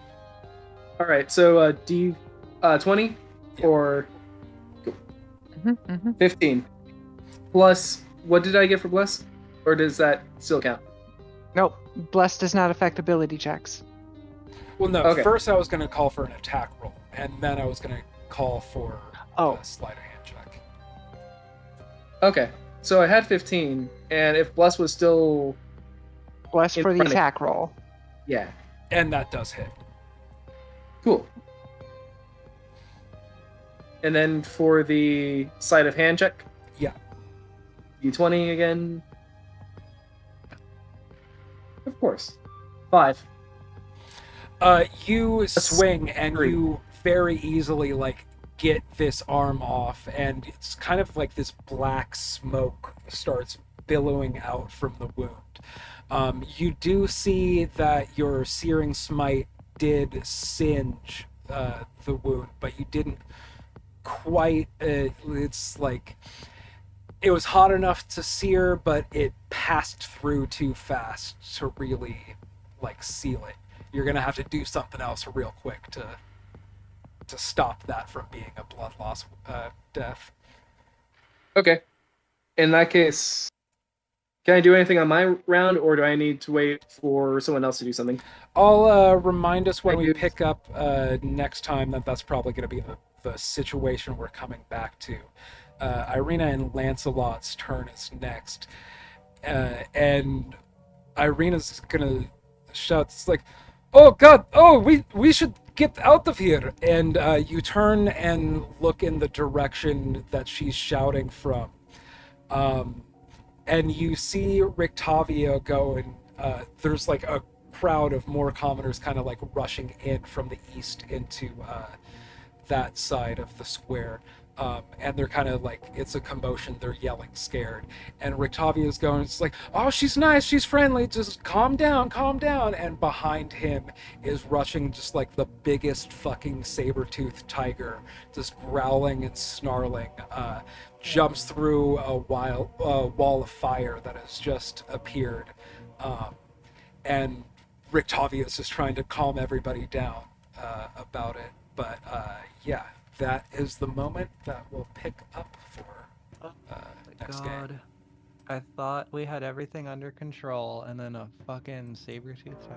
All right, so D20 or 15 plus. What did I get for bless? Or does that still count? Nope. Bless does not affect ability checks. Well, no. Okay. First, I was going to call for an attack roll, and then I was going to call for a sleight of hand check. Okay, so I had 15, and if bless was still Bless In for the front of- attack roll. yeah, And that does hit. cool. And then for the sleight of hand check, Yeah. D20 again. Of course, 5. You swing and three. you very easily get this arm off, and it's kind of like this black smoke starts billowing out from the wound. You do see that your searing smite did singe the wound, but you didn't quite. It's like it was hot enough to sear, but it passed through too fast to really like seal it. You're gonna have to do something else real quick to stop that from being a blood loss death. Okay. In that case, can I do anything on my round, or do I need to wait for someone else to do something? I'll remind us when Thank we you. pick up next time that that's probably going to be the situation we're coming back to. Irina and Lancelot's turn is next, and Irina's gonna shout, it's like, "Oh God! Oh, we should get out of here!" And you turn and look in the direction that she's shouting from, and you see Rictavio go, and there's like a crowd of more commoners kind of like rushing in from the east into that side of the square. And they're kind of like, it's a commotion, they're yelling scared, and Rictavio's going, it's like, "Oh, she's nice, she's friendly, just calm down, calm down." And behind him is rushing just like the biggest fucking saber-toothed tiger, just growling and snarling, jumps through a wall of fire that has just appeared, and Rictavio's just trying to calm everybody down about it. But yeah, that is the moment that we'll pick up for next game. I thought we had everything under control, and then a fucking saber-tooth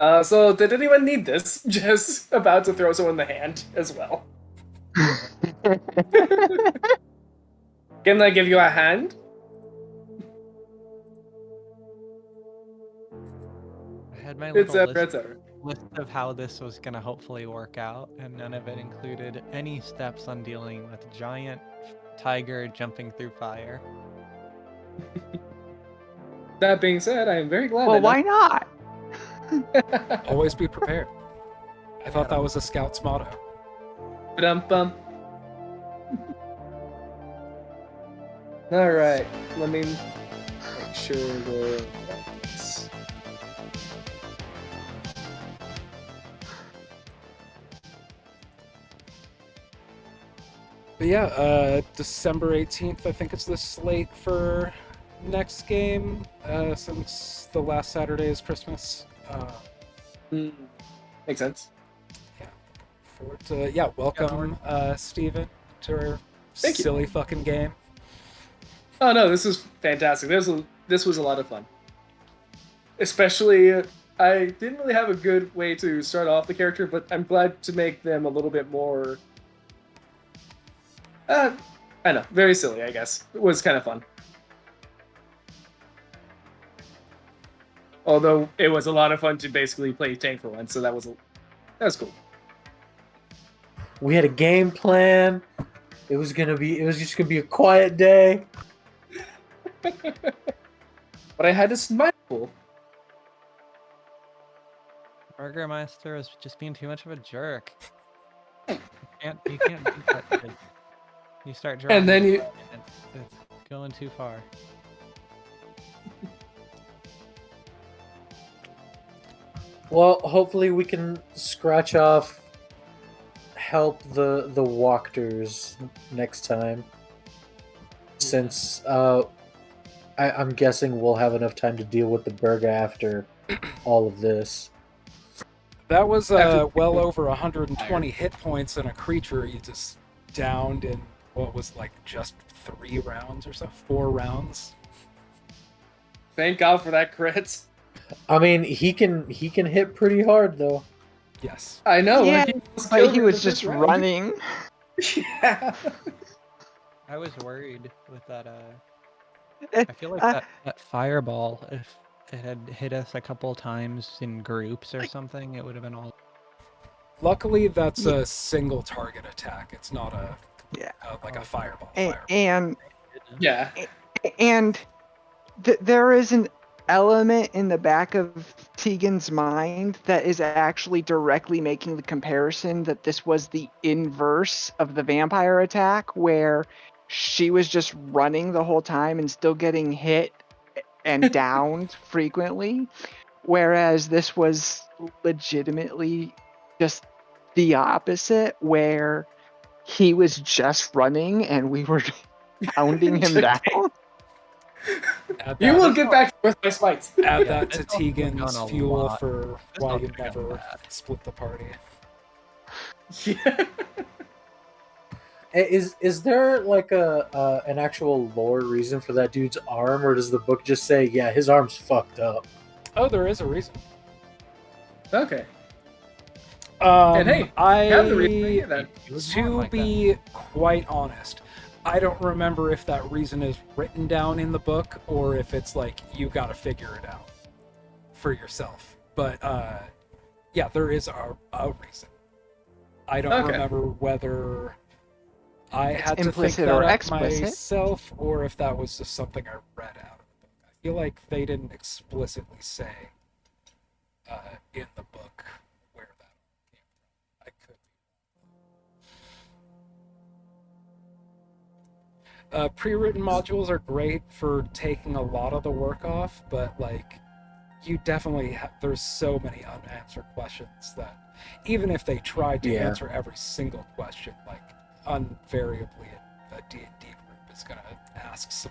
tiger. So did anyone need this? Just about to throw someone in the hand as well. Can I give you a hand? I had my It's little a list of how this was gonna hopefully work out, and none of it included any steps on dealing with a giant tiger jumping through fire. That being said, I am very glad. Well, why not? Always be prepared. I thought that was a scout's motto. Ba-dum-bum. All right, let me make sure the. But yeah, December 18th, I think it's the slate for next game, since the last Saturday is Christmas. Makes sense. Yeah, welcome, Steven, to our Thank you. silly fucking game. Oh no, this is fantastic. This was a lot of fun. Especially, I didn't really have a good way to start off the character, but I'm glad to make them a little bit more. I know, very silly. I guess it was kind of fun. Although it was a lot of fun to basically play tank for once, so that was cool. We had a game plan. It was just gonna be a quiet day. But I had to smile. Burgermeister is just being too much of a jerk. You can't beat that kid. You start drawing, And then you. it's going too far. Well, hopefully we can scratch off help the walkers next time. Since I'm guessing we'll have enough time to deal with the burger after all of this. That was well over 120 hit points in a creature you just downed in what was like just 3 rounds or so, 4 rounds. Thank God for that crit. I mean, he can hit pretty hard though. Yes. I know. Yeah, but he was just running. running. Yeah. I was worried with that. I feel like that fireball, if it had hit us a couple times in groups or something, it would have been all. Luckily, that's a single target attack. It's not like a fireball. And Yeah. and there is an element in the back of Tegan's mind that is actually directly making the comparison that this was the inverse of the vampire attack, where she was just running the whole time and still getting hit and downed frequently, whereas this was legitimately just the opposite, where he was just running and we were pounding him down. Add You that, will get back with my spikes. add Yeah, that to this also could've Tegan's gone a fuel lot. for This why also you could've gone never bad. split the party. Yeah. Is there like an actual lore reason for that dude's arm, or does the book just say, yeah, his arm's fucked up? Oh, there is a reason. Okay. And hey, I have the reason right here, then. He was born to like that. be quite honest, I don't remember if that reason is written down in the book or if it's like you got to figure it out for yourself. But yeah, there is a reason. I don't Okay. remember whether I It's had to think implicit that or up explicit. myself or if that was just something I read out of the book. I feel like they didn't explicitly say in the book where that came from. I could be. Pre-written modules are great for taking a lot of the work off, but like you definitely there's so many unanswered questions that even if they tried to Yeah. answer every single question, like invariably a D&D group is gonna ask some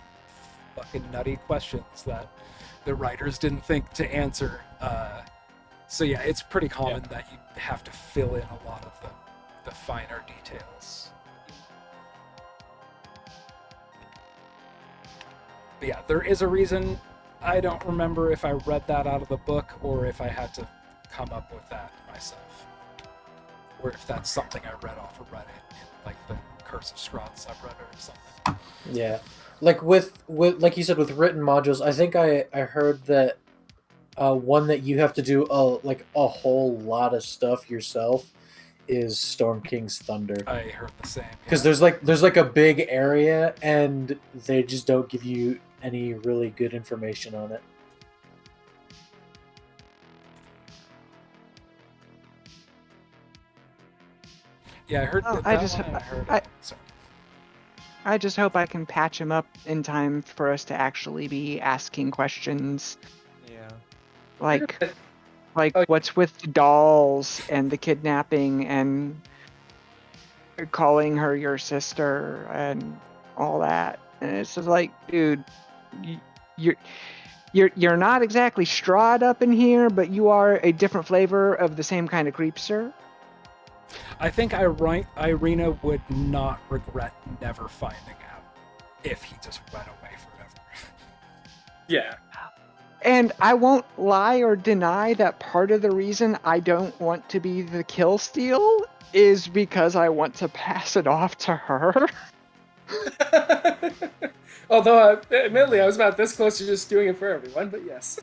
fucking nutty questions that the writers didn't think to answer. So yeah, it's pretty common that you have to fill in a lot of the finer details. But yeah, there is a reason. I don't remember if I read that out of the book or if I had to come up with that myself. Or if that's something I read off of Reddit in like the Curse of Strahd subreddit or something. Yeah, like with like you said with written modules, I think I heard that one that you have to do a whole lot of stuff yourself is Storm King's Thunder. I heard the same. Because Yeah. there's like a big area and they just don't give you any really good information on it. Yeah, I heard Oh, that I one. just- And I heard. I- Sorry. I just hope I can patch him up in time for us to actually be asking questions Yeah. like Oh. what's with the dolls and the kidnapping and calling her your sister and all that. And it's just like, dude, you're not exactly Strahd up in here, but you are a different flavor of the same kind of creep, sir. I think Irina would not regret never finding out if he just went away forever. Yeah. And I won't lie or deny that part of the reason I don't want to be the kill steal is because I want to pass it off to her. Although, admittedly, I was about this close to just doing it for everyone, but yes.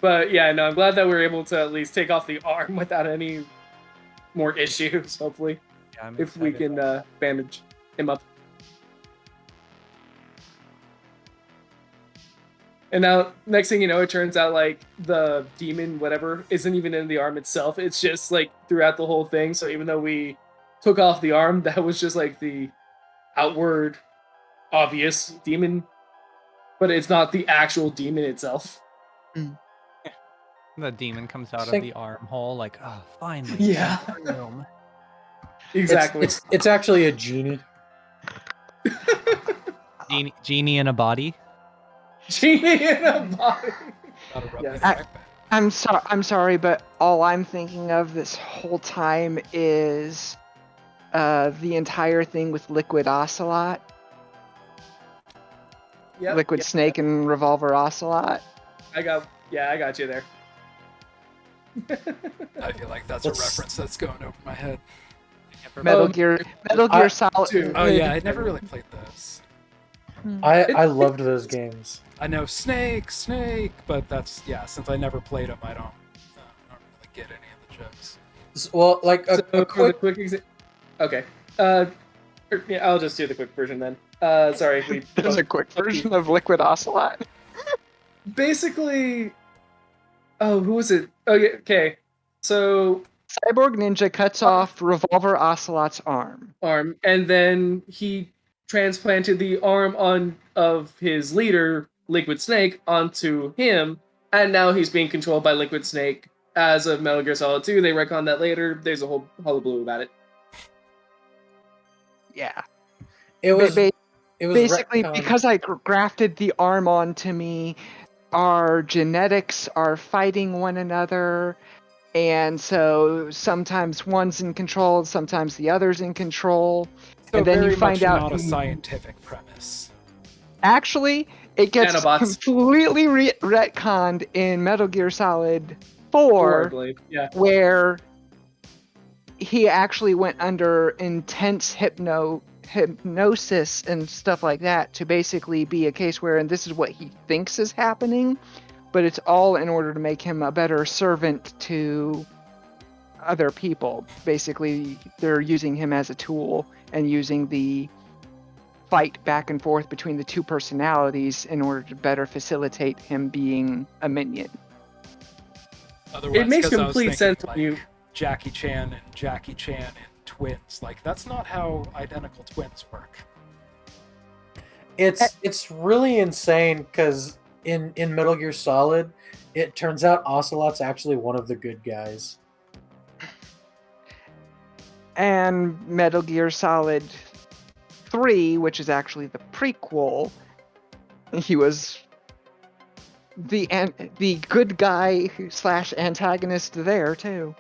But yeah, no, I'm glad that we were able to at least take off the arm without any more issues, hopefully. Yeah, I'm If we excited. can bandage him up. And now, next thing you know, it turns out like the demon, whatever, isn't even in the arm itself. It's just like throughout the whole thing. So even though we took off the arm, that was just like the outward, obvious demon, but it's not the actual demon itself. The demon comes out Think- of the armhole, like, oh, finally. Yeah. some room. Exactly. It's actually a genie. Genie in a body. Genie in a body. Gotta rub Yes. the back back. I'm sorry, but all I'm thinking of this whole time is the entire thing with Liquid Ocelot, Yep, Liquid yep, Snake, and Revolver Ocelot. I got you there. I feel like that's Let's- a reference that's going over my head. Metal Gear Solid. too. Oh yeah, I never really played those. I loved those games. I know Snake, but that's since I never played them, I don't really get any of the jokes. Well, like So a for the quick quick okay. Yeah, I'll just do the quick version then. Sorry, we There's a quick version of Liquid Ocelot. basically. Oh, who was it? Okay. So Cyborg Ninja cuts off Revolver Ocelot's arm. arm, and then he transplanted the arm of his leader, Liquid Snake, onto him, and now he's being controlled by Liquid Snake as of Metal Gear Solid 2. They retcon that later. There's a whole hullabaloo about it. Yeah. It was Basically, retconned. because I grafted the arm onto me, our genetics are fighting one another, and so sometimes one's in control, sometimes the other's in control, So and then you very find much out not a scientific premise. actually it gets Nanobots. completely retconned in Metal Gear Solid 4, I 4, believe. Yeah. where he actually went under intense hypnosis and stuff like that to basically be a case where, and this is what he thinks is happening, but it's all in order to make him a better servant to other people. Basically, they're using him as a tool and using the fight back and forth between the two personalities in order to better facilitate him being a minion. Otherwise, It makes 'cause I was complete thinking, sense when like, you. Jackie Chan and Jackie Chan and twins. Like, that's not how identical twins work. It's really insane because in Metal Gear Solid, it turns out Ocelot's actually one of the good guys. And Metal Gear Solid 3, which is actually the prequel, he was the good guy / antagonist there too.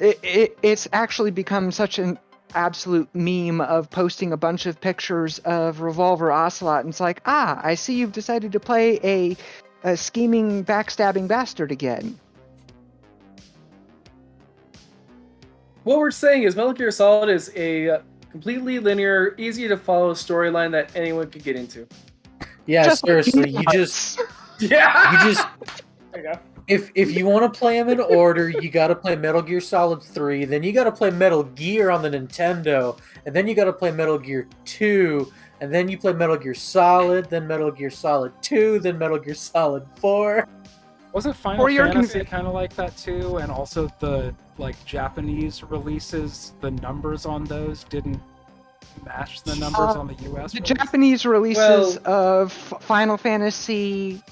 It's actually become such an absolute meme of posting a bunch of pictures of Revolver Ocelot, and it's like, I see you've decided to play a scheming, backstabbing bastard again. What we're saying is Metal Gear Solid is a completely linear, easy to follow storyline that anyone could get into. Yeah, Just like seriously, you nuts. just Yeah. There you go. if you want to play them in order, you got to play Metal Gear Solid 3, then you got to play Metal Gear on the Nintendo, and then you got to play Metal Gear 2, and then you play Metal Gear Solid, then Metal Gear Solid 2, then Metal Gear Solid 4. Wasn't Final For your Fantasy kind of like that too? And also the Japanese releases, the numbers on those didn't match the numbers on the US The release? Japanese releases of Final Fantasy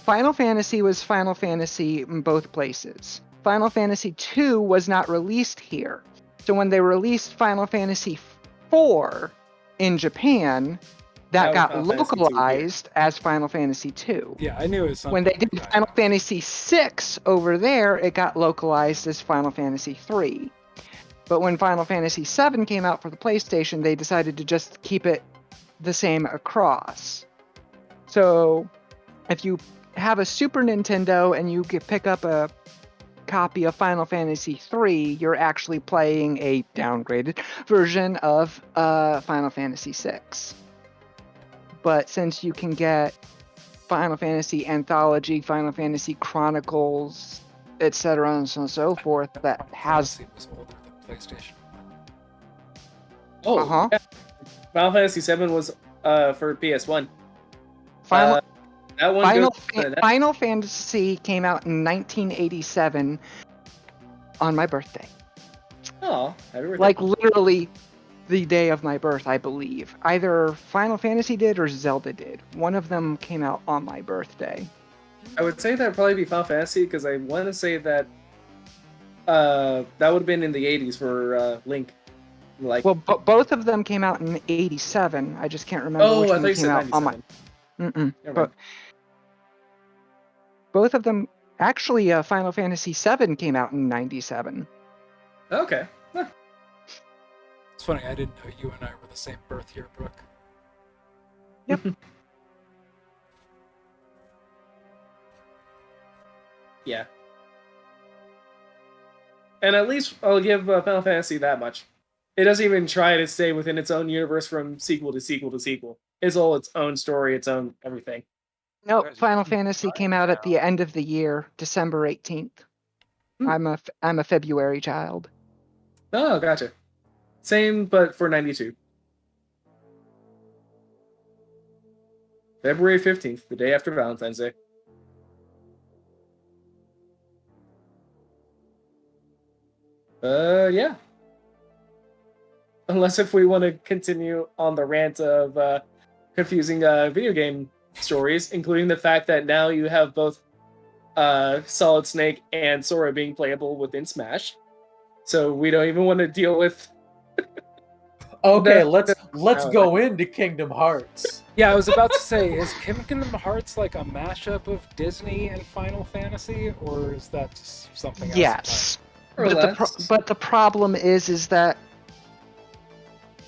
was Final Fantasy in both places. Final Fantasy 2 was not released here. So when they released Final Fantasy 4 in Japan, that got localized as Final Fantasy 2. Yeah, I knew it was something. When they did like that. Final Fantasy 6 over there, it got localized as Final Fantasy 3. But when Final Fantasy 7 came out for the PlayStation, they decided to just keep it the same across. So if you have a Super Nintendo and you pick up a copy of Final Fantasy 3, you're actually playing a downgraded version of Final Fantasy 6. But since you can get Final Fantasy Anthology, Final Fantasy Chronicles, etc., and so forth, that Final has Fantasy was older than PlayStation. Oh, yeah. Final Fantasy 7 was for PS1. Final That one Final, goes. Final Fantasy came out in 1987 on my birthday. Oh, happy birthday. Like literally the day of my birth, I believe. Either Final Fantasy did or Zelda did. One of them came out on my birthday. I would say that'd probably be Final Fantasy because I want to say that that would have been in the 80s for Link. Like, Well, both of them came out in 87. I just can't remember which I one thought you came said out on my. 97. But both of them, actually, Final Fantasy 7 came out in 97. Okay. Huh. It's funny, I didn't know you and I were the same birth year, Brooke. Yep. Yeah. And at least I'll give Final Fantasy that much. It doesn't even try to stay within its own universe from sequel to sequel to sequel. It's all its own story, its own everything. Nope, Final Fantasy came out at the end of the year, December 18th. I'm a February child. Oh, gotcha. Same, but for 92. February 15th, the day after Valentine's Day. Yeah. Unless if we want to continue on the rant of confusing video game stories, including the fact that now you have both Solid Snake and Sora being playable within Smash. So we don't even want to deal with. Okay, The- let's go into Kingdom Hearts. Yeah, I was about to say, is Kingdom Hearts like a mashup of Disney and Final Fantasy, or is that just something else? Yes. More or less. But the problem is that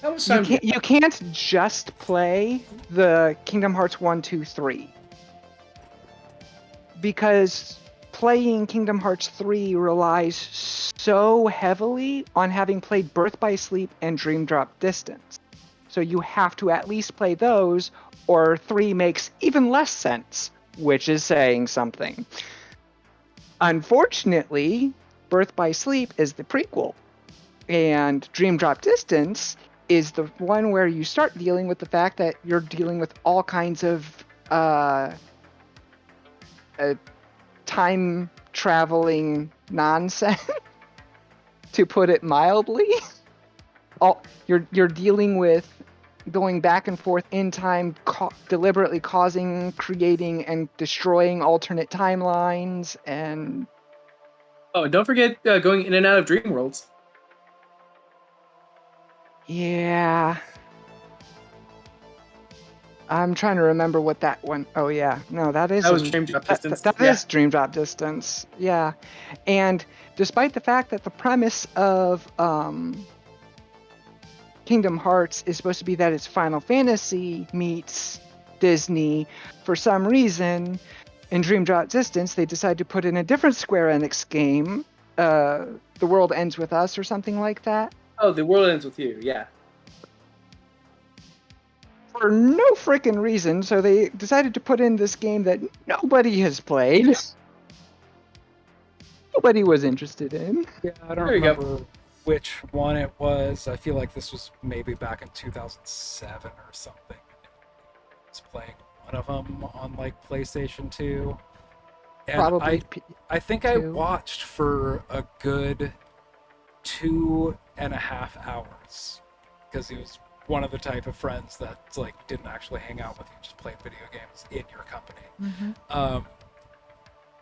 How much time? you can't just play the Kingdom Hearts 1, 2, 3. Because playing Kingdom Hearts 3 relies so heavily on having played Birth by Sleep and Dream Drop Distance. So you have to at least play those, or 3 makes even less sense, which is saying something. Unfortunately, Birth by Sleep is the prequel, and Dream Drop Distance is the one where you start dealing with the fact that you're dealing with all kinds of time traveling nonsense, to put it mildly. You're dealing with going back and forth in time, deliberately creating, and destroying alternate timelines, and Oh, don't forget going in and out of dream worlds. yeah. I'm trying to remember what that one. Oh yeah, no, that is That was Dream Drop Distance. That is Dream Drop Distance. Yeah, and despite the fact that the premise of Kingdom Hearts is supposed to be that it's Final Fantasy meets Disney, for some reason, in Dream Drop Distance, they decided to put in a different Square Enix game, The World Ends With Us or something like that. Oh, The World Ends With You, yeah. For no freaking reason, so they decided to put in this game that nobody has played. Nobody was interested in. Yeah, I don't There you go. remember which one it was. I feel like this was maybe back in 2007 or something. I was playing one of them on like PlayStation 2. And Probably I think I two. watched for a good 2.5 hours because he was one of the type of friends that like didn't actually hang out with you, just played video games in your company.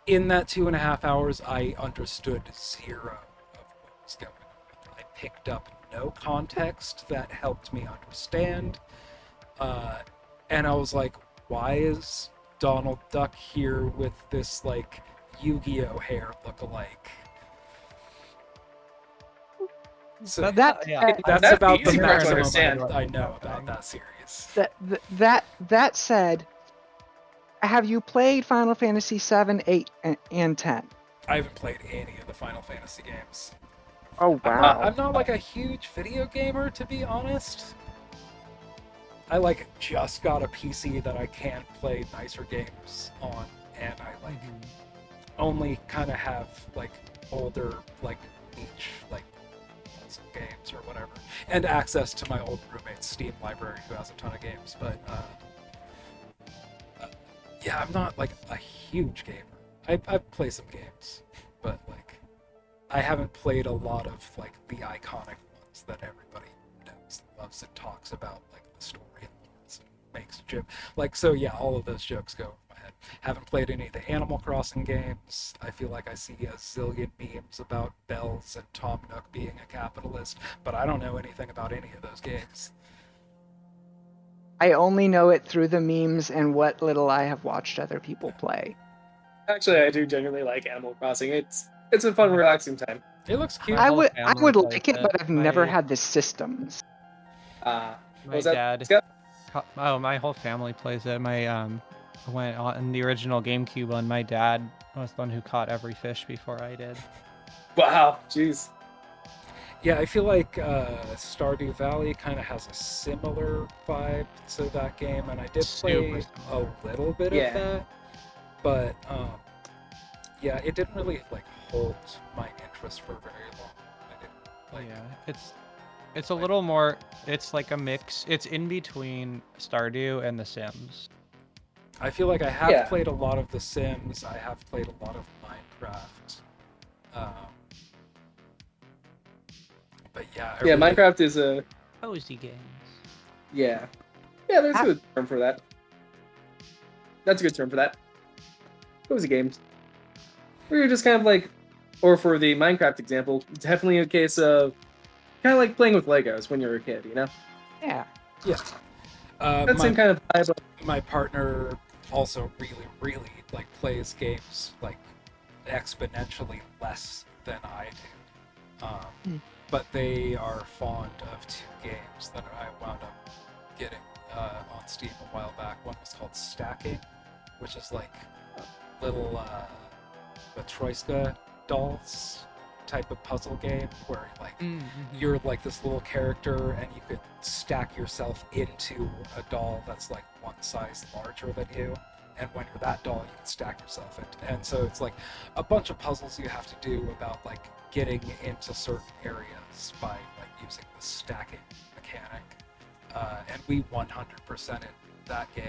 In that 2.5 hours, I understood zero of what was going on. I picked up no context that helped me understand, and I was like, "Why is Donald Duck here with this like Yu-Gi-Oh hair look-alike?" So That's that's about the easy part to maximum understand. I know about that series. that said, have you played Final Fantasy 7, 8, and 10? I haven't played any of the Final Fantasy games. Oh I'm not like a huge video gamer, to be honest. I like just got a PC that I can play nicer games on, and I like only kind of have like older like niche like puzzle games or whatever, and access to my old roommate's Steam library who has a ton of games. But yeah, I'm not like a huge gamer. I play some games, but like I haven't played a lot of like the iconic ones that everybody knows, loves, and talks about, like the story and lores and makes a joke. Like so, yeah, all of those jokes go over my head. Haven't played any of the Animal Crossing games. I feel like I see a zillion memes about Bells and Tom Nook being a capitalist, but I don't know anything about any of those games. I only know it through the memes and what little I have watched other people play. Actually, I do genuinely like Animal Crossing. It's a fun, relaxing time. It looks cute. My I whole would family like plays it, but I've never My- had the systems. My was that, dad. Scott? Oh, my whole family plays it. Went on the original GameCube one. My dad was the one who caught every fish before I did. Wow, jeez. Yeah, I feel like Stardew Valley kind of has a similar vibe to that game, and I did play Super similar. a little bit Yeah. of that, but yeah, it didn't really like hold my interest for very long. I didn't like. Yeah, it's a little more. It's like a mix. It's in between Stardew and The Sims. I feel like I have Yeah. played a lot of The Sims. I have played a lot of Minecraft. But yeah, I Yeah, really- Minecraft is a Cozy games. yeah. Yeah, there's a good term for that. That's a good term for that. Cozy games. where you're just kind of like, or for the Minecraft example, it's definitely a case of kind of like playing with Legos when you're a kid, you know? Yeah. Yeah. That same kind of vibe. My partner also really like plays games like exponentially less than I do. But they are fond of two games that I wound up getting on Steam a while back. One was called Stacking, which is like little Matryoshka dolls type of puzzle game where like you're like this little character and you could stack yourself into a doll that's like one size larger than you, and when you're that doll you can stack yourself into, and so it's like a bunch of puzzles you have to do about like getting into certain areas by like using the stacking mechanic, and we 100%ed that game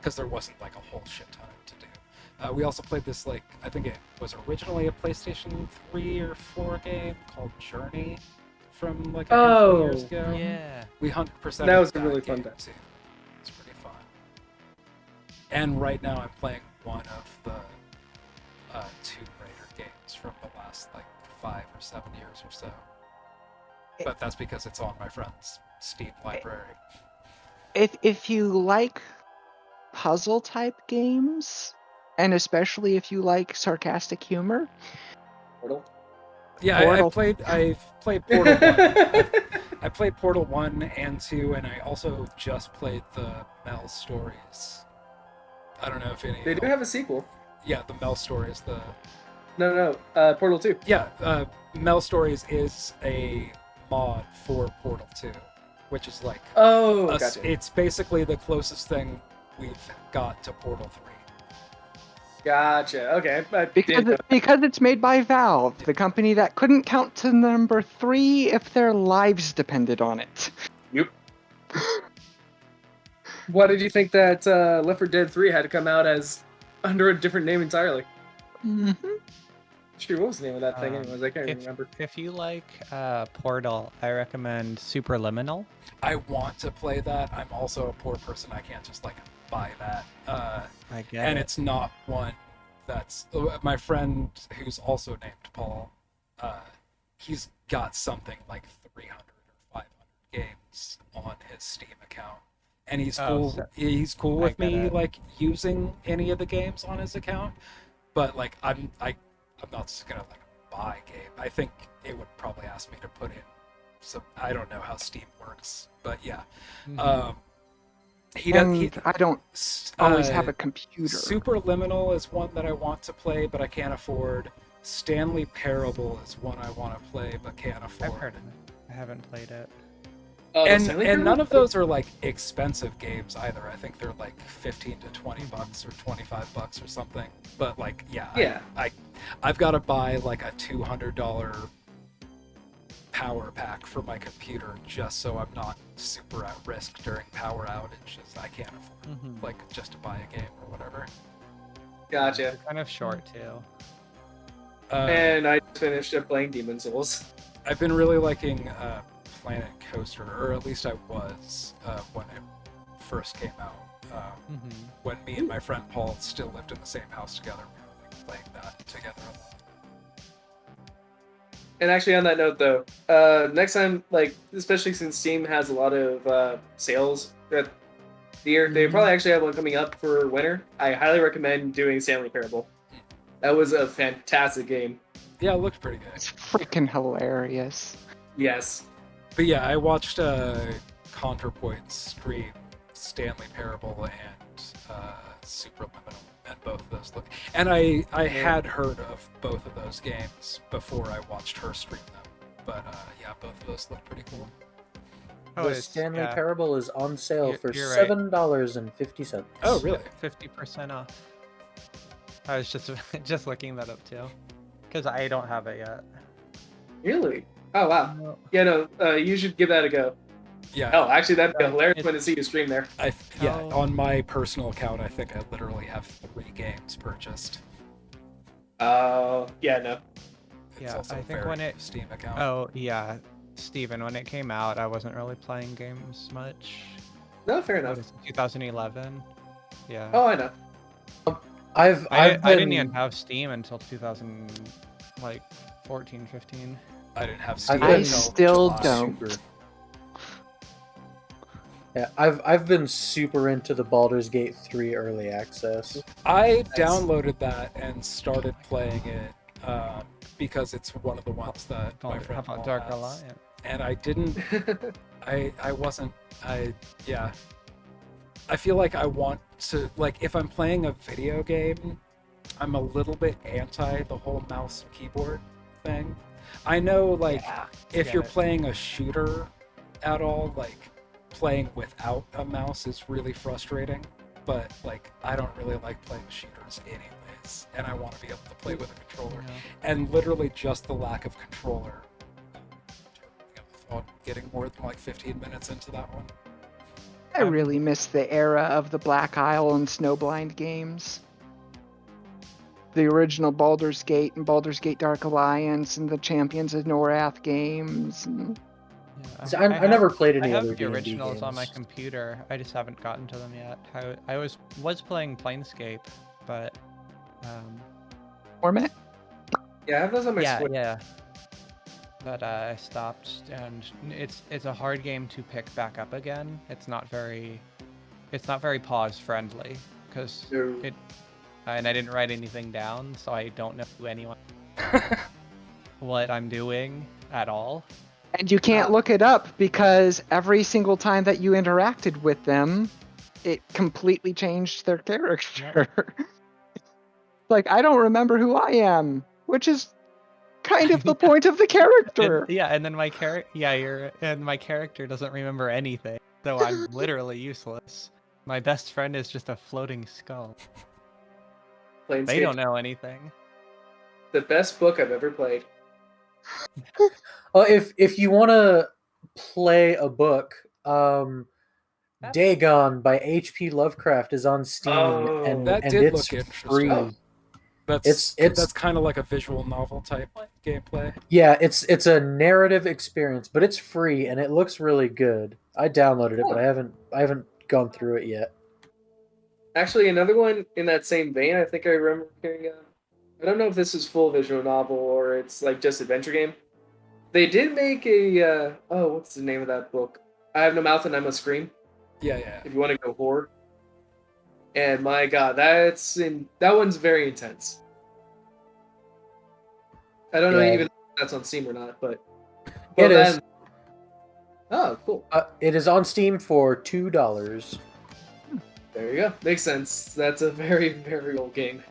because there wasn't like a whole shit ton to do. We also played this, like, I think it was originally a PlayStation 3 or 4 game called Journey from like a handful of years ago. Yeah. We 100% That was a that really game fun game. too. It's pretty fun. And right now I'm playing one of the Tomb Raider games from the last like 5 or 7 years or so. But that's because it's on my friend's Steam library. If you like puzzle type games, and especially if you like sarcastic humor, Portal. Yeah, Portal. I've played Portal 1. I played Portal 1 and 2, and I also just played the Mel Stories. I don't know if any... They do have a sequel. Yeah, the Mel Stories, the... No, Portal 2. Yeah, Mel Stories is a mod for Portal 2, which is like... Oh, gotcha. It's basically the closest thing we've got to Portal 3. Gotcha. Okay. Because it's made by Valve, the company that couldn't count to number 3 if their lives depended on it. Yep. Why did you think that Left 4 Dead 3 had to come out as under a different name entirely? Mm-hmm. Sure, what was the name of that thing anyways? I can't even remember. If you like Portal, I recommend Superliminal. I want to play that. I'm also a poor person. I can't just like buy that. I get and it. it's not one that's my friend who's also named Paul. He's got something like 300 or 500 games on his Steam account, and he's cool. So He's cool I with get me it. like using any of the games on his account, but like I'm not just gonna like buy a game. I think it would probably ask me to put in some. I don't know how Steam works, but yeah. He I don't always have a computer. Superliminal is one that I want to play, but I can't afford. Stanley Parable is one I want to play, but can't afford. I've heard of it. I haven't played it. And none of those are like expensive games either. I think they're like $15 to $20 or $25 or something. But like, yeah. I've got to buy like a $200 power pack for my computer just so I'm not super at risk during power outages. I can't afford like just to buy a game or whatever. Gotcha. They're kind of short too. And I finished up playing Demon Souls. I've been really liking Planet Coaster, or at least I was when it first came out. When me and my friend Paul still lived in the same house together, we were like playing that together a lot. And actually, on that note, though, next time, like, especially since Steam has a lot of sales throughout the year, they probably actually have one coming up for winter. I highly recommend doing Stanley Parable. That was a fantastic game. Yeah, it looked pretty good. It's freaking hilarious. Yes. But yeah, I watched Contrapoint stream Stanley Parable and Superliminal, and both of those look. And I had heard of both of those games before I watched her stream them. But yeah, both of those look pretty cool. The Stanley Parable is on sale for you're right. $7.50. Oh, really? 50% off. I was just looking that up too, because I don't have it yet. Really? Oh, wow. No. Yeah, no, you should give that a go. Yeah. Oh, actually, that'd be hilarious when to see you stream there. On my personal account, I think I literally have 3 games purchased. Oh, yeah, no. It's Yeah, also I think very when it. Steam account. Oh yeah, Steven, when it came out, I wasn't really playing games much. No, fair enough. What is it, 2011. Yeah. Oh, I know. I've I been didn't even have Steam until 2014, 15. I didn't have I've Steam been I until still July. don't. Yeah, I've been super into the Baldur's Gate 3 early access. I Nice. downloaded that and started playing it because it's one of the ones that my How friend about Paul Dark has. Alliance? And I didn't. Yeah. I feel like I want to, like, if I'm playing a video game, I'm a little bit anti the whole mouse and keyboard thing. I know, like, Yeah, if get you're it. playing a shooter at all, like, playing without a mouse is really frustrating. But, like, I don't really like playing shooters anyways, and I want to be able to play with a controller. Yeah. And literally just the lack of controller. Getting more than like 15 minutes into that one. I really miss the era of the Black Isle and Snowblind games. The original Baldur's Gate and Baldur's Gate Dark Alliance and the Champions of Norath games. Yeah, See, I never played any I have other the D&D originals on my games. computer. I just haven't gotten to them yet. I was playing Planescape, but Format? Yeah, I have those on my Switch. yeah. But I stopped, and it's a hard game to pick back up again. It's not very pause friendly because No. and I didn't write anything down, so I don't know who anyone what I'm doing at all. And you can't look it up because every single time that you interacted with them, it completely changed their character. Like, I don't remember who I am, which is kind of the point of the character. And then my character doesn't remember anything, so I'm literally useless. My best friend is just a floating skull. They Planescape, don't know anything. the best book I've ever played. Well, if you want to play a book, Dagon by H.P. Lovecraft is on Steam, Oh. and That and did it's look interesting. free. Oh. That's It's kind of like a visual novel type gameplay. Yeah, it's a narrative experience, but it's free and it looks really good. I downloaded it, but I haven't gone through it yet. Actually, another one in that same vein, I think I remember hearing. I don't know if this is full visual novel or it's like just adventure game. They did make a. What's the name of that book? I Have No Mouth and I Must Scream. Yeah. If you want to go horror. And my God, that one's very intense. I don't know Yeah. even if that's on Steam or not, but It is. Oh, cool. It is on Steam for $2. There you go. Makes sense. That's a very, very old game.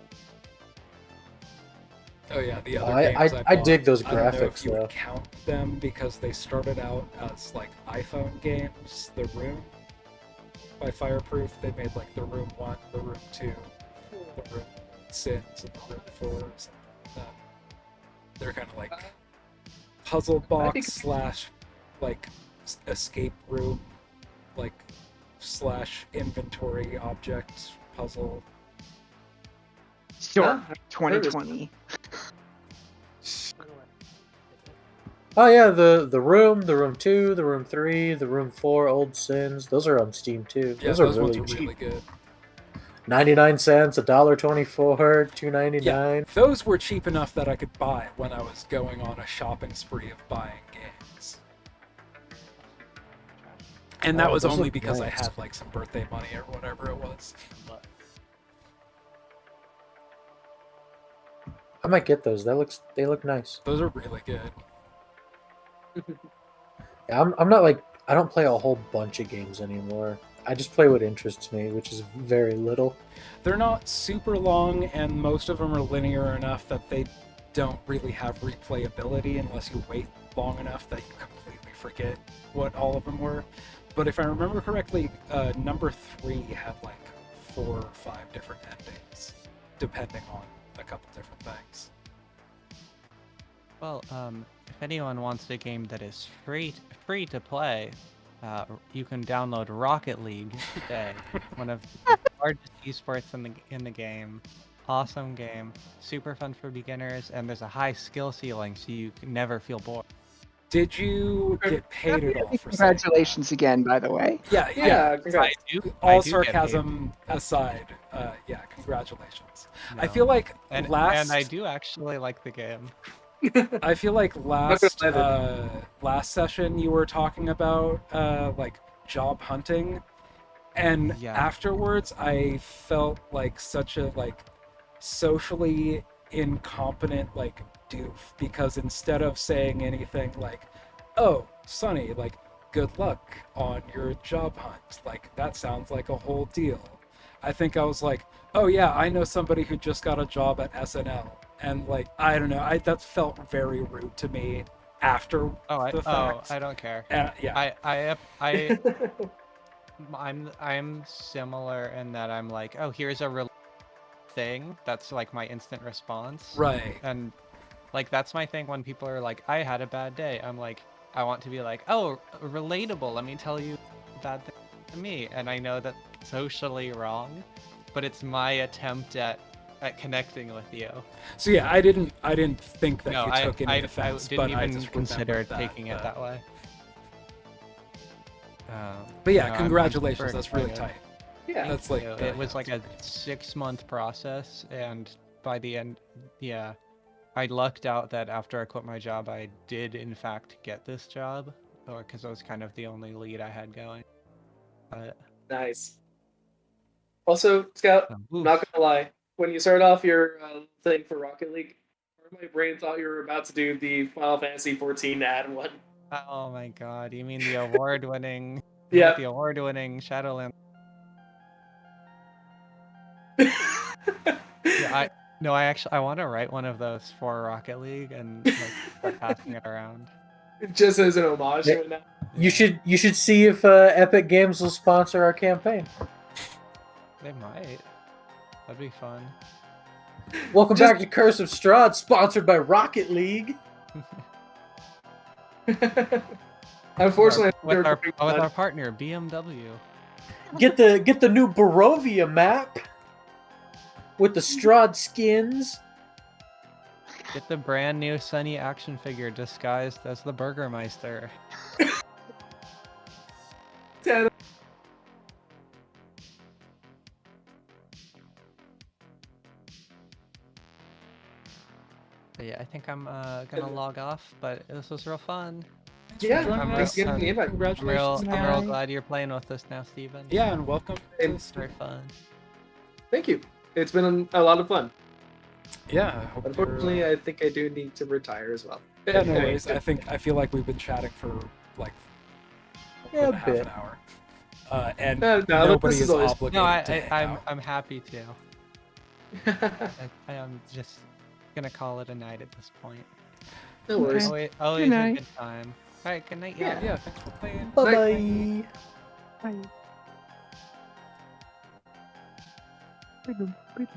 Oh yeah, the other I games I bought, dig those I don't know if graphics you though. would count them because they started out as like iPhone games. The Room by Fireproof, they made like the Room 1, the Room 2, the Room Sins, and the Room 4, something like that. They're kind of like puzzle box slash like escape room, like slash inventory object puzzle. Sure, Huh? 2020. Oh yeah, the Room, the Room 2, the Room 3, the Room 4, Old Sins. Those are on Steam too. Yeah, Those those are ones really are really cheap. good. 99 cents, $1.24, $2.99. Yeah, those were cheap enough that I could buy when I was going on a shopping spree of buying games. And that Oh, was those only look because I nice. had like some birthday money or whatever it was. I might get those. They look nice. Those are really good. Yeah, I'm not like I don't play a whole bunch of games anymore. I just play what interests me, which is very little. They're not super long, and most of them are linear enough that they don't really have replayability unless you wait long enough that you completely forget what all of them were. But if I remember correctly, number 3 had like 4 or 5 different endings, depending on a couple different things. Well, if anyone wants a game that is free to play, you can download Rocket League today. One of the largest esports in the game. Awesome game, super fun for beginners, and there's a high skill ceiling, so you can never feel bored. Did you get paid at all for saying that? Congratulations again, by the way. Yeah, Yeah, I congrats. do. All I do get paid. sarcasm aside, yeah, congratulations. I No. feel like And last I do actually like the game. I feel like Not gonna last lie though. last session you were talking about like job hunting, and Yeah. afterwards I felt like such a like socially incompetent like doof, because instead of saying anything like, "Oh, Sonny, like good luck on your job hunt," like that sounds like a whole deal. I think I was like, "Oh yeah, I know somebody who just got a job at SNL," and like I don't know, I that felt very rude to me after the fact. I don't care. Yeah, I'm similar in that I'm like, oh, here's a real thing. That's like my instant response. right. And like that's my thing when people are like, I had a bad day. I'm like, I want to be like, oh, relatable. Let me tell you a bad thing to me. And I know that socially wrong, but it's my attempt at connecting with you. So yeah, I didn't think that No, you took any I offense, didn't but I even just consider remembered taking it but- that way. But yeah, no, I'm congratulations. super that's really excited. tight. Yeah. That's like It was like a 6-month process, and by the end, yeah, I lucked out that after I quit my job, I did in fact get this job, because I was kind of the only lead I had going. But Nice. Also, Scout, oof. not gonna lie, when you started off your thing for Rocket League, part of my brain thought you were about to do the Final Fantasy 14 ad one. Oh my god, you mean the award-winning? Yeah. The award-winning Shadowlands. Yeah, I actually want to write one of those for Rocket League and like start passing it around. Just as an homage Yeah. to it now. You should see if Epic Games will sponsor our campaign. They might. That'd be fun. Welcome back to Curse of Strahd, sponsored by Rocket League. Unfortunately, with our partner BMW. Get the new Barovia map with the Strahd skins. Get the brand new Sunny action figure disguised as the Burgermeister. But yeah, I think I'm gonna log off, but this was real fun. Yeah, joining thanks us. again for the invite. Congratulations I'm real again. glad you're playing with us now, Steven. Yeah, and welcome. It's very fun. Thank you. It's been a lot of fun. Yeah. I hope Unfortunately, you're, I think I do need to retire as well. yeah, no worries. I feel like we've been chatting for like Yeah, a half bit. an hour, and No, nobody this is is always- obligated No, to hang out. I'm happy to. I am just gonna call it a night at this point. No worries. Always Good a night. good time. All right, good night, Yeah. y'all. Yeah, thanks for playing. Bye bye. Bye.